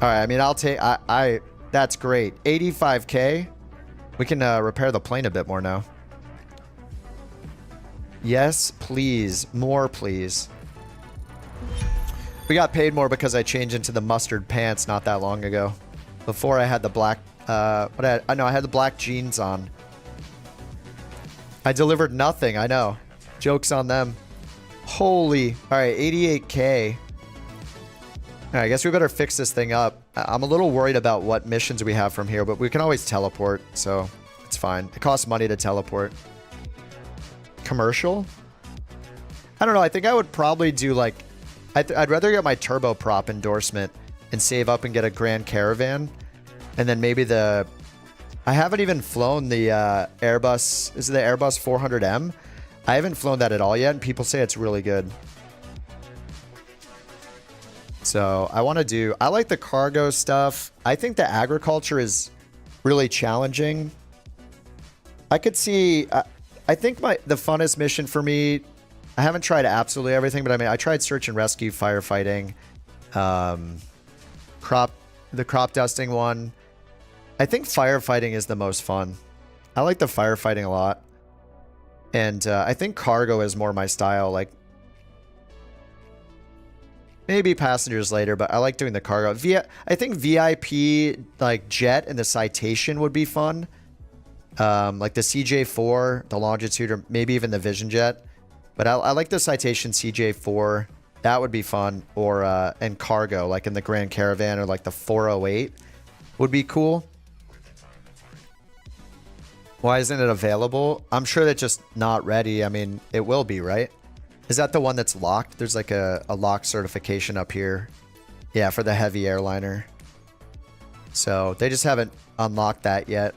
All right, I mean I'll take that's great. 85K. We can repair the plane a bit more now. Yes, please. More, please. We got paid more because I changed into the mustard pants not that long ago. Before I had the black, I had the black jeans on. I delivered nothing, I know. Joke's on them. Holy. Alright, 88K. Alright, I guess we better fix this thing up. I'm a little worried about what missions we have from here, but we can always teleport, so it's fine. It costs money to teleport. Commercial? I don't know. I think I would probably do like... I'd rather get my Turboprop endorsement and save up and get a Grand Caravan. And then maybe the I haven't even flown the Airbus. Is it the Airbus 400M? I haven't flown that at all yet, and people say it's really good. So I want to do... I like the cargo stuff. I think the agriculture is really challenging. I could see... I think the funnest mission for me... I haven't tried absolutely everything, but I mean, I tried search and rescue, firefighting, the crop dusting one. I think firefighting is the most fun. I like the firefighting a lot. And I think cargo is more my style. Like, maybe passengers later, but I like doing the cargo. I think VIP, like jet and the Citation would be fun. Like the CJ4, the Longitude, or maybe even the Vision Jet. But I like the Citation CJ4. That would be fun. Or and cargo, like in the Grand Caravan, or like the 408 would be cool. Why isn't it available? I'm sure that's just not ready. I mean, it will be, right? Is that the one that's locked? There's like a locked certification up here. Yeah, for the heavy airliner. So they just haven't unlocked that yet.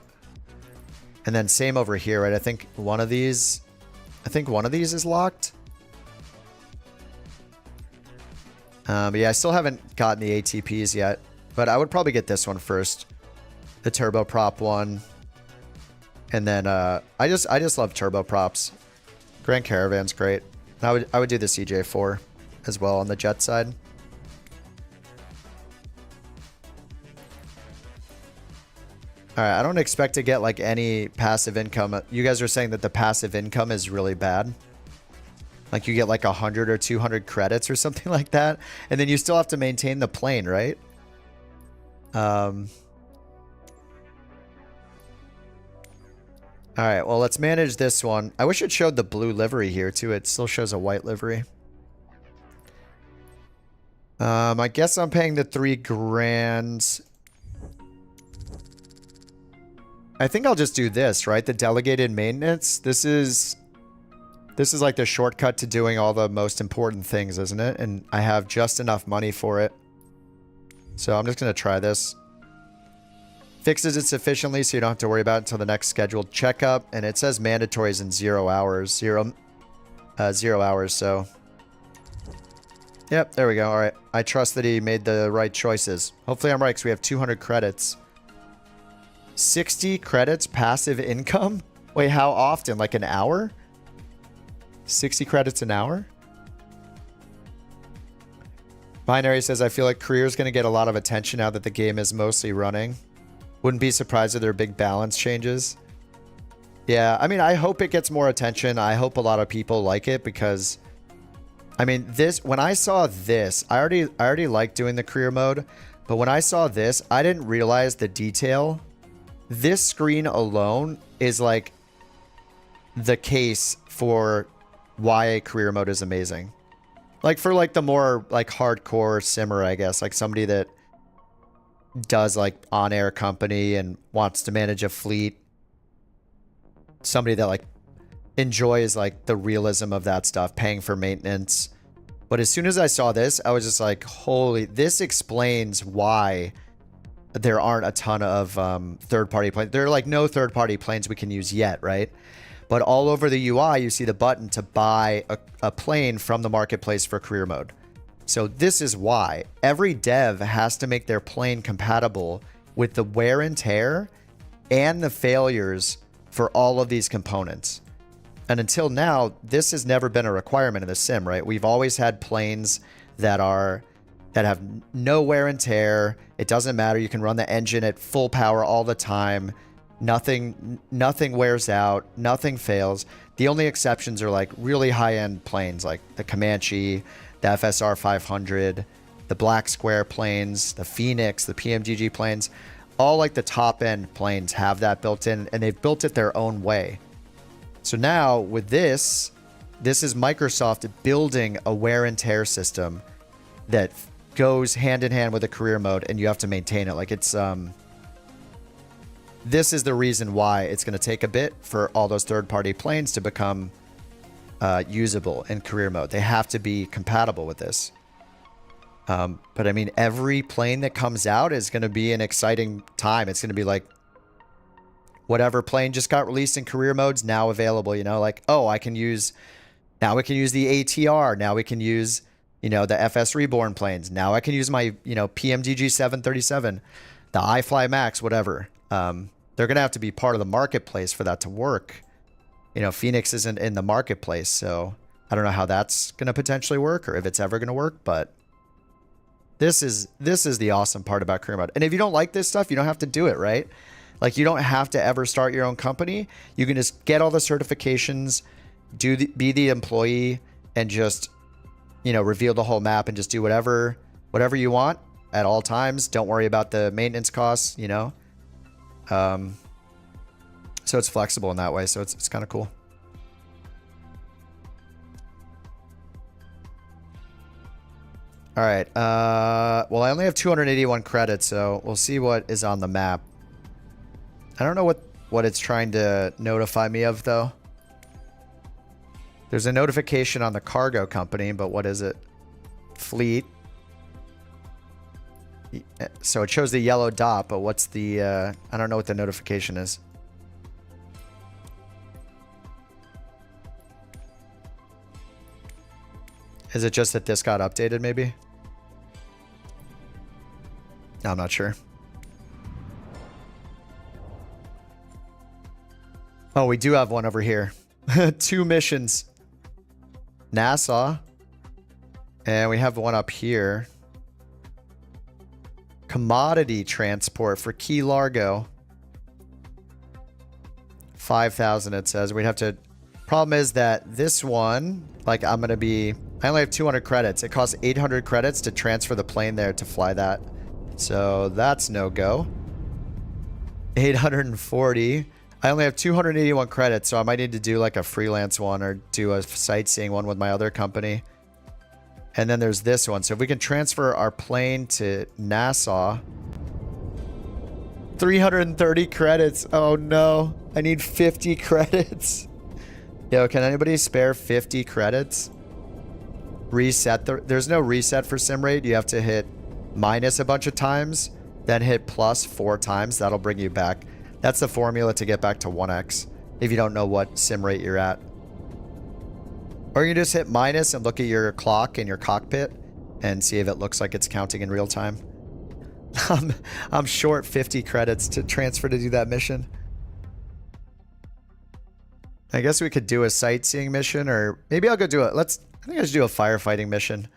And then same over here, right? I think one of these is locked. But yeah, I still haven't gotten the ATPs yet. But I would probably get this one first. The turboprop one. And then I just love turboprops. Grand Caravan's great. I would do the CJ4 as well on the jet side. Alright, I don't expect to get like any passive income. You guys are saying that the passive income is really bad. Like you get like 100 or 200 credits or something like that. And then you still have to maintain the plane, right? Alright, well, let's manage this one. I wish it showed the blue livery here, too. It still shows a white livery. I guess I'm paying the $3,000. I think I'll just do this, right? The delegated maintenance. This is like the shortcut to doing all the most important things, isn't it? And I have just enough money for it. So I'm just going to try this. Fixes it sufficiently so you don't have to worry about it until the next scheduled checkup. And it says mandatory is in 0 hours. 0 hours, so... Yep, there we go. All right. I trust that he made the right choices. Hopefully I'm right, because we have 200 credits. 60 credits passive income? Wait, how often? Like an hour? 60 credits an hour? Binary says, I feel like career is going to get a lot of attention now that the game is mostly running. Wouldn't be surprised if there are big balance changes. Yeah, I mean, I hope it gets more attention. I hope a lot of people like it because... I mean, this... When I saw this, I already like doing the career mode. But when I saw this, I didn't realize the detail. This screen alone is like the case for why a career mode is amazing. Like for like the more like hardcore simmer, I guess, like somebody that does like on-air company and wants to manage a fleet. Somebody that like enjoys like the realism of that stuff, paying for maintenance. But as soon as I saw this, I was just like, holy, this explains why there aren't a ton of third-party planes. There are like no third-party planes we can use yet, right? But all over the UI, you see the button to buy a plane from the marketplace for career mode. So this is why. Every dev has to make their plane compatible with the wear and tear and the failures for all of these components. And until now, this has never been a requirement in the sim, right? We've always had planes that have no wear and tear. It doesn't matter. You can run the engine at full power all the time. Nothing wears out. Nothing fails. The only exceptions are like really high-end planes like the Comanche, the FSR 500, the Black Square planes, the Phoenix, the PMGG planes. All like the top-end planes have that built in, and they've built it their own way. So now with this is Microsoft building a wear and tear system that goes hand in hand with a career mode, and you have to maintain it. Like it's this is the reason why it's going to take a bit for all those third-party planes to become usable in career mode. They have to be compatible with this. But I mean, every plane that comes out is going to be an exciting time. It's going to be like whatever plane just got released in career modes now available, you know, like, oh, now we can use the ATR. Now we can use, you know, the FS Reborn planes. Now I can use my, you know, PMDG 737, the iFly Max, whatever. They're going to have to be part of the marketplace for that to work. You know, Phoenix isn't in the marketplace, so I don't know how that's going to potentially work or if it's ever going to work, but this is the awesome part about career mode. And if you don't like this stuff, you don't have to do it, right? Like, you don't have to ever start your own company. You can just get all the certifications, be the employee, and just, you know, reveal the whole map and just do whatever you want at all times. Don't worry about the maintenance costs, you know. So it's flexible in that way. So it's kind of cool. All right. Well, I only have 281 credits, so we'll see what is on the map. I don't know what it's trying to notify me of, though. There's a notification on the cargo company, but what is it? Fleet. So it shows the yellow dot, but what's the... I don't know what the notification is. Is it just that this got updated, maybe? No, I'm not sure. Oh, we do have one over here. 2 missions. NASA. And we have one up here. Commodity transport for Key Largo. 5,000 it says. We'd have to... Problem is that this one, like, I only have 200 credits. It costs 800 credits to transfer the plane there to fly that. So that's no go. 840. I only have 281 credits, so I might need to do like a freelance one or do a sightseeing one with my other company. And then there's this one. So if we can transfer our plane to Nassau. 330 credits. Oh no. I need 50 credits. Yo, can anybody spare 50 credits? Reset. There's no reset for sim rate. You have to hit minus a bunch of times, then hit plus 4 times. That'll bring you back. That's the formula to get back to 1x if you don't know what sim rate you're at. Or you can just hit minus and look at your clock in your cockpit and see if it looks like it's counting in real time. I'm short 50 credits to transfer to do that mission. I guess we could do a sightseeing mission, or maybe I'll go do it. I think I should do a firefighting mission.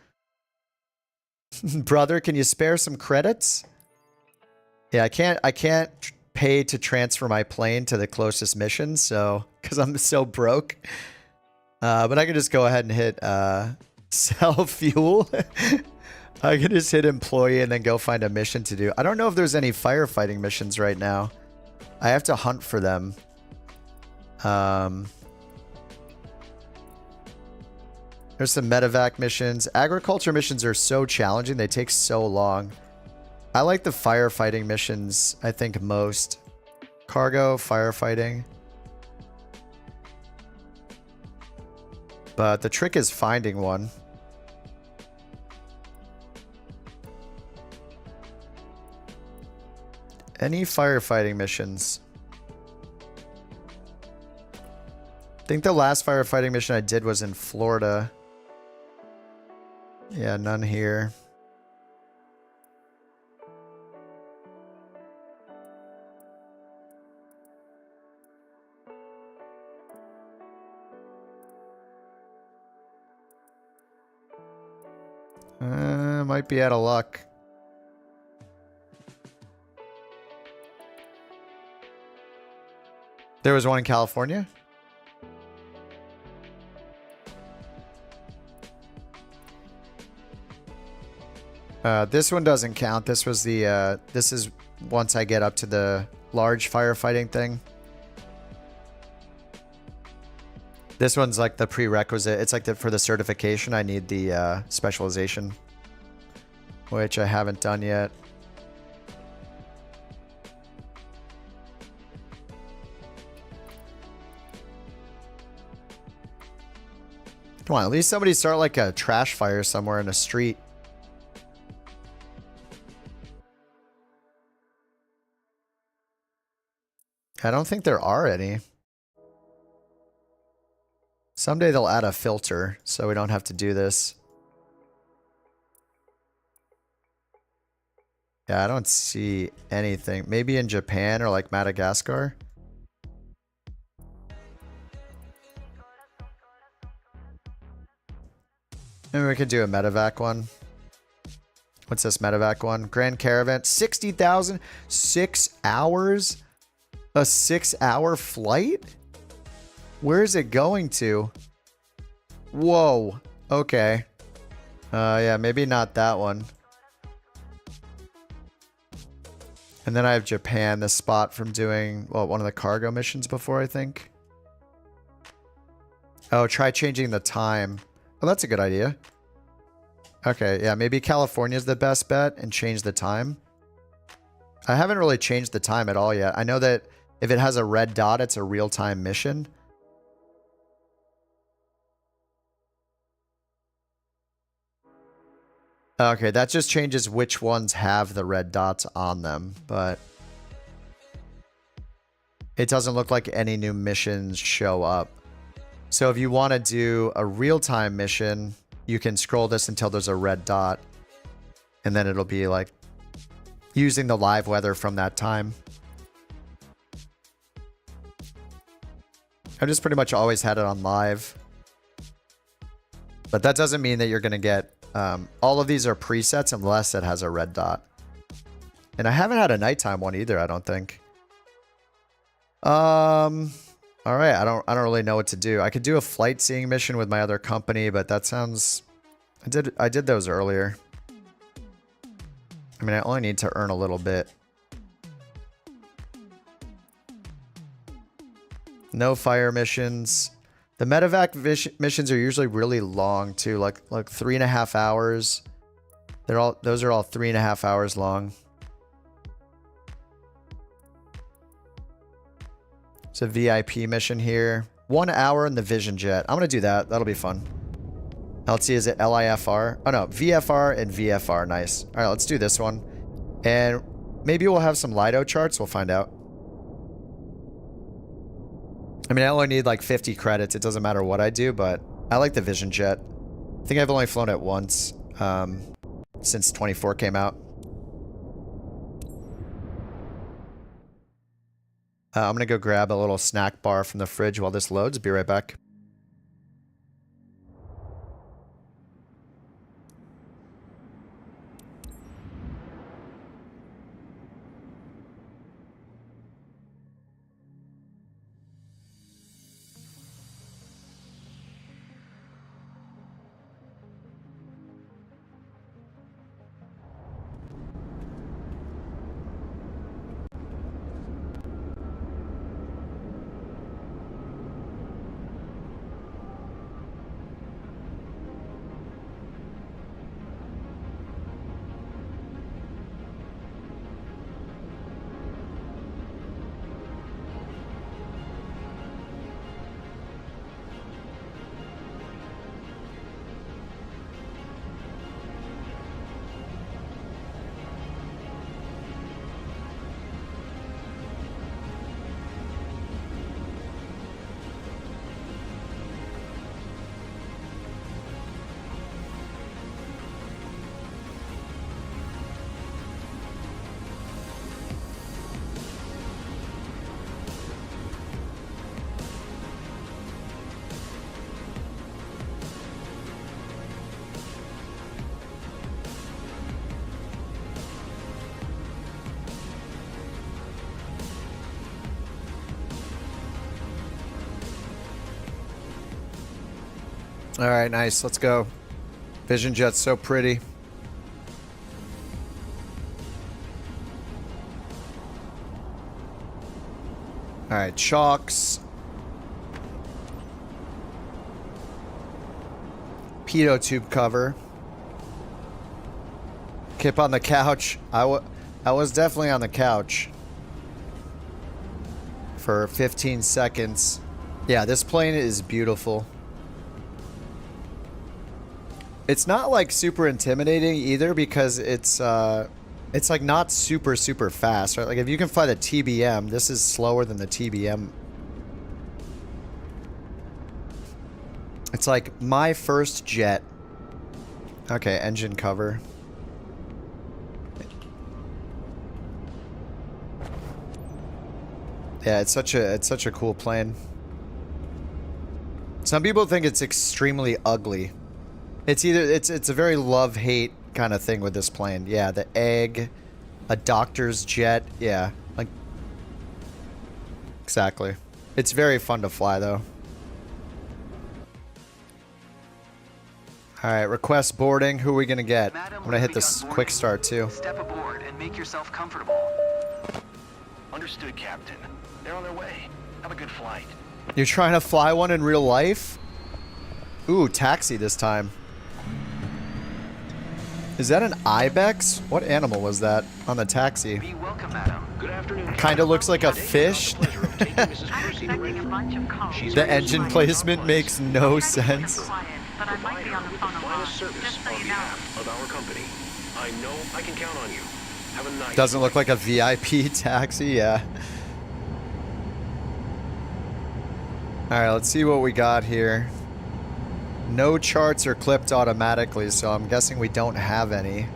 Brother, can you spare some credits? Yeah, I can't pay to transfer my plane to the closest mission, so because I'm so broke. But I can just go ahead and hit sell fuel. I can just hit employee and then go find a mission to do. I don't know if there's any firefighting missions right now. I have to hunt for them. There's some medevac missions. Agriculture missions are so challenging. They take so long. I like the firefighting missions, I think, most. Cargo, firefighting. But the trick is finding one. Any firefighting missions? I think the last firefighting mission I did was in Florida. Yeah, none here. Might be out of luck. There was one in California? This one doesn't count. This was the, this is once I get up to the large firefighting thing. This one's like the prerequisite. It's like for the certification, I need the specialization, which I haven't done yet. Come on, at least somebody start like a trash fire somewhere in a street. I don't think there are any. Someday they'll add a filter so we don't have to do this. Yeah, I don't see anything. Maybe in Japan or like Madagascar. Maybe we could do a medevac one. What's this medevac one? Grand Caravan, 60,000, 6 hours? A 6-hour flight? Where is it going to? Whoa. Okay. Yeah, maybe not that one. And then I have Japan, the spot from doing, well, one of the cargo missions before, I think. Oh, try changing the time. Oh, that's a good idea. Okay, yeah, maybe California's the best bet and change the time. I haven't really changed the time at all yet. I know that if it has a red dot, it's a real-time mission. Okay, that just changes which ones have the red dots on them, but it doesn't look like any new missions show up. So if you want to do a real-time mission, you can scroll this until there's a red dot, and then it'll be like using the live weather from that time. I've just pretty much always had it on live. But that doesn't mean that you're going to get... all of these are presets unless it has a red dot. And I haven't had a nighttime one either, I don't think. All right, I don't really know what to do. I could do a flight seeing mission with my other company, but that sounds... I did those earlier. I mean, I only need to earn a little bit. No fire missions. The medevac missions are usually really long too, like 3.5 hours. Those are all 3.5 hours long. It's a VIP mission here. 1 hour in the Vision Jet. I'm gonna do that. That'll be fun. Let's see, is it LIFR? Oh no, VFR and VFR. Nice. All right, let's do this one. And maybe we'll have some Lido charts. We'll find out. I mean, I only need like 50 credits. It doesn't matter what I do, but I like the Vision Jet. I think I've only flown it once since 24 came out. I'm going to go grab a little snack bar from the fridge while this loads. Be right back. All right, nice. Let's go. Vision Jet's so pretty. All right, chalks. Pitot tube cover. Kip on the couch. I was definitely on the couch for 15 seconds. Yeah, this plane is beautiful. It's not like super intimidating either because it's it's like not super, super fast, right? Like if you can fly the TBM, this is slower than the TBM. It's like my first jet. Okay, engine cover. Yeah, it's such a cool plane. Some people think it's extremely ugly. It's a very love-hate kind of thing with this plane. Yeah, the egg, a doctor's jet. Yeah, like exactly. It's very fun to fly though. All right, request boarding. Who are we gonna get? I'm gonna hit this quick start too. Step aboard and make yourself comfortable. Understood, Captain. They're on their way. Have a good flight. You're trying to fly one in real life? Ooh, taxi this time. Is that an ibex? What animal was that on the taxi? Be welcome, madam. Good afternoon. Kind of looks like a fish. I'm expecting a bunch of calls. The engine placement makes no sense. Quiet, but I might be on the phone a lot. Service Just so on you know. behalf of our company. I know I can count on you. Have a nice Doesn't look like a VIP taxi, yeah. Alright, let's see what we got here. No charts are clipped automatically, so I'm guessing we don't have any.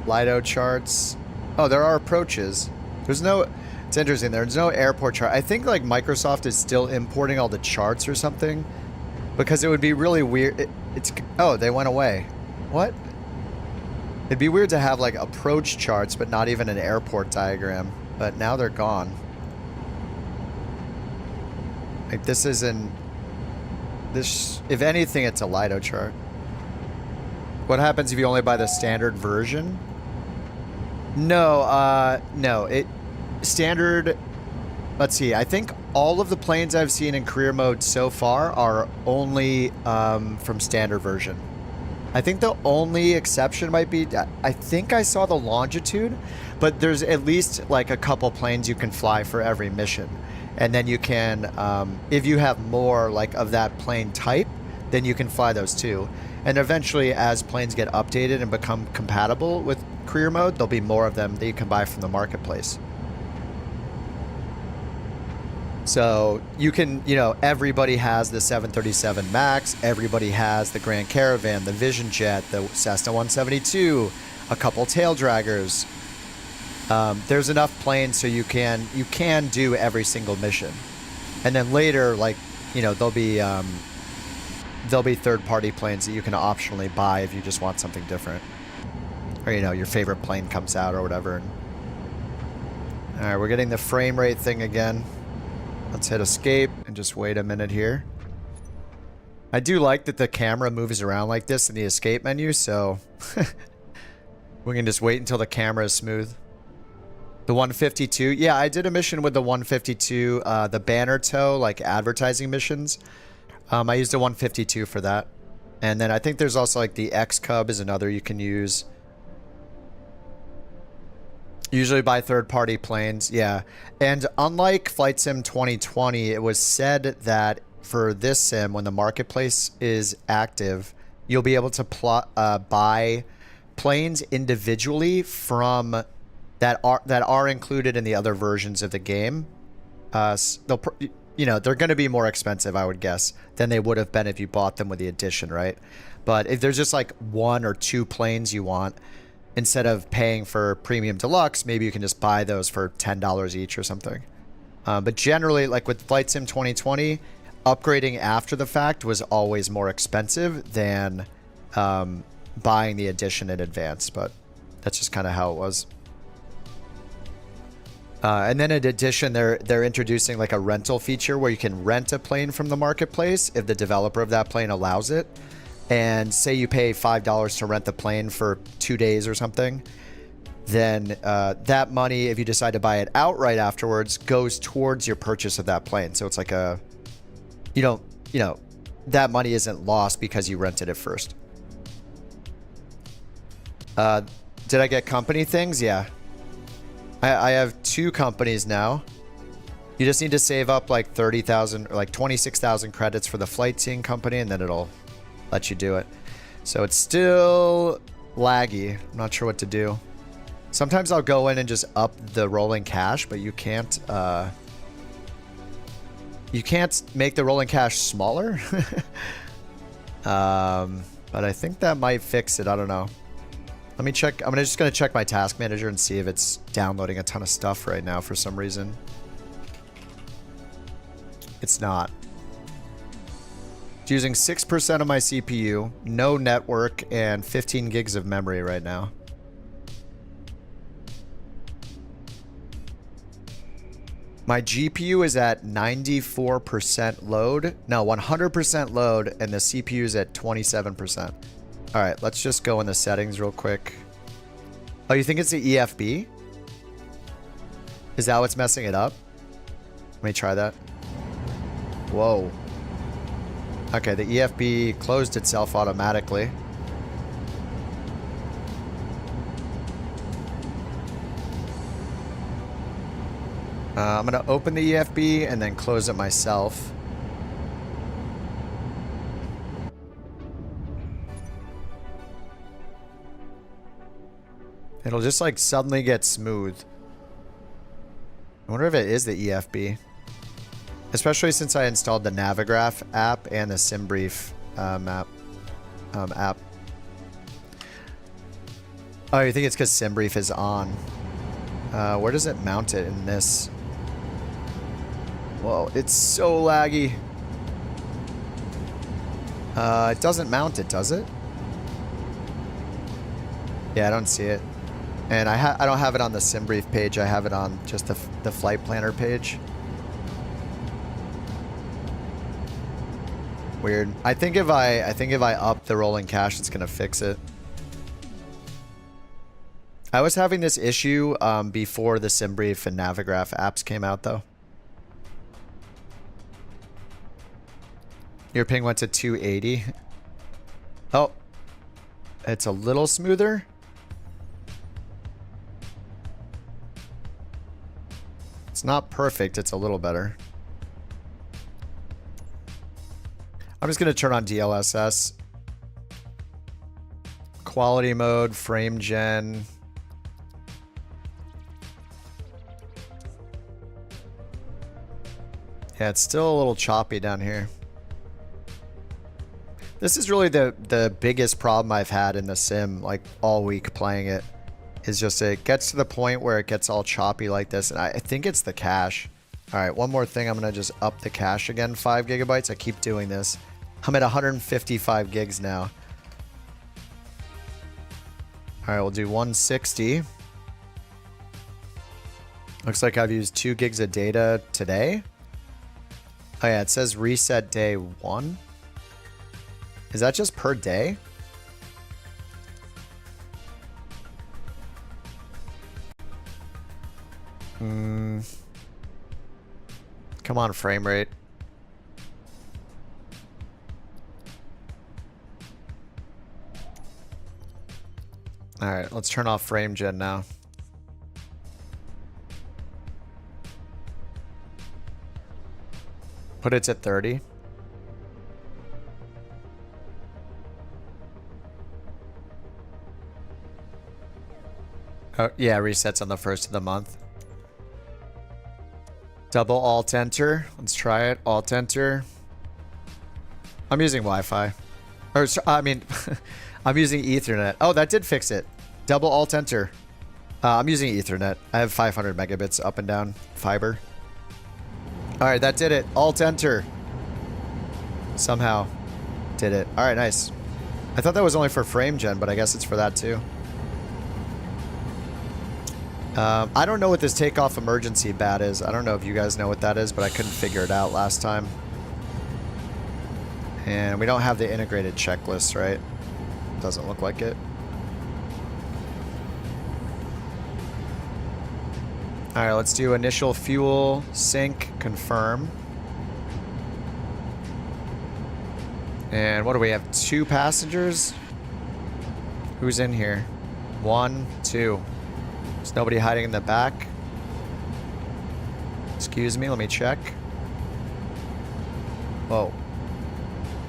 Lido charts. Oh, there are approaches. There's no... It's interesting, there's no airport chart. I think like Microsoft is still importing all the charts or something. Because it would be really weird. Oh, they went away. What? It'd be weird to have like approach charts, but not even an airport diagram. But now they're gone. Like this isn't... This... If anything, it's a Lido chart. What happens if you only buy the standard version? No, no. Standard... Let's see. I think all of the planes I've seen in career mode so far are only from standard version. I think the only exception might be... I think I saw the Longitude, but there's at least like a couple planes you can fly for every mission. And then you can, if you have more like of that plane type, then you can fly those too. And eventually, as planes get updated and become compatible with career mode, there'll be more of them that you can buy from the marketplace. So you can, you know, everybody has the 737 MAX, everybody has the Grand Caravan, the Vision Jet, the Cessna 172, a couple tail draggers. There's enough planes so you can do every single mission, and then later, like, you know, there'll be third-party planes that you can optionally buy if you just want something different, or you know, your favorite plane comes out or whatever. All right, we're getting the frame rate thing again. Let's hit escape and just wait a minute here. I do like that the camera moves around like this in the escape menu, so we can just wait until the camera is smooth. The 152. Yeah, I did a mission with the 152, the banner tow, like advertising missions. I used a 152 for that. And then I think there's also like the X-Cub is another you can use. Usually by third-party planes, yeah. And unlike Flight Sim 2020, it was said that for this sim, when the marketplace is active, you'll be able to buy planes individually from... that are included in the other versions of the game. You know, they're going to be more expensive, I would guess, than they would have been if you bought them with the edition, right? But if there's just like one or two planes you want, instead of paying for Premium Deluxe, maybe you can just buy those for $10 each or something. But generally, like with Flight Sim 2020, upgrading after the fact was always more expensive than buying the edition in advance. But that's just kind of how it was. And then in addition, they're introducing like a rental feature where you can rent a plane from the marketplace if the developer of that plane allows it. And say you pay $5 to rent the plane for 2 days or something, then that money, if you decide to buy it outright afterwards, goes towards your purchase of that plane. So it's like a, you know, that money isn't lost because you rented it first. Did I get company things? Yeah. I have 2 companies now. You just need to save up like 30,000 or like 26,000 credits for the Flightseeing company, and then it'll let you do it. So it's still laggy. I'm not sure what to do. Sometimes I'll go in and just up the rolling cache, but you can't make the rolling cache smaller. But I think that might fix it. I don't know. Let me check. I'm just going to check my task manager and see if it's downloading a ton of stuff right now for some reason. It's not. It's using 6% of my CPU, no network, and 15 gigs of memory right now. My GPU is at 94% load. No, 100% load, and the CPU is at 27%. All right, let's just go in the settings real quick. Oh, you think it's the EFB? Is that what's messing it up? Let me try that. Whoa. Okay, the EFB closed itself automatically. I'm going to open the EFB and then close it myself. It'll just like suddenly get smooth. I wonder if it is the EFB. Especially since I installed the Navigraph app and the SimBrief app. Oh, you think it's because SimBrief is on? Where does it mount it in this? Whoa, it's so laggy. It doesn't mount it, does it? Yeah, I don't see it. And I don't have it on the SimBrief page. I have it on just the flight planner page. Weird. I think if I up the rolling cache, it's gonna fix it. I was having this issue before the SimBrief and Navigraph apps came out, though. Your ping went to 280. Oh, it's a little smoother. It's not perfect. It's a little better. I'm just going to turn on DLSS. Quality mode, frame gen. Yeah, it's still a little choppy down here. This is really the biggest problem I've had in the sim, like all week playing it, is just it gets to the point where it gets all choppy like this, and I think it's the cache. All right, one more thing. I'm going to just up the cache again, 5 gigabytes. I keep doing this. I'm at 155 gigs now. All right, we'll do 160. Looks like I've used 2 gigs of data today. Oh yeah, it says reset day 1. Is that just per day? Come on, frame rate. All right, let's turn off frame gen now. Put it to 30. Oh, yeah, resets on the 1st of the month. Double alt enter. Let's try it. Alt enter. I'm using Wi-Fi. Or, I mean, I'm using Ethernet. Oh, that did fix it. Double alt enter. I'm using Ethernet. I have 500 megabits up and down fiber. All right, that did it. Alt enter. Somehow did it. All right, nice. I thought that was only for frame gen, but I guess it's for that too. I don't know what this takeoff emergency bat is. I don't know if you guys know what that is, but I couldn't figure it out last time. And we don't have the integrated checklist, right? Doesn't look like it. All right, let's do initial fuel, sync, confirm. And what do we have? 2 passengers? Who's in here? 1, 2. There's nobody hiding in the back. Excuse me, let me check. Whoa.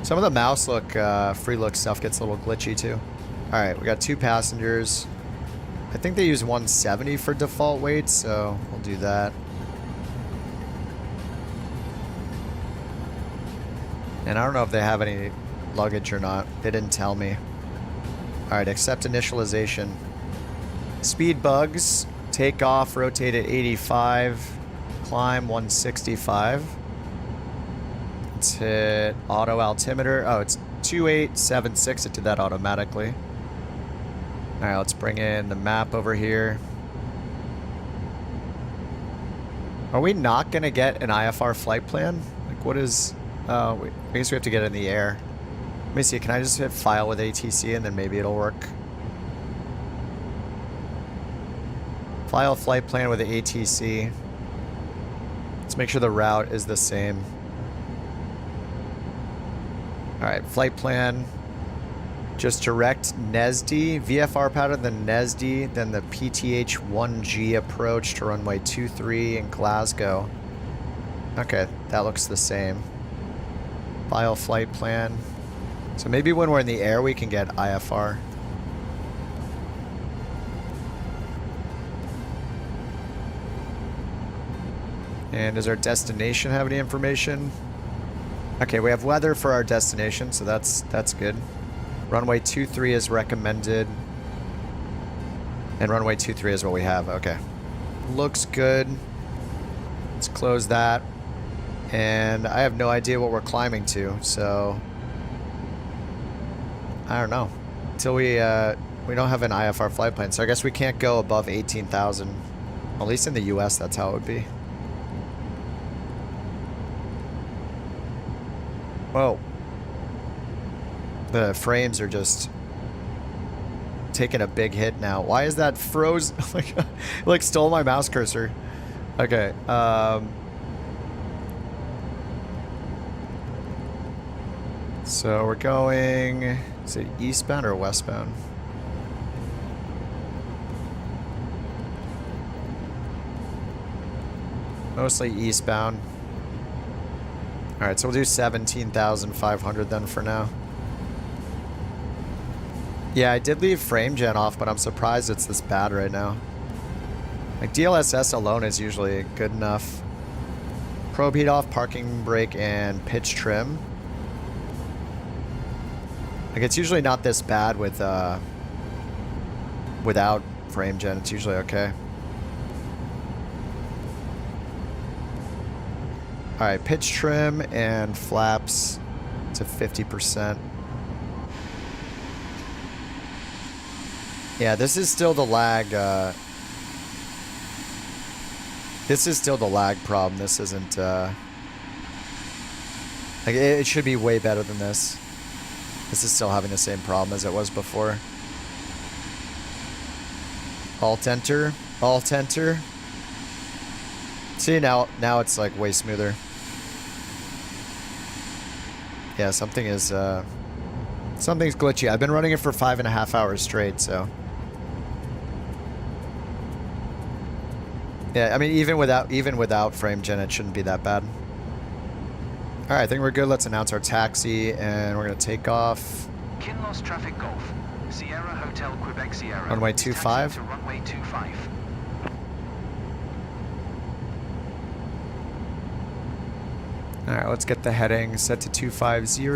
Some of the mouse look, free look stuff gets a little glitchy too. Alright, we got 2 passengers. I think they use 170 for default weight, so we'll do that. And I don't know if they have any luggage or not. They didn't tell me. Alright, accept initialization. Speed bugs. Take off, rotate at 85. Climb 165. Let's hit auto altimeter. Oh, it's 2876. It did that automatically. Alright, let's bring in the map over here. Are we not going to get an IFR flight plan? Like, what is... I guess we have to get it in the air. Let me see, can I just hit file with ATC and then maybe it'll work? File flight plan with the ATC. Let's make sure the route is the same. Alright, flight plan. Just direct NESD, VFR pattern, then NESD, then the PTH-1G approach to runway 23 in Glasgow. Okay, that looks the same. File flight plan. So maybe when we're in the air we can get IFR. And does our destination have any information? Okay, we have weather for our destination, so that's good. Runway 23 is recommended. And runway 23 is what we have. Okay. Looks good. Let's close that. And I have no idea what we're climbing to, so I don't know. Until we don't have an IFR flight plan, so I guess we can't go above 18,000. At least in the US, that's how it would be. Whoa. The frames are just taking a big hit now. Why is that froze? Like stole my mouse cursor. Okay. So we're going, is it eastbound or westbound? Mostly eastbound. Alright, so we'll do 17,500 then for now. Yeah, I did leave frame gen off, but I'm surprised it's this bad right now. Like DLSS alone is usually good enough. Probe heat off, parking brake, and pitch trim. Like it's usually not this bad with without frame gen. It's usually okay. All right, pitch trim and flaps to 50%. Yeah, this is still the lag. This is still the lag problem. This isn't like it should be way better than this. This is still having the same problem as it was before. Alt enter. Alt enter. See, now it's like way smoother. Yeah, something's glitchy. I've been running it for 5.5 hours straight, so. Yeah, I mean even without frame gen it shouldn't be that bad. Alright, I think we're good. Let's announce our taxi and we're gonna take off. Kinloss Traffic Golf. Sierra Hotel Quebec Sierra. Runway 25. To runway 25. Alright, let's get the heading set to 250.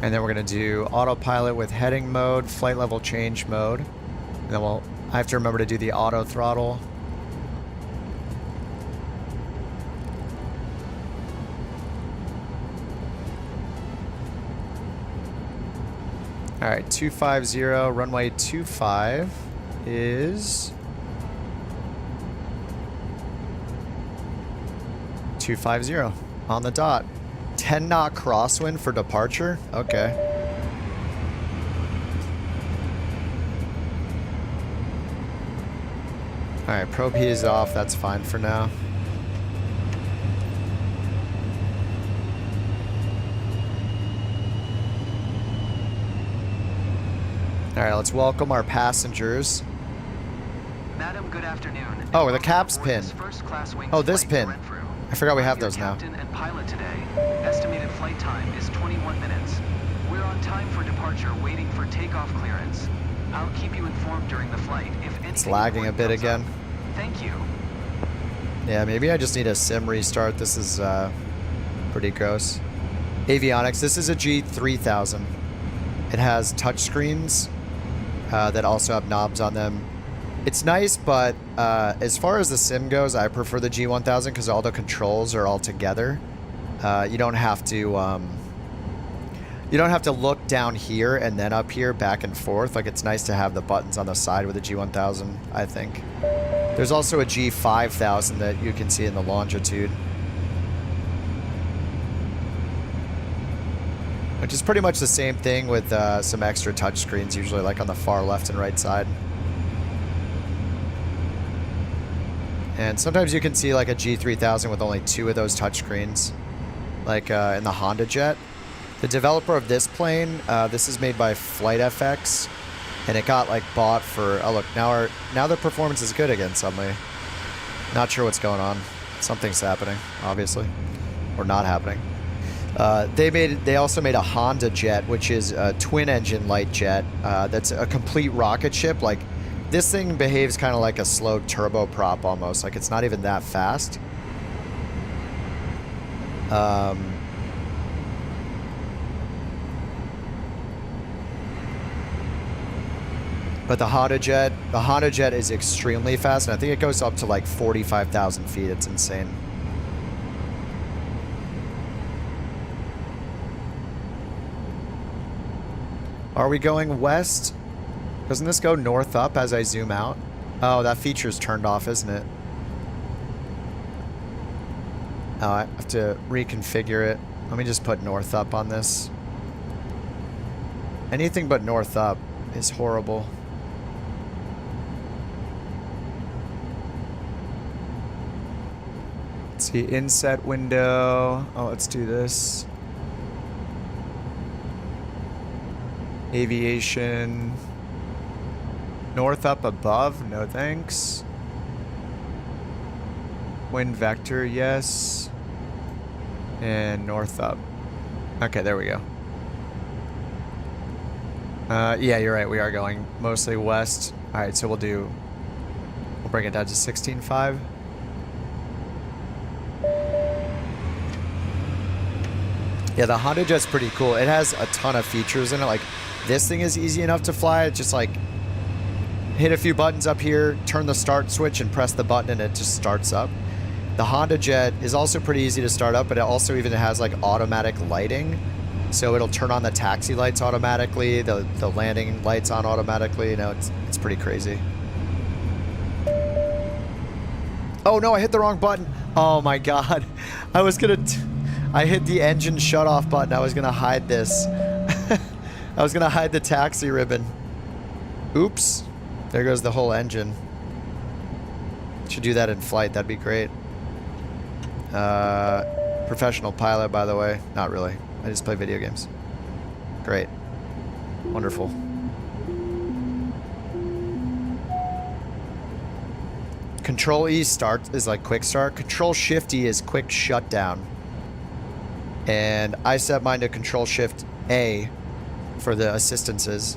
And then we're going to do autopilot with heading mode, flight level change mode. And then I have to remember to do the auto throttle. Alright, 250, runway 25 is 250 on the dot. 10 knot crosswind for departure? Okay. Alright, probe heat is off. That's fine for now. Alright, let's welcome our passengers. Madam, good afternoon. Oh, the caps pin. Oh, this pin. I forgot we have those now. Captain and pilot today. Estimated flight time is 21 minutes. We're on on time for departure, waiting for takeoff clearance. I'll keep you informed during the flight if anything. It's lagging a bit again. Up. Thank you. Yeah, maybe I just need a sim restart. This is pretty gross. Avionics, this is a G3000. It has touchscreens that also have knobs on them. It's nice, but as far as the sim goes, I prefer the G1000 because all the controls are all together. You don't have to look down here and then up here back and forth. Like, it's nice to have the buttons on the side with the G1000, I think. There's also a G5000 that you can see in the longitude, which is pretty much the same thing with some extra touchscreens, usually like on the far left and right side. And sometimes you can see like a G3000 with only 2 of those touchscreens, like in the Honda Jet. The developer of this plane, this is made by FlightFX, and it got like bought for, oh look, now the performance is good again suddenly. Not sure what's going on. Something's happening, obviously, or not happening. They also made a Honda Jet, which is a twin engine light jet. That's a complete rocket ship. Like, this thing behaves kind of like a slow turboprop almost. Like, it's not even that fast. But the Honda Jet is extremely fast, and I think it goes up to like 45,000 feet. It's insane. Are we going west? Doesn't this go north up as I zoom out? Oh, that feature's turned off, isn't it? Oh, I have to reconfigure it. Let me just put north up on this. Anything but north up is horrible. Let's see, inset window. Oh, let's do this. Aviation. North up above, no thanks. Wind vector, yes. And north up. Okay, there we go. Yeah, you're right, we are going mostly west. Alright, so we'll bring it down to 16.5. Yeah, the Honda Jet's pretty cool. It has a ton of features in it. Like, this thing is easy enough to fly. It's just like, hit a few buttons up here, turn the start switch and press the button and it just starts up. The Honda Jet is also pretty easy to start up, but it also even has like automatic lighting. So it'll turn on the taxi lights automatically, the landing lights on automatically. You know, it's pretty crazy. Oh no, I hit the wrong button. Oh my God. I hit the engine shut off button. I was gonna hide this. I was gonna hide the taxi ribbon. Oops. There goes the whole engine. Should do that in flight. That'd be great. Professional pilot, by the way. Not really. I just play video games. Great. Wonderful. Control E start is like quick start. Control Shift E is quick shutdown. And I set mine to Control Shift A for the assistances.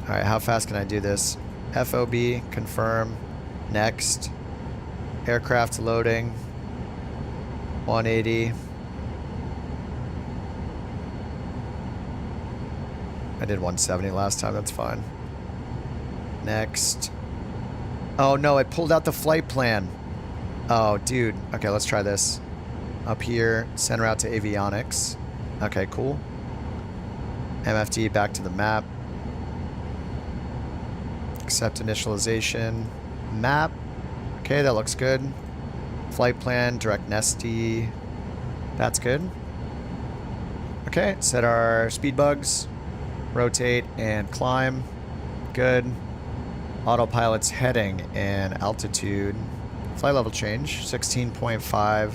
Alright, how fast can I do this? FOB, confirm, next. Aircraft loading. 180. I did 170 last time, that's fine. Next. Oh no, it pulled out the flight plan. Oh, dude. Okay, let's try this. Up here, send route to avionics. Okay, cool. MFD back to the map. Accept initialization. Map. Okay, that looks good. Flight plan, direct nesty. That's good. Okay, set our speed bugs. Rotate and climb. Good. Autopilot's heading and altitude. Flight level change, 16.5.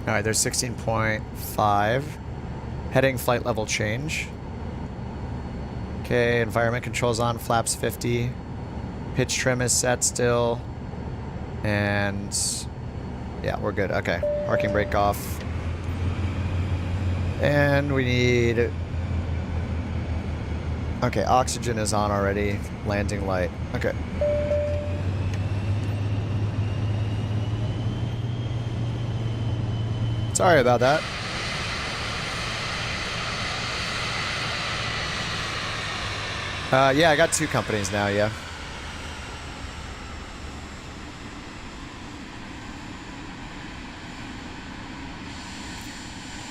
Alright, there's 16.5. Heading flight level change. Okay, environment controls on, flaps 50. Pitch trim is set still. And yeah, we're good. Okay, parking brake off. And we need... Okay, oxygen is on already. Landing light. Okay. Sorry about that. Yeah, I got 2 companies now, yeah.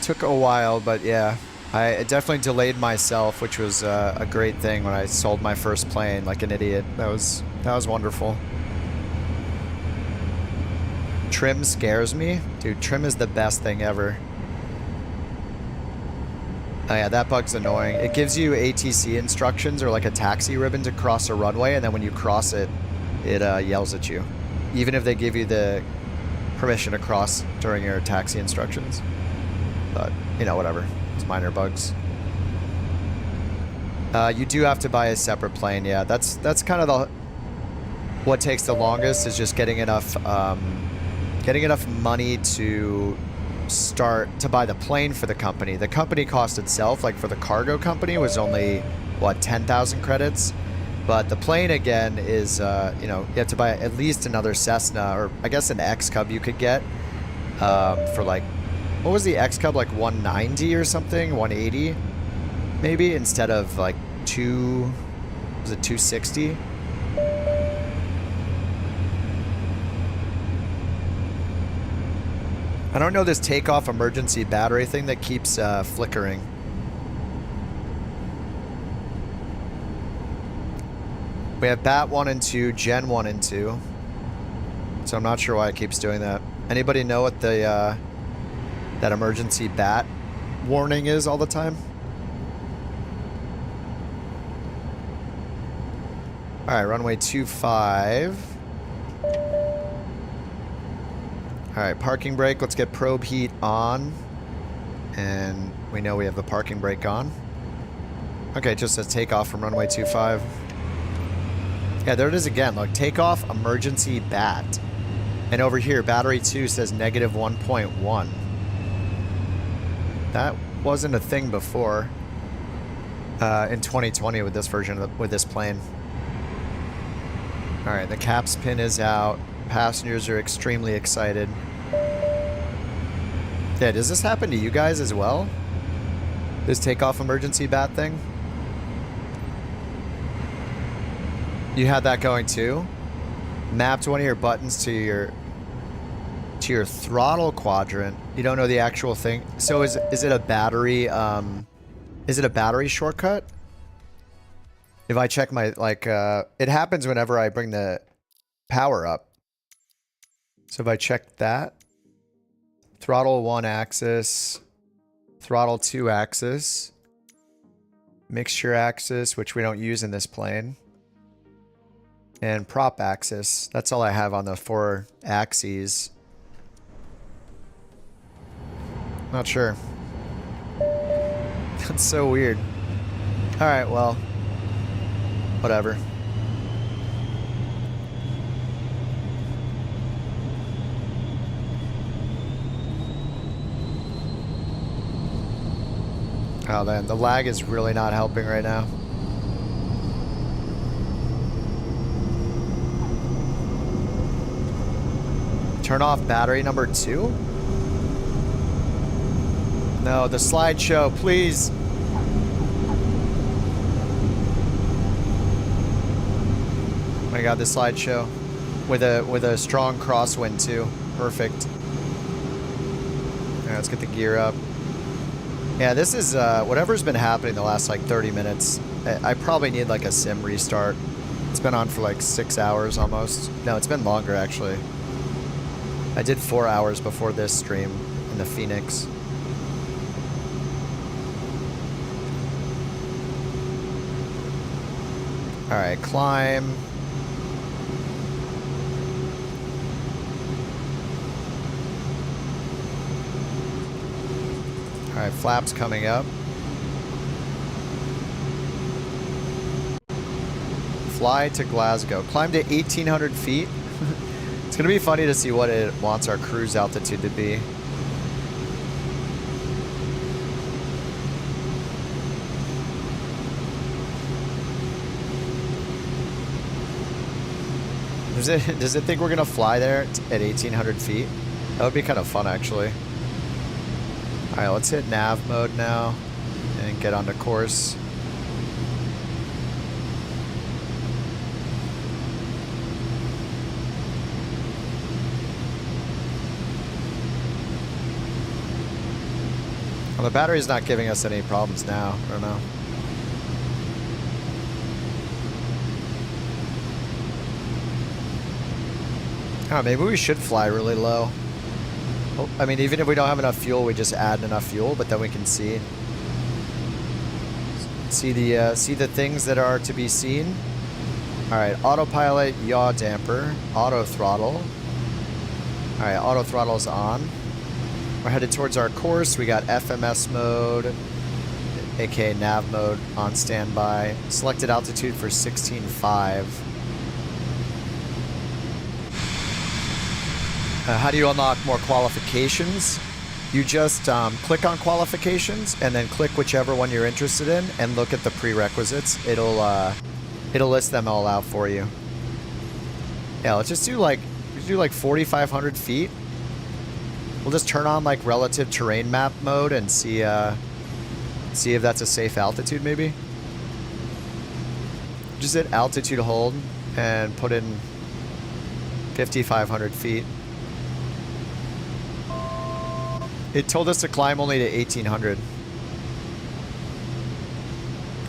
Took a while, but yeah. I definitely delayed myself, which was a great thing when I sold my first plane like an idiot. That was wonderful. Trim scares me. Dude, trim is the best thing ever. Oh yeah, that bug's annoying. It gives you ATC instructions or like a taxi ribbon to cross a runway, and then when you cross it, it yells at you. Even if they give you the permission to cross during your taxi instructions. But, you know, whatever. It's minor bugs. You do have to buy a separate plane, yeah. That's kind of the... What takes the longest is just getting enough money to start to buy the plane for the company. The company cost itself, like for the cargo company, was only, what, 10,000 credits? But the plane, again, is, you know, you have to buy at least another Cessna, or I guess an X-Cub you could get for like... What was the X-Cub, like 190 or something? 180? Maybe, instead of like was it 260? I don't know this takeoff emergency battery thing that keeps flickering. We have BAT 1 and 2, Gen 1 and 2. So I'm not sure why it keeps doing that. Anybody know what the that emergency BAT warning is all the time? All right, runway 25. All right, parking brake. Let's get probe heat on. And we know we have the parking brake on. Okay, it just says takeoff from runway 25. Yeah, there it is again. Look, takeoff emergency BAT. And over here, battery 2 says negative 1.1. That wasn't a thing before in 2020 with this version of with this plane. All right, the caps pin is out. Passengers are extremely excited. Yeah, does this happen to you guys as well? This takeoff emergency BAT thing? You had that going too? Mapped one of your buttons to your throttle quadrant. You don't know the actual thing. So is it a battery shortcut? If I check my it happens whenever I bring the power up. So if I check that, throttle 1 axis, throttle 2 axis, mixture axis, which we don't use in this plane, and prop axis. That's all I have on the 4 axes. Not sure. That's so weird. Alright, well, whatever. Oh man, the lag is really not helping right now. Turn off battery number 2? No, the slideshow, please. Oh my god, the slideshow. With a strong crosswind too. Perfect. Alright, let's get the gear up. Yeah, this is whatever's been happening the last like 30 minutes. I probably need like a sim restart. It's been on for like 6 hours almost. No, it's been longer actually. I did 4 hours before this stream in the Phoenix. Alright, climb. Alright, flaps coming up. Fly to Glasgow. Climb to 1,800 feet. It's gonna be funny to see what it wants our cruise altitude to be. Does it think we're gonna fly there at 1,800 feet? That would be kind of fun, actually. All right, let's hit nav mode now and get onto course. Well, the battery's not giving us any problems now. I don't know. Oh, maybe we should fly really low. Oh, I mean, even if we don't have enough fuel, we just add enough fuel, but then we can see the things that are to be seen. All right, autopilot, yaw damper, auto throttle. All right, auto throttle's on. We're headed towards our course. We got FMS mode, aka nav mode, on standby. Selected altitude for 16.5. How do you unlock more qualifications? You just click on qualifications and then click whichever one you're interested in and look at the prerequisites. It'll list them all out for you. Yeah, let's just do like 4,500 feet. We'll just turn on like relative terrain map mode and see if that's a safe altitude maybe. Just hit altitude hold and put in 5,500 feet. It told us to climb only to 1,800.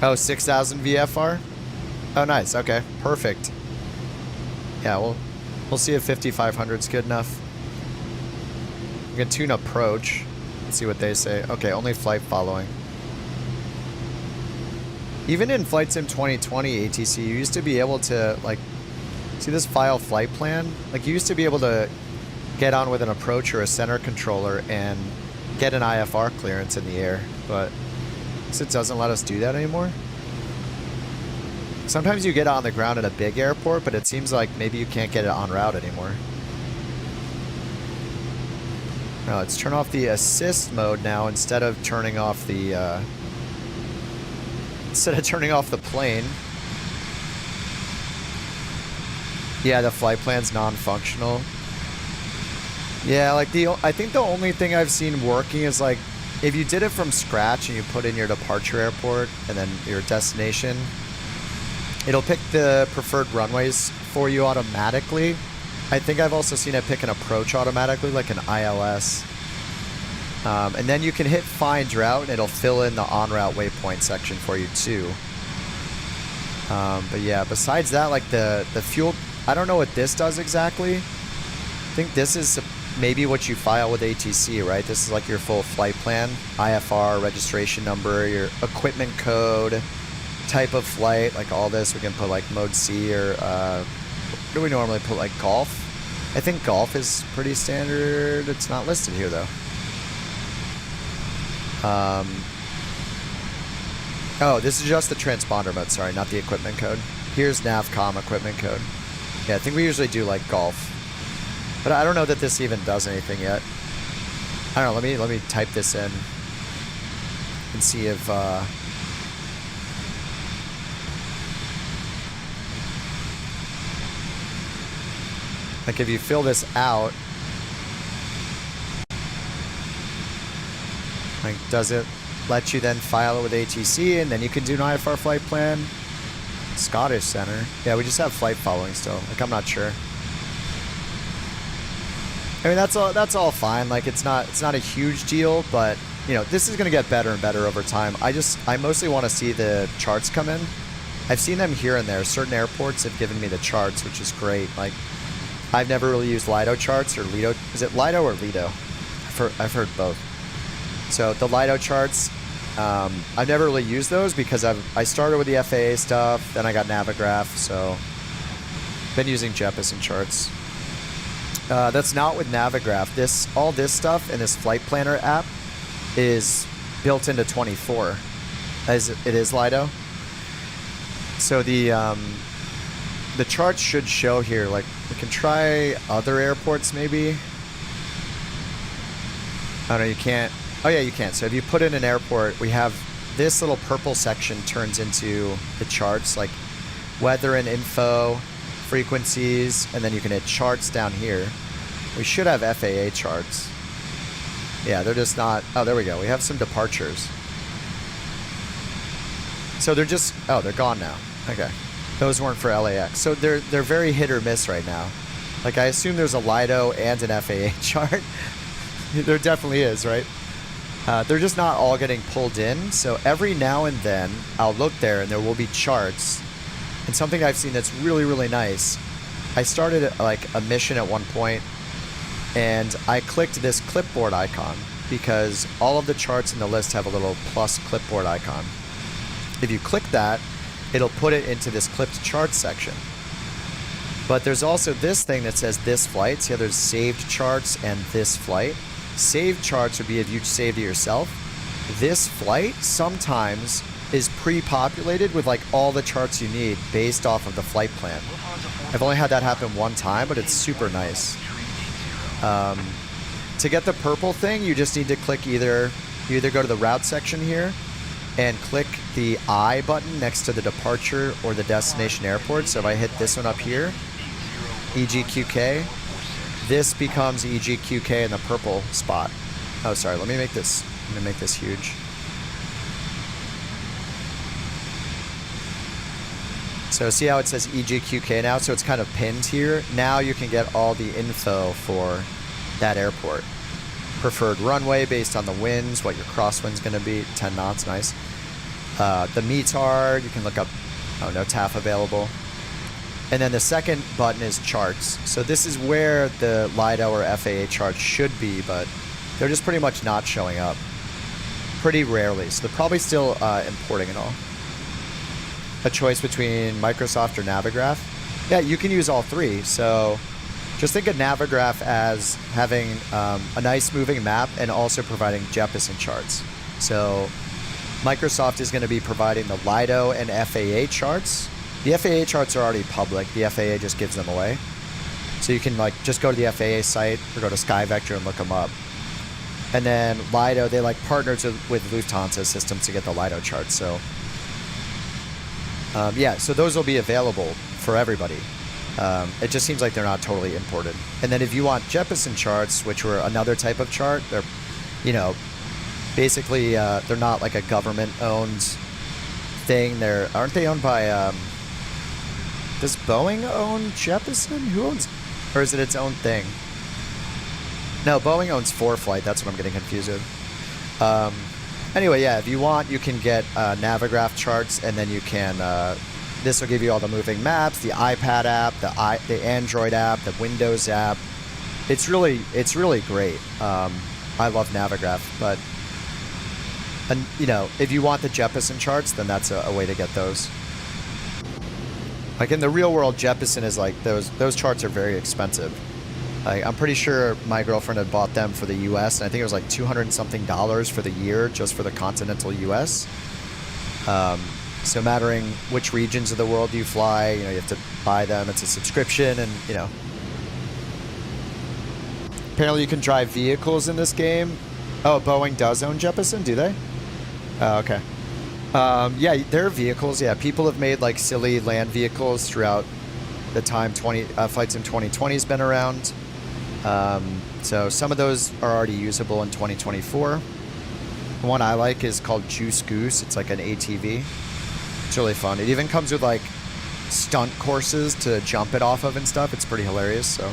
Oh, 6,000 VFR? Oh, nice. Okay, perfect. Yeah, we'll see if 5,500 is good enough. We can tune approach. Let's see what they say. Okay, only flight following. Even in Flight Sim 2020 ATC, you used to be able to, like, see this file flight plan? Like, you used to be able to get on with an approach or a center controller and get an IFR clearance in the air, but it doesn't let us do that anymore. Sometimes you get on the ground at a big airport, but it seems like maybe you can't get it en route anymore. Now let's turn off the assist mode now instead of turning off the plane. Yeah, the flight plan's non-functional. Yeah, like I think the only thing I've seen working is like if you did it from scratch and you put in your departure airport and then your destination, it'll pick the preferred runways for you automatically. I think I've also seen it pick an approach automatically, like an ILS. And then you can hit find route and it'll fill in the en route waypoint section for you too. But yeah, besides that, like the fuel, I don't know what this does exactly. I think this is maybe what you file with ATC, right? This is like your full flight plan, IFR, registration number, your equipment code, type of flight, like all this. We can put like mode C or what do we normally put, like golf? I think golf is pretty standard. It's not listed here though. Oh, this is just the transponder mode, sorry, not the equipment code. Here's NavCom equipment code. Yeah, I think we usually do like golf. But I don't know that this even does anything yet. I don't know, let me type this in and see if like if you fill this out, like does it let you then file it with ATC and then you can do an IFR flight plan? Scottish Center. Yeah, we just have flight following still. Like I'm not sure. I mean that's all fine. Like it's not a huge deal, but you know, this is gonna get better and better over time. I mostly want to see the charts come in. I've seen them here and there. Certain airports have given me the charts, which is great. Like I've never really used Lido charts or Lido. Is it Lido or Lido? I've heard both. So the Lido charts, I've never really used those because I started with the FAA stuff, then I got Navigraph, so been using Jeppesen charts. That's not with Navigraph. All this stuff in this flight planner app is built into 24, as it is Lido. So the the charts should show here. Like, we can try other airports maybe. Oh no, you can't. Oh yeah, you can. So if you put in an airport, we have this little purple section turns into the charts, like weather and info, frequencies, and then you can hit charts down here. We should have FAA charts. Yeah, they're just not. Oh, there we go. We have some departures. So they're just. Oh, they're gone now. Okay. Those weren't for LAX. So they're very hit or miss right now. Like, I assume there's a Lido and an FAA chart. There definitely is, right? They're just not all getting pulled in. So every now and then I'll look there and there will be charts. And something I've seen that's really, really nice. I started like a mission at one point and I clicked this clipboard icon because all of the charts in the list have a little plus clipboard icon. If you click that, it'll put it into this clipped charts section. But there's also this thing that says this flight. See how there's saved charts and this flight? Saved charts would be if you saved it yourself. This flight sometimes is pre-populated with like all the charts you need based off of the flight plan. I've only had that happen one time, but it's super nice. To get the purple thing, you just need to click you either go to the route section here and click the I button next to the departure or the destination airport. So if I hit this one up here, EGQK, this becomes EGQK in the purple spot. Oh, sorry, let me make this huge. So see how it says EGQK now? So it's kind of pinned here. Now you can get all the info for that airport. Preferred runway based on the winds, what your crosswind's gonna be, 10 knots, nice. The METAR, you can look up, oh, no TAF available. And then the second button is charts. So this is where the Lido or FAA charts should be, but they're just pretty much not showing up. Pretty rarely, so they're probably still importing and all. A choice between Microsoft or Navigraph. Yeah, you can use all three, so just think of Navigraph as having a nice moving map and also providing Jeppesen charts. So Microsoft is going to be providing the Lido and FAA charts. The FAA charts are already public. The FAA just gives them away. So you can like just go to the FAA site or go to SkyVector and look them up. And then Lido, they like partners with Lufthansa systems to get the Lido charts. So yeah, so those will be available for everybody. It just seems like they're not totally imported. And then if you want Jeppesen charts, which were another type of chart, they're, you know, basically they're not like a government-owned thing. Aren't they owned by? Does Boeing own Jeppesen? Who owns? Or is it its own thing? No, Boeing owns ForeFlight. That's what I'm getting confused with. Anyway, yeah, if you want, you can get Navigraph charts, and then you can. This will give you all the moving maps, the iPad app, the Android app, the Windows app. It's really great. I love Navigraph, but you know, if you want the Jeppesen charts, then that's a way to get those. Like in the real world, Jeppesen is like those charts are very expensive. Like, I'm pretty sure my girlfriend had bought them for the U.S. and I think it was like $200 and something for the year just for the continental U.S. So mattering which regions of the world you fly, you know, you have to buy them. It's a subscription, and you know. Apparently, you can drive vehicles in this game. Oh, Boeing does own Jeppesen, do they? Oh, okay. Yeah, there are vehicles. Yeah, people have made like silly land vehicles throughout the time. Flights in 2020 has been around. So some of those are already usable in 2024. The one I like is called Juice Goose. It's like an ATV. It's really fun. It even comes with like stunt courses to jump it off of and stuff. It's pretty hilarious. So,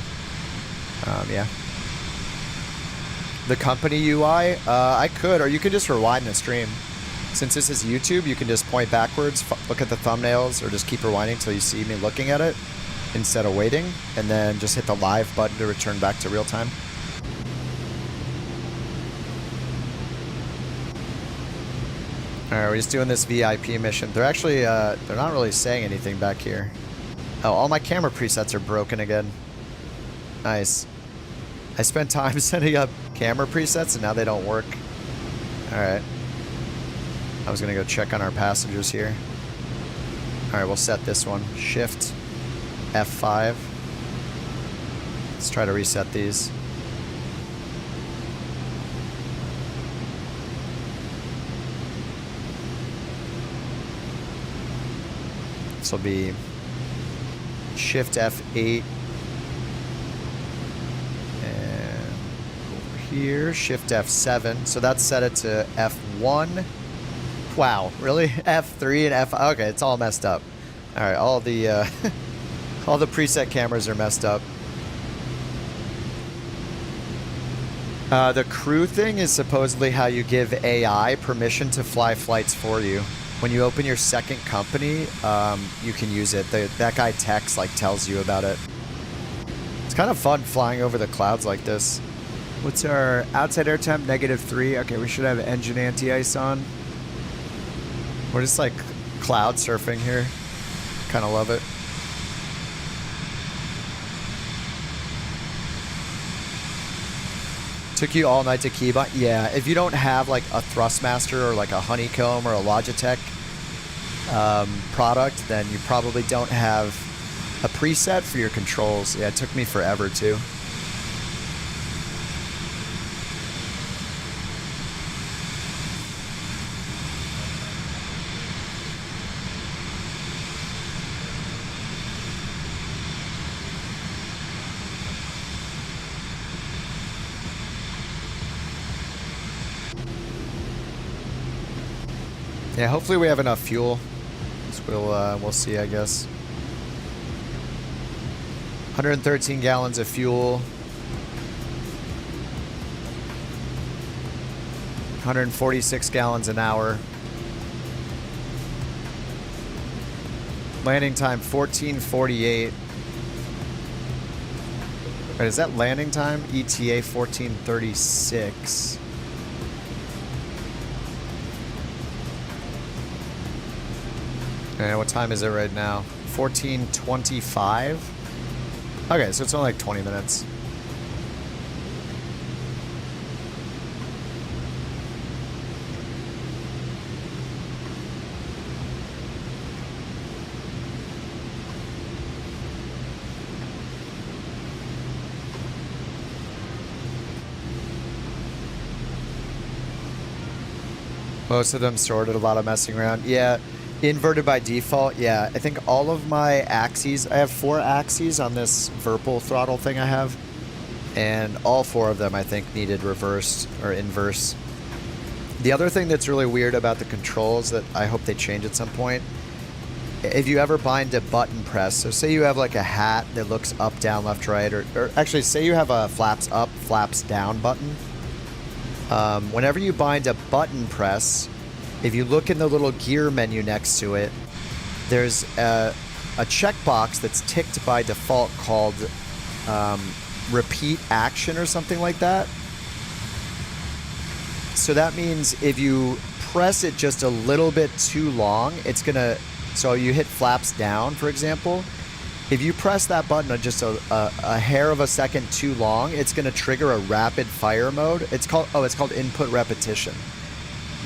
yeah. The company UI, I could, or you could just rewind the stream. Since this is YouTube, you can just point backwards, look at the thumbnails, or just keep rewinding till you see me looking at it instead of waiting, and then just hit the live button to return back to real time. All right, we're just doing this VIP mission. They're actually, they're not really saying anything back here. Oh, all my camera presets are broken again. Nice. I spent time setting up camera presets and now they don't work. All right. I was gonna go check on our passengers here. All right, we'll set this one. Shift. F5. Let's try to reset these. This will be Shift F8. And over here, Shift F7. So that's set it to F1. Wow, really? F3 and F. Okay, it's all messed up. All right, all the all the preset cameras are messed up. The crew thing is supposedly how you give AI permission to fly flights for you. When you open your second company, you can use it. That guy Tex like tells you about it. It's kind of fun flying over the clouds like this. What's our outside air temp? -3. Okay, we should have engine anti-ice on. We're just like cloud surfing here. Kind of love it. Took you all night to keybind? Yeah, if you don't have like a Thrustmaster or like a Honeycomb or a Logitech product, then you probably don't have a preset for your controls. Yeah, it took me forever too. Yeah, hopefully we have enough fuel. So we'll see, I guess. 113 gallons of fuel. 146 gallons an hour. Landing time 14:48. Wait, is that landing time? ETA 14:36. And what time is it right now? 14:25. Okay, so it's only like 20 minutes. Most of them sorted, a lot of messing around. Yeah. Inverted by default, yeah. I think all of my axes, I have 4 axes on this Virpil throttle thing I have, and all 4 of them I think needed reversed or inverse. The other thing that's really weird about the controls that I hope they change at some point, if you ever bind a button press, so say you have like a hat that looks up, down, left, right, or actually say you have a flaps up, flaps down button. Whenever you bind a button press, if you look in the little gear menu next to it, there's a checkbox that's ticked by default called repeat action or something like that. So that means if you press it just a little bit too long, it's gonna, so you hit flaps down, for example. If you press that button just a hair of a second too long, it's gonna trigger a rapid fire mode. It's called input repetition.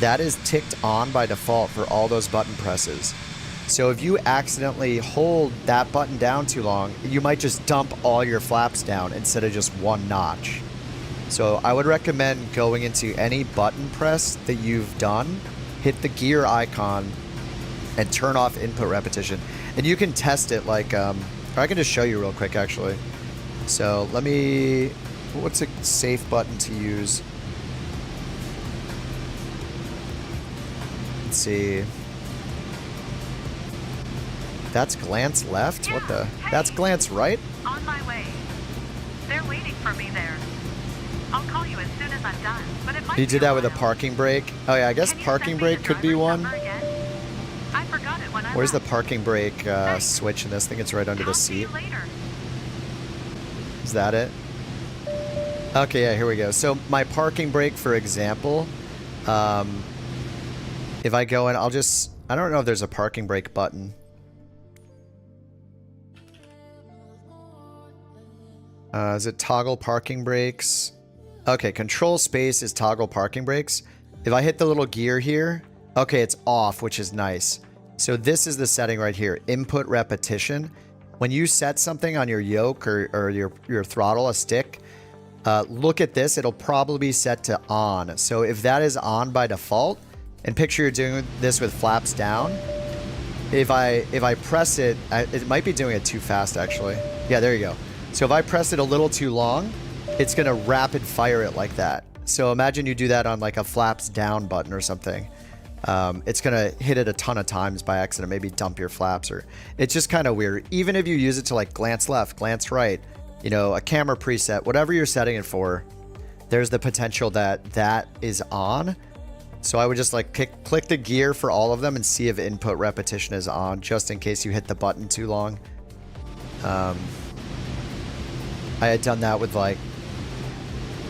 That is ticked on by default for all those button presses. So if you accidentally hold that button down too long, you might just dump all your flaps down instead of just one notch. So I would recommend going into any button press that you've done, hit the gear icon, and turn off input repetition. And you can test it like, or I can just show you real quick actually. So let me, what's a safe button to use? Let's see. That's glance left? Yeah, What the? hey. That's glance right? On my way. They're waiting for me there. I'll call you as soon as I'm done. But it might You be did that with a while. parking brake? Oh yeah, I guess Can you parking send me the brake could be driver's one. number again? I forgot it when I Where's the left. parking brake Thanks. switch in this? I think it's right under the Talk to seat. you later. Is that it? Okay, yeah, here we go. So my parking brake, for example, if I go in, I don't know if there's a parking brake button. Is it toggle parking brakes? Okay, control space is toggle parking brakes. If I hit the little gear here, okay, it's off, which is nice. So this is the setting right here, input repetition. when you set something on your yoke or your throttle, a stick, look at this. It'll probably be set to on. So if that is on by default, and picture you're doing this with flaps down, if I press it, it might be doing it too fast actually. Yeah, there you go. So if I press it a little too long, it's gonna rapid fire it like that. So imagine you do that on like a flaps down button or something. It's gonna hit it a ton of times by accident, maybe dump your flaps, or it's just kind of weird. Even if you use it to like glance left, glance right, you know, a camera preset, whatever you're setting it for, there's the potential that that is on. So I would just like click the gear for all of them and see if input repetition is on, just in case you hit the button too long. I had done that with like,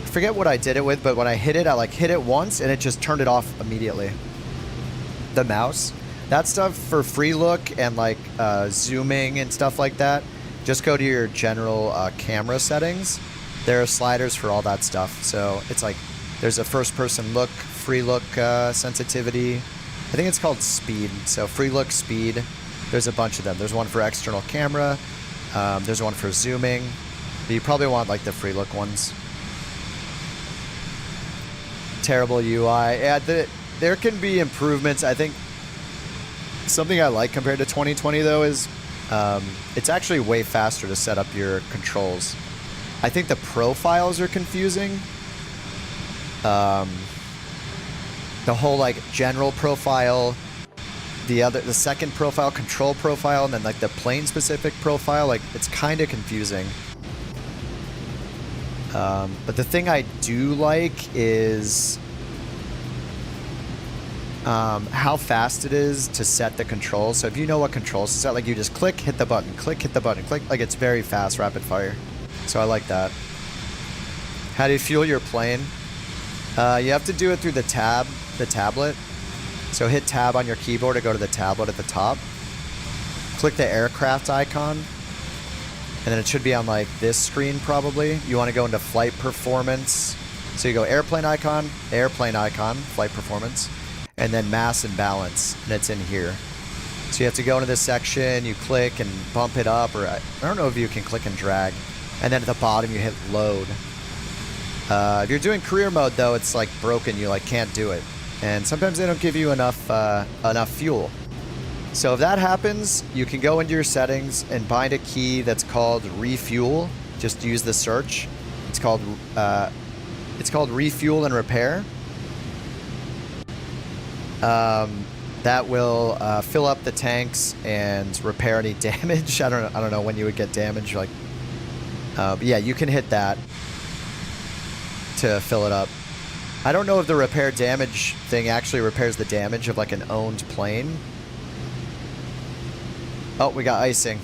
I forget what I did it with, but when I hit it, I like hit it once and it just turned it off immediately. The mouse, that stuff for free look and like zooming and stuff like that, just go to your general camera settings. There are sliders for all that stuff. So it's like there's a first person look, free look sensitivity. I think it's called speed. So free look, speed. There's a bunch of them. There's one for external camera. There's one for zooming. But you probably want like the free look ones. Terrible UI. Yeah, there can be improvements. I think something I like compared to 2020 though is it's actually way faster to set up your controls. I think the profiles are confusing. The whole like general profile, the second profile, control profile, and then like the plane specific profile, like it's kind of confusing. But the thing I do like is how fast it is to set the controls. So if you know what controls to set, like you just click, hit the button, click, hit the button, click, like it's very fast, rapid fire. So I like that. How do you fuel your plane? You have to do it through the tablet. So hit tab on your keyboard to go to the tablet at the top. Click the aircraft icon. And then it should be on like this screen probably. You want to go into flight performance. So you go airplane icon, flight performance, and then mass and balance, and it's in here. So you have to go into this section, you click and bump it up, or I don't know if you can click and drag. And then at the bottom you hit load. If you're doing career mode though, it's like broken, you like can't do it. And sometimes they don't give you enough fuel. So if that happens, you can go into your settings and bind a key that's called refuel. Just use the search. It's called refuel and repair. That will fill up the tanks and repair any damage. I don't know when you would get damage. Like, but yeah, you can hit that to fill it up. I don't know if the repair damage thing actually repairs the damage of like an owned plane. Oh, we got icing.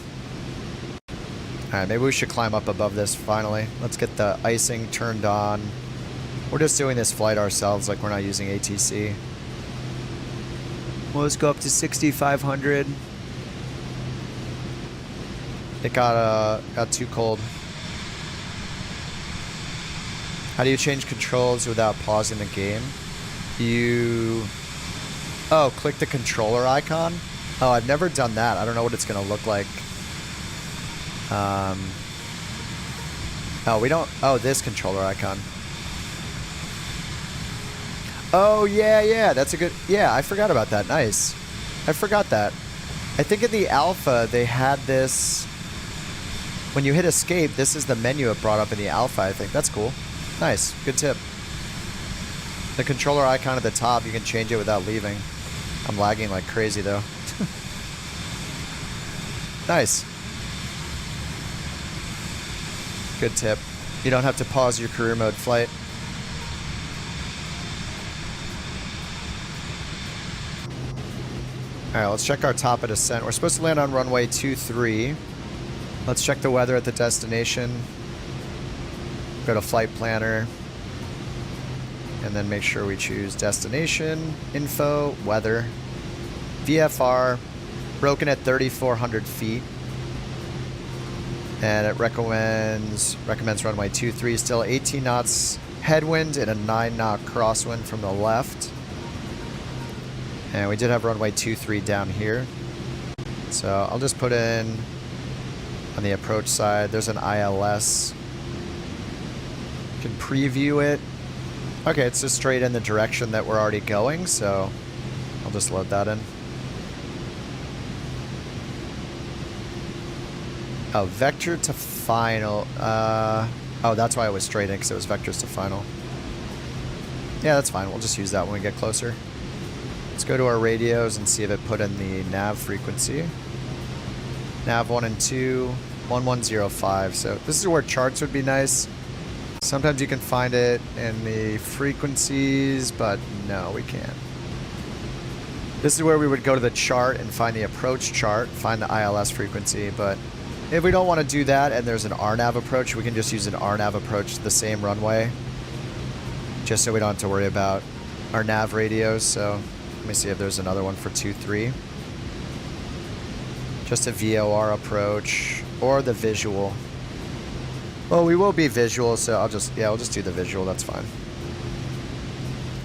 Alright, maybe we should climb up above this finally. Let's get the icing turned on. We're just doing this flight ourselves, like we're not using ATC. Well, let's go up to 6,500. It got too cold. How do you change controls without pausing the game? Oh, click the controller icon. Oh, I've never done that. I don't know what it's gonna look like. Oh, we don't. Oh, this controller icon. Oh, yeah. That's a good. Yeah, I forgot about that. Nice. I forgot that. I think in the alpha they had this. When you hit escape, this is the menu it brought up in the alpha. I think that's cool. Nice. Good tip. The controller icon at the top, you can change it without leaving. I'm lagging like crazy though. Nice. Good tip. You don't have to pause your career mode flight. Alright, let's check our top of descent. We're supposed to land on runway 23. Let's check the weather at the destination. Go to flight planner. And then make sure we choose destination, info, weather, VFR, broken at 3,400 feet. And it recommends runway 23, still 18 knots headwind and a 9-knot crosswind from the left. And we did have runway 23 down here. So I'll just put in on the approach side. There's an ILS. You can preview it. Okay, it's just straight in the direction that we're already going, so I'll just load that in. Oh, vector to final. Oh, that's why it was straight in, because it was vectors to final. Yeah, that's fine. We'll just use that when we get closer. Let's go to our radios and see if it put in the nav frequency. Nav 1 and 2, 1105. So this is where charts would be nice. Sometimes you can find it in the frequencies, but no, we can't. This is where we would go to the chart and find the approach chart, find the ILS frequency, but if we don't want to do that and there's an RNAV approach, we can just use an RNAV approach to the same runway, just so we don't have to worry about our nav radios. So let me see if there's another one for 2-3. Just a VOR approach or the visual. Well, we will be visual, so I'll just do the visual. That's fine.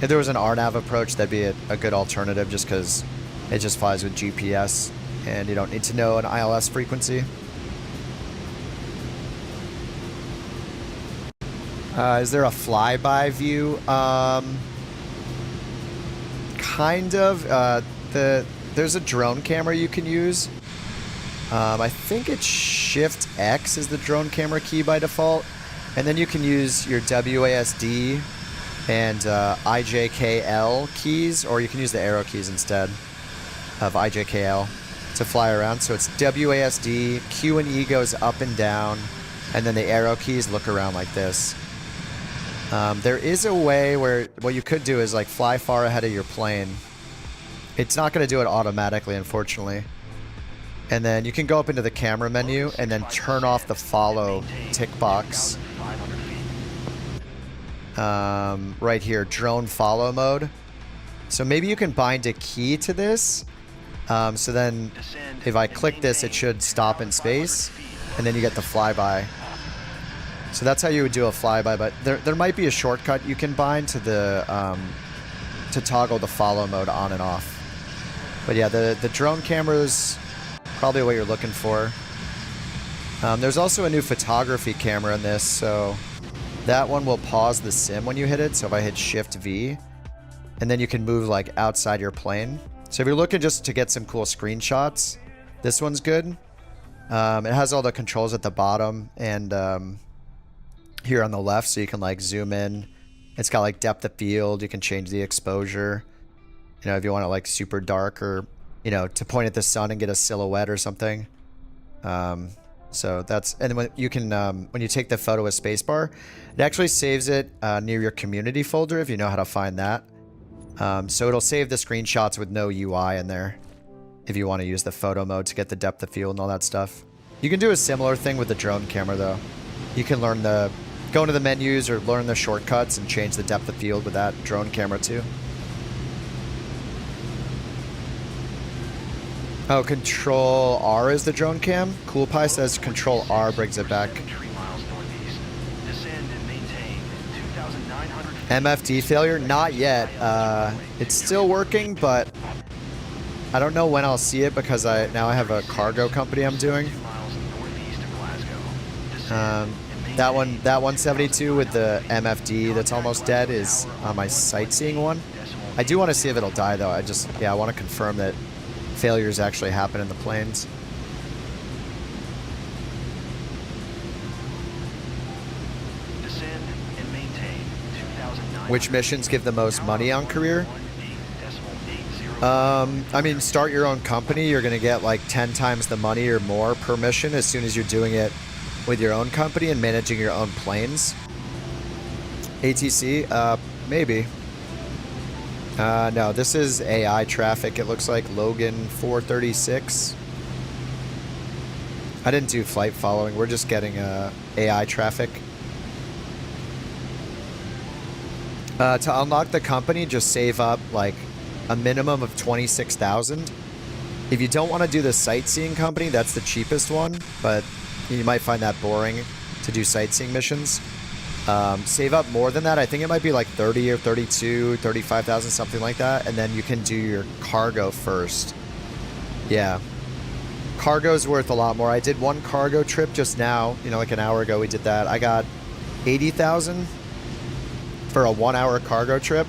If there was an RNAV approach, that'd be a good alternative, just because it just flies with GPS and you don't need to know an ILS frequency. Is there a flyby view? Kind of. There's a drone camera you can use. I think it's Shift X is the drone camera key by default. And then you can use your WASD and IJKL keys, or you can use the arrow keys instead of IJKL to fly around. So it's WASD, Q and E goes up and down, and then the arrow keys look around like this. There is a way where what you could do is like fly far ahead of your plane. It's not going to do it automatically, unfortunately. And then you can go up into the camera menu and then turn off the follow tick box. Right here, drone follow mode. So maybe you can bind a key to this. So then if I click this, it should stop in space, and then you get the flyby. So that's how you would do a flyby, but there might be a shortcut you can bind to the to toggle the follow mode on and off. But yeah, the drone camera's probably what you're looking for. There's also a new photography camera in this, so that one will pause the sim when you hit it. So if I hit Shift V, and then you can move like outside your plane. So if you're looking just to get some cool screenshots, this one's good. It has all the controls at the bottom and here on the left, so you can like zoom in. It's got like depth of field. You can change the exposure. You know, if you want it like super dark, or you know, to point at the sun and get a silhouette or something. So that's, and when you can when you take the photo with spacebar, it actually saves it near your community folder if you know how to find that. So it'll save the screenshots with no UI in there if you want to use the photo mode to get the depth of field and all that stuff. You can do a similar thing with the drone camera though. You can learn go into the menus or learn the shortcuts and change the depth of field with that drone camera too. Oh, Control R is the drone cam? Cool Pie says Control R brings it back. MFD failure? Not yet. It's still working, but I don't know when I'll see it because now I have a cargo company I'm doing. That 172 with the MFD that's almost dead is on my Sightseeing one. I do want to see if it'll die though. I want to confirm that failures actually happen in the planes. Which missions give the most money on career? I mean, start your own company. You're going to get like 10 times the money or more per mission as soon as you're doing it with your own company and managing your own planes. ATC? Maybe. No, this is AI traffic. It looks like Logan 436. I didn't do flight following. We're just getting AI traffic. To unlock the company, just save up like a minimum of 26,000. If you don't want to do the sightseeing company, that's the cheapest one, but you might find that boring to do sightseeing missions. Save up more than that. I think it might be like 30 or 32, 35,000, something like that. And then you can do your cargo first. Yeah. Cargo's worth a lot more. I did one cargo trip just now, you know, like an hour ago we did that. I got 80,000 for a 1 hour cargo trip.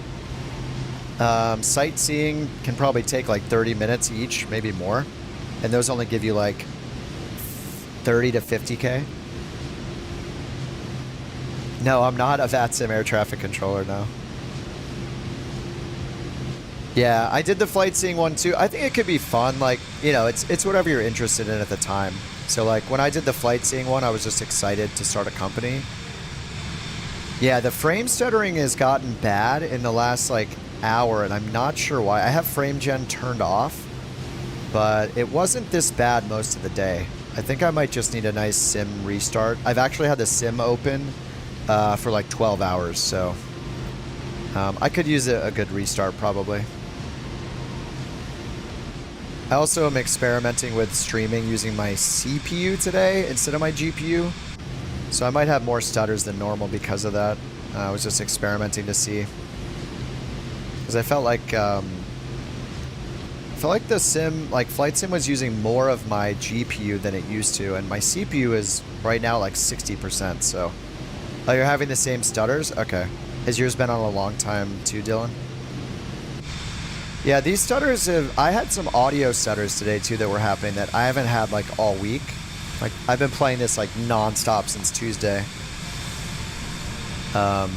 Sightseeing can probably take like 30 minutes each, maybe more. And those only give you like 30 to 50K. No, I'm not a VATSIM air traffic controller, no. Yeah, I did the flight seeing one too. I think it could be fun. Like, you know, it's whatever you're interested in at the time. So like when I did the flight seeing one, I was just excited to start a company. Yeah, the frame stuttering has gotten bad in the last like hour, and I'm not sure why. I have frame gen turned off, but it wasn't this bad most of the day. I think I might just need a nice sim restart. I've actually had the sim open for like 12 hours, so I could use a good restart probably. I also am experimenting with streaming using my CPU today instead of my GPU. So I might have more stutters than normal because of that. I was just experimenting to see. Because I felt like the sim, like flight sim was using more of my GPU than it used to. And my CPU is right now like 60%. So, oh, you're having the same stutters? Okay. Has yours been on a long time too, Dylan? Yeah, these stutters have... I had some audio stutters today too that were happening that I haven't had like all week. Like, I've been playing this like non-stop since Tuesday. Yeah,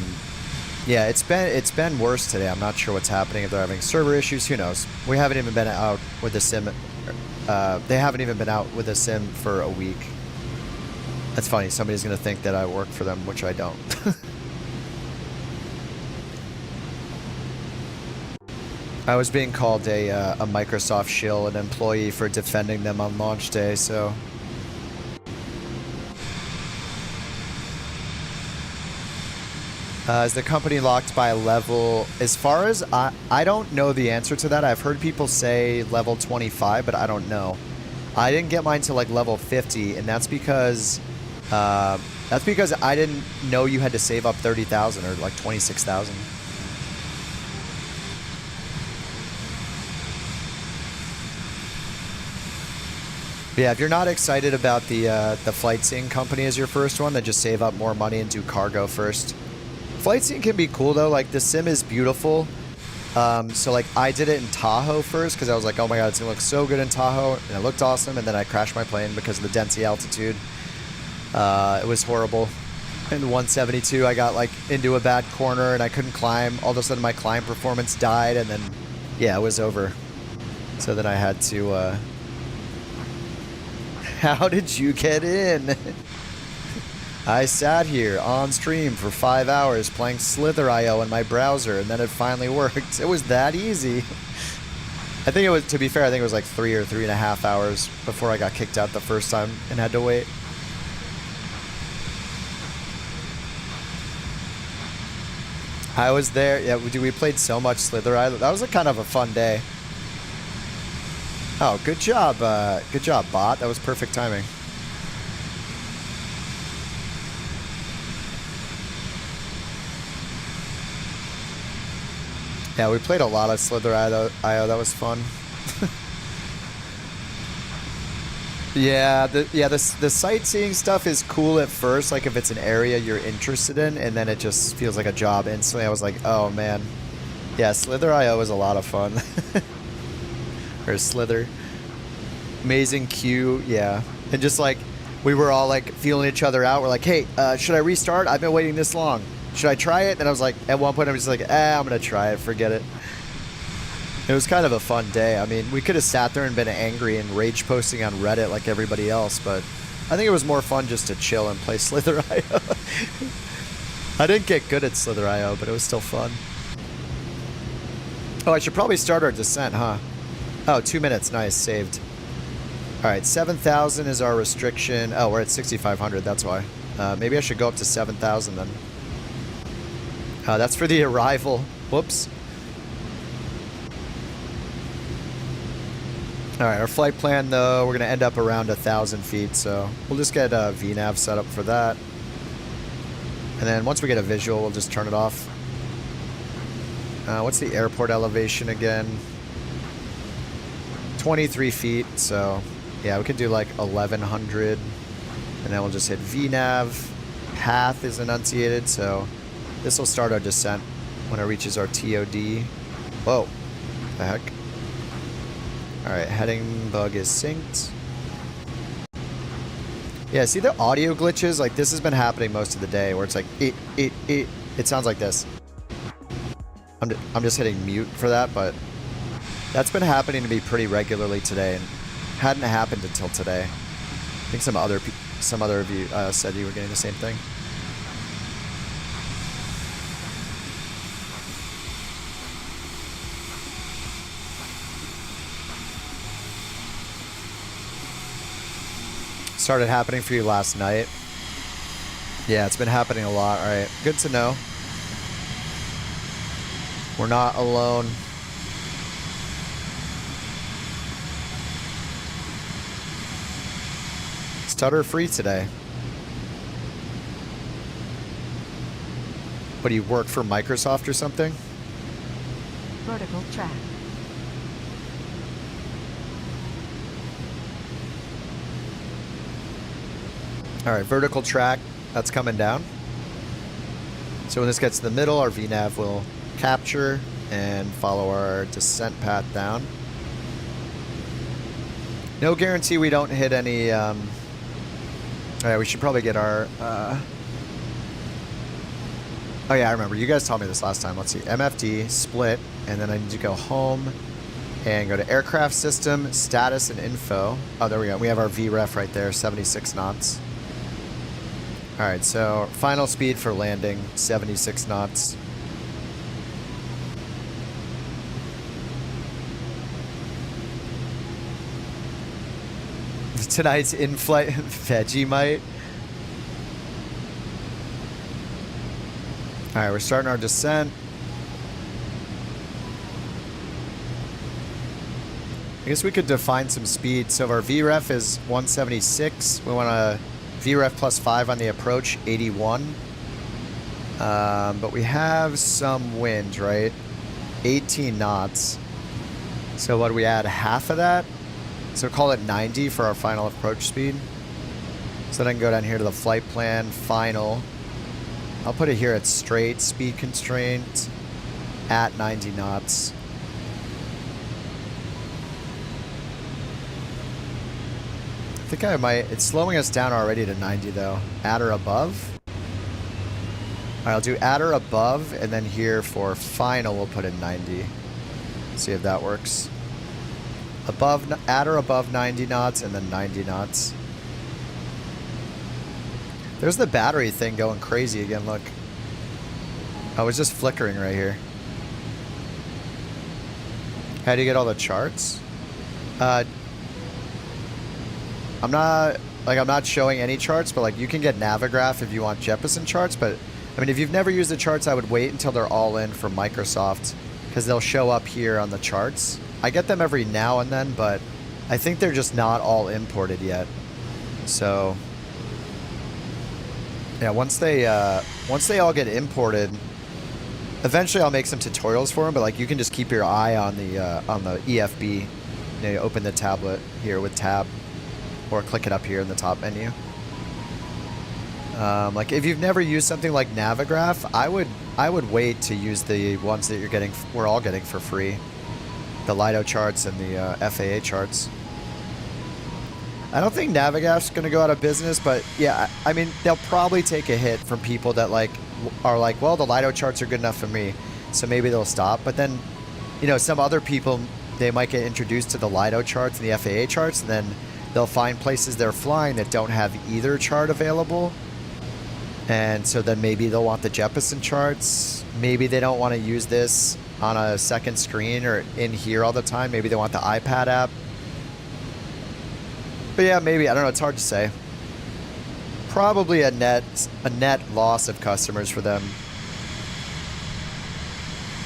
it's been worse today. I'm not sure what's happening. If they're having server issues, who knows? We haven't even been out with the sim. They haven't even been out with a sim for a week. That's funny. Somebody's gonna think that I work for them, which I don't. I was being called a Microsoft shill, an employee, for defending them on launch day, so... is the company locked by level? As far as I don't know the answer to that. I've heard people say level 25, but I don't know. I didn't get mine to like level 50, and that's because I didn't know you had to save up 30,000 or like 26,000. Yeah, if you're not excited about the flight seeing company as your first one, then just save up more money and do cargo first. Flight seeing can be cool though. Like the sim is beautiful. So like I did it in Tahoe first because I was like, oh my god, it's gonna look so good in Tahoe, and it looked awesome. And then I crashed my plane because of the density altitude. It was horrible. In 172, I got like into a bad corner and I couldn't climb. All of a sudden, my climb performance died, and then yeah, it was over. So then I had to. How did you get in? I sat here on stream for 5 hours playing Slither.io in my browser, and then it finally worked. It was that easy. I think it was, to be fair, I think it was like 3 or 3.5 hours before I got kicked out the first time and had to wait. I was there. Yeah, we played so much Slither.io. That was a kind of a fun day. Oh, good job, bot. That was perfect timing. Yeah, we played a lot of Slither.io. That was fun. Yeah, the sightseeing stuff is cool at first, like if it's an area you're interested in, and then it just feels like a job instantly. I was like, oh man. Yeah, Slither.io was a lot of fun. Or Slither. Amazing queue, yeah. And just like, we were all like feeling each other out. We're like, hey, should I restart? I've been waiting this long. Should I try it? And I was like, at one point, I'm just like, I'm going to try it. Forget it. It was kind of a fun day. I mean, we could have sat there and been angry and rage posting on Reddit like everybody else, but I think it was more fun just to chill and play Slither.io. I didn't get good at Slither.io, but it was still fun. Oh, I should probably start our descent, huh? Oh, 2 minutes. Nice. Saved. All right. 7,000 is our restriction. Oh, we're at 6,500. That's why. Maybe I should go up to 7,000 then. That's for the arrival. Whoops. All right. Our flight plan, though, we're going to end up around 1,000 feet. So we'll just get a VNAV set up for that. And then once we get a visual, we'll just turn it off. What's the airport elevation again? 23 feet, so Yeah, we could do like 1100, and then we'll just hit VNav. Path is enunciated, so this will start our descent when it reaches our TOD. Whoa, the heck. All right, heading bug is synced. Yeah, see the audio glitches? Like this has been happening most of the day where it's like, it sounds like this. I'm just hitting mute for that, but that's been happening to me pretty regularly today and hadn't happened until today. I think some other of you said you were getting the same thing. Started happening for you last night. Yeah, it's been happening a lot. All right, good to know. We're not alone. Stutter free today. What do you work for Microsoft or something? Vertical track. All right, vertical track, that's coming down. So when this gets to the middle, our VNav will capture and follow our descent path down. No guarantee we don't hit any, all right, we should probably get our, oh yeah, I remember, you guys told me this last time. Let's see, MFD, split, and then I need to go home and go to aircraft system, status and info. Oh, there we go, we have our VREF right there, 76 knots. All right, so final speed for landing, 76 knots. Tonight's in-flight Vegemite. All right, we're starting our descent. I guess we could define some speed. So if our VREF is 176, we want to VREF plus 5 on the approach, 81. But we have some wind, right? 18 knots. So what do we add? Half of that? So call it 90 for our final approach speed. So then I can go down here to the flight plan, final. I'll put it here at straight speed constraint at 90 knots. I think I might, it's slowing us down already to 90 though. At or above. All right, I'll do at or above, and then here for final, we'll put in 90. See if that works. Above, at or above 90 knots, and then 90 knots. There's the battery thing going crazy again, look. I was just flickering right here. How do you get all the charts? I'm not showing any charts, but like you can get Navigraph if you want Jeppesen charts, but I mean, if you've never used the charts, I would wait until they're all in for Microsoft, because they'll show up here on the charts. I get them every now and then, but I think they're just not all imported yet. So yeah, once they all get imported, eventually I'll make some tutorials for them. But like, you can just keep your eye on the EFB. You know, you open the tablet here with tab, or click it up here in the top menu. Like if you've never used something like Navigraph, I would wait to use the ones that we're all getting for free. The Lido charts and the FAA charts. I don't think Navigraph's going to go out of business, but yeah, I mean, they'll probably take a hit from people that are like, well, the Lido charts are good enough for me, so maybe they'll stop. But then, you know, some other people, they might get introduced to the Lido charts and the FAA charts, and then they'll find places they're flying that don't have either chart available. And so then maybe they'll want the Jeppesen charts. Maybe they don't want to use this on a second screen or in here all the time. Maybe they want the iPad app. But yeah, maybe, I don't know, it's hard to say. Probably a net loss of customers for them.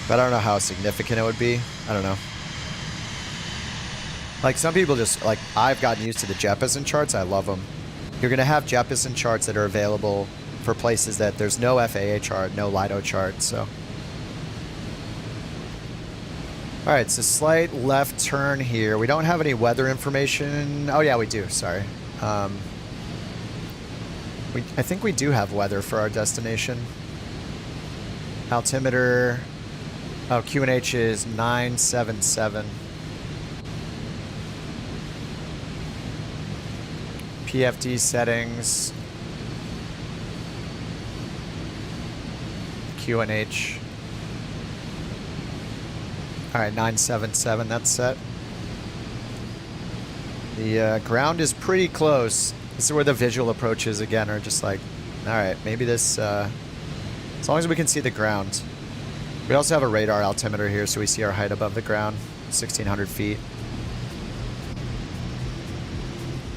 But I don't know how significant it would be. I don't know. Like some people just, like, I've gotten used to the Jeppesen charts. I love them. You're going to have Jeppesen charts that are available for places that there's no FAA chart, no Lido chart, so. All right, so slight left turn here. We don't have any weather information. Oh yeah, we do. Sorry. I think we do have weather for our destination. Altimeter. Oh, QNH is 977. PFD settings. QNH. All right, 977, that's set. The ground is pretty close. This is where the visual approaches again are just like, all right, maybe this, as long as we can see the ground. We also have a radar altimeter here, so we see our height above the ground, 1,600 feet.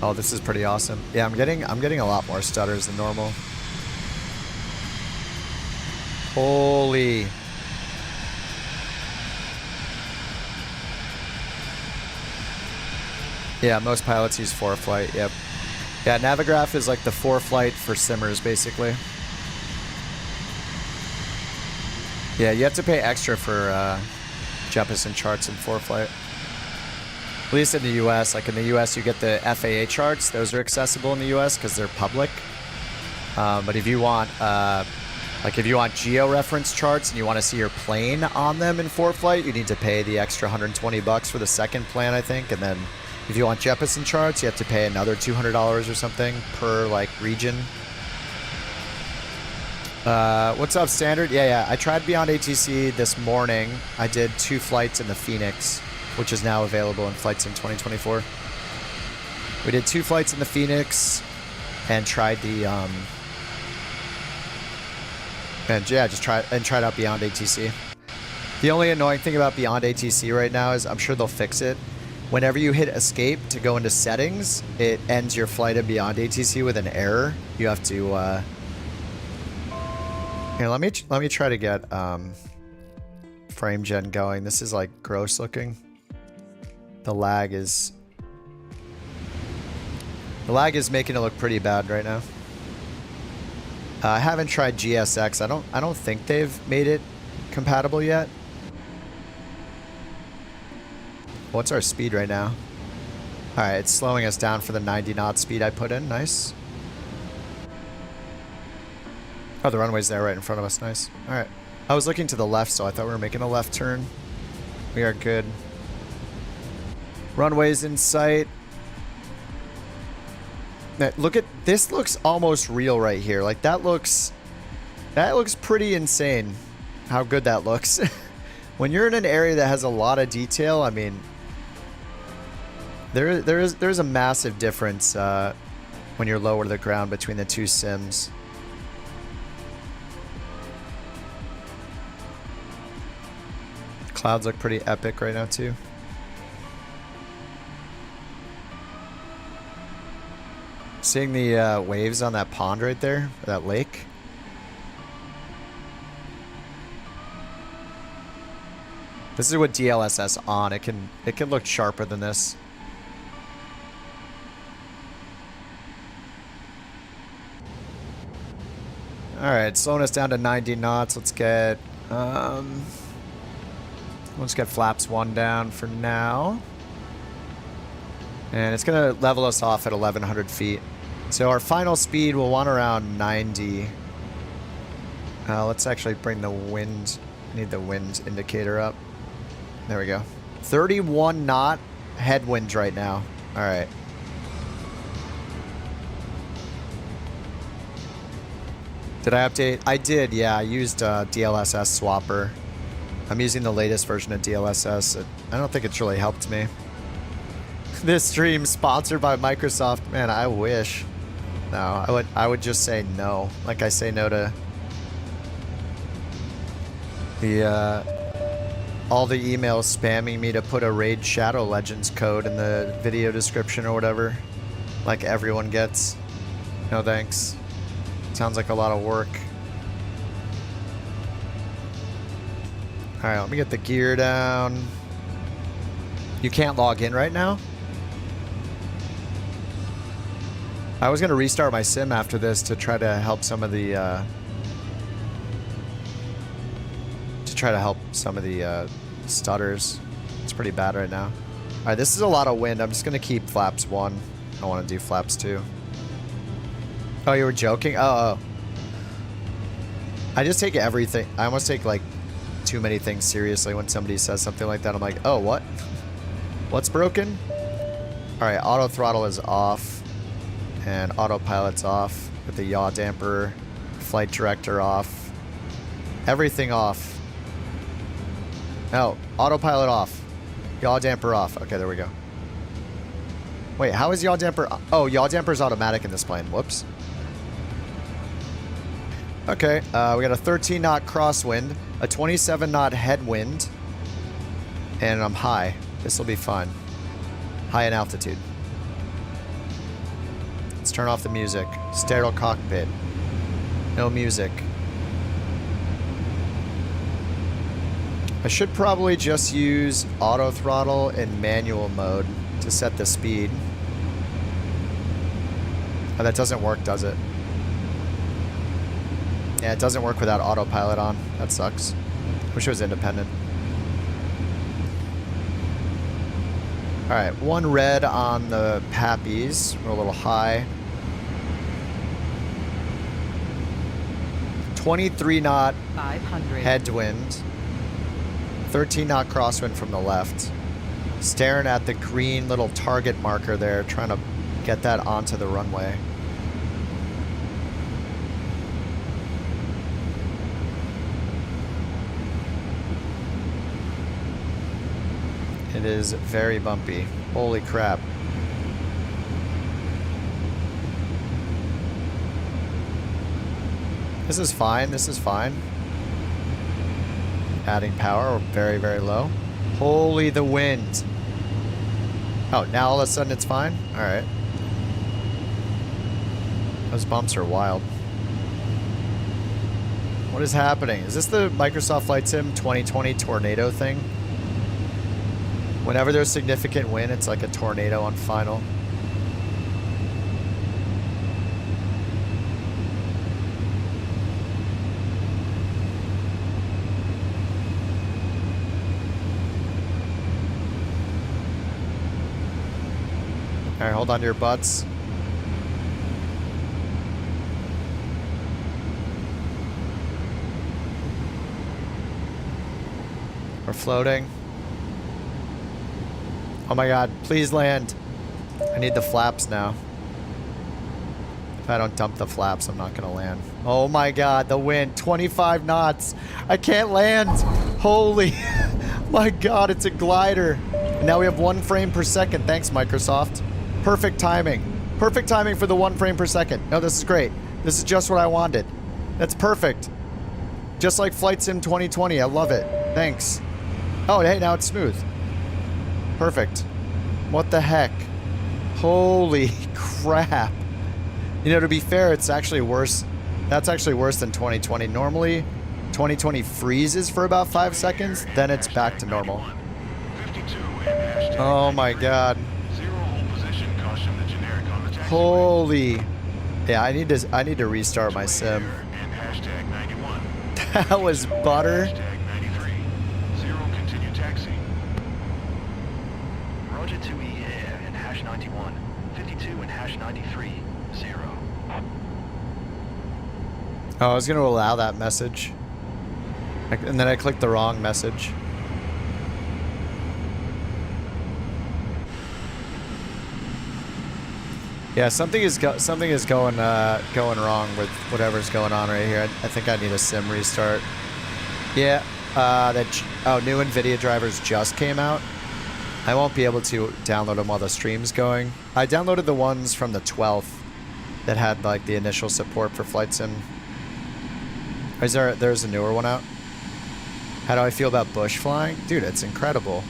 Oh, this is pretty awesome. Yeah, I'm getting a lot more stutters than normal. Holy. Yeah, most pilots use ForeFlight, yep. Yeah, Navigraph is like the ForeFlight for simmers, basically. Yeah, you have to pay extra for Jeppesen charts in ForeFlight. At least in the US. Like in the US, you get the FAA charts. Those are accessible in the US because they're public. But if you want, if you want geo-reference charts and you want to see your plane on them in ForeFlight, you need to pay the extra $120 for the second plan, I think, and then if you want Jeppesen charts, you have to pay another $200 or something per like region. What's up, Standard? Yeah. I tried Beyond ATC this morning. I did 2 flights in the Phoenix, which is now available in Flightseeing 2024. We did 2 flights in the Phoenix and tried the tried out Beyond ATC. The only annoying thing about Beyond ATC right now is I'm sure they'll fix it. Whenever you hit escape to go into settings, it ends your flight in Beyond ATC with an error. You have to here, let me try to get frame gen going. This is like gross looking. The lag is making it look pretty bad right now. I haven't tried GSX. I don't think they've made it compatible yet. What's our speed right now? All right, it's slowing us down for the 90 knot speed I put in. Nice. Oh, the runway's there right in front of us. Nice. All right. I was looking to the left, so I thought we were making a left turn. We are good. Runway's in sight. Now, look at this. Looks almost real right here. Like that looks pretty insane how good that looks. When you're in an area that has a lot of detail, I mean, there's a massive difference when you're lower to the ground between the two sims. Clouds look pretty epic right now too. Seeing the waves on that pond right there, or that lake. This is what DLSS on. It can look sharper than this. All right, slowing us down to 90 knots. Let's get flaps 1 down for now. And it's going to level us off at 1,100 feet. So our final speed will want around 90. Let's actually bring the wind. Need the wind indicator up. There we go. 31 knot headwinds right now. All right. Did I update? I did, yeah. I used DLSS Swapper. I'm using the latest version of DLSS. I don't think it's really helped me. This stream sponsored by Microsoft. Man, I wish. No, I would just say no. Like I say no to the all the emails spamming me to put a Raid Shadow Legends code in the video description or whatever. Like everyone gets. No thanks. Sounds like a lot of work. Alright, let me get the gear down. You can't log in right now? I was going to restart my sim after this to try to help some of the stutters. It's pretty bad right now. All right, this is a lot of wind. I'm just going to keep flaps 1. I want to do flaps 2. Oh, you were joking? Oh. I just take everything. I almost take like too many things seriously when somebody says something like that. I'm like, oh, what? What's broken? All right, auto throttle is off and autopilot's off with the yaw damper, flight director off, everything off. No, autopilot off, yaw damper off. Okay, there we go. Wait, how is yaw damper? Oh, yaw damper is automatic in this plane. Whoops. Okay, we got a 13 knot crosswind, a 27 knot headwind, and I'm high. This will be fun. High in altitude. Let's turn off the music. Sterile cockpit. No music. I should probably just use auto throttle in manual mode to set the speed. Oh, that doesn't work, does it? Yeah, it doesn't work without autopilot on. That sucks. Wish it was independent. Alright, 1 red on the Pappies. We're a little high. 23 knot 500. headwind. 13 knot crosswind from the left. Staring at the green little target marker there, trying to get that onto the runway. It is very bumpy. Holy crap. This is fine. This is fine. Adding power. We're very, very low. Holy, the wind. Oh, now all of a sudden it's fine? Alright. Those bumps are wild. What is happening? Is this the Microsoft Flight Sim 2020 tornado thing? Whenever there's significant wind, it's like a tornado on final. All right, hold on to your butts. We're floating. Oh my god, please land. I need the flaps now. If I don't dump the flaps, I'm not gonna land. Oh my god, the wind, 25 knots. I can't land. Holy, my god, it's a glider. And now we have 1 frame per second. Thanks, Microsoft. Perfect timing. Perfect timing for the 1 frame per second. No, this is great. This is just what I wanted. That's perfect. Just like Flight Sim 2020. I love it. Thanks. Oh, hey, now it's smooth. Perfect. What the heck? Holy crap. You know, to be fair, it's actually worse. That's actually worse than 2020. Normally, 2020 freezes for about 5 seconds, then it's back to normal. Oh my god. Holy. Yeah, I need to restart my sim. That was butter. Roger 2E air and hash 91, 52 and hash 93, 0. Oh, I was going to allow that message. And then I clicked the wrong message. Yeah, something is going wrong with whatever's going on right here. I think I need a sim restart. Yeah, new NVIDIA drivers just came out. I won't be able to download them while the stream's going. I downloaded the ones from the 12th that had like the initial support for Flight Sim. There's a newer one out? How do I feel about bush flying? Dude, it's incredible.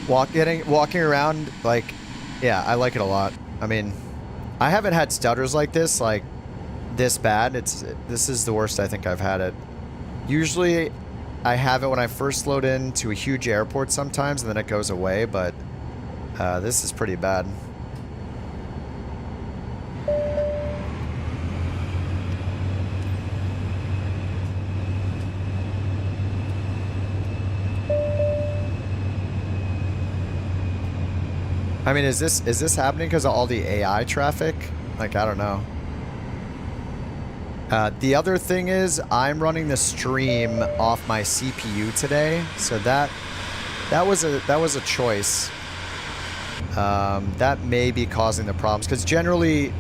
Walking around, like, yeah, I like it a lot. I mean, I haven't had stutters like this bad. This is the worst I think I've had it. Usually I have it when I first load into a huge airport sometimes, and then it goes away, but this is pretty bad. I mean, is this happening because of all the AI traffic? Like, I don't know. The other thing is I'm running the stream off my CPU today, so that was a choice. That may be causing the problems because generally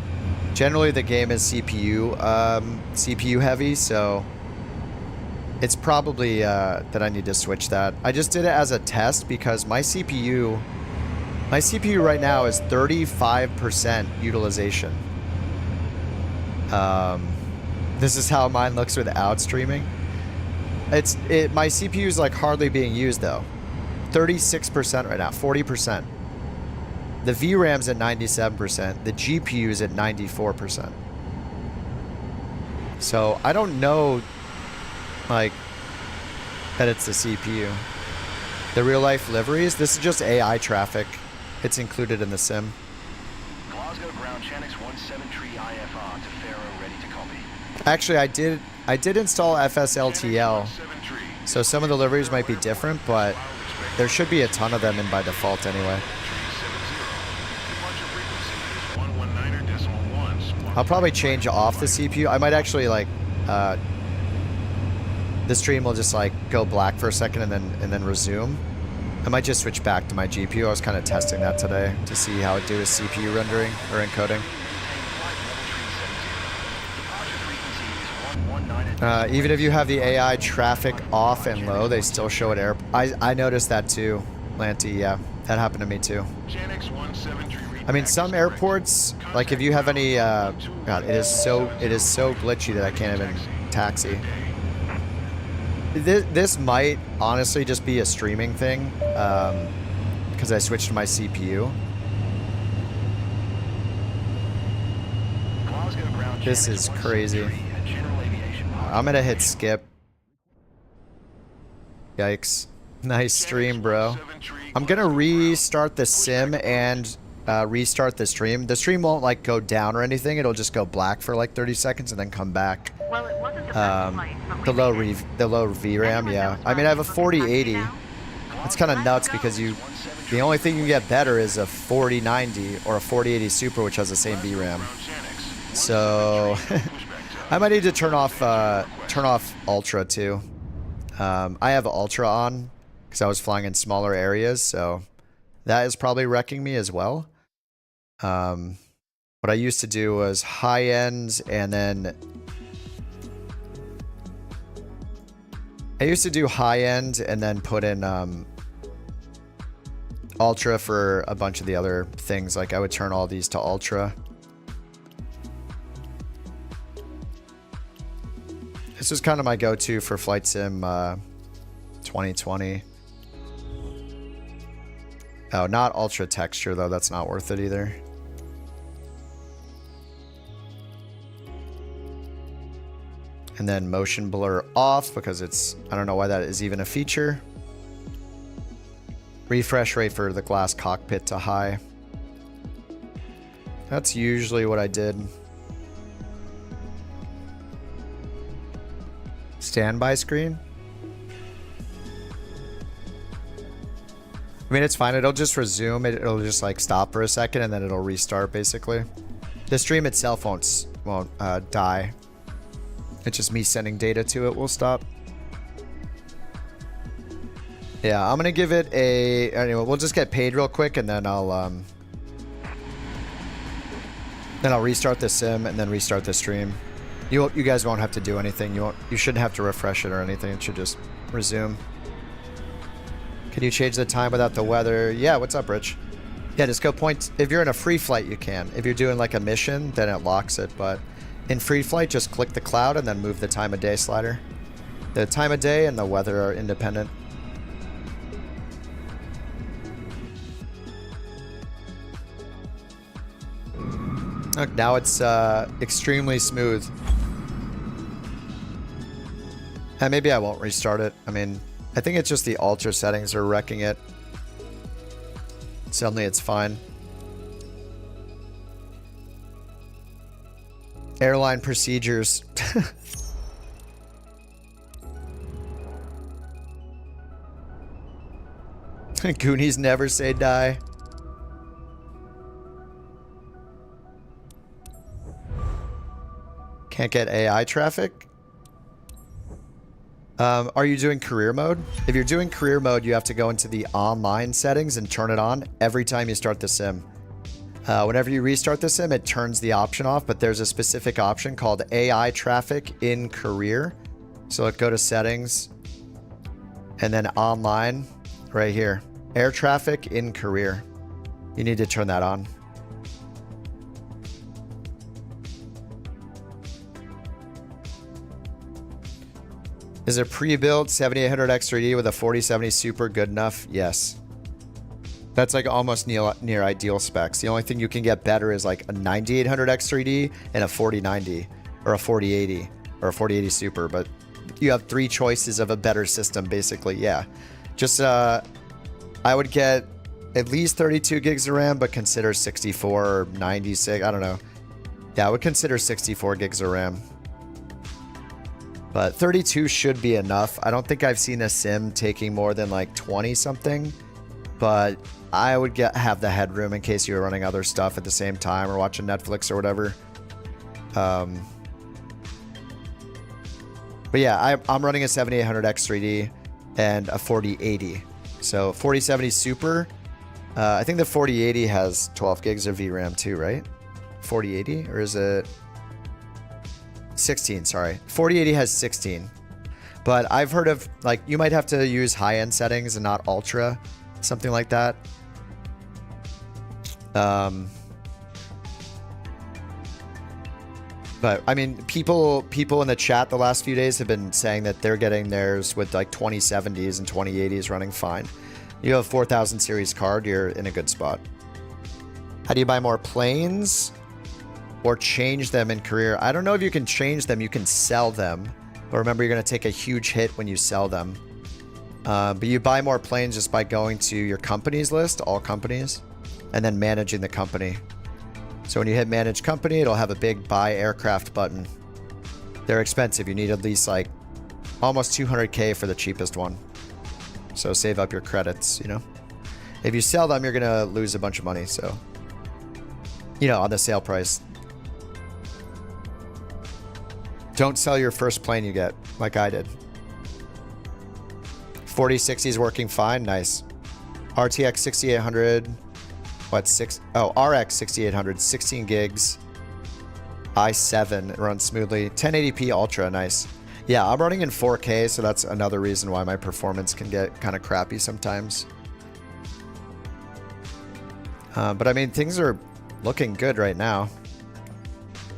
the game is CPU heavy, so it's probably that I need to switch that. I just did it as a test because my CPU right now is 35% utilization. This is how mine looks without streaming. My CPU is like hardly being used though. 36% right now, 40%. The VRAM's at 97%. The GPU's at 94%. So I don't know, like, that it's the CPU. The real life liveries, this is just AI traffic. It's included in the sim. Glasgow ground Chanix 17 IFR to Faro ready to copy. Actually, I did install FSLTL, so some of the liveries might be different, but there should be a ton of them in by default anyway. I'll probably change off the CPU. I might actually like the stream will just like go black for a second and then resume. I might just switch back to my GPU. I was kind of testing that today to see how it do with CPU rendering or encoding. Even if you have the AI traffic off and low, they still show it air. I noticed that too, Lanty. Yeah, that happened to me too. I mean, some airports, like if you have any, God, it is so glitchy that I can't even taxi. This might honestly just be a streaming thing, because I switched to my CPU. This is crazy. I'm gonna hit skip. Yikes. Nice stream, bro. I'm gonna restart the sim and restart the stream. The stream won't like go down or anything. It'll just go black for like 30 seconds and then come back. Well, it wasn't the best flight, but The low VRAM, yeah. I mean, I have a 4080. It's kind of nuts because the only thing you can get better is a 4090 or a 4080 Super, which has the same VRAM. So I might need to turn off Ultra too. I have Ultra on because I was flying in smaller areas, so that is probably wrecking me as well. What I used to do was high end and then I used to do high end and then put in Ultra for a bunch of the other things. Like I would turn all these to Ultra. This was kind of my go-to for Flight Sim 2020. Oh, not Ultra Texture though. That's not worth it either. And then motion blur off because it's, I don't know why that is even a feature. Refresh rate for the glass cockpit to high. That's usually what I did. Standby screen. I mean, it's fine. It'll just resume. It'll just like stop for a second and then it'll restart basically. The stream itself won't die. It's just me sending data to it will stop. Yeah, I'm gonna give it a. Anyway, we'll just get paid real quick, and then I'll restart the sim and then restart the stream. You guys won't have to do anything. You shouldn't have to refresh it or anything. It should just resume. Can you change the time without the weather? Yeah. What's up, Rich? Yeah, just go point. If you're in a free flight, you can. If you're doing like a mission, then it locks it. But in free flight, just click the cloud and then move the time of day slider. The time of day and the weather are independent. Look, now it's extremely smooth. And maybe I won't restart it. I mean, I think it's just the Ultra settings are wrecking it. Suddenly it's fine. Airline procedures. Goonies never say die. Can't get AI traffic. Are you doing career mode? If you're doing career mode, you have to go into the online settings and turn it on every time you start the sim. Whenever you restart the sim, it turns the option off, but there's a specific option called AI traffic in career. So go to settings and then online right here. Air traffic in career. You need to turn that on. Is a pre-built 7800 X3D with a 4070 Super good enough? Yes. That's like almost near ideal specs. The only thing you can get better is like a 9800 X3D and a 4090 or a 4080 or a 4080 Super. But you have 3 choices of a better system, basically. Yeah. Just, I would get at least 32 gigs of RAM, but consider 64 or 96. I don't know. Yeah, I would consider 64 gigs of RAM. But 32 should be enough. I don't think I've seen a sim taking more than like 20 something, but I would have the headroom in case you were running other stuff at the same time or watching Netflix or whatever. But yeah, I'm running a 7800 X3D and a 4080. So 4070 Super. I think the 4080 has 12 gigs of VRAM too, right? 4080, or is it 16? Sorry, 4080 has 16. But I've heard of, like, you might have to use high-end settings and not ultra, something like that. But I mean, people in the chat the last few days have been saying that they're getting theirs with like 2070s and 2080s running fine. You have a 4000 series card, you're in a good spot. How do you buy more planes or change them in career? I don't know if you can change them. You can sell them. But remember, you're going to take a huge hit when you sell them. But you buy more planes just by going to your companies list, all companies, and then managing the company. So when you hit manage company, it'll have a big buy aircraft button. They're expensive. You need at least like almost 200K for the cheapest one. So save up your credits, you know. If you sell them, you're going to lose a bunch of money. So, you know, on the sale price. Don't sell your first plane you get, like I did. 4060 is working fine. Nice. RTX 6800. What? RX 6800. 16 gigs. i7. It runs smoothly. 1080p Ultra. Nice. Yeah, I'm running in 4K, so that's another reason why my performance can get kind of crappy sometimes. But I mean, things are looking good right now.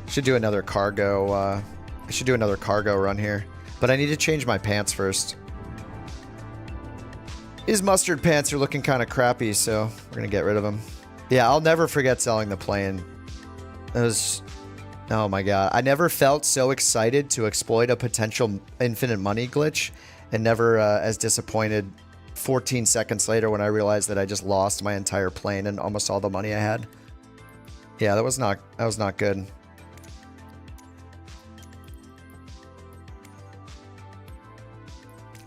Should do another cargo. I should do another cargo run here, but I need to change my pants first. His mustard pants are looking kind of crappy, so we're gonna get rid of them. Yeah, I'll never forget selling the plane. It was, oh my god, I never felt so excited to exploit a potential infinite money glitch, and never as disappointed 14 seconds later when I realized that I just lost my entire plane and almost all the money I had. Yeah, that was not good.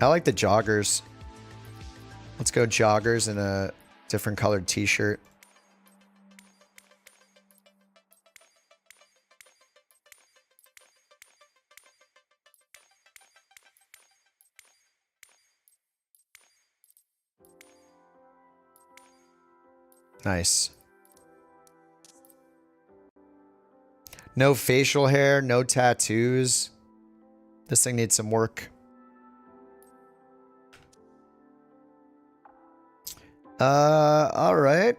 I like the joggers. Let's go joggers in a different colored t-shirt. Nice. No facial hair, no tattoos. This thing needs some work. All right.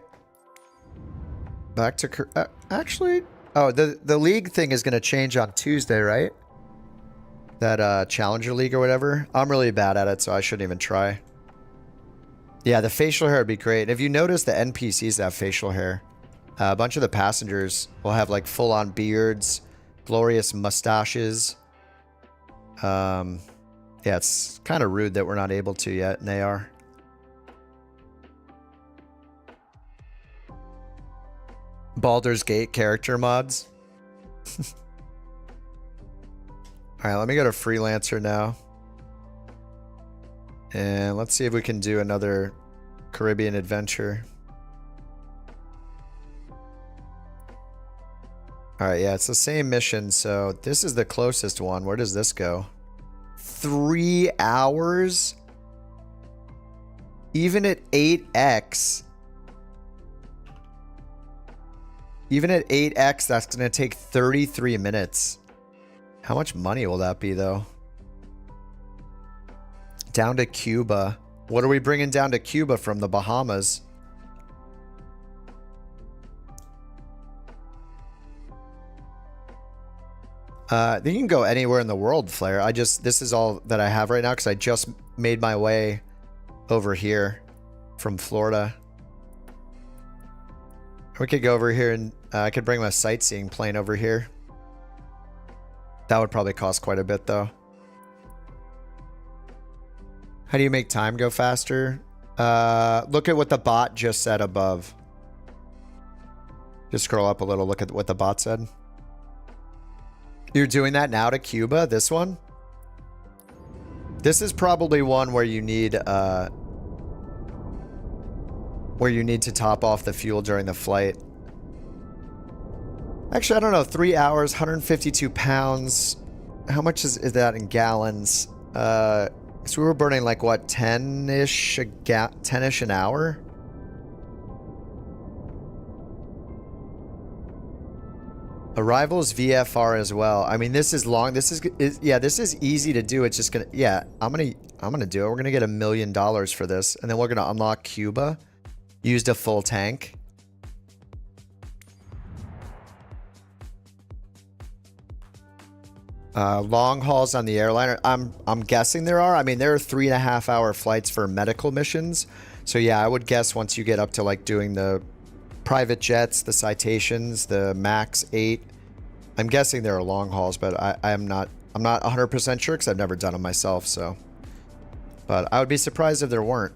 Back to actually, oh, the league thing is going to change on Tuesday, right? That Challenger League or whatever. I'm really bad at it, so I shouldn't even try. Yeah, the facial hair would be great. If you notice, the NPCs have facial hair. A bunch of the passengers will have like full-on beards, glorious mustaches. Yeah, it's kind of rude that we're not able to yet, and they are. Baldur's Gate character mods. Alright, let me go to Freelancer now. And let's see if we can do another Caribbean adventure. All right, yeah, it's the same mission. So this is the closest one. Where does this go? 3 hours? Even at 8x. Even at 8x, that's going to take 33 minutes. How much money will that be, though? Down to Cuba. What are we bringing down to Cuba from the Bahamas? You can go anywhere in the world, Flare. This is all that I have right now because I just made my way over here from Florida. We could go over here and I could bring my sightseeing plane over here. That would probably cost quite a bit, though. How do you make time go faster? Look at what the bot just said above. Just scroll up a little. Look at what the bot said. You're doing that now to Cuba? This one? This is probably one where you need to top off the fuel during the flight. Actually, I don't know. 3 hours, 152 pounds. How much is that in gallons? So we were burning like what, 10-ish 10-ish an hour? Arrivals VFR as well. I mean, this is long. This is easy to do. It's just gonna, yeah, I'm gonna do it. We're gonna get $1 million for this, and then we're gonna unlock Cuba. Used a full tank. Long hauls on the airliner. I'm guessing there are. I mean, there are 3.5 hour flights for medical missions. So yeah, I would guess once you get up to like doing the private jets, the citations, the Max 8, I'm guessing there are long hauls, but I'm not 100% sure because I've never done them myself. So, but I would be surprised if there weren't.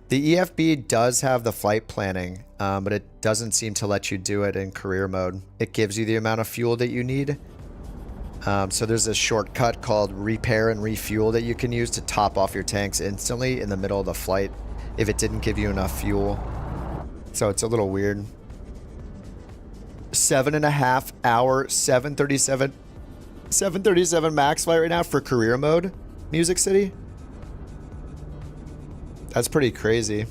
The EFB does have the flight planning, but it doesn't seem to let you do it in career mode. It gives you the amount of fuel that you need. So there's a shortcut called repair and refuel that you can use to top off your tanks instantly in the middle of the flight if it didn't give you enough fuel. So it's a little weird. 7.5 hour 737 max flight right now for career mode, Music City. That's pretty crazy.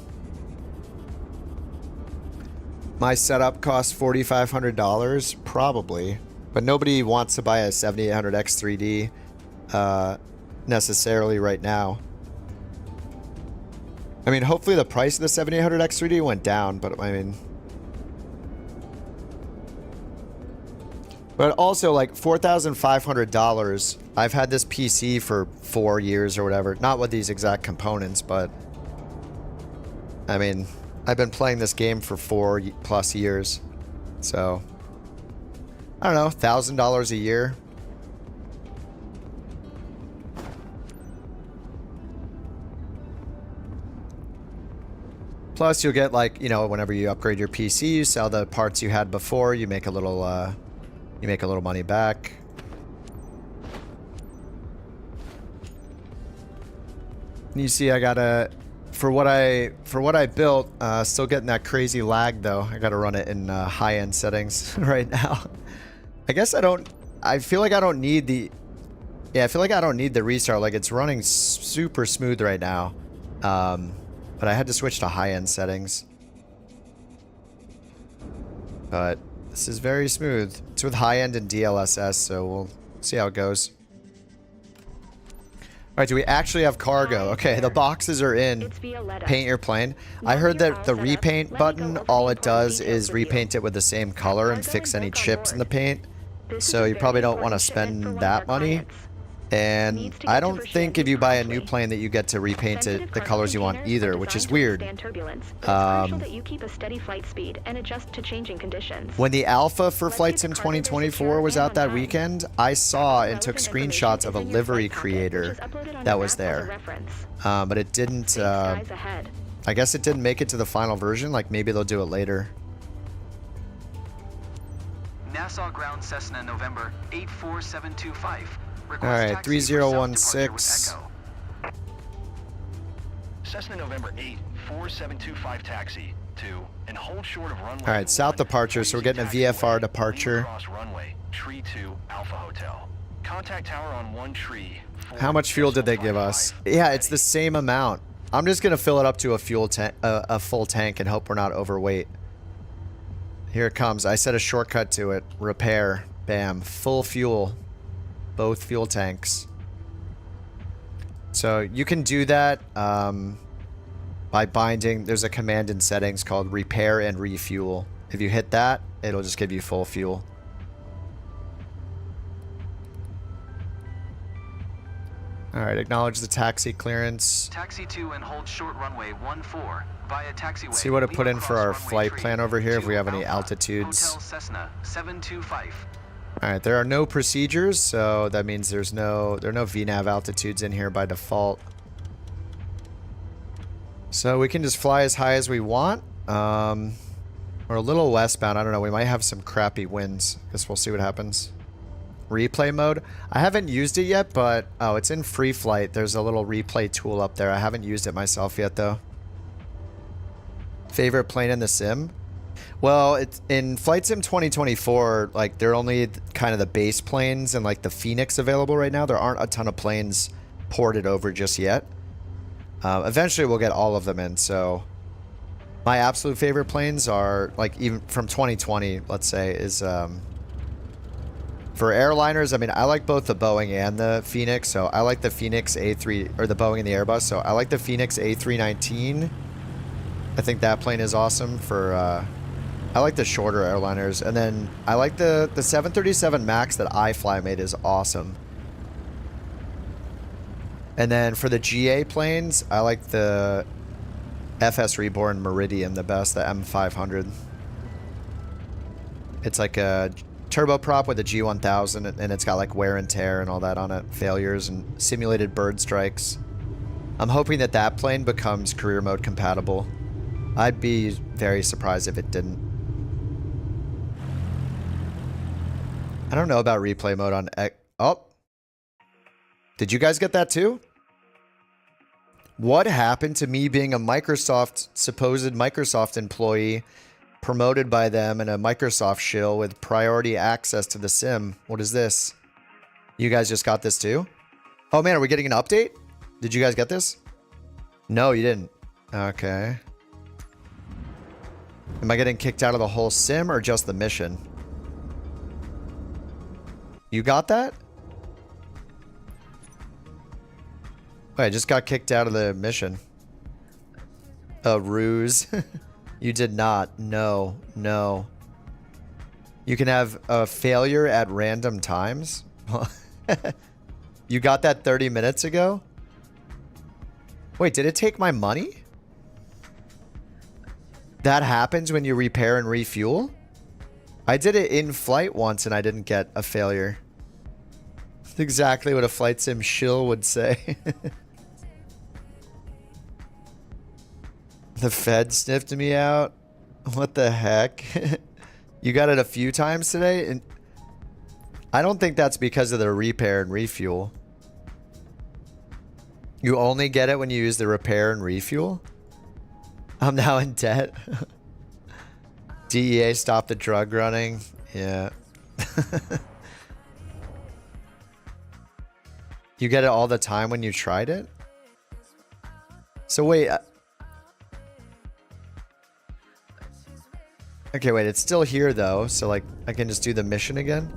My setup costs $4,500, probably, but nobody wants to buy a 7800X 3D necessarily right now. I mean, hopefully the price of the 7800X 3D went down, but I mean, but also like $4,500. I've had this PC for 4 years or whatever, not with these exact components, but I mean, I've been playing this game for 4+ years, so I don't know, $1,000 a year. Plus, you'll get like, you know, whenever you upgrade your PC, you sell the parts you had before, you make a little money back. And you see, I got a. For what I built, still getting that crazy lag though. I gotta run it in high-end settings right now. I feel like I don't need the restart. Like it's running super smooth right now. But I had to switch to high-end settings. But this is very smooth. It's with high-end and DLSS, so we'll see how it goes. All right, do we actually have cargo? Okay, the boxes are in. Paint your plane. I heard that the repaint button, all it does is repaint it with the same color and fix any chips in the paint. So you probably don't want to spend that money. And I don't think if you buy a new plane that you get to repaint it the colors you want either, which is weird. When the alpha for Flight Sim 2024 was out that weekend, I saw and took screenshots of a livery creator that was there. But it didn't, I guess it didn't make it to the final version. Like maybe they'll do it later. Nassau Ground Cessna November 84725. Alright, 3016. Cessna November 8, 4725 taxi. 2 and hold short of runway. All right, south 1 departure, so we're getting a VFR departure. Cross runway, tree 2, Alpha Hotel. Contact tower on 1 tree. How much fuel did they give us? Yeah, it's the same amount. I'm just gonna fill it up to a full tank and hope we're not overweight. Here it comes. I set a shortcut to it. Repair. Bam. Full fuel. Both fuel tanks. So you can do that by binding. There's a command in settings called repair and refuel. If you hit that, it'll just give you full fuel. All right, acknowledge the taxi clearance. Taxi 2 and hold short runway 14 via taxiway. See what it put in for our Cross runway flight tree plan over here if we have any Alpha, altitudes. Hotel Cessna 725. All right, there are no procedures, so that means there are no VNAV altitudes in here by default. So we can just fly as high as we want. We're a little westbound. I don't know. We might have some crappy winds. Guess we'll see what happens. Replay mode. I haven't used it yet, but oh, it's in free flight. There's a little replay tool up there. I haven't used it myself yet, though. Favorite plane in the sim? Well, it's in Flight Sim 2024, like, they're only kind of the base planes and, like, the Phoenix available right now. There aren't a ton of planes ported over just yet. Eventually, we'll get all of them in, so... My absolute favorite planes are, like, even from 2020, let's say, is... For airliners, I mean, I like both the Boeing and the Phoenix, so I like the Phoenix A3... Or the Boeing and the Airbus, so I like the Phoenix A319. I think that plane is awesome for... I like the shorter airliners, and then I like the 737 MAX that iFly made is awesome. And then for the GA planes, I like the FS Reborn Meridian the best, the M500. It's like a turboprop with a G1000, and it's got like wear and tear and all that on it, failures and simulated bird strikes. I'm hoping that that plane becomes career mode compatible. I'd be very surprised if it didn't. I don't know about replay mode on... Oh. Did you guys get that too? What happened to me being a supposed Microsoft employee, promoted by them and a Microsoft shill with priority access to the sim? What is this? You guys just got this too? Oh man, are we getting an update? Did you guys get this? No, you didn't. Okay. Am I getting kicked out of the whole sim or just the mission? You got that? Wait, I just got kicked out of the mission. A ruse. You did not. No. No. You can have a failure at random times? You got that 30 minutes ago? Wait, did it take my money? That happens when you repair and refuel? I did it in flight once and I didn't get a failure. That's exactly what a flight sim shill would say. The Fed sniffed me out. What the heck? You got it a few times today? And I don't think that's because of the repair and refuel. You only get it when you use the repair and refuel? I'm now in debt. DEA stopped the drug running. Yeah. You get it all the time when you tried it? So wait. Okay, wait. It's still here though. So like I can just do the mission again.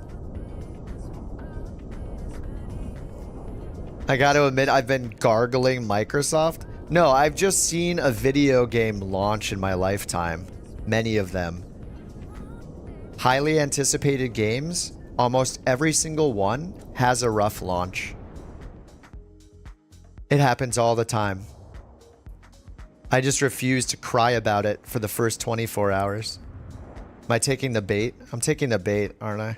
I got to admit I've been gargling Microsoft. No, I've just seen a video game launch in my lifetime. Many of them. Highly anticipated games. Almost every single one has a rough launch. It happens all the time. I just refuse to cry about it for the first 24 hours. Am I taking the bait? I'm taking the bait, aren't I?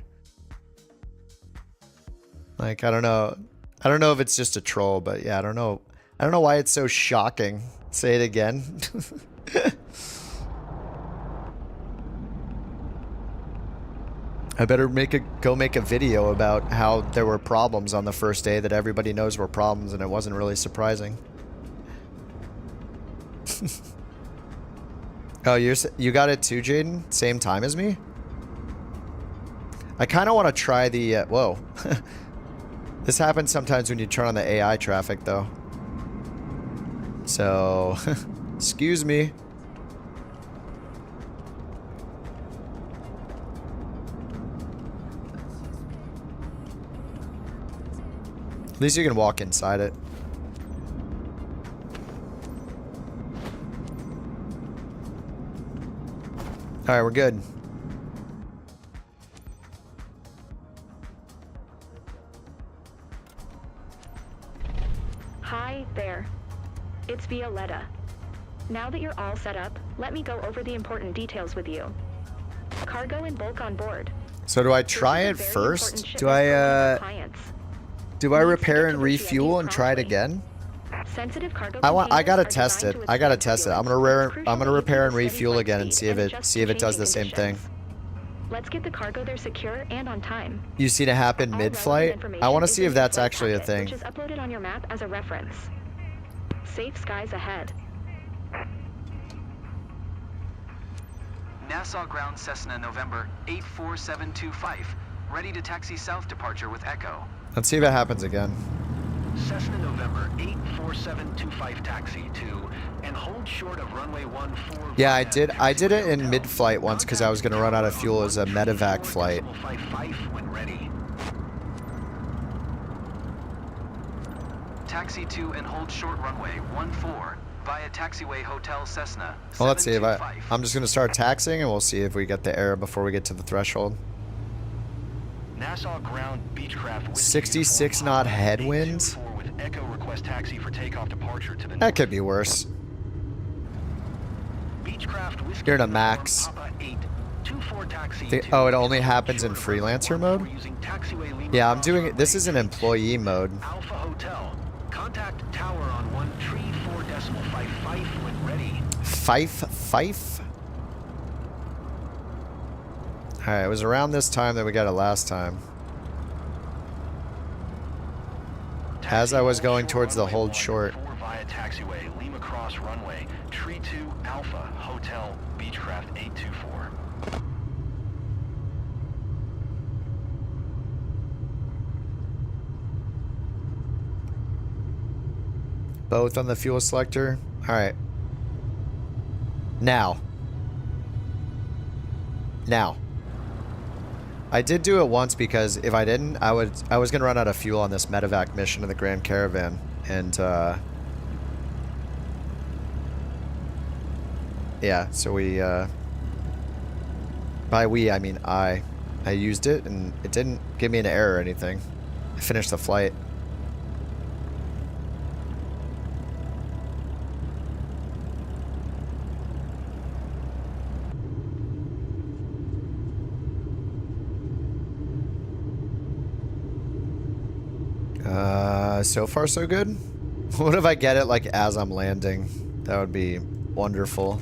Like, I don't know. I don't know if it's just a troll, but yeah, I don't know. I don't know why it's so shocking. Say it again. I better go make a video about how there were problems on the first day that everybody knows were problems and it wasn't really surprising. Oh, you got it too, Jaden? Same time as me? I kind of want to try the... whoa. This happens sometimes when you turn on the AI traffic, though. So, excuse me. At least you can walk inside it. All right, we're good. Hi there. It's Violetta. Now that you're all set up, let me go over the important details with you. Cargo in bulk on board. So do I try it first? Do I repair and refuel and try it again? Sensitive cargo I gotta test it. I gotta test it. I'm gonna repair and refuel again and see if it does the same thing. Let's get the cargo there secure and on time. You seen it happen mid-flight? I want to see if that's actually a thing. Which is uploaded on your map as a reference. Safe skies ahead. Nassau Ground Cessna November 84725. Ready to taxi south departure with Echo. Let's see if it happens again. Cessna November 84725 taxi to and hold short of runway 14. Yeah, I did it in mid-flight once because I was gonna run out of fuel as a medevac flight. When ready. Taxi to and hold short runway 14 via taxiway Hotel Cessna. Well, let's see if 725. I'm just gonna start taxiing and we'll see if we get the error before we get to the threshold. Nassau Ground Beechcraft 66 knot headwinds. with Echo request taxi for takeoff departure to the That could be worse. Beechcraft Whiskey You're in a max. Papa 824 taxi Oh, it only happens in freelancer mode? Yeah, I'm doing it. This is an employee mode. Alpha Hotel. Contact tower on 134.55 when ready. Fife? Alright, it was around this time that we got it last time. As I was going towards the hold short. Via taxiway, Lima Cross runway, Tree 2 Alpha Hotel Beechcraft 824. Both on the fuel selector. Alright. Now. I did do it once because if I didn't, I was gonna run out of fuel on this medevac mission in the Grand Caravan, and yeah, so we by we I mean I used it and it didn't give me an error or anything. I finished the flight. So far so good. What if I get it like as I'm landing? That would be wonderful.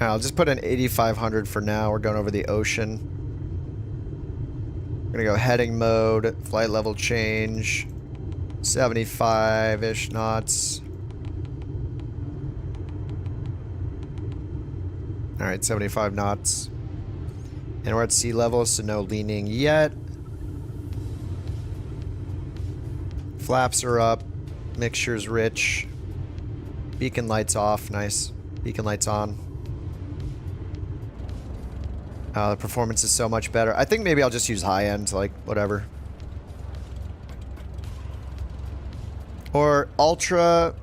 I'll just put an 8,500 for now. We're going over the ocean. We're gonna go heading mode, flight level change. 75-ish knots. Alright, 75 knots. And we're at sea level, so no leaning yet. Flaps are up. Mixture's rich. Beacon lights off. Nice. Beacon lights on. The performance is so much better. I think maybe I'll just use high end, like, whatever. Or Ultra.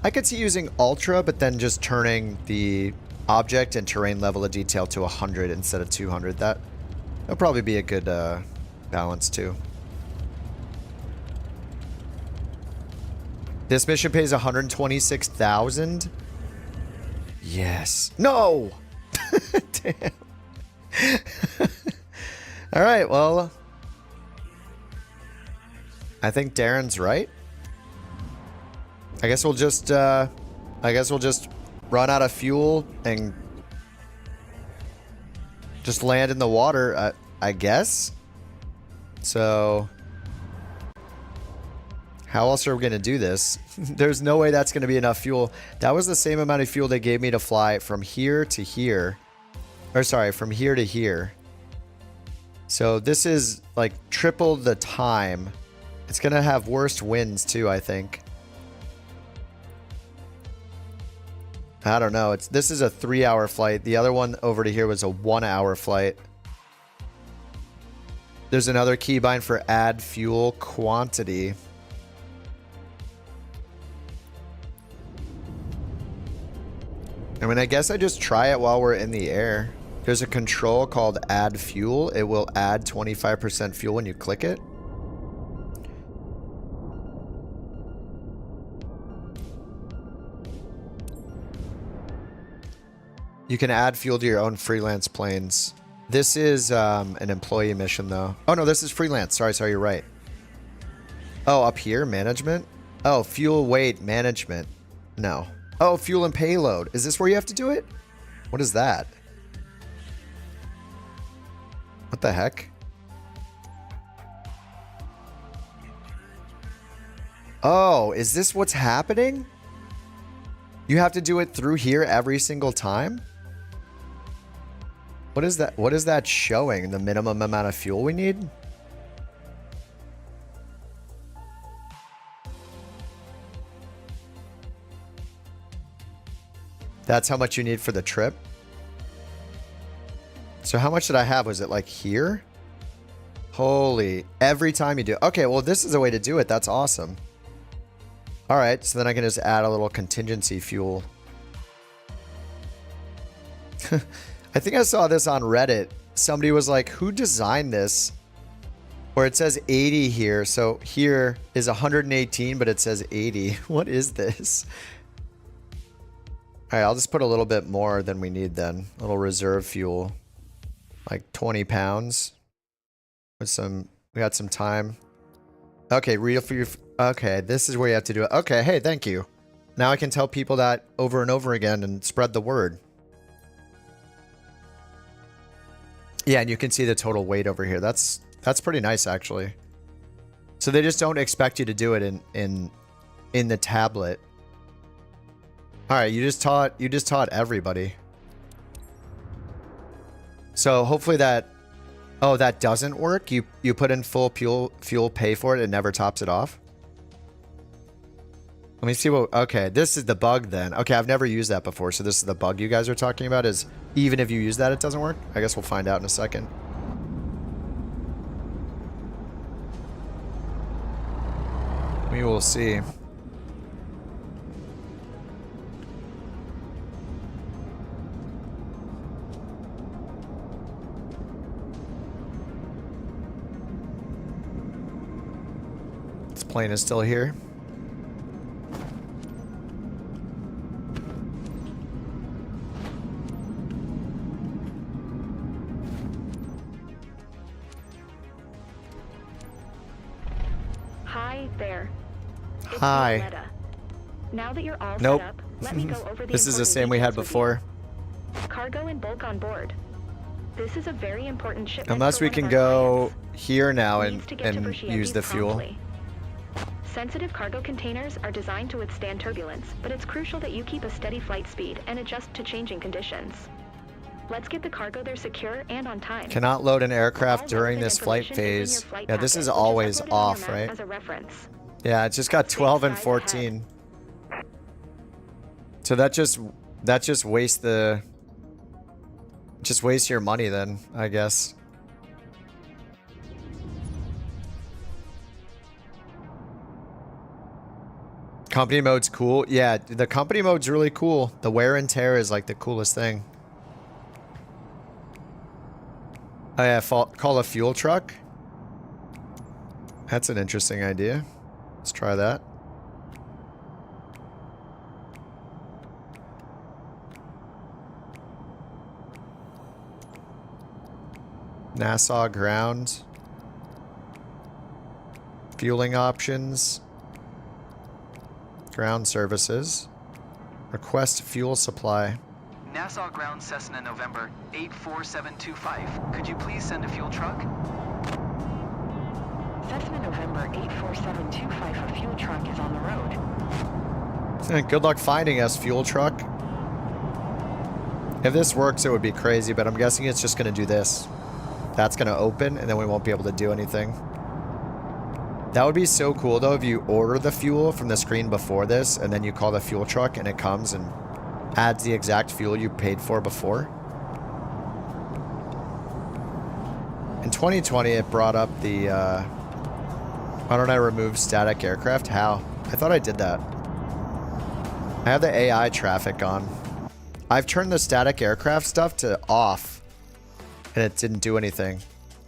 I could see using Ultra, but then just turning the object and terrain level of detail to 100 instead of 200. That'll probably be a good balance, too. This mission pays 126,000. Yes. No! Damn. Alright, well. I think Darren's right. I guess we'll just run out of fuel and just land in the water, I guess. So how else are we going to do this? There's no way that's going to be enough fuel. That was the same amount of fuel they gave me to fly from here to here. Or sorry, from here to here. So this is like triple the time. It's going to have worse winds too, I think. I don't know. This is a 3-hour flight. The other one over to here was a 1-hour flight. There's another keybind for add fuel quantity. I mean, I guess I just try it while we're in the air. There's a control called add fuel. It will add 25% fuel when you click it. You can add fuel to your own freelance planes. This is an employee mission though. Oh no, this is freelance. Sorry, you're right. Oh, up here, management? Oh, fuel weight management. No. Oh, fuel and payload. Is this where you have to do it? What is that? What the heck? Oh, is this what's happening? You have to do it through here every single time? What is that? What is that showing? The minimum amount of fuel we need? That's how much you need for the trip? So how much did I have? Was it like here? Holy, every time you do. Okay, well, this is a way to do it. That's awesome. All right, so then I can just add a little contingency fuel. I think I saw this on Reddit. Somebody was like, who designed this? Where it says 80 here. So here is 118, but it says 80. What is this? All right, I'll just put a little bit more than we need then. A little reserve fuel. Like 20 pounds. With some, we got some time. Okay, real for your, okay, this is where you have to do it. Okay, hey, thank you. Now I can tell people that over and over again and spread the word. Yeah, and you can see the total weight over here. That's pretty nice, actually. So they just don't expect you to do it in the tablet. All right, you just taught everybody. So hopefully that, oh, that doesn't work. You put in full fuel, pay for it, it never tops it off. Let me see what, okay, this is the bug then. Okay, I've never used that before, so this is the bug you guys are talking about, is even if you use that, it doesn't work? I guess we'll find out in a second. We will see. This plane is still here. Hi there. It's Hi. Violetta. Now that you're all Nope. set up, let me go over the This is the important same we had details with before. you. Cargo and bulk on board. This is a very important shipment. Unless for we one can of our go clients. here now Needs to get to and Brascianti use the fuel. promptly. Sensitive cargo containers are designed to withstand turbulence, but it's crucial that you keep a steady flight speed and adjust to changing conditions. Let's get the cargo there secure and on time. Cannot load an aircraft All during relevant this flight information is in phase. your flight Yeah, this packet, is which always uploaded on your off, map right? as a reference. Yeah, it just got 12 and skies 14. So that just wastes the, just wastes your money then, I guess. Company mode's cool. Yeah, the company mode's really cool. The wear and tear is like the coolest thing. Oh yeah, call a fuel truck. That's an interesting idea. Let's try that. Nassau ground. Fueling options. Ground services. Request fuel supply. Nassau Ground Cessna November 84725. Could you please send a fuel truck? Cessna November 84725, a fuel truck is on the road. Good luck finding us, fuel truck. If this works, it would be crazy, but I'm guessing it's just going to do this. That's going to open, and then we won't be able to do anything. That would be so cool, though, if you order the fuel from the screen before this, and then you call the fuel truck, and it comes and adds the exact fuel you paid for before. In 2020, it brought up the, why don't I remove static aircraft? How? I thought I did that. I have the AI traffic on. I've turned the static aircraft stuff to off, and it didn't do anything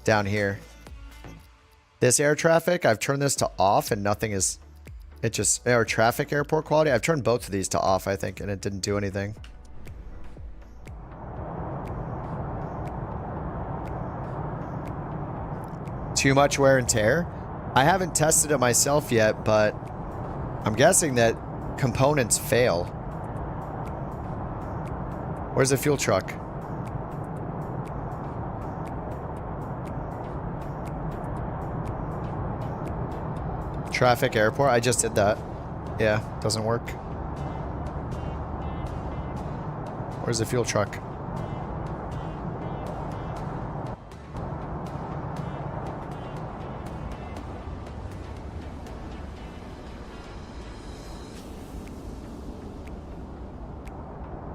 down here. This air traffic, I've turned this to off, and nothing is... It just... Air traffic, airport quality, I've turned both of these to off, I think, and it didn't do anything. Too much wear and tear? I haven't tested it myself yet, but I'm guessing that components fail. Where's the fuel truck? Traffic airport? I just did that. Yeah, doesn't work. Where's the fuel truck?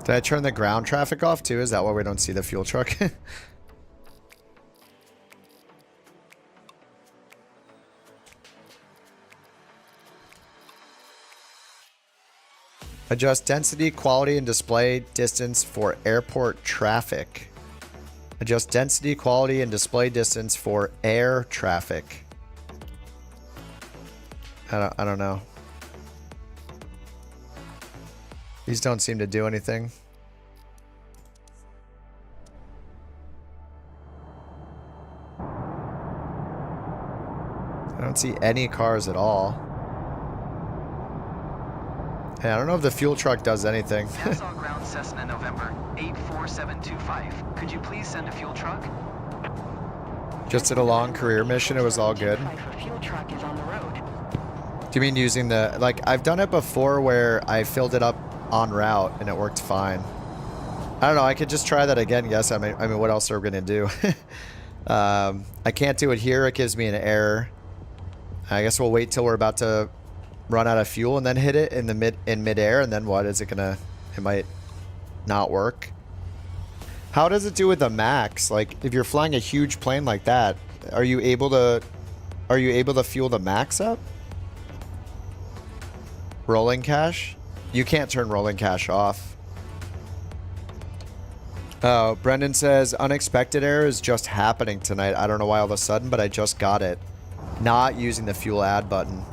Did I turn the ground traffic off too? Is that why we don't see the fuel truck? Adjust density, quality, and display distance for airport traffic. Adjust density, quality, and display distance for air traffic. I don't know. These don't seem to do anything. I don't see any cars at all. Hey, I don't know if the fuel truck does anything. Nassau Ground Cessna November 84725. Could you please send a fuel truck? Just did a long career mission. It was all good. A fuel truck is on the road. Do you mean using the... Like, I've done it before where I filled it up en route and it worked fine. I don't know. I could just try that again. Yes. I mean, what else are we going to do? I can't do it here. It gives me an error. I guess we'll wait till we're about to run out of fuel and then hit it in the midair. And then what is it gonna? It might not work. How does it do with the max? Like, if you're flying a huge plane like that, are you able to fuel the max up? Rolling cache? You can't turn rolling cache off. Oh, Brendan says, unexpected error is just happening tonight. I don't know why all of a sudden, but I just got it. Not using the fuel add button.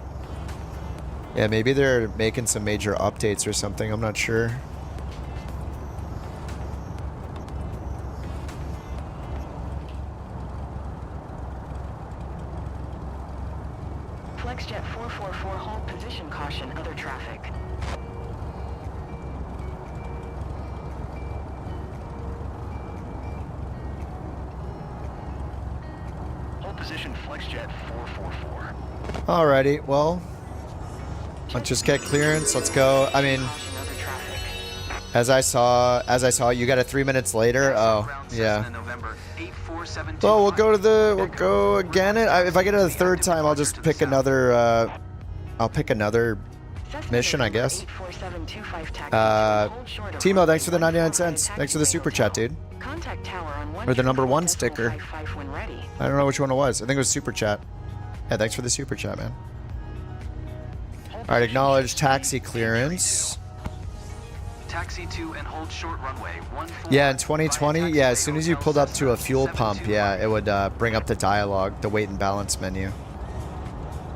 Yeah, maybe they're making some major updates or something. I'm not sure. FlexJet 444, hold position, caution, other traffic. Hold position FlexJet 444. Alrighty, well, let's just get clearance. Let's go. I mean, as I saw, you got it 3 minutes later. Oh, yeah. Well, we'll go again. If I get it a third time, I'll just pick another, mission, I guess. Timo, thanks for the 99 cents. Thanks for the super chat, dude. Or the #1 sticker. I don't know which one it was. I think it was super chat. Yeah, thanks for the super chat, man. All right, acknowledge taxi clearance. Taxi to and hold short runway 14. Yeah, in 2020, yeah, as soon as you pulled up to a fuel pump, yeah, it would bring up the dialogue, the weight and balance menu.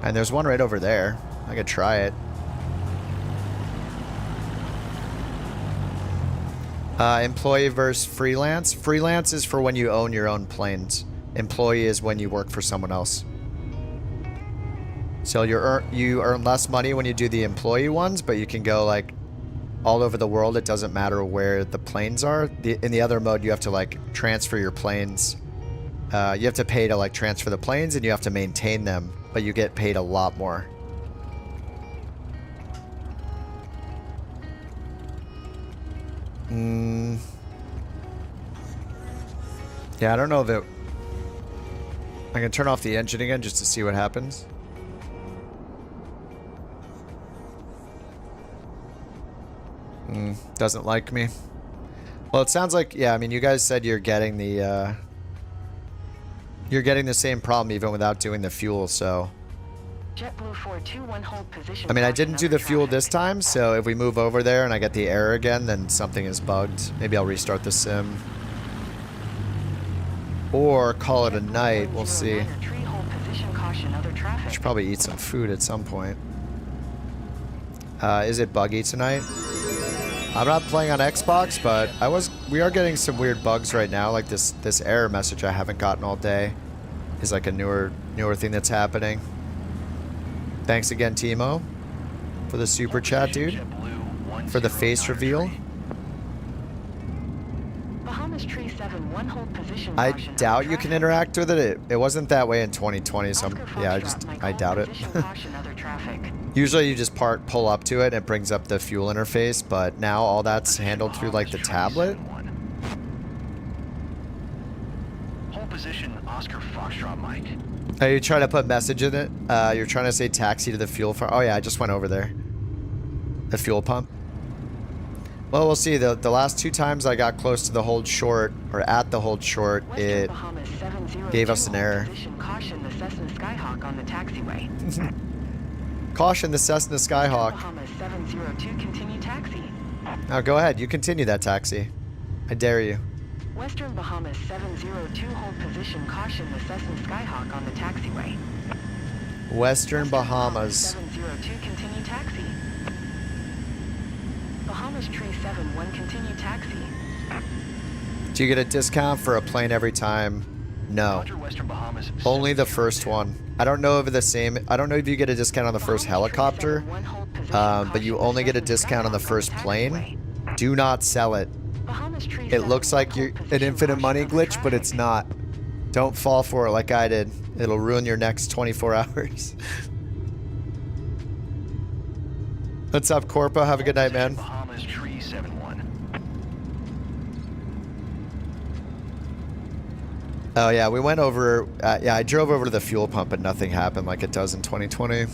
And there's one right over there. I could try it. Employee versus freelance. Freelance is for when you own your own planes. Employee is when you work for someone else. So you earn less money when you do the employee ones, but you can go like all over the world. It doesn't matter where the planes are. In the other mode, you have to like transfer your planes. You have to pay to like transfer the planes, and you have to maintain them, but you get paid a lot more. Yeah, I don't know if it... I can turn off the engine again just to see what happens. Doesn't like me. Well, it sounds like... Yeah, I mean, you guys said you're getting the... You're getting the same problem even without doing the fuel, so... JetBlue 421, hold position. I mean, I didn't do the fuel this time, so if we move over there and I get the error again, then something is bugged. Maybe I'll restart the sim. Or call it a night. We'll see. Should probably eat some food at some point. Is it buggy tonight? I'm not playing on Xbox, but we are getting some weird bugs right now. Like this error message I haven't gotten all day is like a newer thing that's happening. Thanks again, Timo, for the super chat, dude. For the face reveal. Bahamas Tree 71, hold position. I doubt you can interact with it. It wasn't that way in 2020, so yeah, I doubt it. Usually you just pull up to it and it brings up the fuel interface, but now all that's handled through like the tablet. Hold position, Oscar Foxtrot Mike. Are you trying to put message in it? You're trying to say taxi to the fuel farm. Oh yeah, I just went over there. The fuel pump. Well, we'll see. The last two times I got close to the hold short, or at the hold short, it gave us an error. Caution the Cessna Skyhawk on the taxiway. Caution the Cessna Skyhawk. Bahamas 702, continue taxi. Now go ahead. You continue that taxi. I dare you. Western Bahamas 702, hold position. Caution the Cessna Skyhawk on the taxiway. Western Bahamas. 702, continue taxi. Bahamas Tree 71, continue taxi. Do you get a discount for a plane every time? No. Only the first one. I don't know if the same. I don't know if you get a discount on the first helicopter, but you only get a discount on the first plane. Do not sell it. It looks like you're an infinite money glitch, but it's not. Don't fall for it like I did. It'll ruin your next 24 hours. What's up, Corpo? Have a good night, man. Bahamas Tree 71. Oh yeah, we went over. Yeah, I drove over to the fuel pump, and nothing happened like it does in 2020.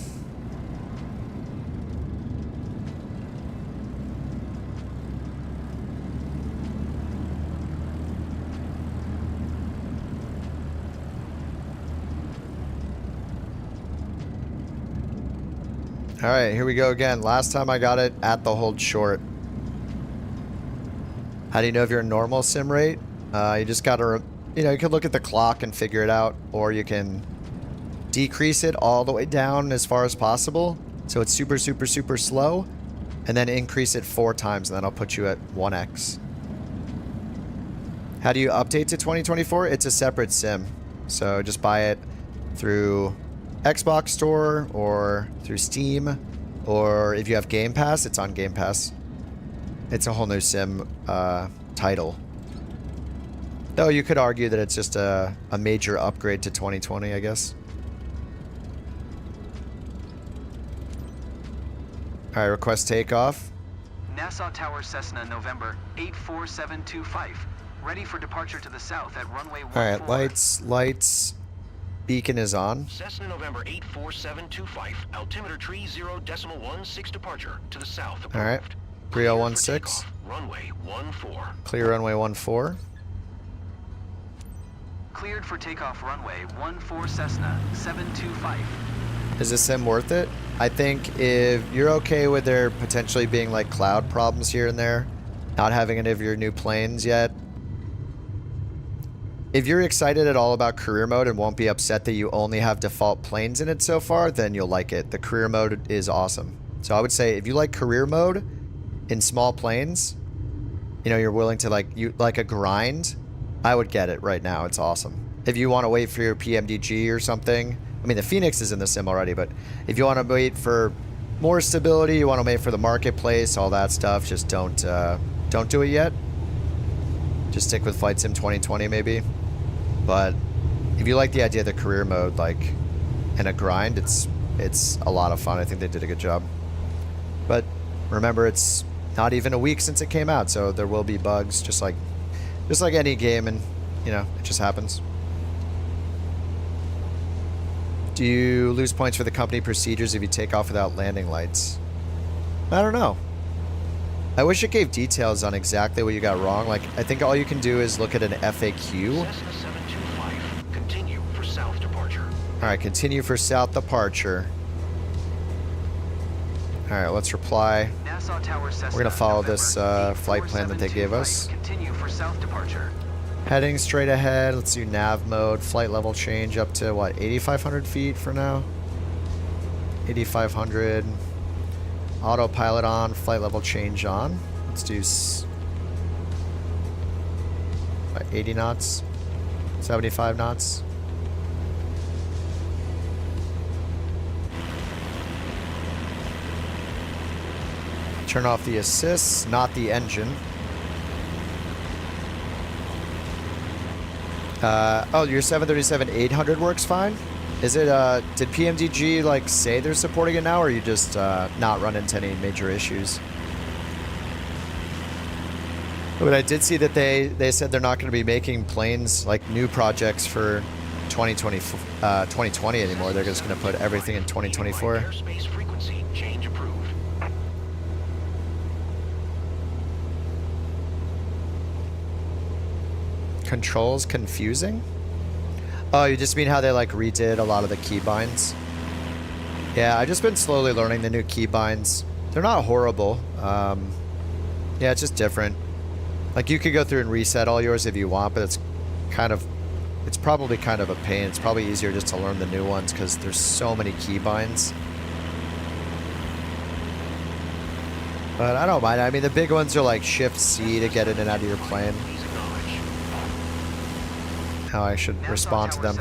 All right, here we go again. Last time I got it at the hold short. How do you know if you're a normal sim rate? You just gotta, you know, you can look at the clock and figure it out, or you can decrease it all the way down as far as possible, so it's super, super, super slow, and then increase it 4 times, and then I'll put you at 1x. How do you update to 2024? It's a separate sim, so just buy it through Xbox Store or through Steam, or if you have Game Pass, it's on Game Pass. It's a whole new sim title. Though you could argue that it's just a major upgrade to 2020, I guess. All right, request takeoff. Nassau Tower Cessna, November 84725. Ready for departure to the south at runway 14. All right, lights. Beacon is on. Cessna November 84725. Altimeter tree 0.16 departure to the south. Approved. All right. 3016. Runway 14. Clear runway 14. Cleared for takeoff runway 14 Cessna 725. Is this sim worth it? I think if you're okay with there potentially being like cloud problems here and there, not having any of your new planes yet, if you're excited at all about career mode and won't be upset that you only have default planes in it so far, then you'll like it. The career mode is awesome. So I would say if you like career mode in small planes, you know, you're willing to like a grind, I would get it right now. It's awesome. If you want to wait for your PMDG or something, I mean, the Phoenix is in the sim already, but if you want to wait for more stability, you want to wait for the marketplace, all that stuff, just don't do it yet. Just stick with Flight Sim 2020 maybe. But if you like the idea of the career mode, like, and a grind, it's a lot of fun. I think they did a good job. But remember, it's not even a week since it came out, so there will be bugs, just like any game, and you know, it just happens. Do you lose points for the company procedures if you take off without landing lights? I don't know. I wish it gave details on exactly what you got wrong. Like, I think all you can do is look at an FAQ. Cessna 725, continue for south departure. All right, continue for south departure. All right, let's reply. Nassau Tower, Cessna, We're gonna follow November this flight plan that they gave us. Continue for south departure. Heading straight ahead. Let's do nav mode. Flight level change up to what, 8,500 feet for now? 8,500. Autopilot on. Flight level change on. Let's do 80 knots. 75 knots. Turn off the assists, not the engine. Oh, your 737-800 works fine? Is it, did PMDG, like, say they're supporting it now, or you just, not run into any major issues? But I did see that they said they're not going to be making planes, like, new projects for 2020 anymore. They're just going to put everything in 2024. Airspace frequency change approved. Controls confusing? Oh, you just mean how they like redid a lot of the keybinds? Yeah, I've just been slowly learning the new keybinds. They're not horrible. Yeah, it's just different. Like, you could go through and reset all yours if you want, but it's probably kind of a pain. It's probably easier just to learn the new ones because there's so many keybinds. But I don't mind. I mean, the big ones are like Shift C to get in and out of your plane. How I should respond to them.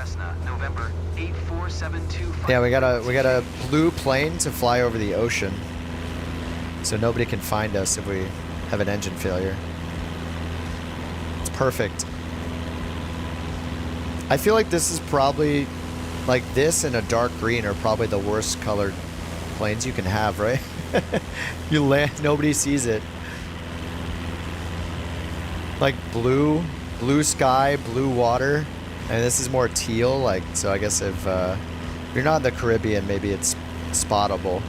Yeah, we got a blue plane to fly over the ocean, so nobody can find us if we have an engine failure. It's perfect. I feel like this is probably, like, this and a dark green are probably the worst colored planes you can have, right? You land, nobody sees it. Like blue sky, blue water, and this is more teal, like, so I guess if you're not in the Caribbean, maybe it's spottable.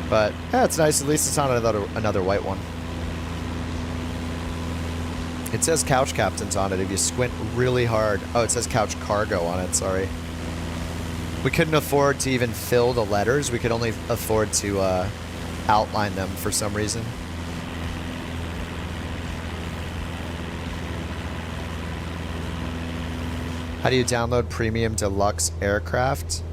But yeah, it's nice. At least it's not another white one. It says Couch Captains on it if you squint really hard. Oh, it says Couch Cargo on it, sorry. We couldn't afford to even fill the letters. We could only afford to outline them for some reason. How do you download Premium Deluxe Aircraft?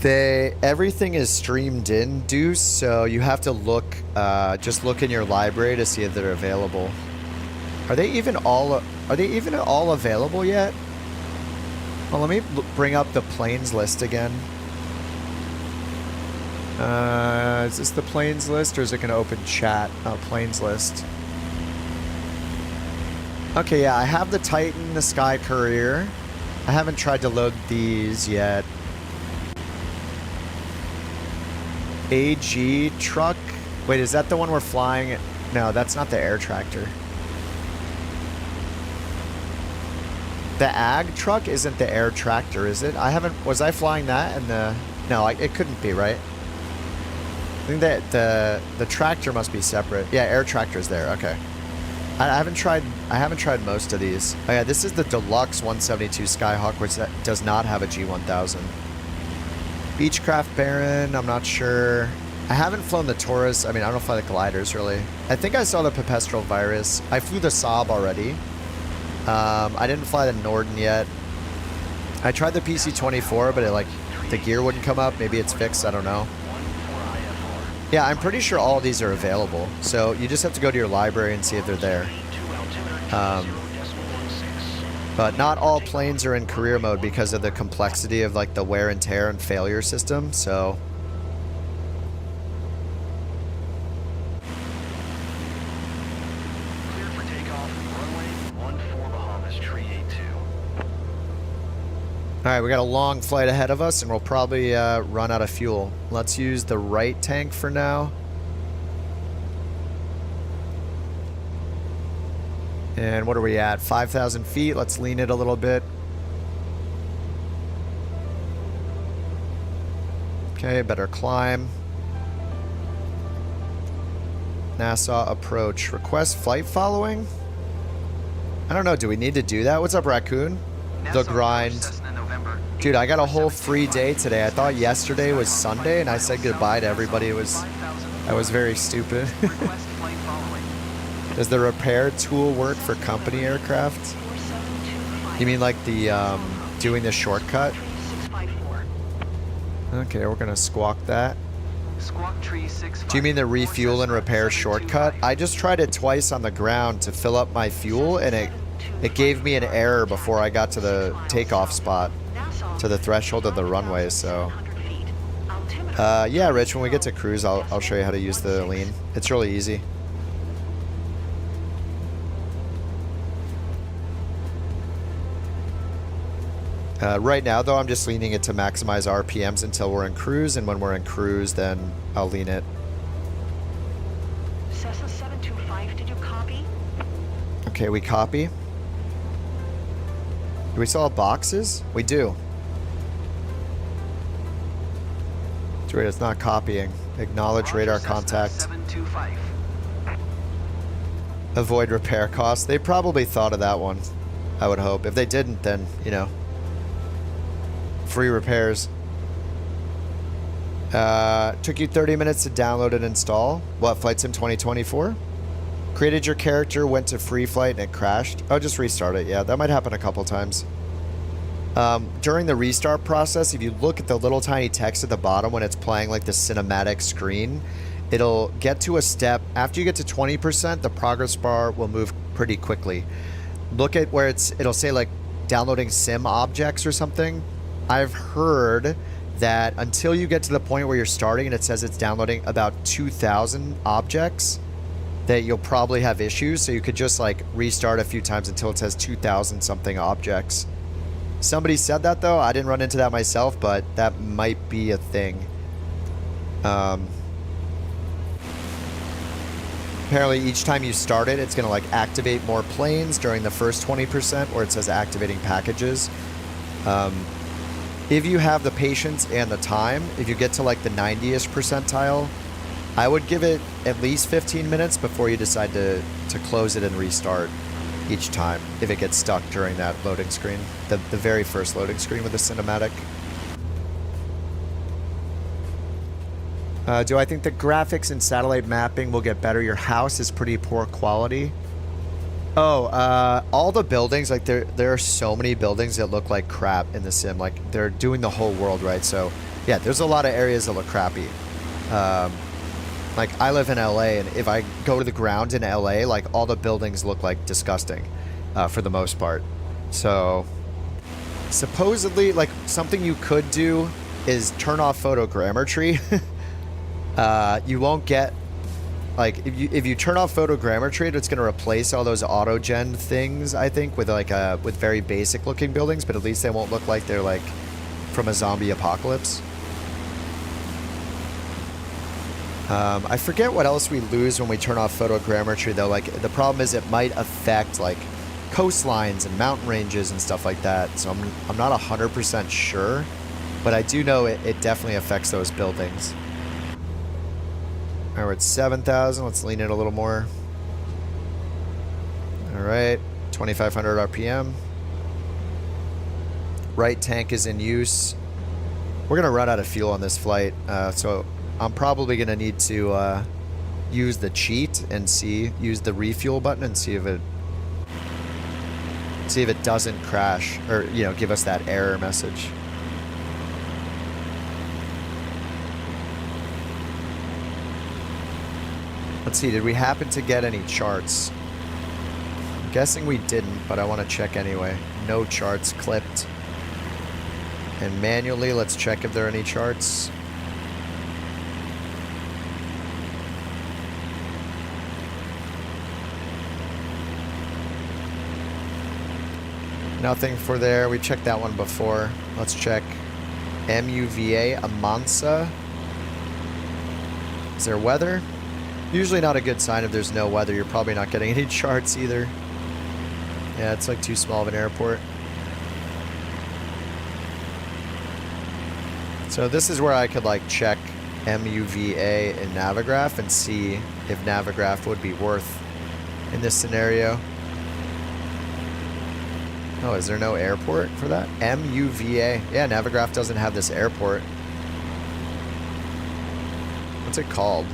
Everything is streamed in, Deuce, so you have to look, just look in your library to see if they're available. Are they even all available yet? Well, let me bring up the planes list again. Is this the planes list, or is it going to open chat? Oh, planes list. Okay, yeah, I have the Titan, the Sky Courier. I haven't tried to load these yet. AG truck. Wait, is that the one we're flying? No, that's not the air tractor. The ag truck isn't the air tractor, is it? Was I flying that in the... No, it couldn't be, right? I think that the tractor must be separate. Yeah, air tractor's there, okay. I haven't tried most of these. Oh yeah, this is the Deluxe 172 Skyhawk, which does not have a G1000. Beechcraft Baron, I'm not sure. I haven't flown the Taurus. I mean, I don't fly the gliders, really. I think I saw the Pepestral Virus. I flew the Saab already. I didn't fly the Norden yet. I tried the PC-24, but the gear wouldn't come up. Maybe it's fixed, I don't know. Yeah, I'm pretty sure all of these are available. So you just have to go to your library and see if they're there. But not all planes are in career mode because of the complexity of like the wear and tear and failure system, so. Clear for takeoff. Runway 14 Bahamas, tree 82. Alright, we got a long flight ahead of us and we'll probably run out of fuel. Let's use the right tank for now. And what are we at? 5,000 feet. Let's lean it a little bit. Okay, better climb. NASA approach. Request flight following? I don't know. Do we need to do that? What's up, Raccoon? The grind. Dude, I got a whole free day today. I thought yesterday was Sunday and I said goodbye to everybody. I was very stupid. Does the repair tool work for company aircraft? You mean like the doing the shortcut? Okay, we're gonna squawk that. Do you mean the refuel and repair shortcut? I just tried it twice on the ground to fill up my fuel and it gave me an error before I got to the takeoff spot, to the threshold of the runway, so. Yeah, Rich, when we get to cruise, I'll show you how to use the lean. It's really easy. Right now, though, I'm just leaning it to maximize RPMs until we're in cruise, and when we're in cruise, then I'll lean it. Cessna 725, did you copy? Okay, we copy. Do we still have boxes? We do. Wait, it's not copying. Acknowledge radar contact. Avoid repair costs. They probably thought of that one, I would hope. If they didn't, then, you know. Free repairs. Took you 30 minutes to download and install. What, Flight Sim 2024? Created your character, went to free flight, and it crashed. Oh, just restart it. Yeah, that might happen a couple times. During the restart process, if you look at the little tiny text at the bottom when it's playing like the cinematic screen, it'll get to a step. After you get to 20%, the progress bar will move pretty quickly. Look at where it'll say like downloading sim objects or something. I've heard that until you get to the point where you're starting and it says it's downloading about 2,000 objects, that you'll probably have issues. So you could just like restart a few times until it says 2,000 something objects. Somebody said that though. I didn't run into that myself, but that might be a thing. Apparently each time you start it, it's going to like activate more planes during the first 20% where it says activating packages. If you have the patience and the time, if you get to like the 90th percentile, I would give it at least 15 minutes before you decide to close it and restart each time if it gets stuck during that loading screen, the very first loading screen with the cinematic. Do I think the graphics and satellite mapping will get better? Your house is pretty poor quality. Oh, all the buildings, like there are so many buildings that look like crap in the sim. Like they're doing the whole world, right? So yeah, there's a lot of areas that look crappy. Like I live in LA, and if I go to the ground in LA, like all the buildings look like disgusting, for the most part. So supposedly, like something you could do is turn off photogrammetry. You won't get, like if you turn off photogrammetry, it's going to replace all those auto-gen things, I think, with like with very basic looking buildings, but at least they won't look like they're like from a zombie apocalypse. I forget what else we lose when we turn off photogrammetry though. Like the problem is it might affect like coastlines and mountain ranges and stuff like that. So I'm not 100% sure, but I do know it definitely affects those buildings. All right, we're at 7,000. Let's lean it a little more. All right, 2,500 RPM. Right tank is in use. We're gonna run out of fuel on this flight, so I'm probably gonna need to use the cheat and use the refuel button and see if it doesn't crash or, you know, give us that error message. Let's see, did we happen to get any charts? Guessing we didn't, but I want to check anyway. No charts clipped. And manually, let's check if there are any charts. Nothing for there. We checked that one before. Let's check MUVA Amansa. Is there weather? Usually not a good sign if there's no weather. You're probably not getting any charts either. Yeah, it's like too small of an airport. So this is where I could like check MUVA in Navigraph and see if Navigraph would be worth in this scenario. Oh, is there no airport for that? MUVA. Yeah, Navigraph doesn't have this airport. What's it called?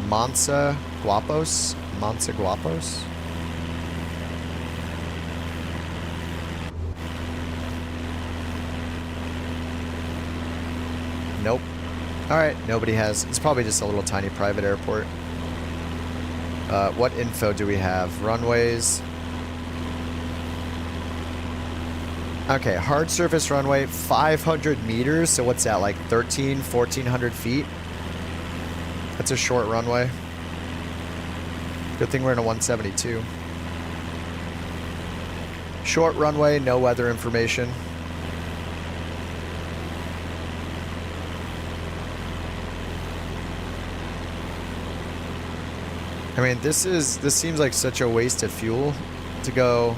Mansa Guapos? Mansa Guapos? Nope. Alright, nobody has. It's probably just a little tiny private airport. What info do we have? Runways. Okay, hard surface runway, 500 meters. So what's that, like 1,400 feet? That's a short runway. Good thing we're in a 172. Short runway, no weather information. I mean, this seems like such a waste of fuel to go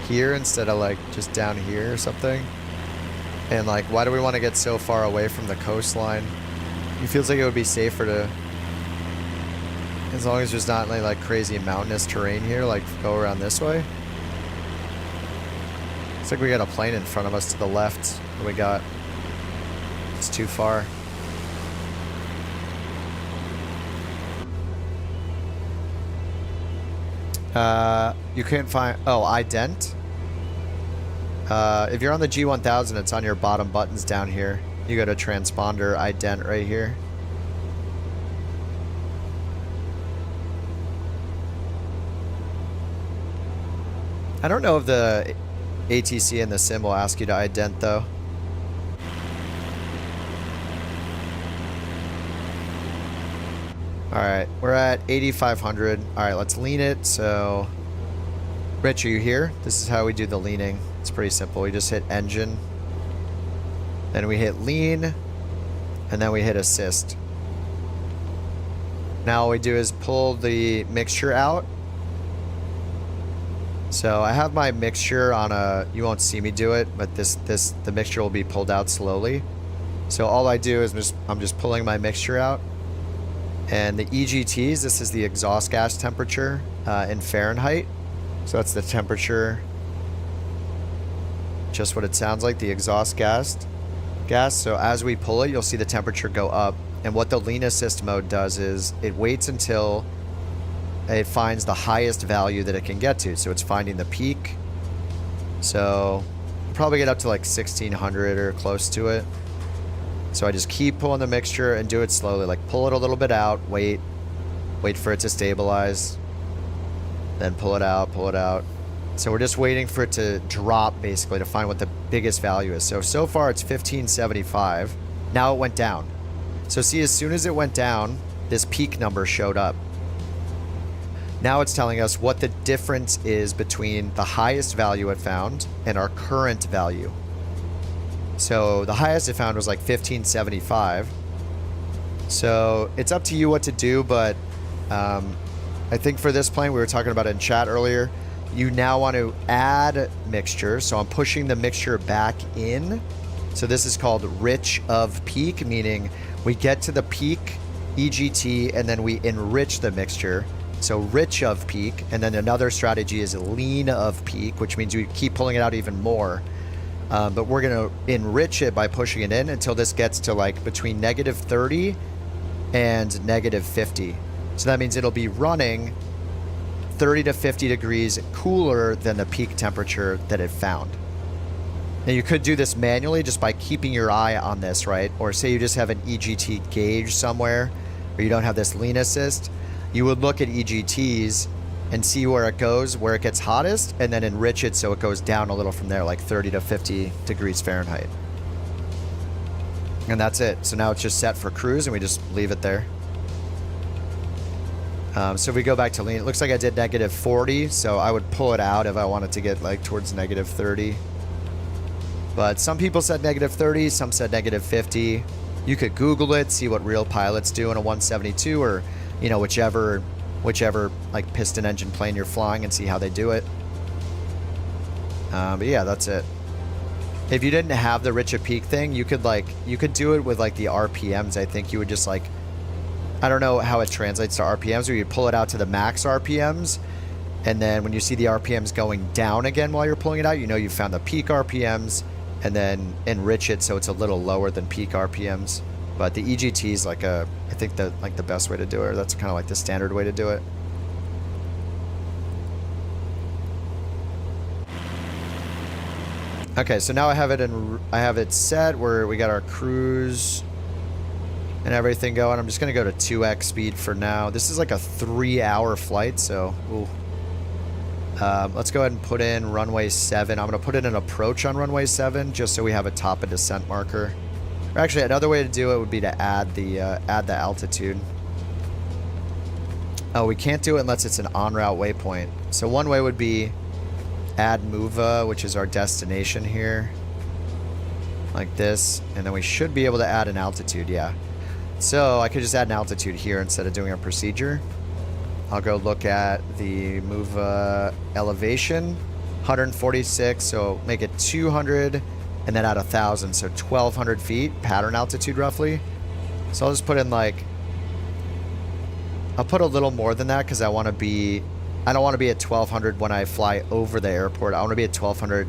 here instead of like just down here or something. And like, why do we want to get so far away from the coastline? It feels like it would be safer to, as long as there's not any like crazy mountainous terrain here, like go around this way. Looks like we got a plane in front of us to the left. What do we got? It's too far. You can't find, oh, ident. If you're on the G1000, it's on your bottom buttons down here. You go to transponder ident right here. I don't know if the ATC and the sim will ask you to ident though. Alright, we're at 8,500. Alright, let's lean it. So, Rich, are you here? This is how we do the leaning. It's pretty simple. We just hit engine. Then we hit lean. And then we hit assist. Now all we do is pull the mixture out. So I have my mixture on a, you won't see me do it, but the mixture will be pulled out slowly. So all I do is I'm just pulling my mixture out. And the EGTs, this is the exhaust gas temperature in Fahrenheit. So that's the temperature, just what it sounds like, the exhaust gas. So as we pull it, you'll see the temperature go up. And what the lean assist mode does is it waits until it finds the highest value that it can get to. So it's finding the peak. So probably get up to like 1,600 or close to it. So I just keep pulling the mixture and do it slowly. Like pull it a little bit out, wait for it to stabilize. Then pull it out, pull it out. So we're just waiting for it to drop basically to find what the biggest value is. So far it's 1575. Now it went down. So see, as soon as it went down, this peak number showed up. Now it's telling us what the difference is between the highest value it found and our current value. So the highest it found was like 1575. So it's up to you what to do, but I think for this plane, we were talking about it in chat earlier, you now want to add mixture. So I'm pushing the mixture back in. So this is called rich of peak, meaning we get to the peak EGT and then we enrich the mixture. So rich of peak, and then another strategy is lean of peak, which means we keep pulling it out even more. But we're going to enrich it by pushing it in until this gets to like between -30 and -50. So that means it'll be running 30 to 50 degrees cooler than the peak temperature that it found. Now you could do this manually just by keeping your eye on this, right? Or say you just have an EGT gauge somewhere, or you don't have this lean assist. You would look at EGTs and see where it goes, where it gets hottest, and then enrich it so it goes down a little from there, like 30 to 50 degrees Fahrenheit. And that's it. So now it's just set for cruise, and we just leave it there. So if we go back to lean, it looks like I did negative 40, so I would pull it out if I wanted to get like towards negative 30. But some people said negative 30, some said negative 50. You could Google it, see what real pilots do in a 172, or, you know, whichever like piston engine plane you're flying, and see how they do it. But yeah, that's it. If you didn't have the Richa Peak thing, you could do it with like the RPMs. I think you would just like, I don't know how it translates to RPMs, where you pull it out to the max RPMs, and then when you see the RPMs going down again while you're pulling it out, you know you found the peak RPMs, and then enrich it so it's a little lower than peak RPMs. But the EGT is like I think the best way to do it. Or that's kind of like the standard way to do it. Okay, so now I have it set where we got our cruise and everything going. I'm just gonna go to 2x speed for now. This is like a 3-hour flight, so let's go ahead and put in runway 7. I'm gonna put in an approach on runway 7 just so we have a top of descent marker. Or actually, another way to do it would be to add the altitude. Oh, we can't do it unless it's an en route waypoint. So one way would be add MUVA, which is our destination here, like this, and then we should be able to add an altitude. Yeah. So I could just add an altitude here instead of doing a procedure. I'll go look at the MUVA elevation, 146, so make it 200, and then add 1,000, so 1,200 feet, pattern altitude roughly. So I'll just put in like, I'll put a little more than that because I don't want to be at 1,200 when I fly over the airport. I want to be at 1,200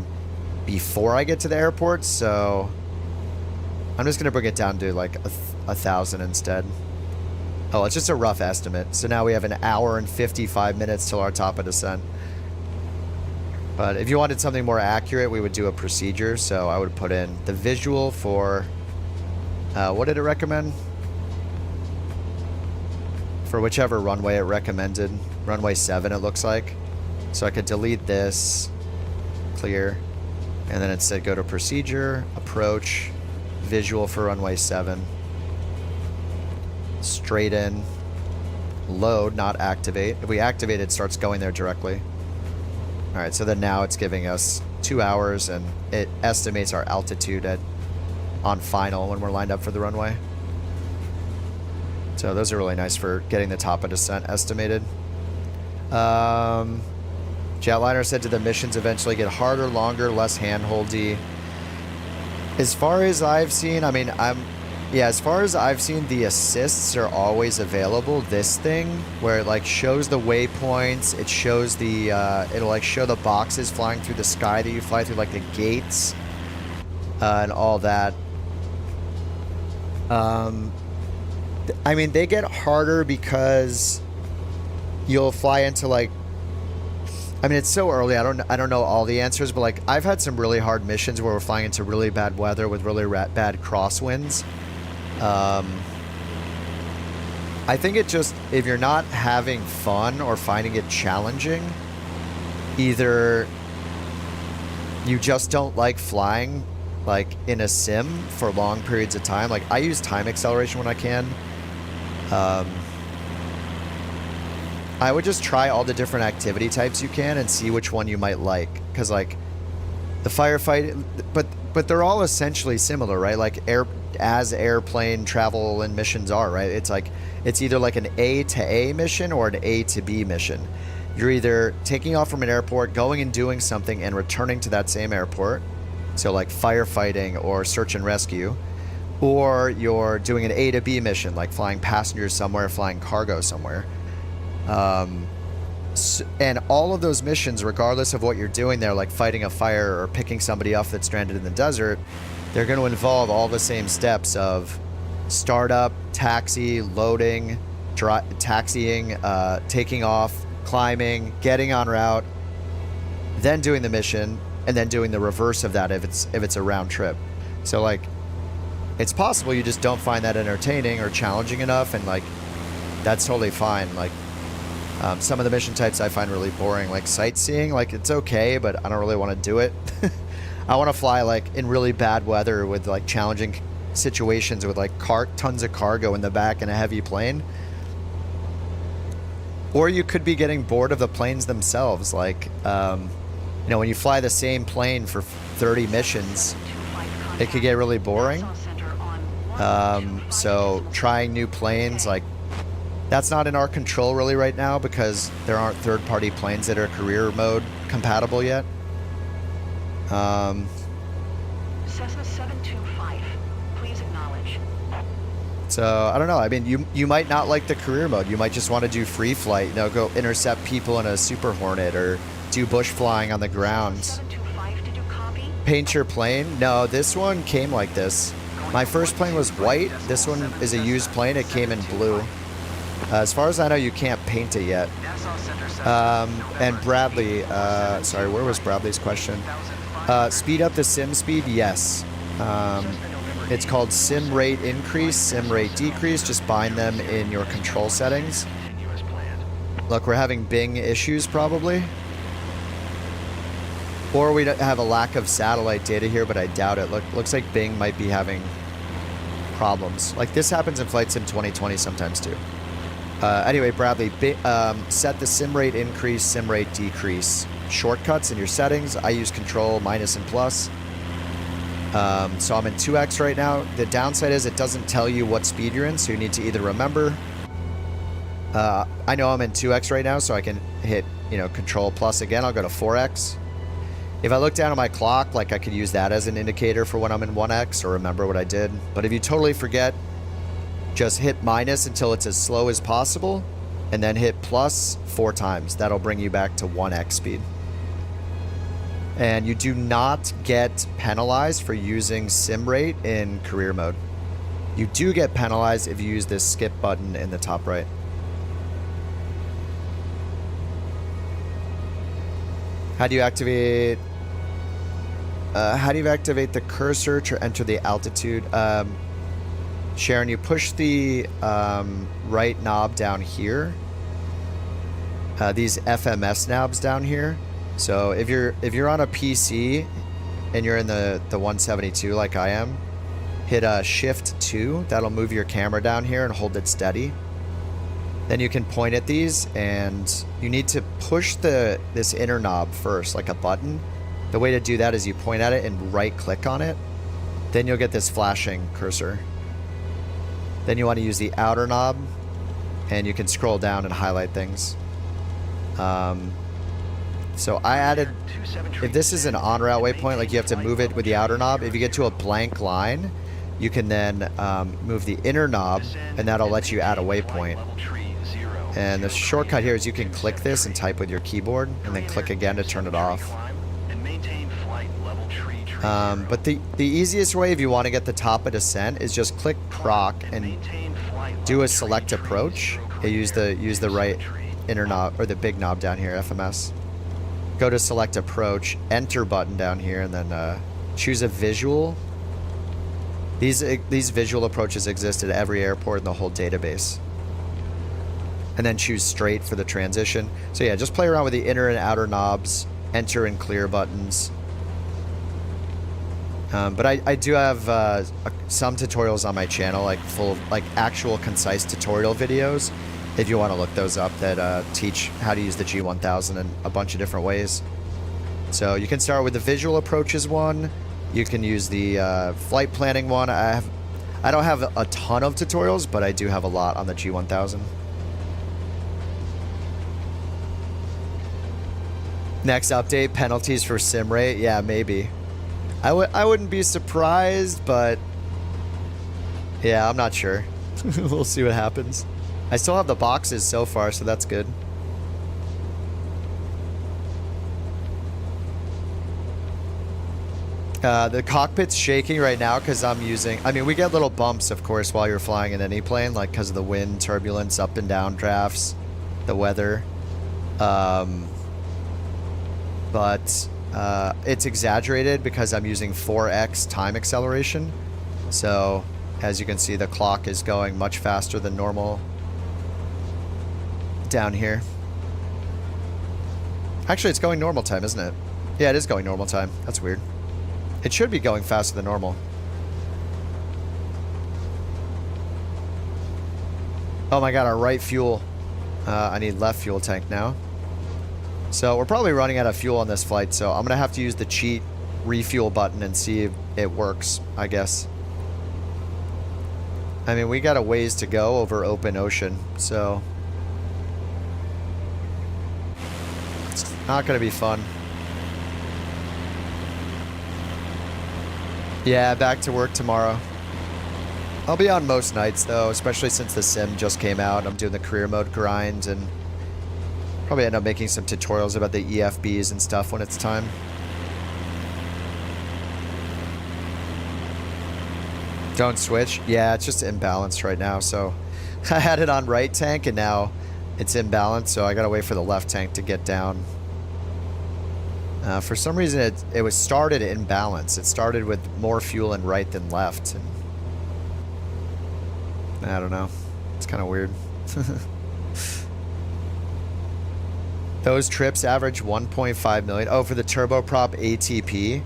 before I get to the airport, so I'm just going to bring it down to like 1,000 instead. Oh, it's just a rough estimate. So now we have 1 hour and 55 minutes till our top of descent. But if you wanted something more accurate, we would do a procedure. So I would put in the visual for, what did it recommend? For whichever runway it recommended. Runway 7, it looks like. So I could delete this, clear, and then it said go to procedure, approach, visual for runway 7. Straight in, load, not activate. If we activate, it starts going there directly. All right, so then now it's giving us 2 hours, and it estimates our altitude on final when we're lined up for the runway. So those are really nice for getting the top of descent estimated. Jetliner said, did the missions eventually get harder, longer, less hand-holdy? As far as I've seen, I mean, as far as I've seen, the assists are always available. This thing, where it like shows the waypoints, it shows the, it'll like show the boxes flying through the sky that you fly through, like the gates, and all that. I mean, they get harder because you'll fly into like, I mean, it's so early. I don't know all the answers, but like I've had some really hard missions where we're flying into really bad weather with really bad crosswinds. I think it just, if you're not having fun or finding it challenging, either you just don't like flying like in a sim for long periods of time. Like I use time acceleration when I can. I would just try all the different activity types you can and see which one you might like. Because like the firefight, but they're all essentially similar, right? Like airplane travel and missions are, right? It's like, it's either like an A to A mission or an A to B mission. You're either taking off from an airport, going and doing something and returning to that same airport. So like firefighting or search and rescue, or you're doing an A to B mission, like flying passengers somewhere, flying cargo somewhere. And all of those missions, regardless of what you're doing there, like fighting a fire or picking somebody up that's stranded in the desert, they're going to involve all the same steps of startup, taxi, loading, taxiing, taking off, climbing, getting en route, then doing the mission, and then doing the reverse of that if it's a round trip. So like, it's possible you just don't find that entertaining or challenging enough, and like, that's totally fine. Like, Some of the mission types I find really boring, like sightseeing. Like, it's okay, but I don't really want to do it. I want to fly like in really bad weather with like challenging situations with like tons of cargo in the back and a heavy plane. Or you could be getting bored of the planes themselves. Like, you know, when you fly the same plane for 30 missions, it could get really boring. So trying new planes, like, that's not in our control really right now because there aren't third-party planes that are career mode compatible yet. Cessna 725, please acknowledge. So I don't know. I mean, you might not like the career mode. You might just want to do free flight. You know, go intercept people in a Super Hornet or do bush flying on the ground. 725, did you copy? Paint your plane? No, this one came like this. My first plane was white. This one is a used plane. It came in blue. As far as I know, you can't paint it yet. And Bradley, sorry, where was Bradley's question? Speed up the sim speed? Yes. It's called sim rate increase, sim rate decrease. Just bind them in your control settings. Look, we're having Bing issues probably. Or we have a lack of satellite data here, but I doubt it. Looks like Bing might be having problems. Like, this happens in Flight Sim 2020 sometimes too. Anyway, Bradley, set the sim rate increase, sim rate decrease shortcuts in your settings. I use control minus and plus. So I'm in 2x right now. The downside is it doesn't tell you what speed you're in, so you need to either remember. I know I'm in 2x right now, so I can hit, you know, control plus again. I'll go to 4x. If I look down at my clock, like, I could use that as an indicator for when I'm in 1x or remember what I did. But if you totally forget, just hit minus until it's as slow as possible, and then hit plus 4 times. That'll bring you back to 1x speed. And you do not get penalized for using sim rate in career mode. You do get penalized if you use this skip button in the top right. How do you activate the cursor to enter the altitude? Sharon, you push the right knob down here. These FMS knobs down here. So if you're on a PC and you're in the 172 like I am, hit shift 2. That'll move your camera down here and hold it steady. Then you can point at these, and you need to push this inner knob first, like a button. The way to do that is you point at it and right click on it. Then you'll get this flashing cursor. Then you want to use the outer knob, and you can scroll down and highlight things. So I added, if this is an en route waypoint, like, you have to move it with the outer knob. If you get to a blank line, you can then move the inner knob, and that'll let you add a waypoint. And the shortcut here is you can click this and type with your keyboard, and then click again to turn it off. But the easiest way, if you want to get the top of descent, is just click proc and do a select approach. Use the right inner knob, or the big knob down here, FMS. Go to select approach, enter button down here, and then choose a visual. These visual approaches exist at every airport in the whole database. And then choose straight for the transition. So yeah, just play around with the inner and outer knobs, enter and clear buttons. But I do have some tutorials on my channel, like full of like actual concise tutorial videos, if you want to look those up, that teach how to use the G1000 in a bunch of different ways. So you can start with the visual approaches one. You can use the flight planning one. I don't have a ton of tutorials, but I do have a lot on the G1000. Next update, penalties for sim rate. Yeah, maybe. I wouldn't be surprised, but yeah, I'm not sure. We'll see what happens. I still have the boxes so far, so that's good. The cockpit's shaking right now because I'm using... I mean, we get little bumps, of course, while you're flying in any plane, like because of the wind, turbulence, up and down drafts, the weather. But it's exaggerated because I'm using 4x time acceleration. So, as you can see, the clock is going much faster than normal down here. Actually, it's going normal time, isn't it? Yeah, it is going normal time. That's weird. It should be going faster than normal. Oh my god, our right fuel. I need left fuel tank now. So we're probably running out of fuel on this flight, so I'm going to have to use the cheat refuel button and see if it works, I guess. I mean, we got a ways to go over open ocean, so it's not going to be fun. Yeah, back to work tomorrow. I'll be on most nights, though, especially since the sim just came out. I'm doing the career mode grind, and probably end up making some tutorials about the EFBs and stuff when it's time. Don't switch. Yeah, it's just imbalanced right now, so I had it on right tank, and now it's imbalanced, so I gotta wait for the left tank to get down. For some reason, it was started in balance. It started with more fuel in right than left, and I don't know. It's kind of weird. Those trips average 1.5 million. Oh, for the Turboprop ATP.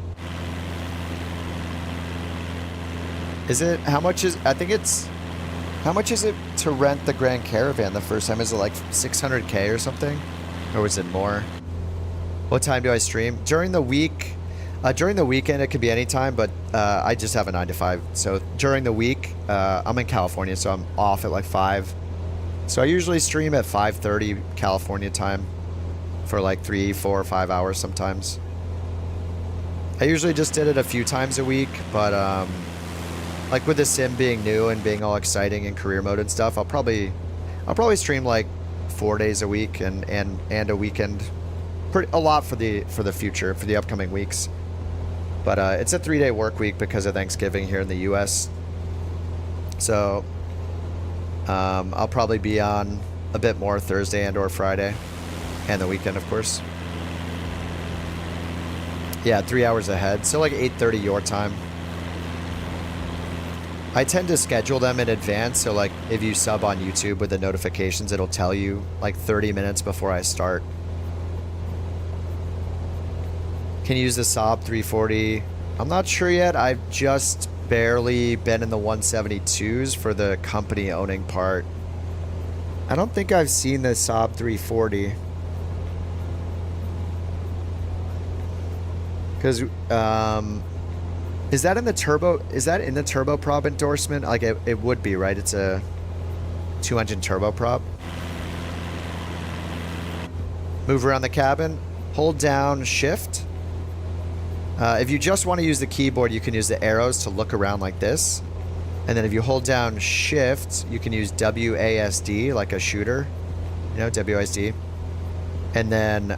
Is it, how much is, I think it's, how much is it to rent the Grand Caravan the first time? Is it like 600K or something? Or was it more? What time do I stream? During the week, during the weekend it could be any time, but I just have a 9 to 5. So during the week, I'm in California, so I'm off at like 5. So I usually stream at 5:30 California time for like 3, 4, 5 hours sometimes. I usually just did it a few times a week, but like with the sim being new and being all exciting in career mode and stuff, I'll probably stream like 4 days a week and a weekend. A lot for the future, for the upcoming weeks. But it's a 3-day work week because of Thanksgiving here in the US. So I'll probably be on a bit more Thursday and or Friday, and the weekend, of course. Yeah, 3 hours ahead, so like 8:30 your time. I tend to schedule them in advance, so like if you sub on YouTube with the notifications, it'll tell you like 30 minutes before I start. Can you use the Saab 340? I'm not sure yet. I've just barely been in the 172s for the company owning part. I don't think I've seen the Saab 340. Because, is that in the turboprop endorsement? Like it would be, right? It's a 2-engine turboprop. Move around the cabin. Hold down shift. If you just want to use the keyboard, you can use the arrows to look around like this. And then if you hold down shift, you can use WASD like a shooter. You know, WASD. And then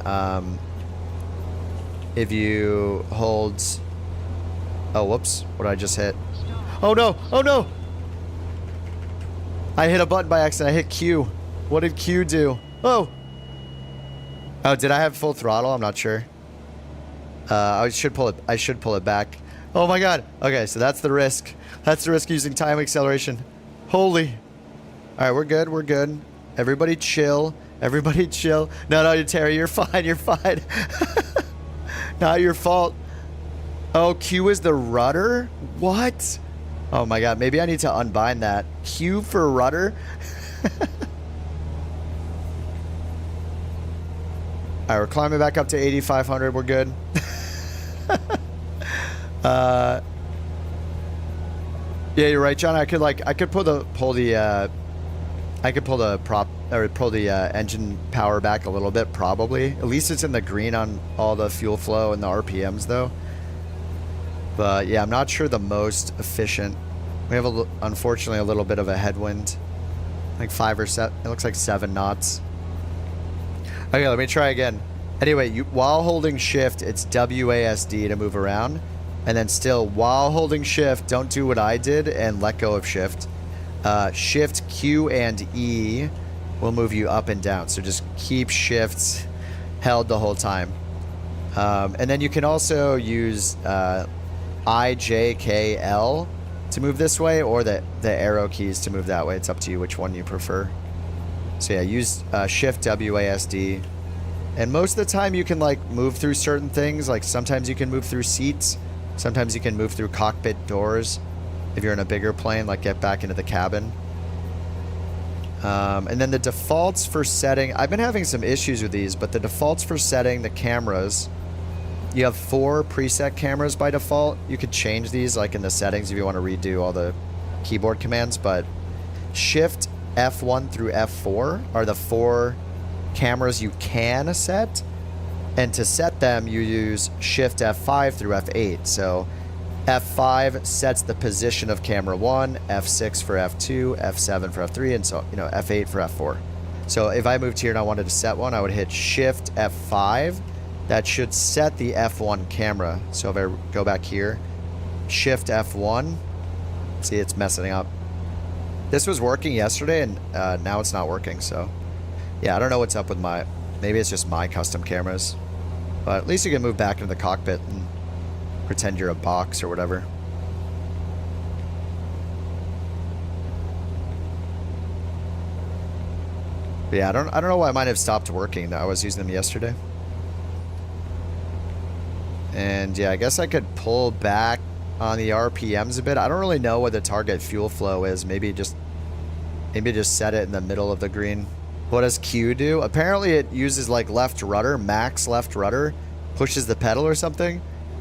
if you hold... Oh, whoops. What did I just hit? Oh, no. Oh, no. I hit a button by accident. I hit Q. What did Q do? Oh. Oh, did I have full throttle? I'm not sure. I should pull it back. Oh my god. Okay, so that's the risk. That's the risk using time acceleration. Holy. Alright, we're good. We're good. Everybody chill. Everybody chill. No, Terry, you're fine. You're fine. Not your fault. Oh, Q is the rudder? What? Oh my god, maybe I need to unbind that. Q for rudder? Alright, we're climbing back up to 8,500. We're good. Yeah, you're right, John. I could pull the prop or pull the engine power back a little bit, probably. At least it's in the green on all the fuel flow and the RPMs, though. But yeah, I'm not sure the most efficient. We have unfortunately a little bit of a headwind, like 5 or 7. It looks like 7 knots. Okay, let me try again. Anyway, while holding shift, it's WASD to move around. And then still, while holding shift, don't do what I did and let go of shift. Shift, Q, and E will move you up and down. So just keep shifts held the whole time. And then you can also use I, J, K, L to move this way, or the arrow keys to move that way. It's up to you which one you prefer. So yeah, use shift, WASD. And most of the time you can like move through certain things. Like sometimes you can move through seats. Sometimes you can move through cockpit doors. If you're in a bigger plane, like get back into the cabin. And then the defaults for setting, I've been having some issues with these, but the defaults for setting the cameras, you have 4 preset cameras by default. You could change these like in the settings if you want to redo all the keyboard commands, but Shift F1 through F4 are the 4 cameras you can set, and to set them you use Shift F5 through F8. So F5 sets the position of camera 1, F6 for F2, F7 for F3, and so, you know, F8 for F4. So if I moved here and I wanted to set one, I would hit Shift F5. That should set the F1 camera. So if I go back here, Shift F1, see, it's messing up. This was working yesterday, and now it's not working, so yeah, I don't know what's up with my, maybe it's just my custom cameras, but at least you can move back into the cockpit and pretend you're a box or whatever. But yeah, I don't know why mine have stopped working. I was using them yesterday. And yeah, I guess I could pull back on the RPMs a bit. I don't really know what the target fuel flow is. Maybe just set it in the middle of the green. What does Q do? Apparently it uses like left rudder, max left rudder, pushes the pedal or something.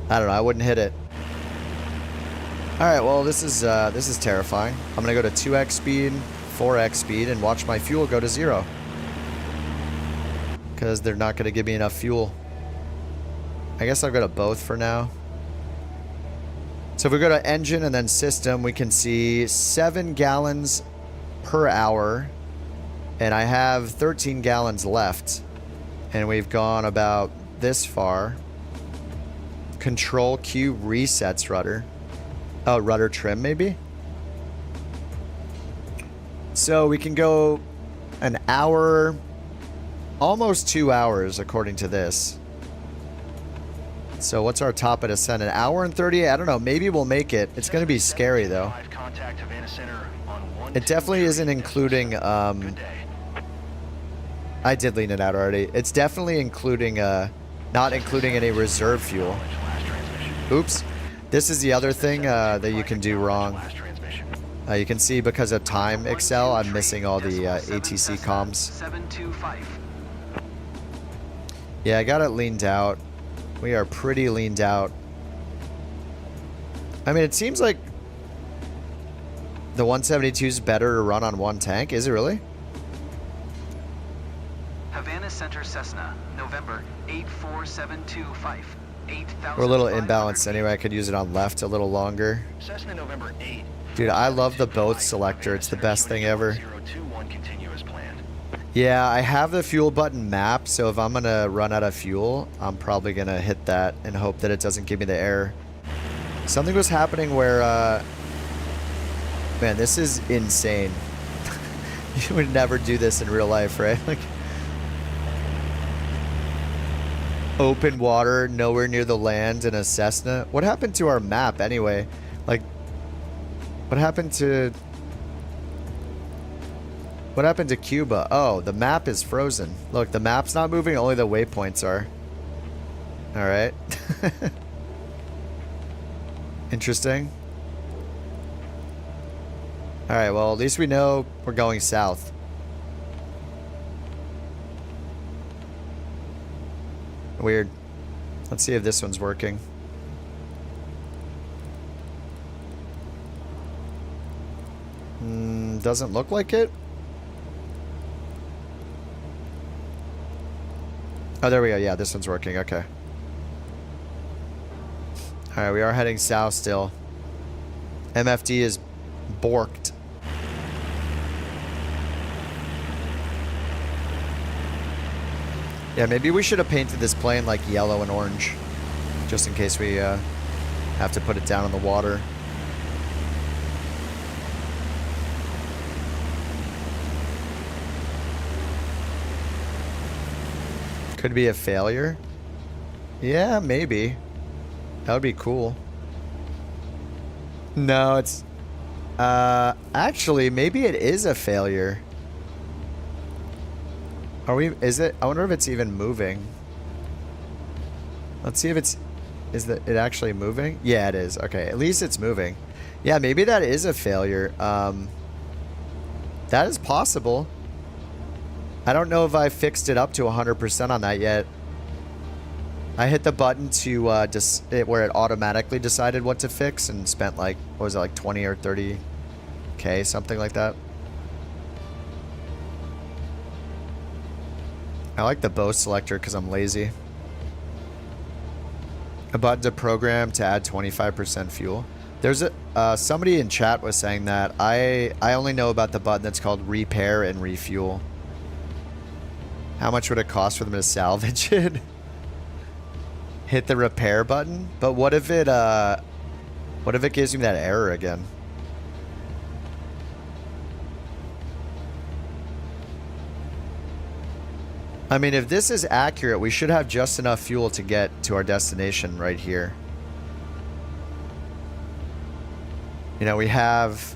I don't know, I wouldn't hit it. Alright, well this is terrifying. I'm gonna go to 2x speed, 4x speed, and watch my fuel go to 0. Because they're not gonna give me enough fuel. I guess I'll go to both for now. So if we go to engine and then system, we can see 7 gallons per hour. And I have 13 gallons left. And we've gone about this far. Control Q resets rudder. Oh, rudder trim maybe? So we can go an hour, almost 2 hours according to this. So what's our top at ascent? An hour and 38? I don't know. Maybe we'll make it. It's going to be scary though. It definitely isn't including... I did lean it out already. It's definitely including... not including any reserve fuel. Oops. This is the other thing that you can do wrong. You can see because of time Excel, I'm missing all the ATC comms. Yeah, I got it leaned out. We are pretty leaned out. I mean, it seems like the 172 is better to run on one tank. Is it really? Havana Center Cessna, November 84725. We're a little imbalanced anyway. I could use it on left a little longer. Cessna November 8. Dude, I love the both selector. It's the best thing ever. Yeah, I have the fuel button mapped, so if I'm going to run out of fuel, I'm probably going to hit that and hope that it doesn't give me the error. Something was happening where, man, this is insane. You would never do this in real life, right? Like, open water, nowhere near the land in a Cessna. What happened to our map anyway? Like, what happened to Cuba? Oh, the map is frozen. Look, the map's not moving, only the waypoints are. Alright. Interesting. Alright, well, at least we know we're going south. Weird. Let's see if this one's working. Doesn't look like it. Oh, there we go. Yeah, this one's working. Okay. Alright, we are heading south still. MFD is borked. Yeah, maybe we should have painted this plane like yellow and orange. Just in case we have to put it down in the water. Could be a failure. Yeah, maybe. That would be cool. No, it's... actually, maybe it is a failure. Are we, is it, I wonder if it's even moving. Let's see if it's, is it actually moving? Yeah, it is. Okay, at least it's moving. Yeah, maybe that is a failure. That is possible. I don't know if I fixed it up to 100% on that yet. I hit the button to where it automatically decided what to fix and spent like, what was it, like 20 or 30K, something like that. I like the bow selector because I'm lazy. A button to program to add 25% fuel. There's a somebody in chat was saying that. I only know about the button that's called repair and refuel. How much would it cost for them to salvage it? Hit the repair button, but what if it gives me that error again? I mean, if this is accurate, we should have just enough fuel to get to our destination right here. You know, we have,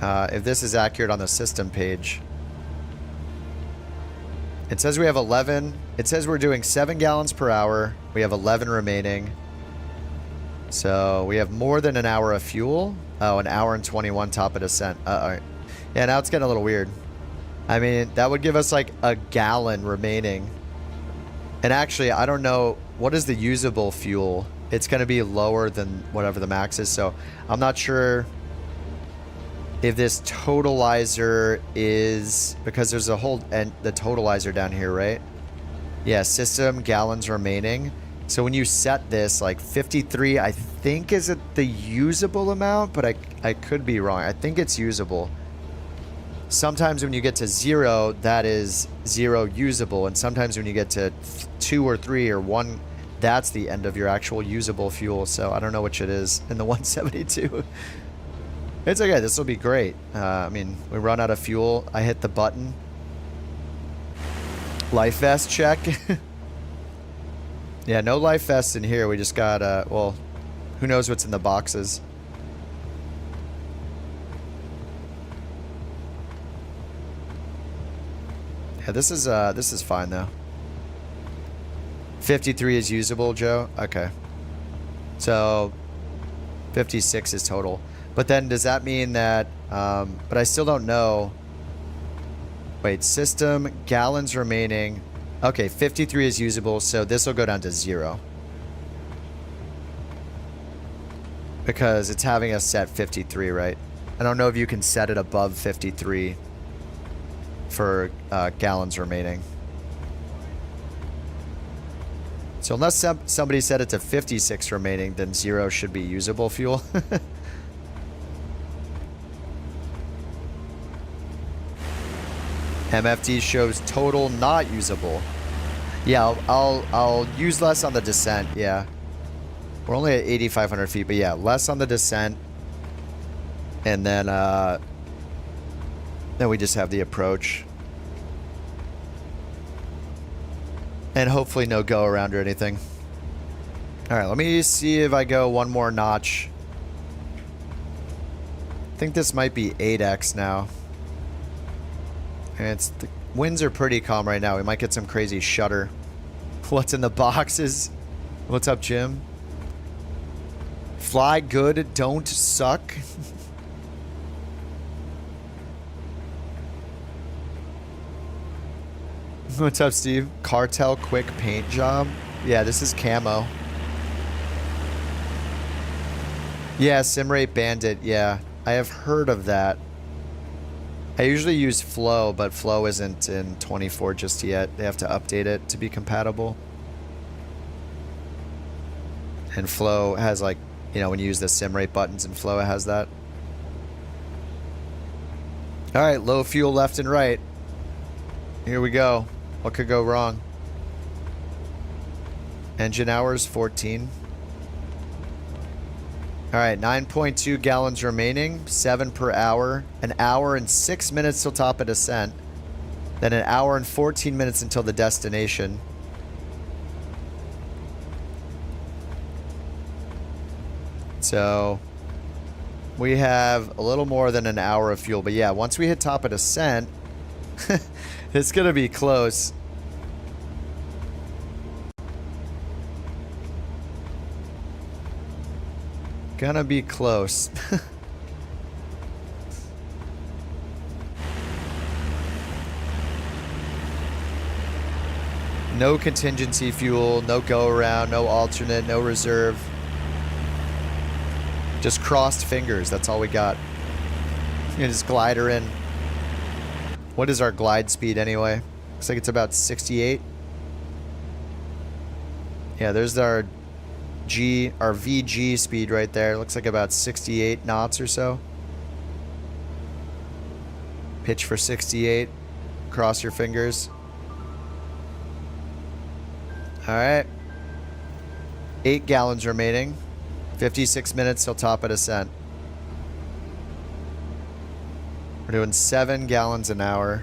if this is accurate on the system page, it says we have 11. It says we're doing 7 gallons per hour. We have 11 remaining. So we have more than an hour of fuel. Oh, an hour and 21 top of descent. All right. Yeah, now it's getting a little weird. I mean, that would give us like a gallon remaining. And actually, I don't know. What is the usable fuel? It's going to be lower than whatever the max is. So I'm not sure if this totalizer is, because there's a whole, and the totalizer down here, right? Yeah, system gallons remaining. So when you set this, like 53, I think is it the usable amount, but I could be wrong. I think it's usable. Sometimes when you get to 0, that is 0 usable. And sometimes when you get to 2 or 3 or 1, that's the end of your actual usable fuel. So I don't know which it is in the 172. It's okay. This will be great. I mean, we run out of fuel. I hit the button. Life vest check. Yeah, no life vests in here. We just got, well, who knows what's in the boxes. Yeah, this is fine though. 53 is usable, Joe. Okay. So 56 is total. But then does that mean that, but I still don't know. Wait, system, gallons remaining. Okay, 53 is usable, so this will go down to 0. Because it's having us set 53, right? I don't know if you can set it above 53 for gallons remaining. So unless somebody set it to 56 remaining, then 0 should be usable fuel. MFD shows total not usable. Yeah, I'll use less on the descent. Yeah, we're only at 8,500 feet, but yeah, less on the descent, and then we just have the approach, and hopefully no go around or anything. All right, let me see if I go one more notch. I think this might be 8x now. And the winds are pretty calm right now. We might get some crazy shutter. What's in the boxes? What's up, Jim? Fly good, don't suck. What's up, Steve? Cartel quick paint job. Yeah, this is camo. Yeah, Simrate Bandit. Yeah, I have heard of that. I usually use Flow, but Flow isn't in 24 just yet. They have to update it to be compatible. And Flow has, like, you know, when you use the Simrate buttons in Flow, it has that. All right, low fuel left and right. Here we go. What could go wrong? Engine hours, 14. All right, 9.2 gallons remaining, 7 per hour, an hour and 6 minutes till top of descent, then an hour and 14 minutes until the destination. So we have a little more than an hour of fuel, but yeah, once we hit top of descent, it's going to be close. Gonna be close. No contingency fuel, no go around, no alternate, no reserve. Just crossed fingers, that's all we got. You just glide her in. What is our glide speed anyway? Looks like it's about 68. Yeah, there's our VG speed right there. Looks like about 68 knots or so. Pitch for 68. Cross your fingers. Alright. 8 gallons remaining. 56 minutes till top of descent. We're doing 7 gallons an hour.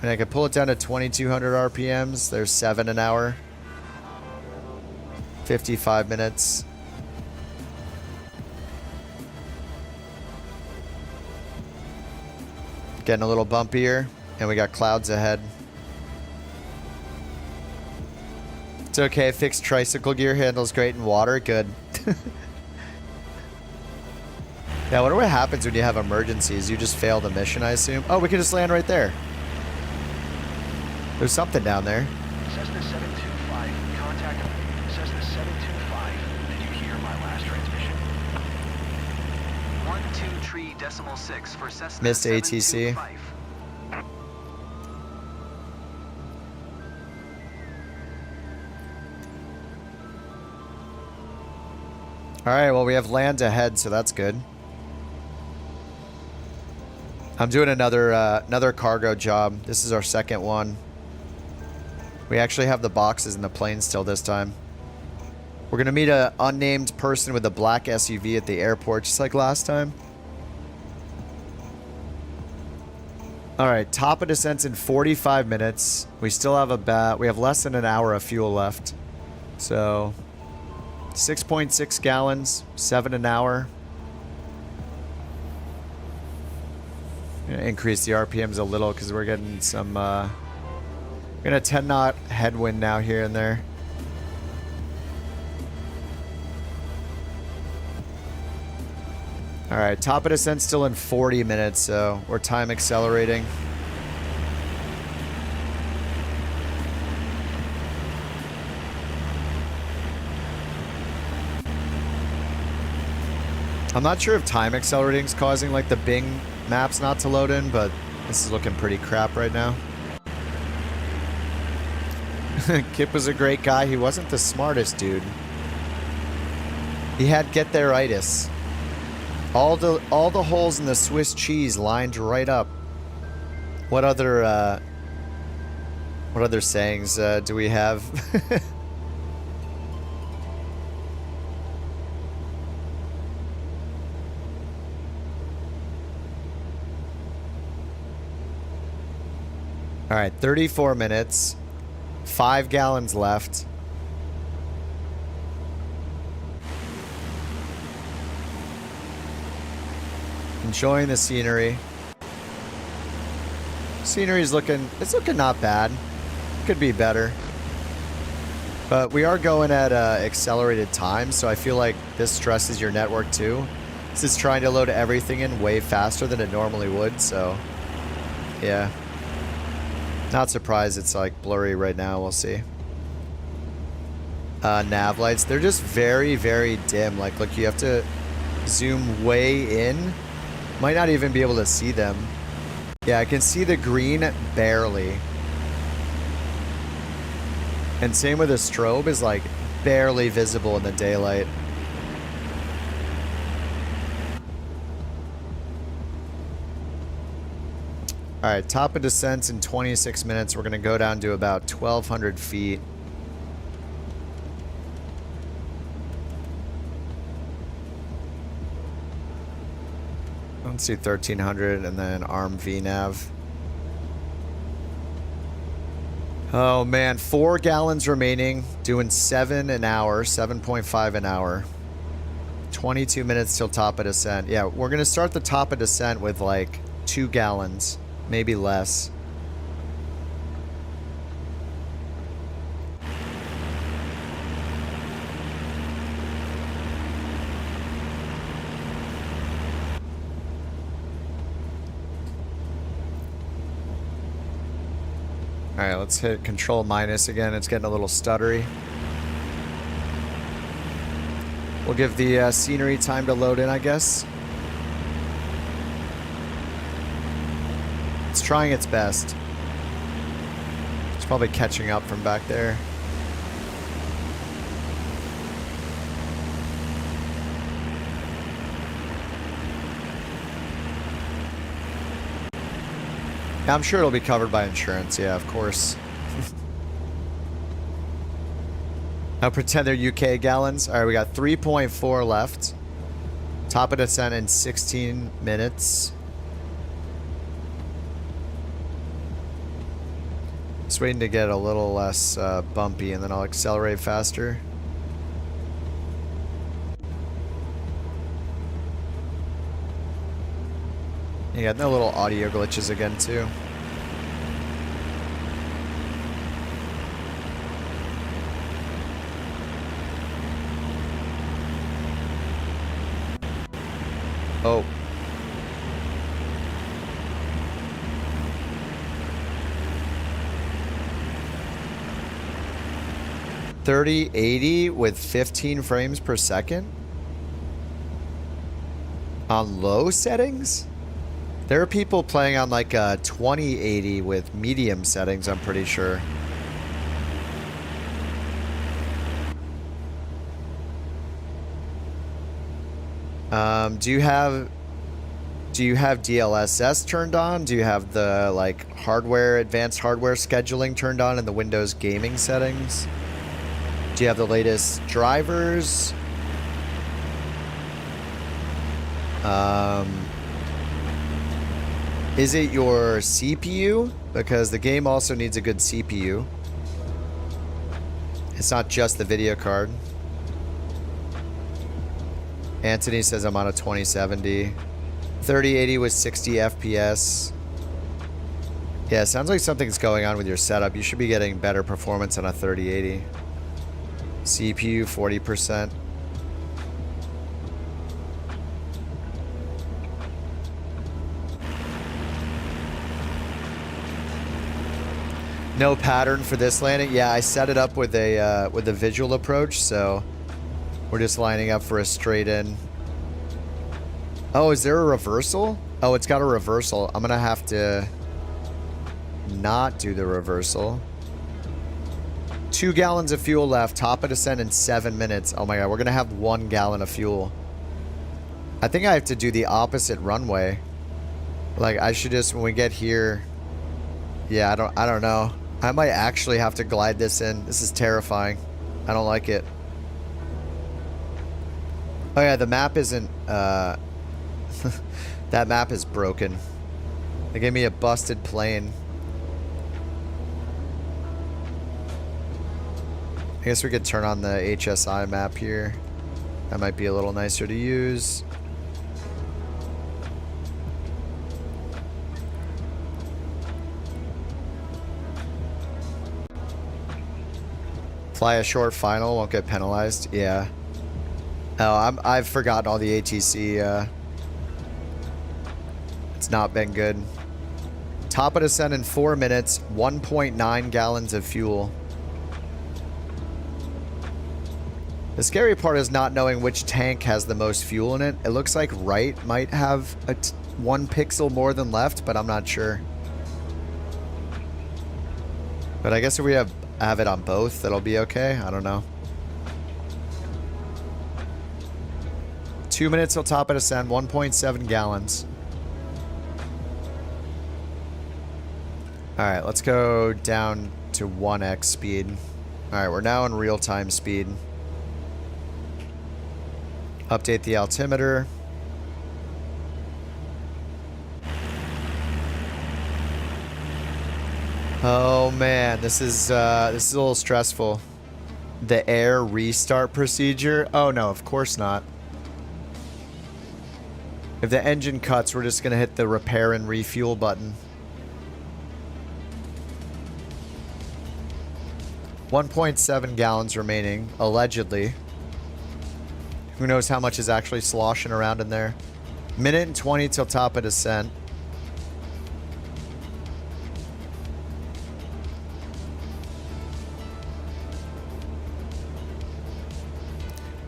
And I could pull it down to 2200 RPMs. There's 7 an hour. 55 minutes. Getting a little bumpier, and we got clouds ahead. It's okay, fixed tricycle gear, handles great in water, good. Yeah, I wonder what happens when you have emergencies. You just fail the mission, I assume. Oh, we can just land right there. There's something down there. Cessna 725, contact Cessna 725. Did you hear my last transmission? 123.6 for Cessna Missed ATC. 725. Alright, well we have land ahead, so that's good. I'm doing another cargo job. This is our second one. We actually have the boxes in the plane still this time. We're going to meet an unnamed person with a black SUV at the airport, just like last time. Alright, top of descent's in 45 minutes. We still have we have less than an hour of fuel left. So 6.6 gallons, 7 an hour. Gonna increase the RPMs a little because we're getting some getting a 10 knot headwind now here and there. Alright, top of descent still in 40 minutes, so we're time accelerating. I'm not sure if time accelerating is causing like the Bing maps not to load in, but this is looking pretty crap right now. Kip was a great guy. He wasn't the smartest dude. He had get there-itis. All the holes in the Swiss cheese lined right up. What other sayings do we have? All right, 34 minutes, 5 gallons left. Enjoying the scenery. Scenery's looking not bad. Could be better. But we are going at accelerated time, so I feel like this stresses your network too. This is trying to load everything in way faster than it normally would, so yeah. Not surprised it's like blurry right now, we'll see. Nav lights, they're just very, very dim. Like, look, you have to zoom way in. Might not even be able to see them. Yeah, I can see the green barely. And same with the strobe is like barely visible in the daylight. Alright, top of descent in 26 minutes. We're going to go down to about 1,200 feet. Let's do 1,300 and then arm VNav. Oh man, 4 gallons remaining. Doing 7 an hour, 7.5 an hour. 22 minutes till top of descent. Yeah, we're going to start the top of descent with like 2 gallons. Maybe less. Alright, let's hit control minus again. It's getting a little stuttery. We'll give the scenery time to load in, I guess. It's trying its best. It's probably catching up from back there. I'm sure it'll be covered by insurance. Yeah, of course. I'll pretend they're UK gallons. All right, we got 3.4 left. Top of descent in 16 minutes. Just waiting to get a little less bumpy, and then I'll accelerate faster. You got no little audio glitches again, too. Oh. $3080 with 15 frames per second? On low settings? There are people playing on like a 2080 with medium settings, I'm pretty sure. Do you have DLSS turned on? Do you have the like advanced hardware scheduling turned on in the Windows gaming settings? Do you have the latest drivers? Is it your CPU? Because the game also needs a good CPU. It's not just the video card. Anthony says I'm on a 2070. 3080 with 60 FPS. Yeah, sounds like something's going on with your setup. You should be getting better performance on a 3080. CPU 40%. No pattern for this landing. Yeah, I set it up with a visual approach, so we're just lining up for a straight in. Oh, is there a reversal? Oh, it's got a reversal. I'm gonna have to not do the reversal. 2 gallons of fuel left. Top of descent in 7 minutes. Oh my god, we're gonna have 1 gallon of fuel. I think I have to do the opposite runway. Like, I should just, when we get here. Yeah, I don't know. I might actually have to glide this in. This is terrifying. I don't like it. Oh yeah, the map isn't, that map is broken. They gave me a busted plane. I guess we could turn on the HSI map here. That might be a little nicer to use. Fly a short final, won't get penalized. Yeah. Oh, I've forgotten all the ATC. It's not been good. Top of descent in 4 minutes. 1.9 gallons of fuel. The scary part is not knowing which tank has the most fuel in it. It looks like right might have 1 pixel more than left, but I'm not sure. But I guess if we have it on both, that'll be okay. I don't know. 2 minutes till top of descent, 1.7 gallons. Alright, let's go down to 1x speed. Alright, we're now in real-time speed. Update the altimeter. Oh man, this is a little stressful. The air restart procedure? Oh no, of course not. If the engine cuts, we're just gonna hit the repair and refuel button. 1.7 gallons remaining, allegedly. Who knows how much is actually sloshing around in there. Minute and 20 till top of descent.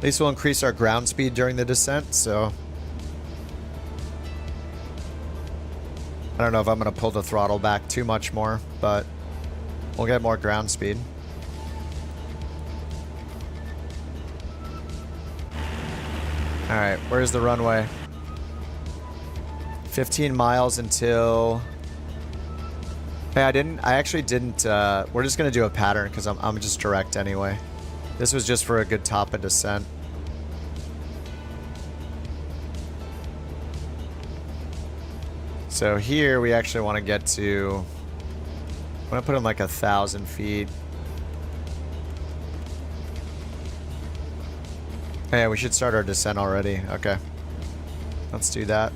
At least we'll increase our ground speed during the descent, so... I don't know if I'm going to pull the throttle back too much more, but we'll get more ground speed. Alright, where's the runway? 15 miles until... Hey, I actually didn't, we're just going to do a pattern because I'm just direct anyway. This was just for a good top of descent. So here we actually want to get to... I'm going to put in like 1,000 feet. Yeah, we should start our descent already. Okay. Let's do that.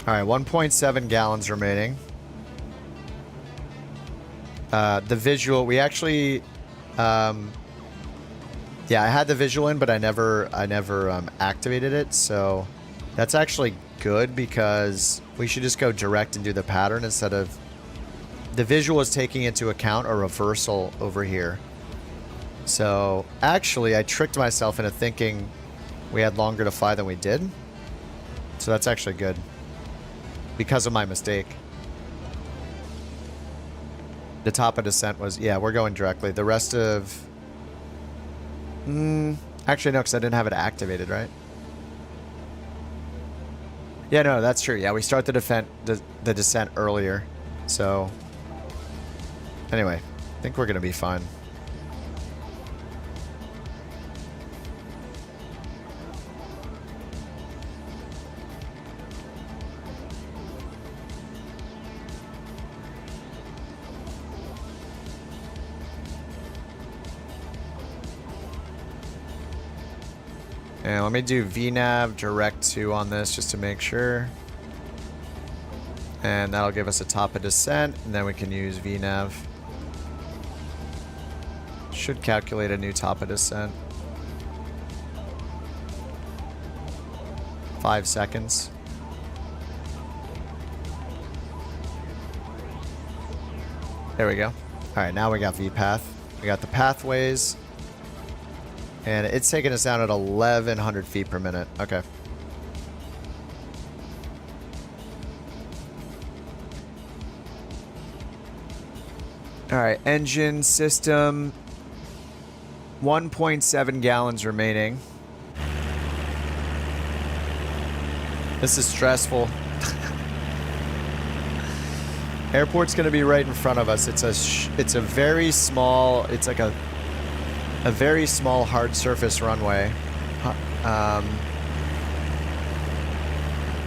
Alright, 1.7 gallons remaining. The visual, we actually... yeah, I had the visual in, but I never activated it, so that's actually good because we should just go direct and do the pattern instead of... The visual is taking into account a reversal over here. So, actually, I tricked myself into thinking we had longer to fly than we did. So that's actually good. Because of my mistake. The top of descent was... Yeah, we're going directly. The rest of... actually, no, because I didn't have it activated, right? Yeah, no, that's true. Yeah, we start the descent earlier. So... Anyway, I think we're going to be fine. And let me do VNav direct to on this just to make sure. And that'll give us a top of descent, and then we can use VNav. Should calculate a new top of descent. 5 seconds. There we go. Alright, now we got VPath. We got the pathways. And it's taking us down at 1,100 feet per minute. Okay. Alright, engine system. 1.7 gallons remaining. This is stressful. Airport's going to be right in front of us. It's a very small... It's like a very small hard surface runway.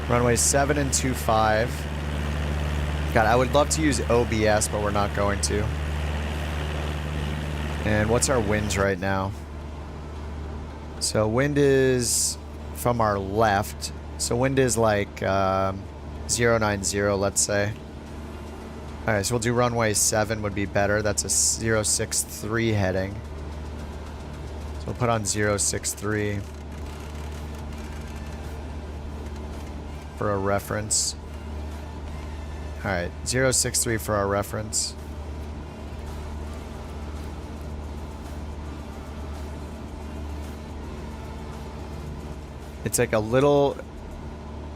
Runway 7 and 25. God, I would love to use OBS, but we're not going to. And what's our winds right now? So wind is from our left. So wind is like 090, let's say. Alright, so we'll do runway 7 would be better. That's a 063 heading. So we'll put on 063 for a reference. Alright, 063 for our reference. It's like a little,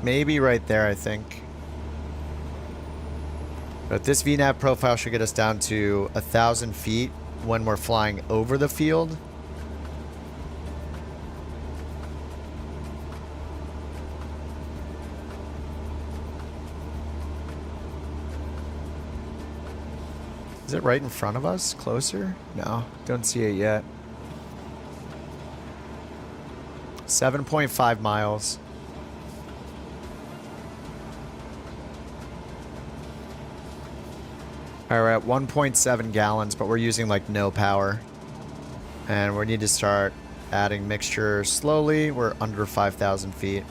maybe right there, I think. But this VNav profile should get us down to 1,000 feet when we're flying over the field. Is it right in front of us? Closer? No, don't see it yet. 7.5 miles. Alright, we're at 1.7 gallons, but we're using like no power. And we need to start adding mixture slowly. We're under 5,000 feet.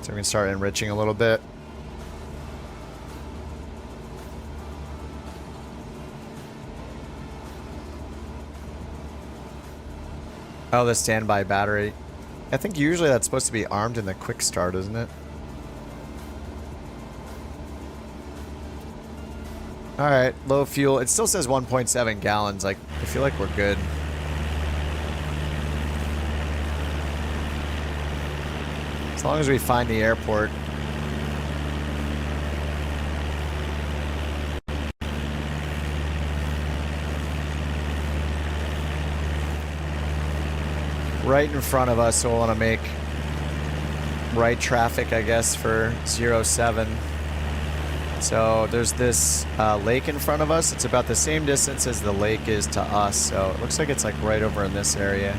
So we can start enriching a little bit. Oh, the standby battery. I think usually that's supposed to be armed in the quick start, isn't it? All right, low fuel. It still says 1.7 gallons. Like, I feel like we're good. As long as we find the airport. Right in front of us, so we'll want to make right traffic, I guess, for 07. So there's this lake in front of us. It's about the same distance as the lake is to us. So it looks like it's like right over in this area.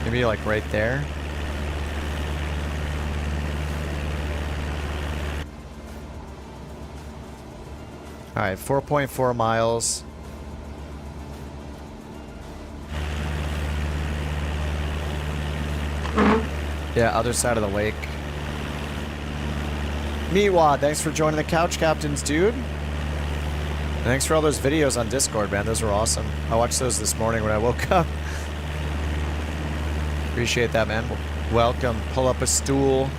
Maybe like right there. All right, 4.4 miles. Yeah, other side of the lake. Meatwad, thanks for joining the Couch Captains, dude. And thanks for all those videos on Discord, man. Those were awesome. I watched those this morning when I woke up. Appreciate that, man. Welcome. Pull up a stool.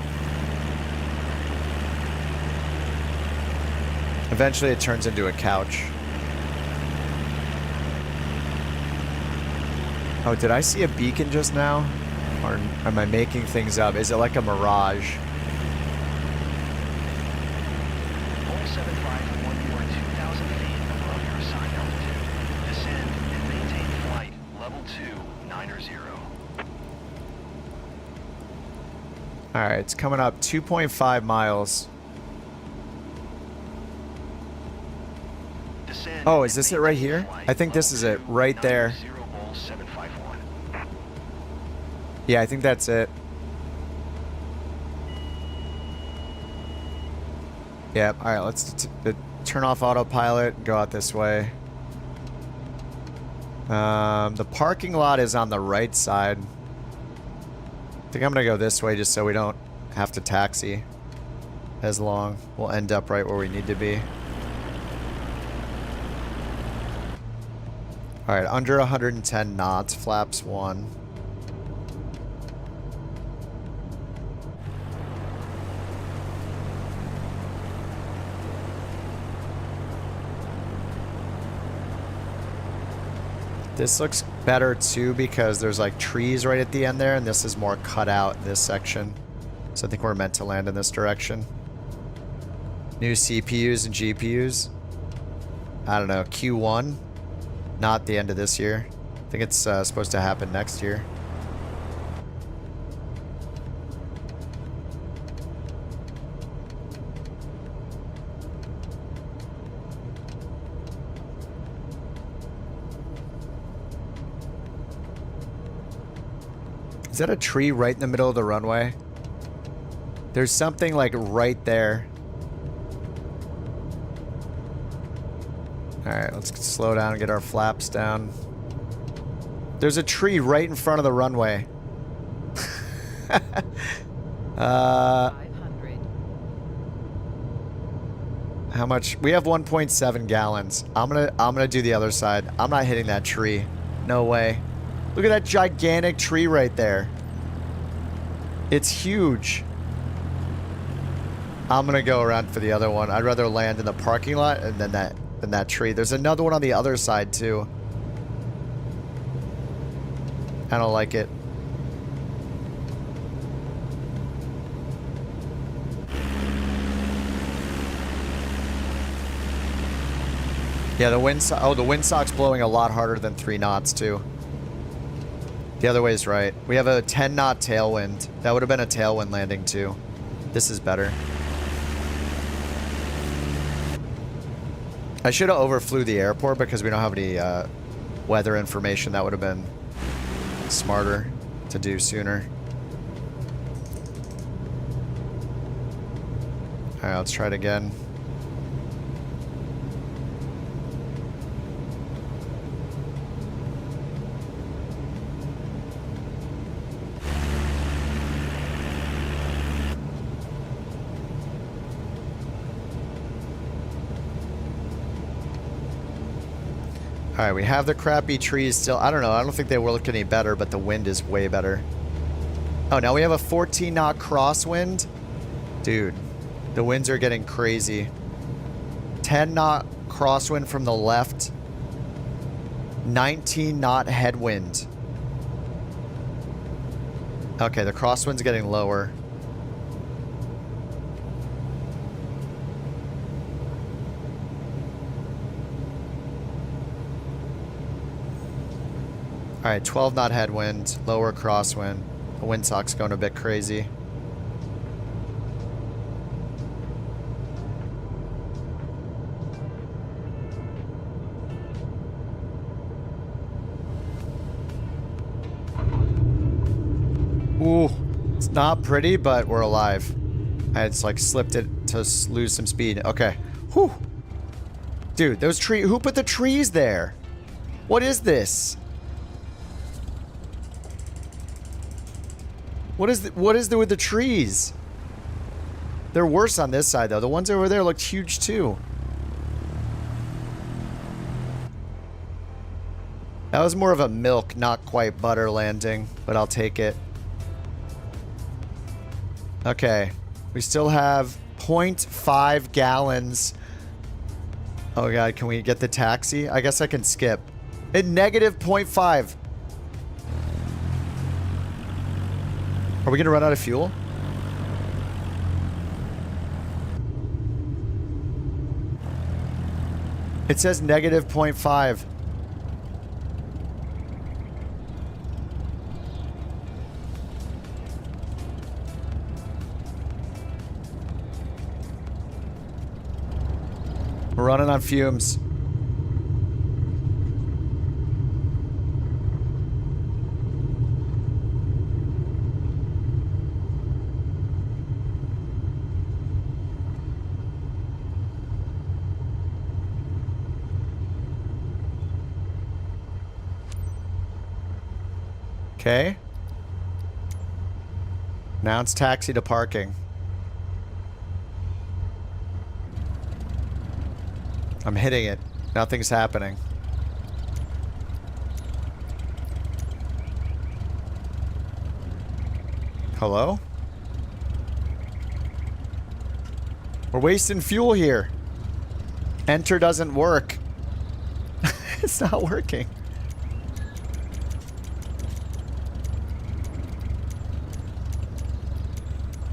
Eventually it turns into a couch. Oh, did I see a beacon just now? Or am I making things up? Is it like a mirage? All 751, you are 2,000 feet above your assigned altitude. Descend and maintain flight level 290. Alright, it's coming up 2.5 miles. Descend Oh, is this it right here? I think this is it, right there. Yeah, I think that's it. Yep, alright, let's turn off autopilot and go out this way. The parking lot is on the right side. I think I'm gonna go this way just so we don't have to taxi as long. We'll end up right where we need to be. Alright, under 110 knots, flaps 1. This looks better too because there's like trees right at the end there, and this is more cut out in this section. So I think we're meant to land in this direction. New CPUs and GPUs. I don't know, Q1. Not the end of this year. I think it's supposed to happen next year. Is that a tree right in the middle of the runway? There's something like right there. Alright, let's slow down and get our flaps down. There's a tree right in front of the runway. 500. How much? We have 1.7 gallons. I'm gonna do the other side. I'm not hitting that tree. No way. Look at that gigantic tree right there. It's huge. I'm gonna go around for the other one. I'd rather land in the parking lot and then that tree. There's another one on the other side too. I don't like it. Yeah, the windsock's blowing a lot harder than 3 knots too. The other way is right. We have a 10 knot tailwind. That would have been a tailwind landing too. This is better. I should have overflew the airport because we don't have any weather information. That would have been smarter to do sooner. Alright, let's try it again. Alright, we have the crappy trees still. I don't know. I don't think they will look any better, but the wind is way better. Oh, now we have a 14 knot crosswind? Dude. The winds are getting crazy. 10 knot crosswind from the left. 19 knot headwind. Okay, the crosswind's getting lower. Alright, 12 knot headwind, lower crosswind. The windsock's going a bit crazy. Ooh, it's not pretty, but we're alive. I just like slipped it to lose some speed. Okay. Whew. Dude, those trees. Who put the trees there? What is this? What is with the trees? They're worse on this side though. The ones over there looked huge too. That was more of a milk, not quite butter landing, but I'll take it. Okay, we still have 0.5 gallons. Oh god, can we get the taxi? I guess I can skip. At negative 0.5. Are we gonna run out of fuel? It says negative 0.5. We're running on fumes. Okay. Now it's taxi to parking. I'm hitting it. Nothing's happening. Hello? We're wasting fuel here. Enter doesn't work. It's not working.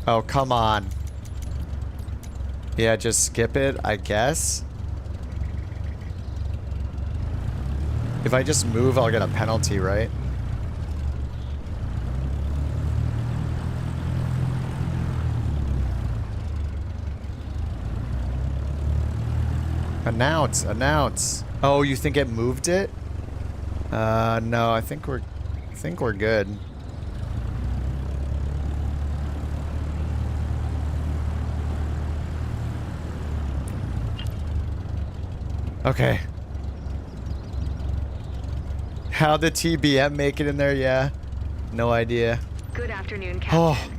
Oh, come on. Yeah, just skip it, I guess. If I just move, I'll get a penalty, right? Announce, announce. Oh, you think it moved it? No, I think we're good. Okay. How'd the TBM make it in there? Yeah. No idea. Good afternoon, Captain. Oh.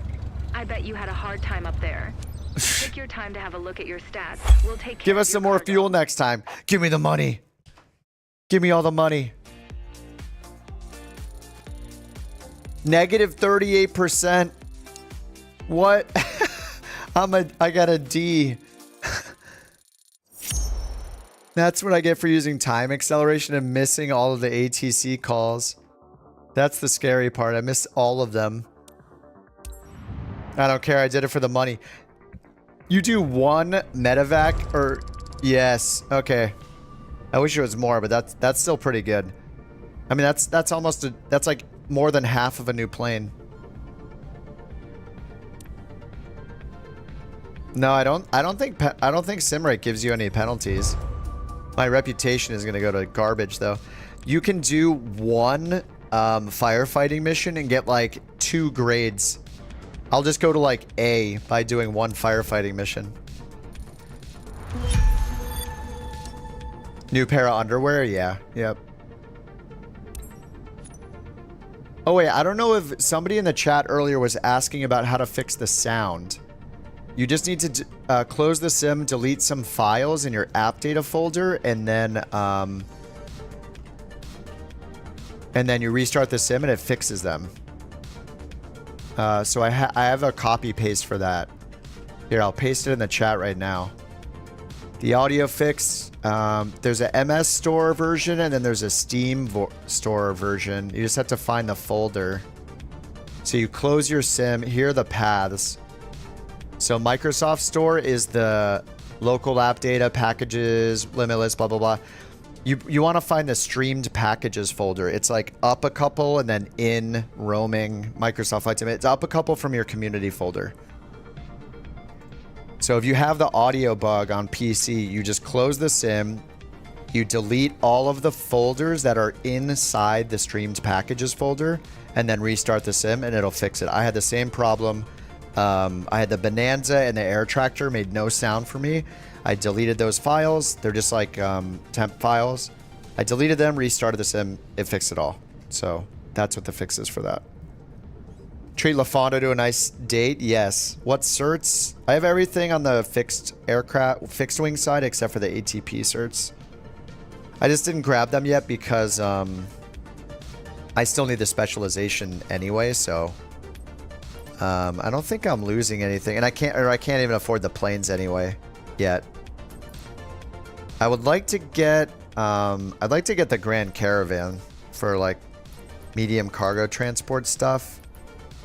I bet you had a hard time up there. Take your time to have a look at your stats. We'll take care Give of us your some more cargo. fuel next time. Give me the money. Give me all the money. Negative 38%. What? I got a D. That's what I get for using time acceleration and missing all of the ATC calls. That's the scary part. I missed all of them. I don't care. I did it for the money. You do one medevac or... Yes. Okay. I wish it was more, but that's still pretty good. I mean, that's almost a... That's like more than half of a new plane. No, I don't think SimRate gives you any penalties. My reputation is going to go to garbage, though. You can do one firefighting mission and get, like, 2 grades. I'll just go to, like, A by doing one firefighting mission. New pair of underwear? Yeah. Yep. Oh, wait. I don't know if somebody in the chat earlier was asking about how to fix the sound. You just need to close the sim, delete some files in your app data folder, and then you restart the sim and it fixes them. So I have a copy paste for that. Here, I'll paste it in the chat right now. The audio fix, there's a MS Store version and then there's a Steam Store version. You just have to find the folder. So you close your sim. Here are the paths. So Microsoft Store is the local app data, packages, limitless, blah, blah, blah. You want to find the streamed packages folder. It's like up a couple and then in roaming Microsoft Flight Sim. It's up a couple from your community folder. So if you have the audio bug on PC, you just close the sim, you delete all of the folders that are inside the streamed packages folder, and then restart the sim and it'll fix it. I had the same problem. I had the Bonanza and the Air Tractor made no sound for me. I deleted those files. They're just like temp files. I deleted them, restarted the sim. It fixed it all. So that's what the fix is for that. Treat LaFonda to a nice date. Yes. What certs? I have everything on the fixed fixed wing side except for the ATP certs. I just didn't grab them yet because I still need the specialization anyway. So I don't think I'm losing anything, and I can't even afford the planes anyway yet. I would like to get I'd like to get the Grand Caravan for like medium cargo transport stuff.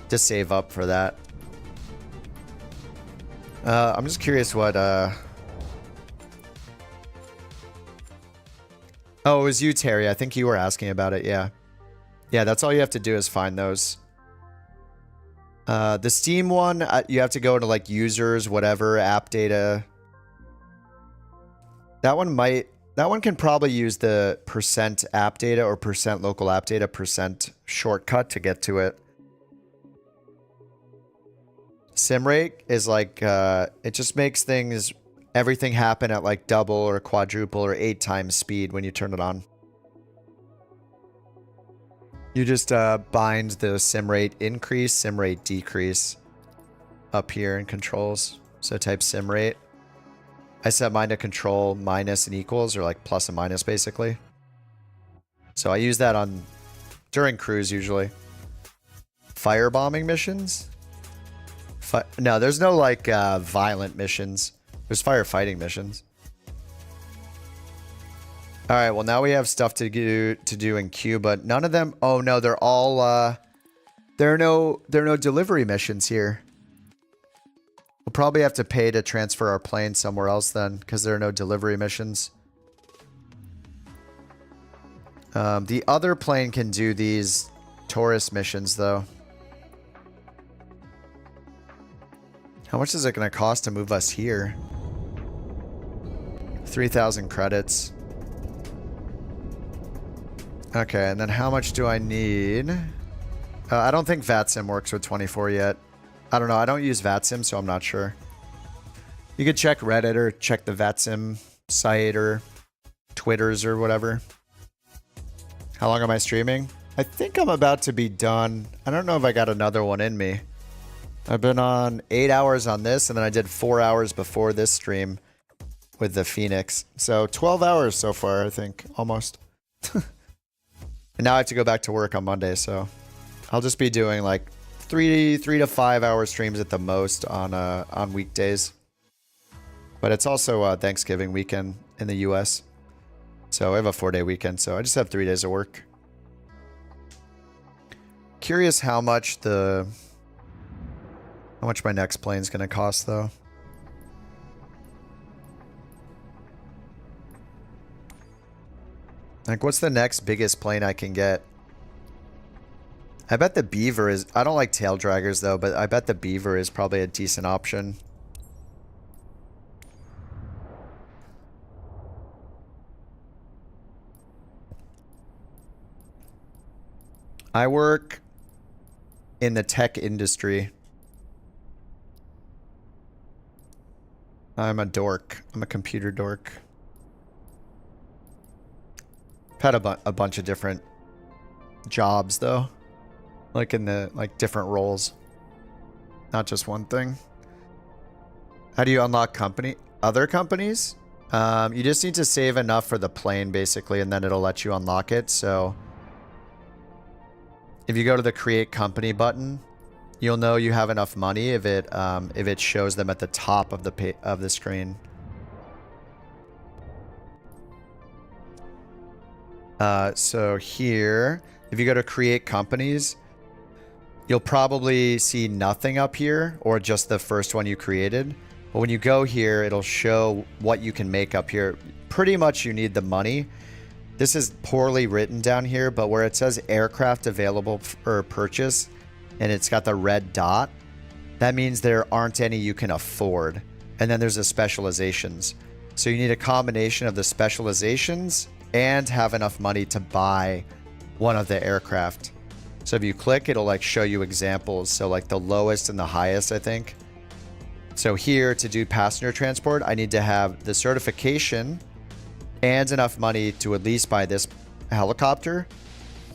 To save up for that. I'm just curious what oh, it was you, Terry. I think you were asking about it. Yeah, that's all you have to do is find those. The Steam one, you have to go into like users, whatever, app data. That one can probably use the % app data or % local app data % shortcut to get to it. Sim rate is like, it just makes everything happen at like double or quadruple or 8 times speed when you turn it on. You just bind the sim rate increase, sim rate decrease up here in controls. So type sim rate. I set mine to control minus and equals, or like plus and minus basically. So I use that during cruise usually. Firebombing missions? No, there's no like violent missions. There's firefighting missions. All right, well now we have stuff to do in queue, but none of them. Oh no, they're all. There are no delivery missions here. We'll probably have to pay to transfer our plane somewhere else then, because there are no delivery missions. The other plane can do these tourist missions though. How much is it going to cost to move us here? 3,000 credits. Okay, and then how much do I need? I don't think VATSIM works with 24 yet. I don't know. I don't use VATSIM, so I'm not sure. You could check Reddit or check the VATSIM site or Twitters or whatever. How long am I streaming? I think I'm about to be done. I don't know if I got another one in me. I've been on 8 hours on this, and then I did 4 hours before this stream with the Phoenix. So 12 hours so far, I think, almost. And now I have to go back to work on Monday, so I'll just be doing like 3 to 5 hour streams at the most on weekdays. But it's also Thanksgiving weekend in the US. So I have a 4-day weekend, so I just have 3 days of work. Curious how much my next plane is going to cost, though. Like, what's the next biggest plane I can get? I bet the Beaver is... I don't like tail draggers, though, but I bet the Beaver is probably a decent option. I work in the tech industry. I'm a dork. I'm a computer dork. I've had a bunch of different jobs though, like in the different roles, not just one thing. How do you unlock other companies? You just need to save enough for the plane basically, and then it'll let you unlock it. So if you go to the create company button, You'll know you have enough money if it shows them at the top of the screen. So here, if you go to create companies, you'll probably see nothing up here or just the first one you created. But when you go here, it'll show what you can make up here. Pretty much you need the money. This is poorly written down here, but where it says aircraft available for purchase and it's got the red dot, that means there aren't any you can afford. And then there's the specializations. So you need a combination of the specializations and have enough money to buy one of the aircraft. So if you click, it'll like show you examples. So like the lowest and the highest, I think. So here to do passenger transport, I need to have the certification and enough money to at least buy this helicopter,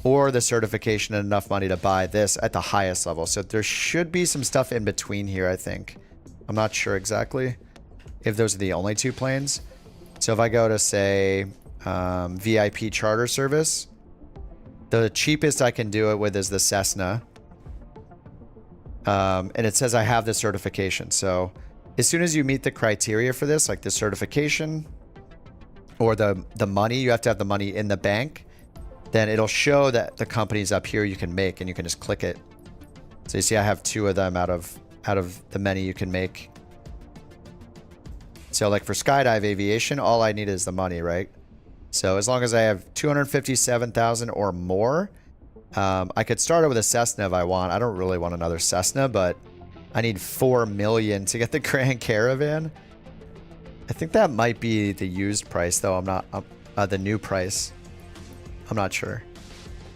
or the certification and enough money to buy this at the highest level. So there should be some stuff in between here, I think. I'm not sure exactly if those are the only two planes. So if I go to say VIP charter service, the cheapest I can do it with is the Cessna. And it says I have the certification. So as soon as you meet the criteria for this, like the certification or the money, you have to have the money in the bank, then it'll show that the companies up here you can make, and you can just click it. So you see I have 2 of them out of the many you can make. So like for skydive aviation, all I need is the money, right? So as long as I have 257,000 or more, I could start it with a Cessna if I want. I don't really want another Cessna, but I need 4 million to get the Grand Caravan. I think that might be the used price, though. I'm not the new price. I'm not sure.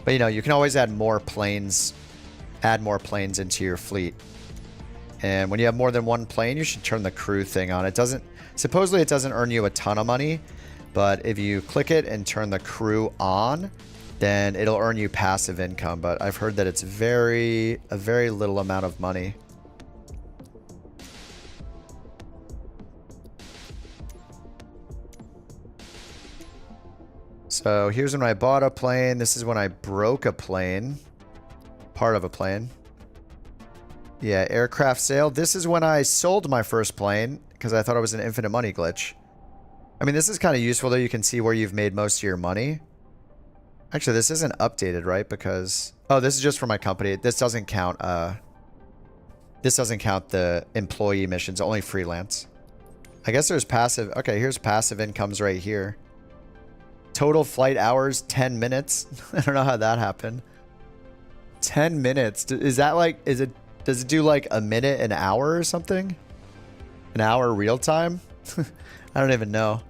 But you know, you can always add more planes into your fleet. And when you have more than one plane, you should turn the crew thing on. Supposedly it doesn't earn you a ton of money, but if you click it and turn the crew on, then it'll earn you passive income. But I've heard that it's a very little amount of money. So here's when I bought a plane. This is when I broke a plane. Part of a plane. Yeah, aircraft sale. This is when I sold my first plane because I thought it was an infinite money glitch. I mean, this is kind of useful though. You can see where you've made most of your money. Actually, this isn't updated, right? Because, oh, this is just for my company. This doesn't count the employee missions, only freelance. I guess there's passive. Okay, here's passive incomes right here. Total flight hours, 10 minutes. I don't know how that happened. 10 minutes. Is that like, does it do like a minute, an hour or something? An hour real time? I don't even know.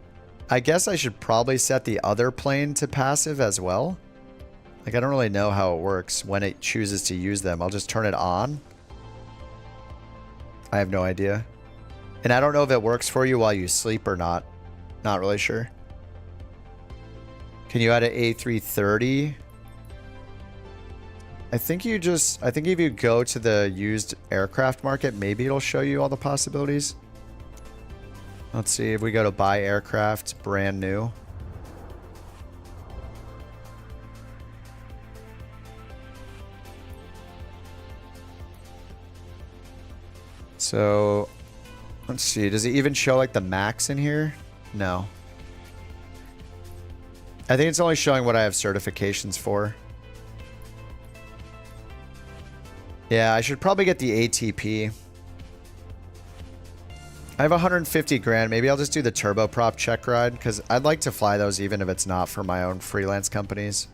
I guess I should probably set the other plane to passive as well. Like, I don't really know how it works when it chooses to use them. I'll just turn it on. I have no idea. And I don't know if it works for you while you sleep or not. Not really sure. Can you add an A330? I think if you go to the used aircraft market, maybe it'll show you all the possibilities. Let's see if we go to buy aircraft, brand new. So let's see, does it even show like the max in here? No. I think it's only showing what I have certifications for. Yeah, I should probably get the ATP. I have 150 grand. Maybe I'll just do the turboprop check ride because I'd like to fly those even if it's not for my own freelance companies.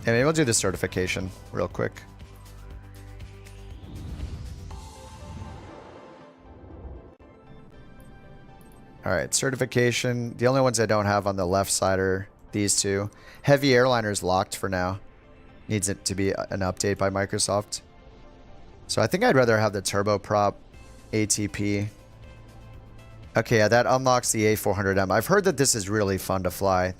Yeah, maybe I'll do the certification real quick. All right, certification. The only ones I don't have on the left side are these two. Heavy airliner's locked for now. Needs it to be an update by Microsoft. So I think I'd rather have the turboprop ATP. Okay, yeah, that unlocks the A400M. I've heard that this is really fun to fly.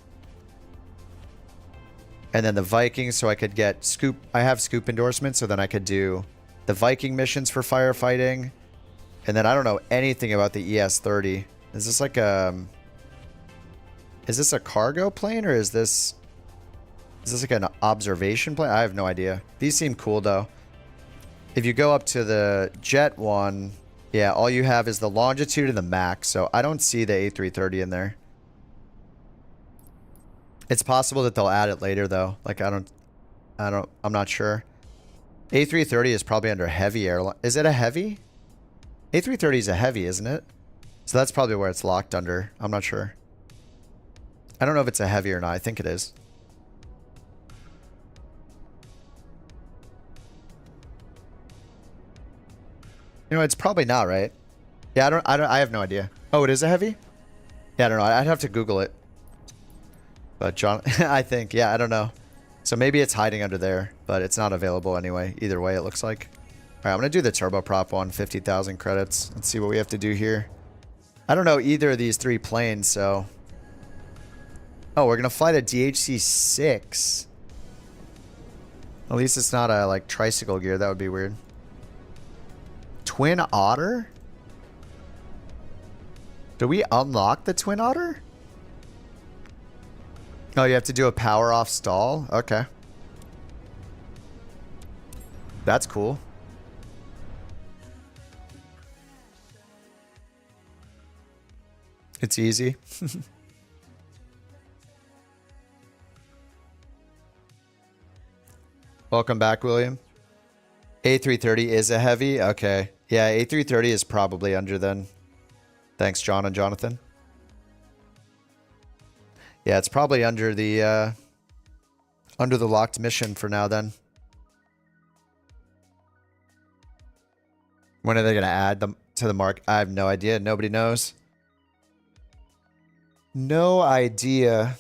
And then the Viking, so I could get scoop. I have scoop endorsements, so then I could do the Viking missions for firefighting. And then I don't know anything about the ES-30. Is this like a... Is this a cargo plane or is this... Is this like an observation plane? I have no idea. These seem cool though. If you go up to the jet one, yeah, all you have is the longitude and the max. So I don't see the A330 in there. It's possible that they'll add it later though. Like I'm not sure. A330 is probably under heavy airline. Is it a heavy? A330 is a heavy, isn't it? So that's probably where it's locked under. I'm not sure. I don't know if it's a heavy or not. I think it is. You know, it's probably not, right? Yeah, I have no idea. Oh, it is a heavy? Yeah, I don't know. I'd have to Google it. But John, I think, yeah, I don't know. So maybe it's hiding under there, but it's not available anyway. Either way, it looks like. All right, I'm going to do the turboprop one, 50,000 credits. Let's see what we have to do here. I don't know either of these three planes, so. Oh, we're going to fly to DHC-6. At least it's not a, like, tricycle gear. That would be weird. Twin Otter? Do we unlock the Twin Otter? Oh, you have to do a power off stall? Okay. That's cool. It's easy. Welcome back, William. A330 is a heavy? Okay. Yeah, A330 is probably under then. Thanks, John and Jonathan. Yeah, it's probably under the locked mission for now then. When are they going to add them to the mark? I have no idea. Nobody knows. No idea.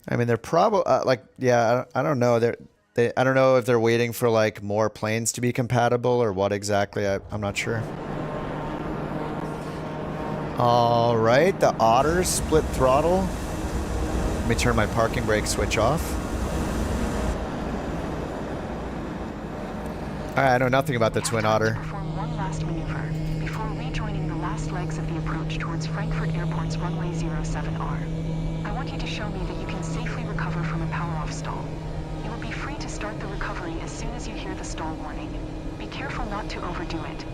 I mean, they're probably like, yeah, I don't know. I don't know if they're waiting for like more planes to be compatible or what exactly. I'm not sure. All right, the Otter split throttle. Let me turn my parking brake switch off. All right, I know nothing about the Twin Otter. Perform one last maneuver before rejoining the last legs of the approach towards Frankfurt Airport's runway 07R. I want you to show me that you can safely recover from a power-off stall. You will be free to start the recovery as soon as you hear the stall warning. Be careful not to overdo it.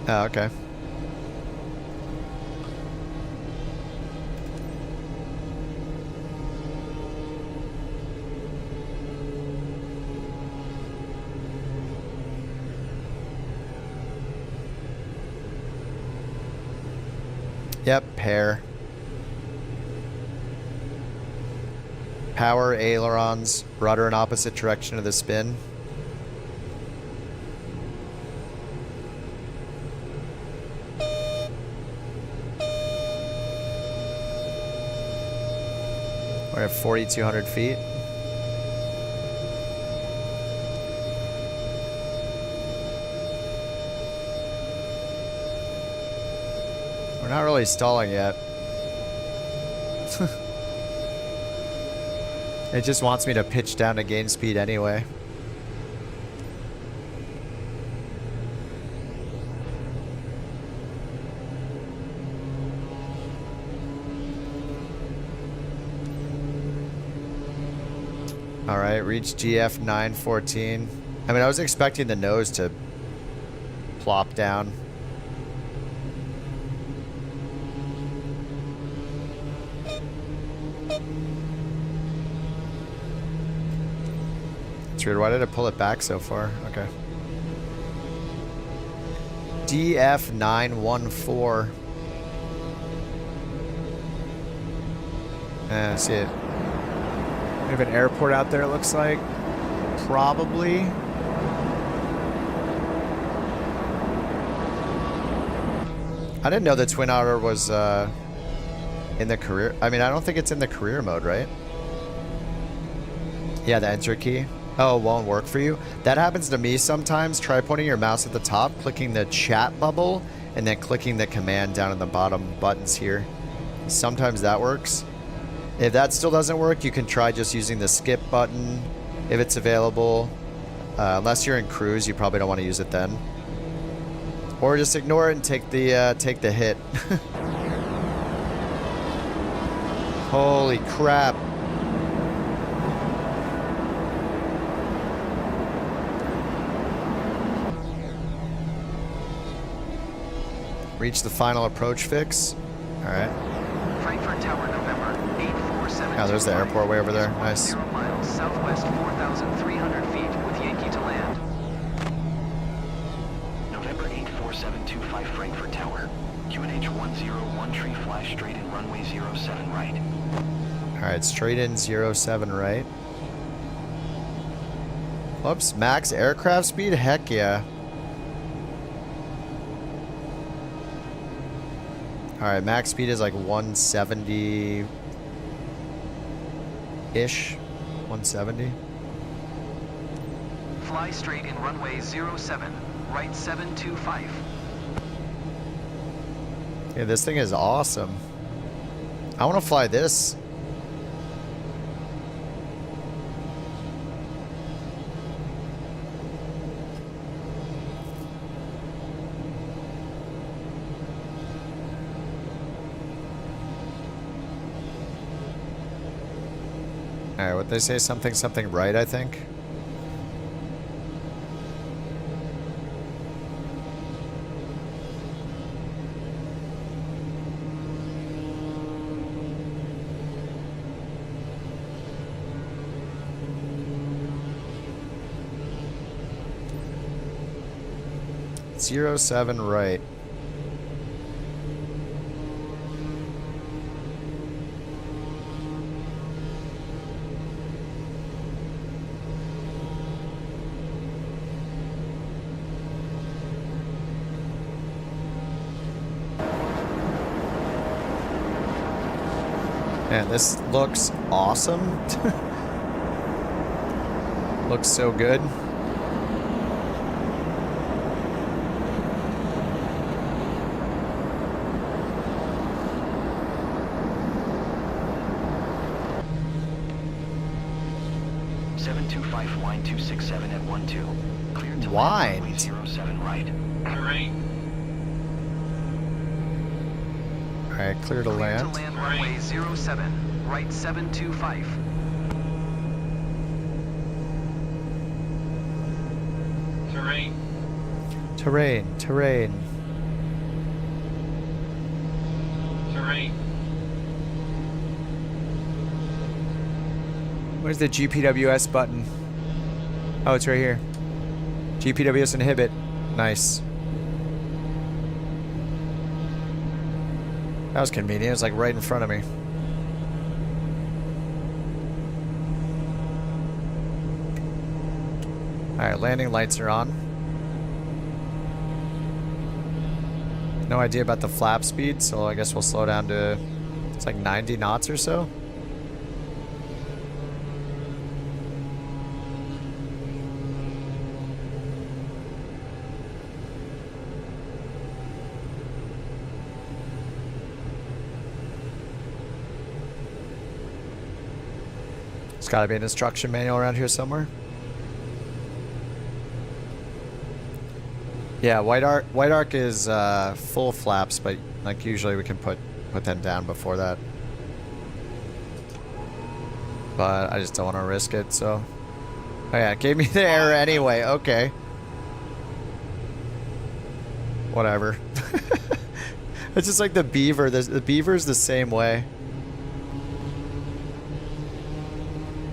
Oh, okay. Yep, pair. Power ailerons, rudder in opposite direction of the spin. We're at 4,200 feet. We're not really stalling yet. It just wants me to pitch down to gain speed anyway. All right, reach GF 914. I mean, I was expecting the nose to plop down. It's weird. Why did I pull it back so far? Okay. DF 914. I see it. We have an airport out there, it looks like. Probably. I didn't know the Twin Otter was in the career. I mean, I don't think it's in the career mode, right? Yeah, the enter key. Oh, it won't work for you? That happens to me sometimes. Try pointing your mouse at the top, clicking the chat bubble, and then clicking the command down at the bottom buttons here. Sometimes that works. If that still doesn't work, you can try just using the skip button if it's available. Unless you're in cruise, you probably don't want to use it then. Or just ignore it and take the hit. Holy crap. Reach the final approach fix. All right. Frankfurt Tower, November 847. Oh, there's the airport way over there. Nice. 0 miles southwest, 4,300 feet with Yankee to land. November 84725 Frankfurt Tower. QNH 101 tree flash straight in runway 07 right. All right, straight in 07 right. Whoops, max aircraft speed? Heck yeah. All right, max speed is like 170-ish. 170. Fly straight in runway 07, right 725. Yeah, this thing is awesome. I want to fly this. Alright, what they say? Something right, I think. Zero 07 right. Man, this looks awesome. Looks so good. Line 267 at 12. Cleared to Wind. land runway 07 right. Terrain. Alright, clear to land. Clear to land runway 07, right 725. Terrain. Terrain. Terrain. Where's the GPWS button? Oh, it's right here. GPWS inhibit. Nice. That was convenient. It was like right in front of me. Alright, landing lights are on. No idea about the flap speed, so I guess we'll slow down to... It's like 90 knots or so. There's gotta be an instruction manual around here somewhere. Yeah, white arc is full flaps, but like usually we can put them down before that. But I just don't want to risk it, so. Oh yeah, it gave me the error anyway. Okay. Whatever. It's just like the Beaver. The Beaver's the same way.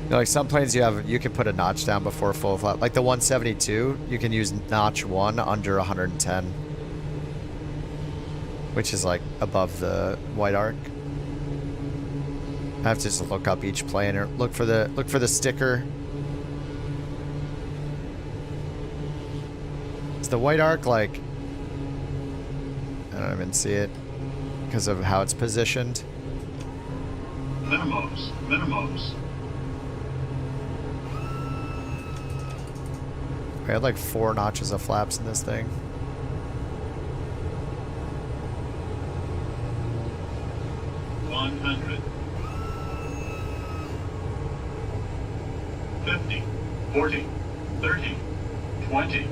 You know, like some planes you can put a notch down before full flap. Like the 172, you can use notch 1 under 110. Which is like above the white arc. I have to just look up each plane or look for the sticker. Is the white arc like, I don't even see it because of how it's positioned. Minimos. I had like 4 notches of flaps in this thing. $100. 50, 40, 30, 20,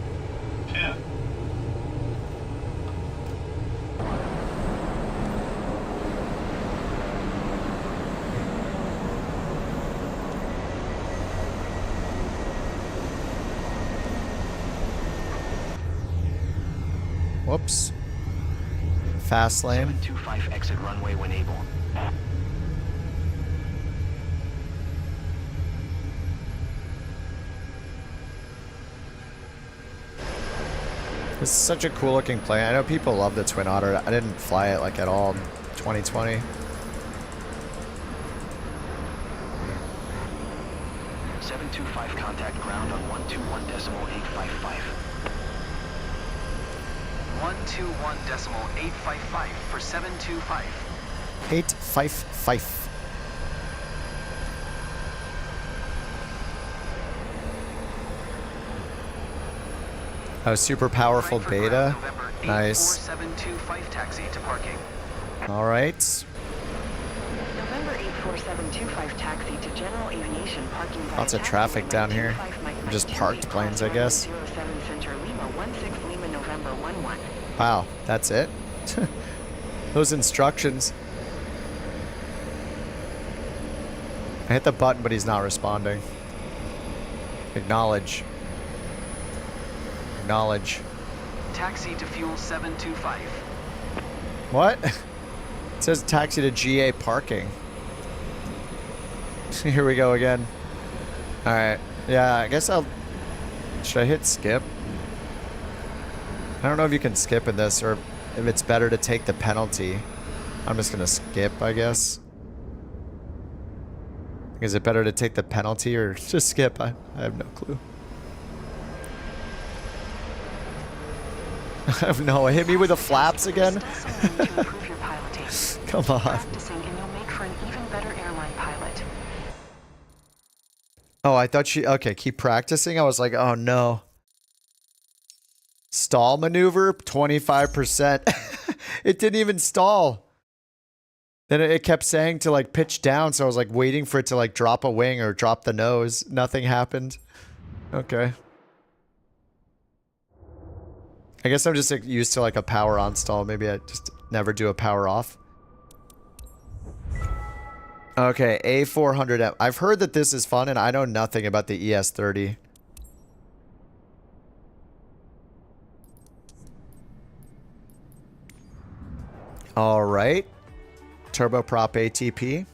10. Fast lane. 725 exit runway when able. This is such a cool looking plane. I know people love the Twin Otter. I didn't fly it like at all in 2020. 725 contact ground on 121.855. 121.855 for 725. 855. Oh, super powerful Right for beta. ground, November Nice. 84725 taxi to parking. All right. November 84725 taxi to general aviation parking. Lots of traffic down here. Just parked planes, I guess. 07 Center Lima 16 Lima November 11. Wow, that's it? Those instructions. I hit the button, but he's not responding. Acknowledge. Acknowledge. Taxi to fuel 725. What? It says taxi to GA parking. Here we go again. Alright. Yeah, I guess I'll... Should I hit skip? I don't know if you can skip in this or if it's better to take the penalty. I'm just gonna skip, I guess. Is it better to take the penalty or just skip? I have no clue. I have no... Hit me with the flaps again? Come on. Practicing and you'll make for an even better airline pilot. Oh, I thought she... Okay, keep practicing. I was like, oh no. Stall maneuver, 25%. It didn't even stall. Then it kept saying to like pitch down, so I was like waiting for it to like drop a wing or drop the nose. Nothing happened. Okay. I guess I'm just like, used to like a power on stall. Maybe I just never do a power off. Okay, A400M. I've heard that this is fun, and I know nothing about the ES30. All right. Turboprop ATP.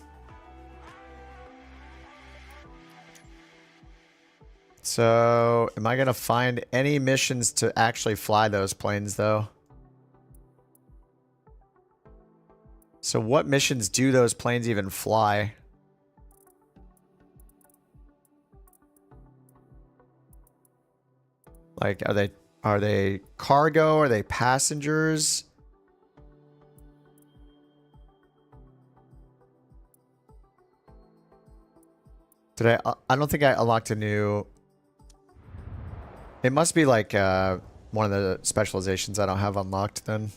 So, am I going to find any missions to actually fly those planes, though? So, what missions do those planes even fly? Like, are they cargo? Are they passengers? Did I don't think I unlocked a new... It must be like one of the specializations I don't have unlocked then.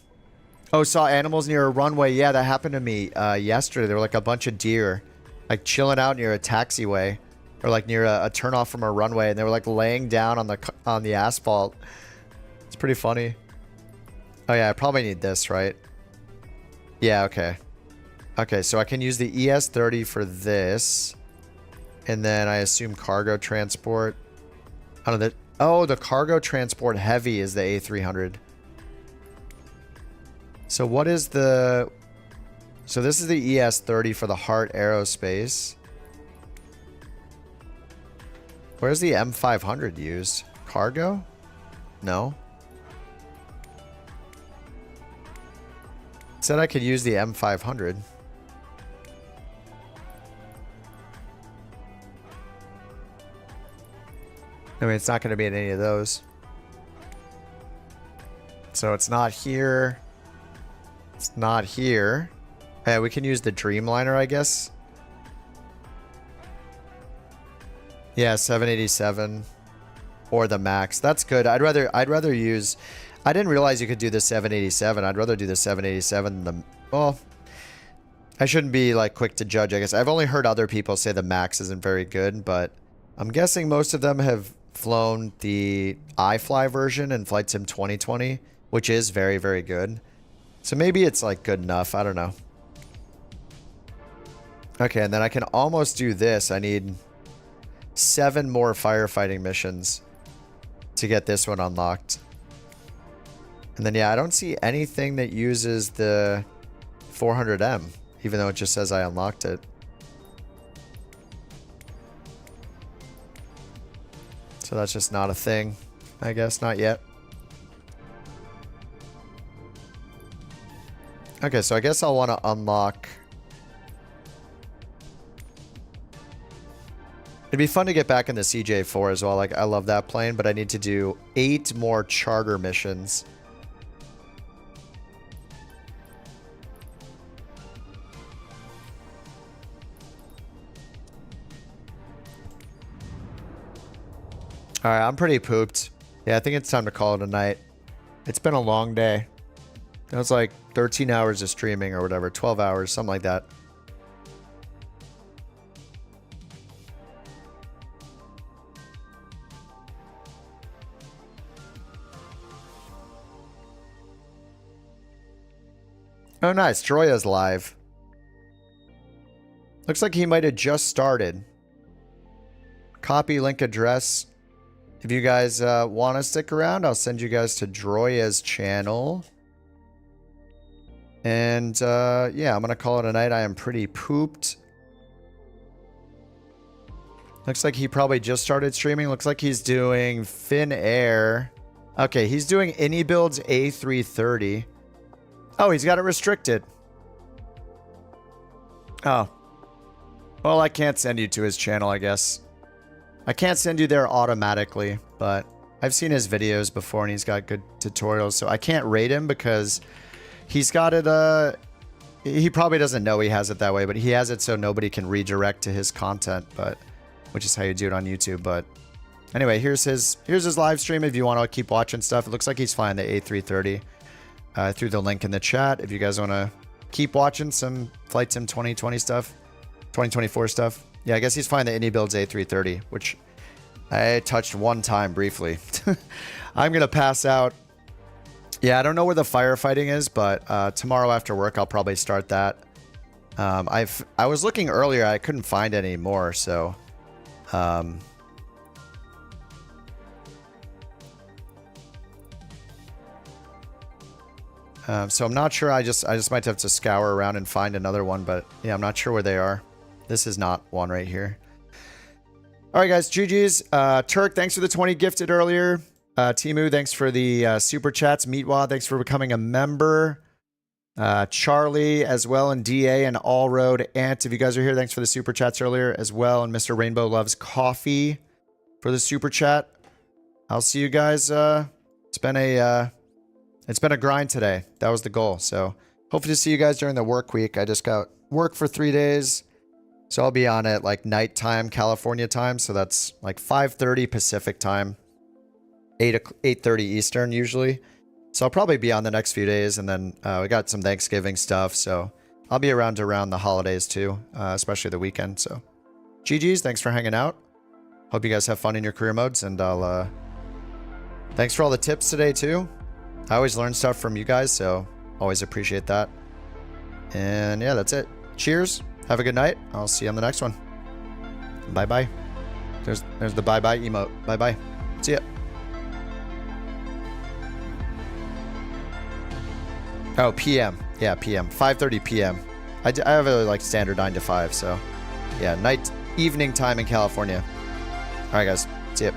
Oh, saw animals near a runway. Yeah, that happened to me yesterday. There were like a bunch of deer like chilling out near a taxiway or like near a turnoff from a runway, and they were like laying down on the asphalt. It's pretty funny. Oh yeah, I probably need this, right? Yeah, okay. Okay, so I can use the ES30 for this. And then I assume cargo transport. I don't know. Oh, the cargo transport heavy is the A300. So what is the... So this is the ES30 for the Heart Aerospace. Where's the M500 used? Cargo? No. It said I could use the M500. I mean, it's not going to be in any of those. So it's not here. It's not here. Yeah, we can use the Dreamliner, I guess. Yeah, 787 or the Max. That's good. I'd rather use... I didn't realize you could do the 787. I'd rather do the 787 than the... Well, I shouldn't be like quick to judge, I guess. I've only heard other people say the Max isn't very good, but I'm guessing most of them have flown the iFly version in Flight Sim 2020, which is very, very good. So maybe it's like good enough. I don't know. Okay, and then I can almost do this. I need 7 more firefighting missions to get this one unlocked. And then, yeah, I don't see anything that uses the 400M, even though it just says I unlocked it. So that's just not a thing, I guess. Not yet. Okay, so I guess I'll want to unlock... It'd be fun to get back in the CJ4 as well. Like, I love that plane, but I need to do 8 more charter missions. Alright, I'm pretty pooped. Yeah, I think it's time to call it a night. It's been a long day. It was like 13 hours of streaming or whatever. 12 hours, something like that. Oh, nice. Troya's live. Looks like he might have just started. Copy link address. If you guys want to stick around, I'll send you guys to Droya's channel. And yeah, I'm going to call it a night. I am pretty pooped. Looks like he probably just started streaming. Looks like he's doing Finnair. Okay, he's doing AnyBuild's A330. Oh, he's got it restricted. Oh. Well, I can't send you to his channel, I guess. I can't send you there automatically, but I've seen his videos before and he's got good tutorials, so I can't rate him because he's got it, he probably doesn't know he has it that way, but he has it so nobody can redirect to his content, but which is how you do it on YouTube. But anyway, here's his live stream if you want to keep watching stuff. It looks like he's flying the A330. I threw the link in the chat if you guys want to keep watching some Flight Sim 2020 stuff, 2024 stuff. Yeah, I guess he's flying the AnyBuild's A330, which I touched one time briefly. I'm going to pass out. Yeah, I don't know where the firefighting is, but tomorrow after work, I'll probably start that. I was looking earlier. I couldn't find any more, so... so I'm not sure. I just might have to scour around and find another one, but yeah, I'm not sure where they are. This is not one right here. All right, guys. GG's. Turk, thanks for the 20 gifted earlier. Timu, thanks for the super chats. Meatwad, thanks for becoming a member. Charlie as well, and DA and All Road Ant, if you guys are here, thanks for the super chats earlier as well. And Mr. Rainbow Loves Coffee for the super chat. I'll see you guys. It's been a grind today. That was the goal. So hopefully to see you guys during the work week. I just got work for 3 days. So I'll be on at like nighttime California time. So that's like 5:30 Pacific time, 8:30 Eastern usually. So I'll probably be on the next few days. And then we got some Thanksgiving stuff. So I'll be around the holidays too, especially the weekend. So GG's. Thanks for hanging out. Hope you guys have fun in your career modes. And I'll, thanks for all the tips today too. I always learn stuff from you guys, so always appreciate that. And yeah, that's it. Cheers. Have a good night. I'll see you on the next one. Bye-bye. There's the bye-bye emote. Bye-bye. See ya. Oh, PM. Yeah, PM. 5:30 PM. I have a like standard 9 to 5, so yeah, evening time in California. All right, guys. See ya.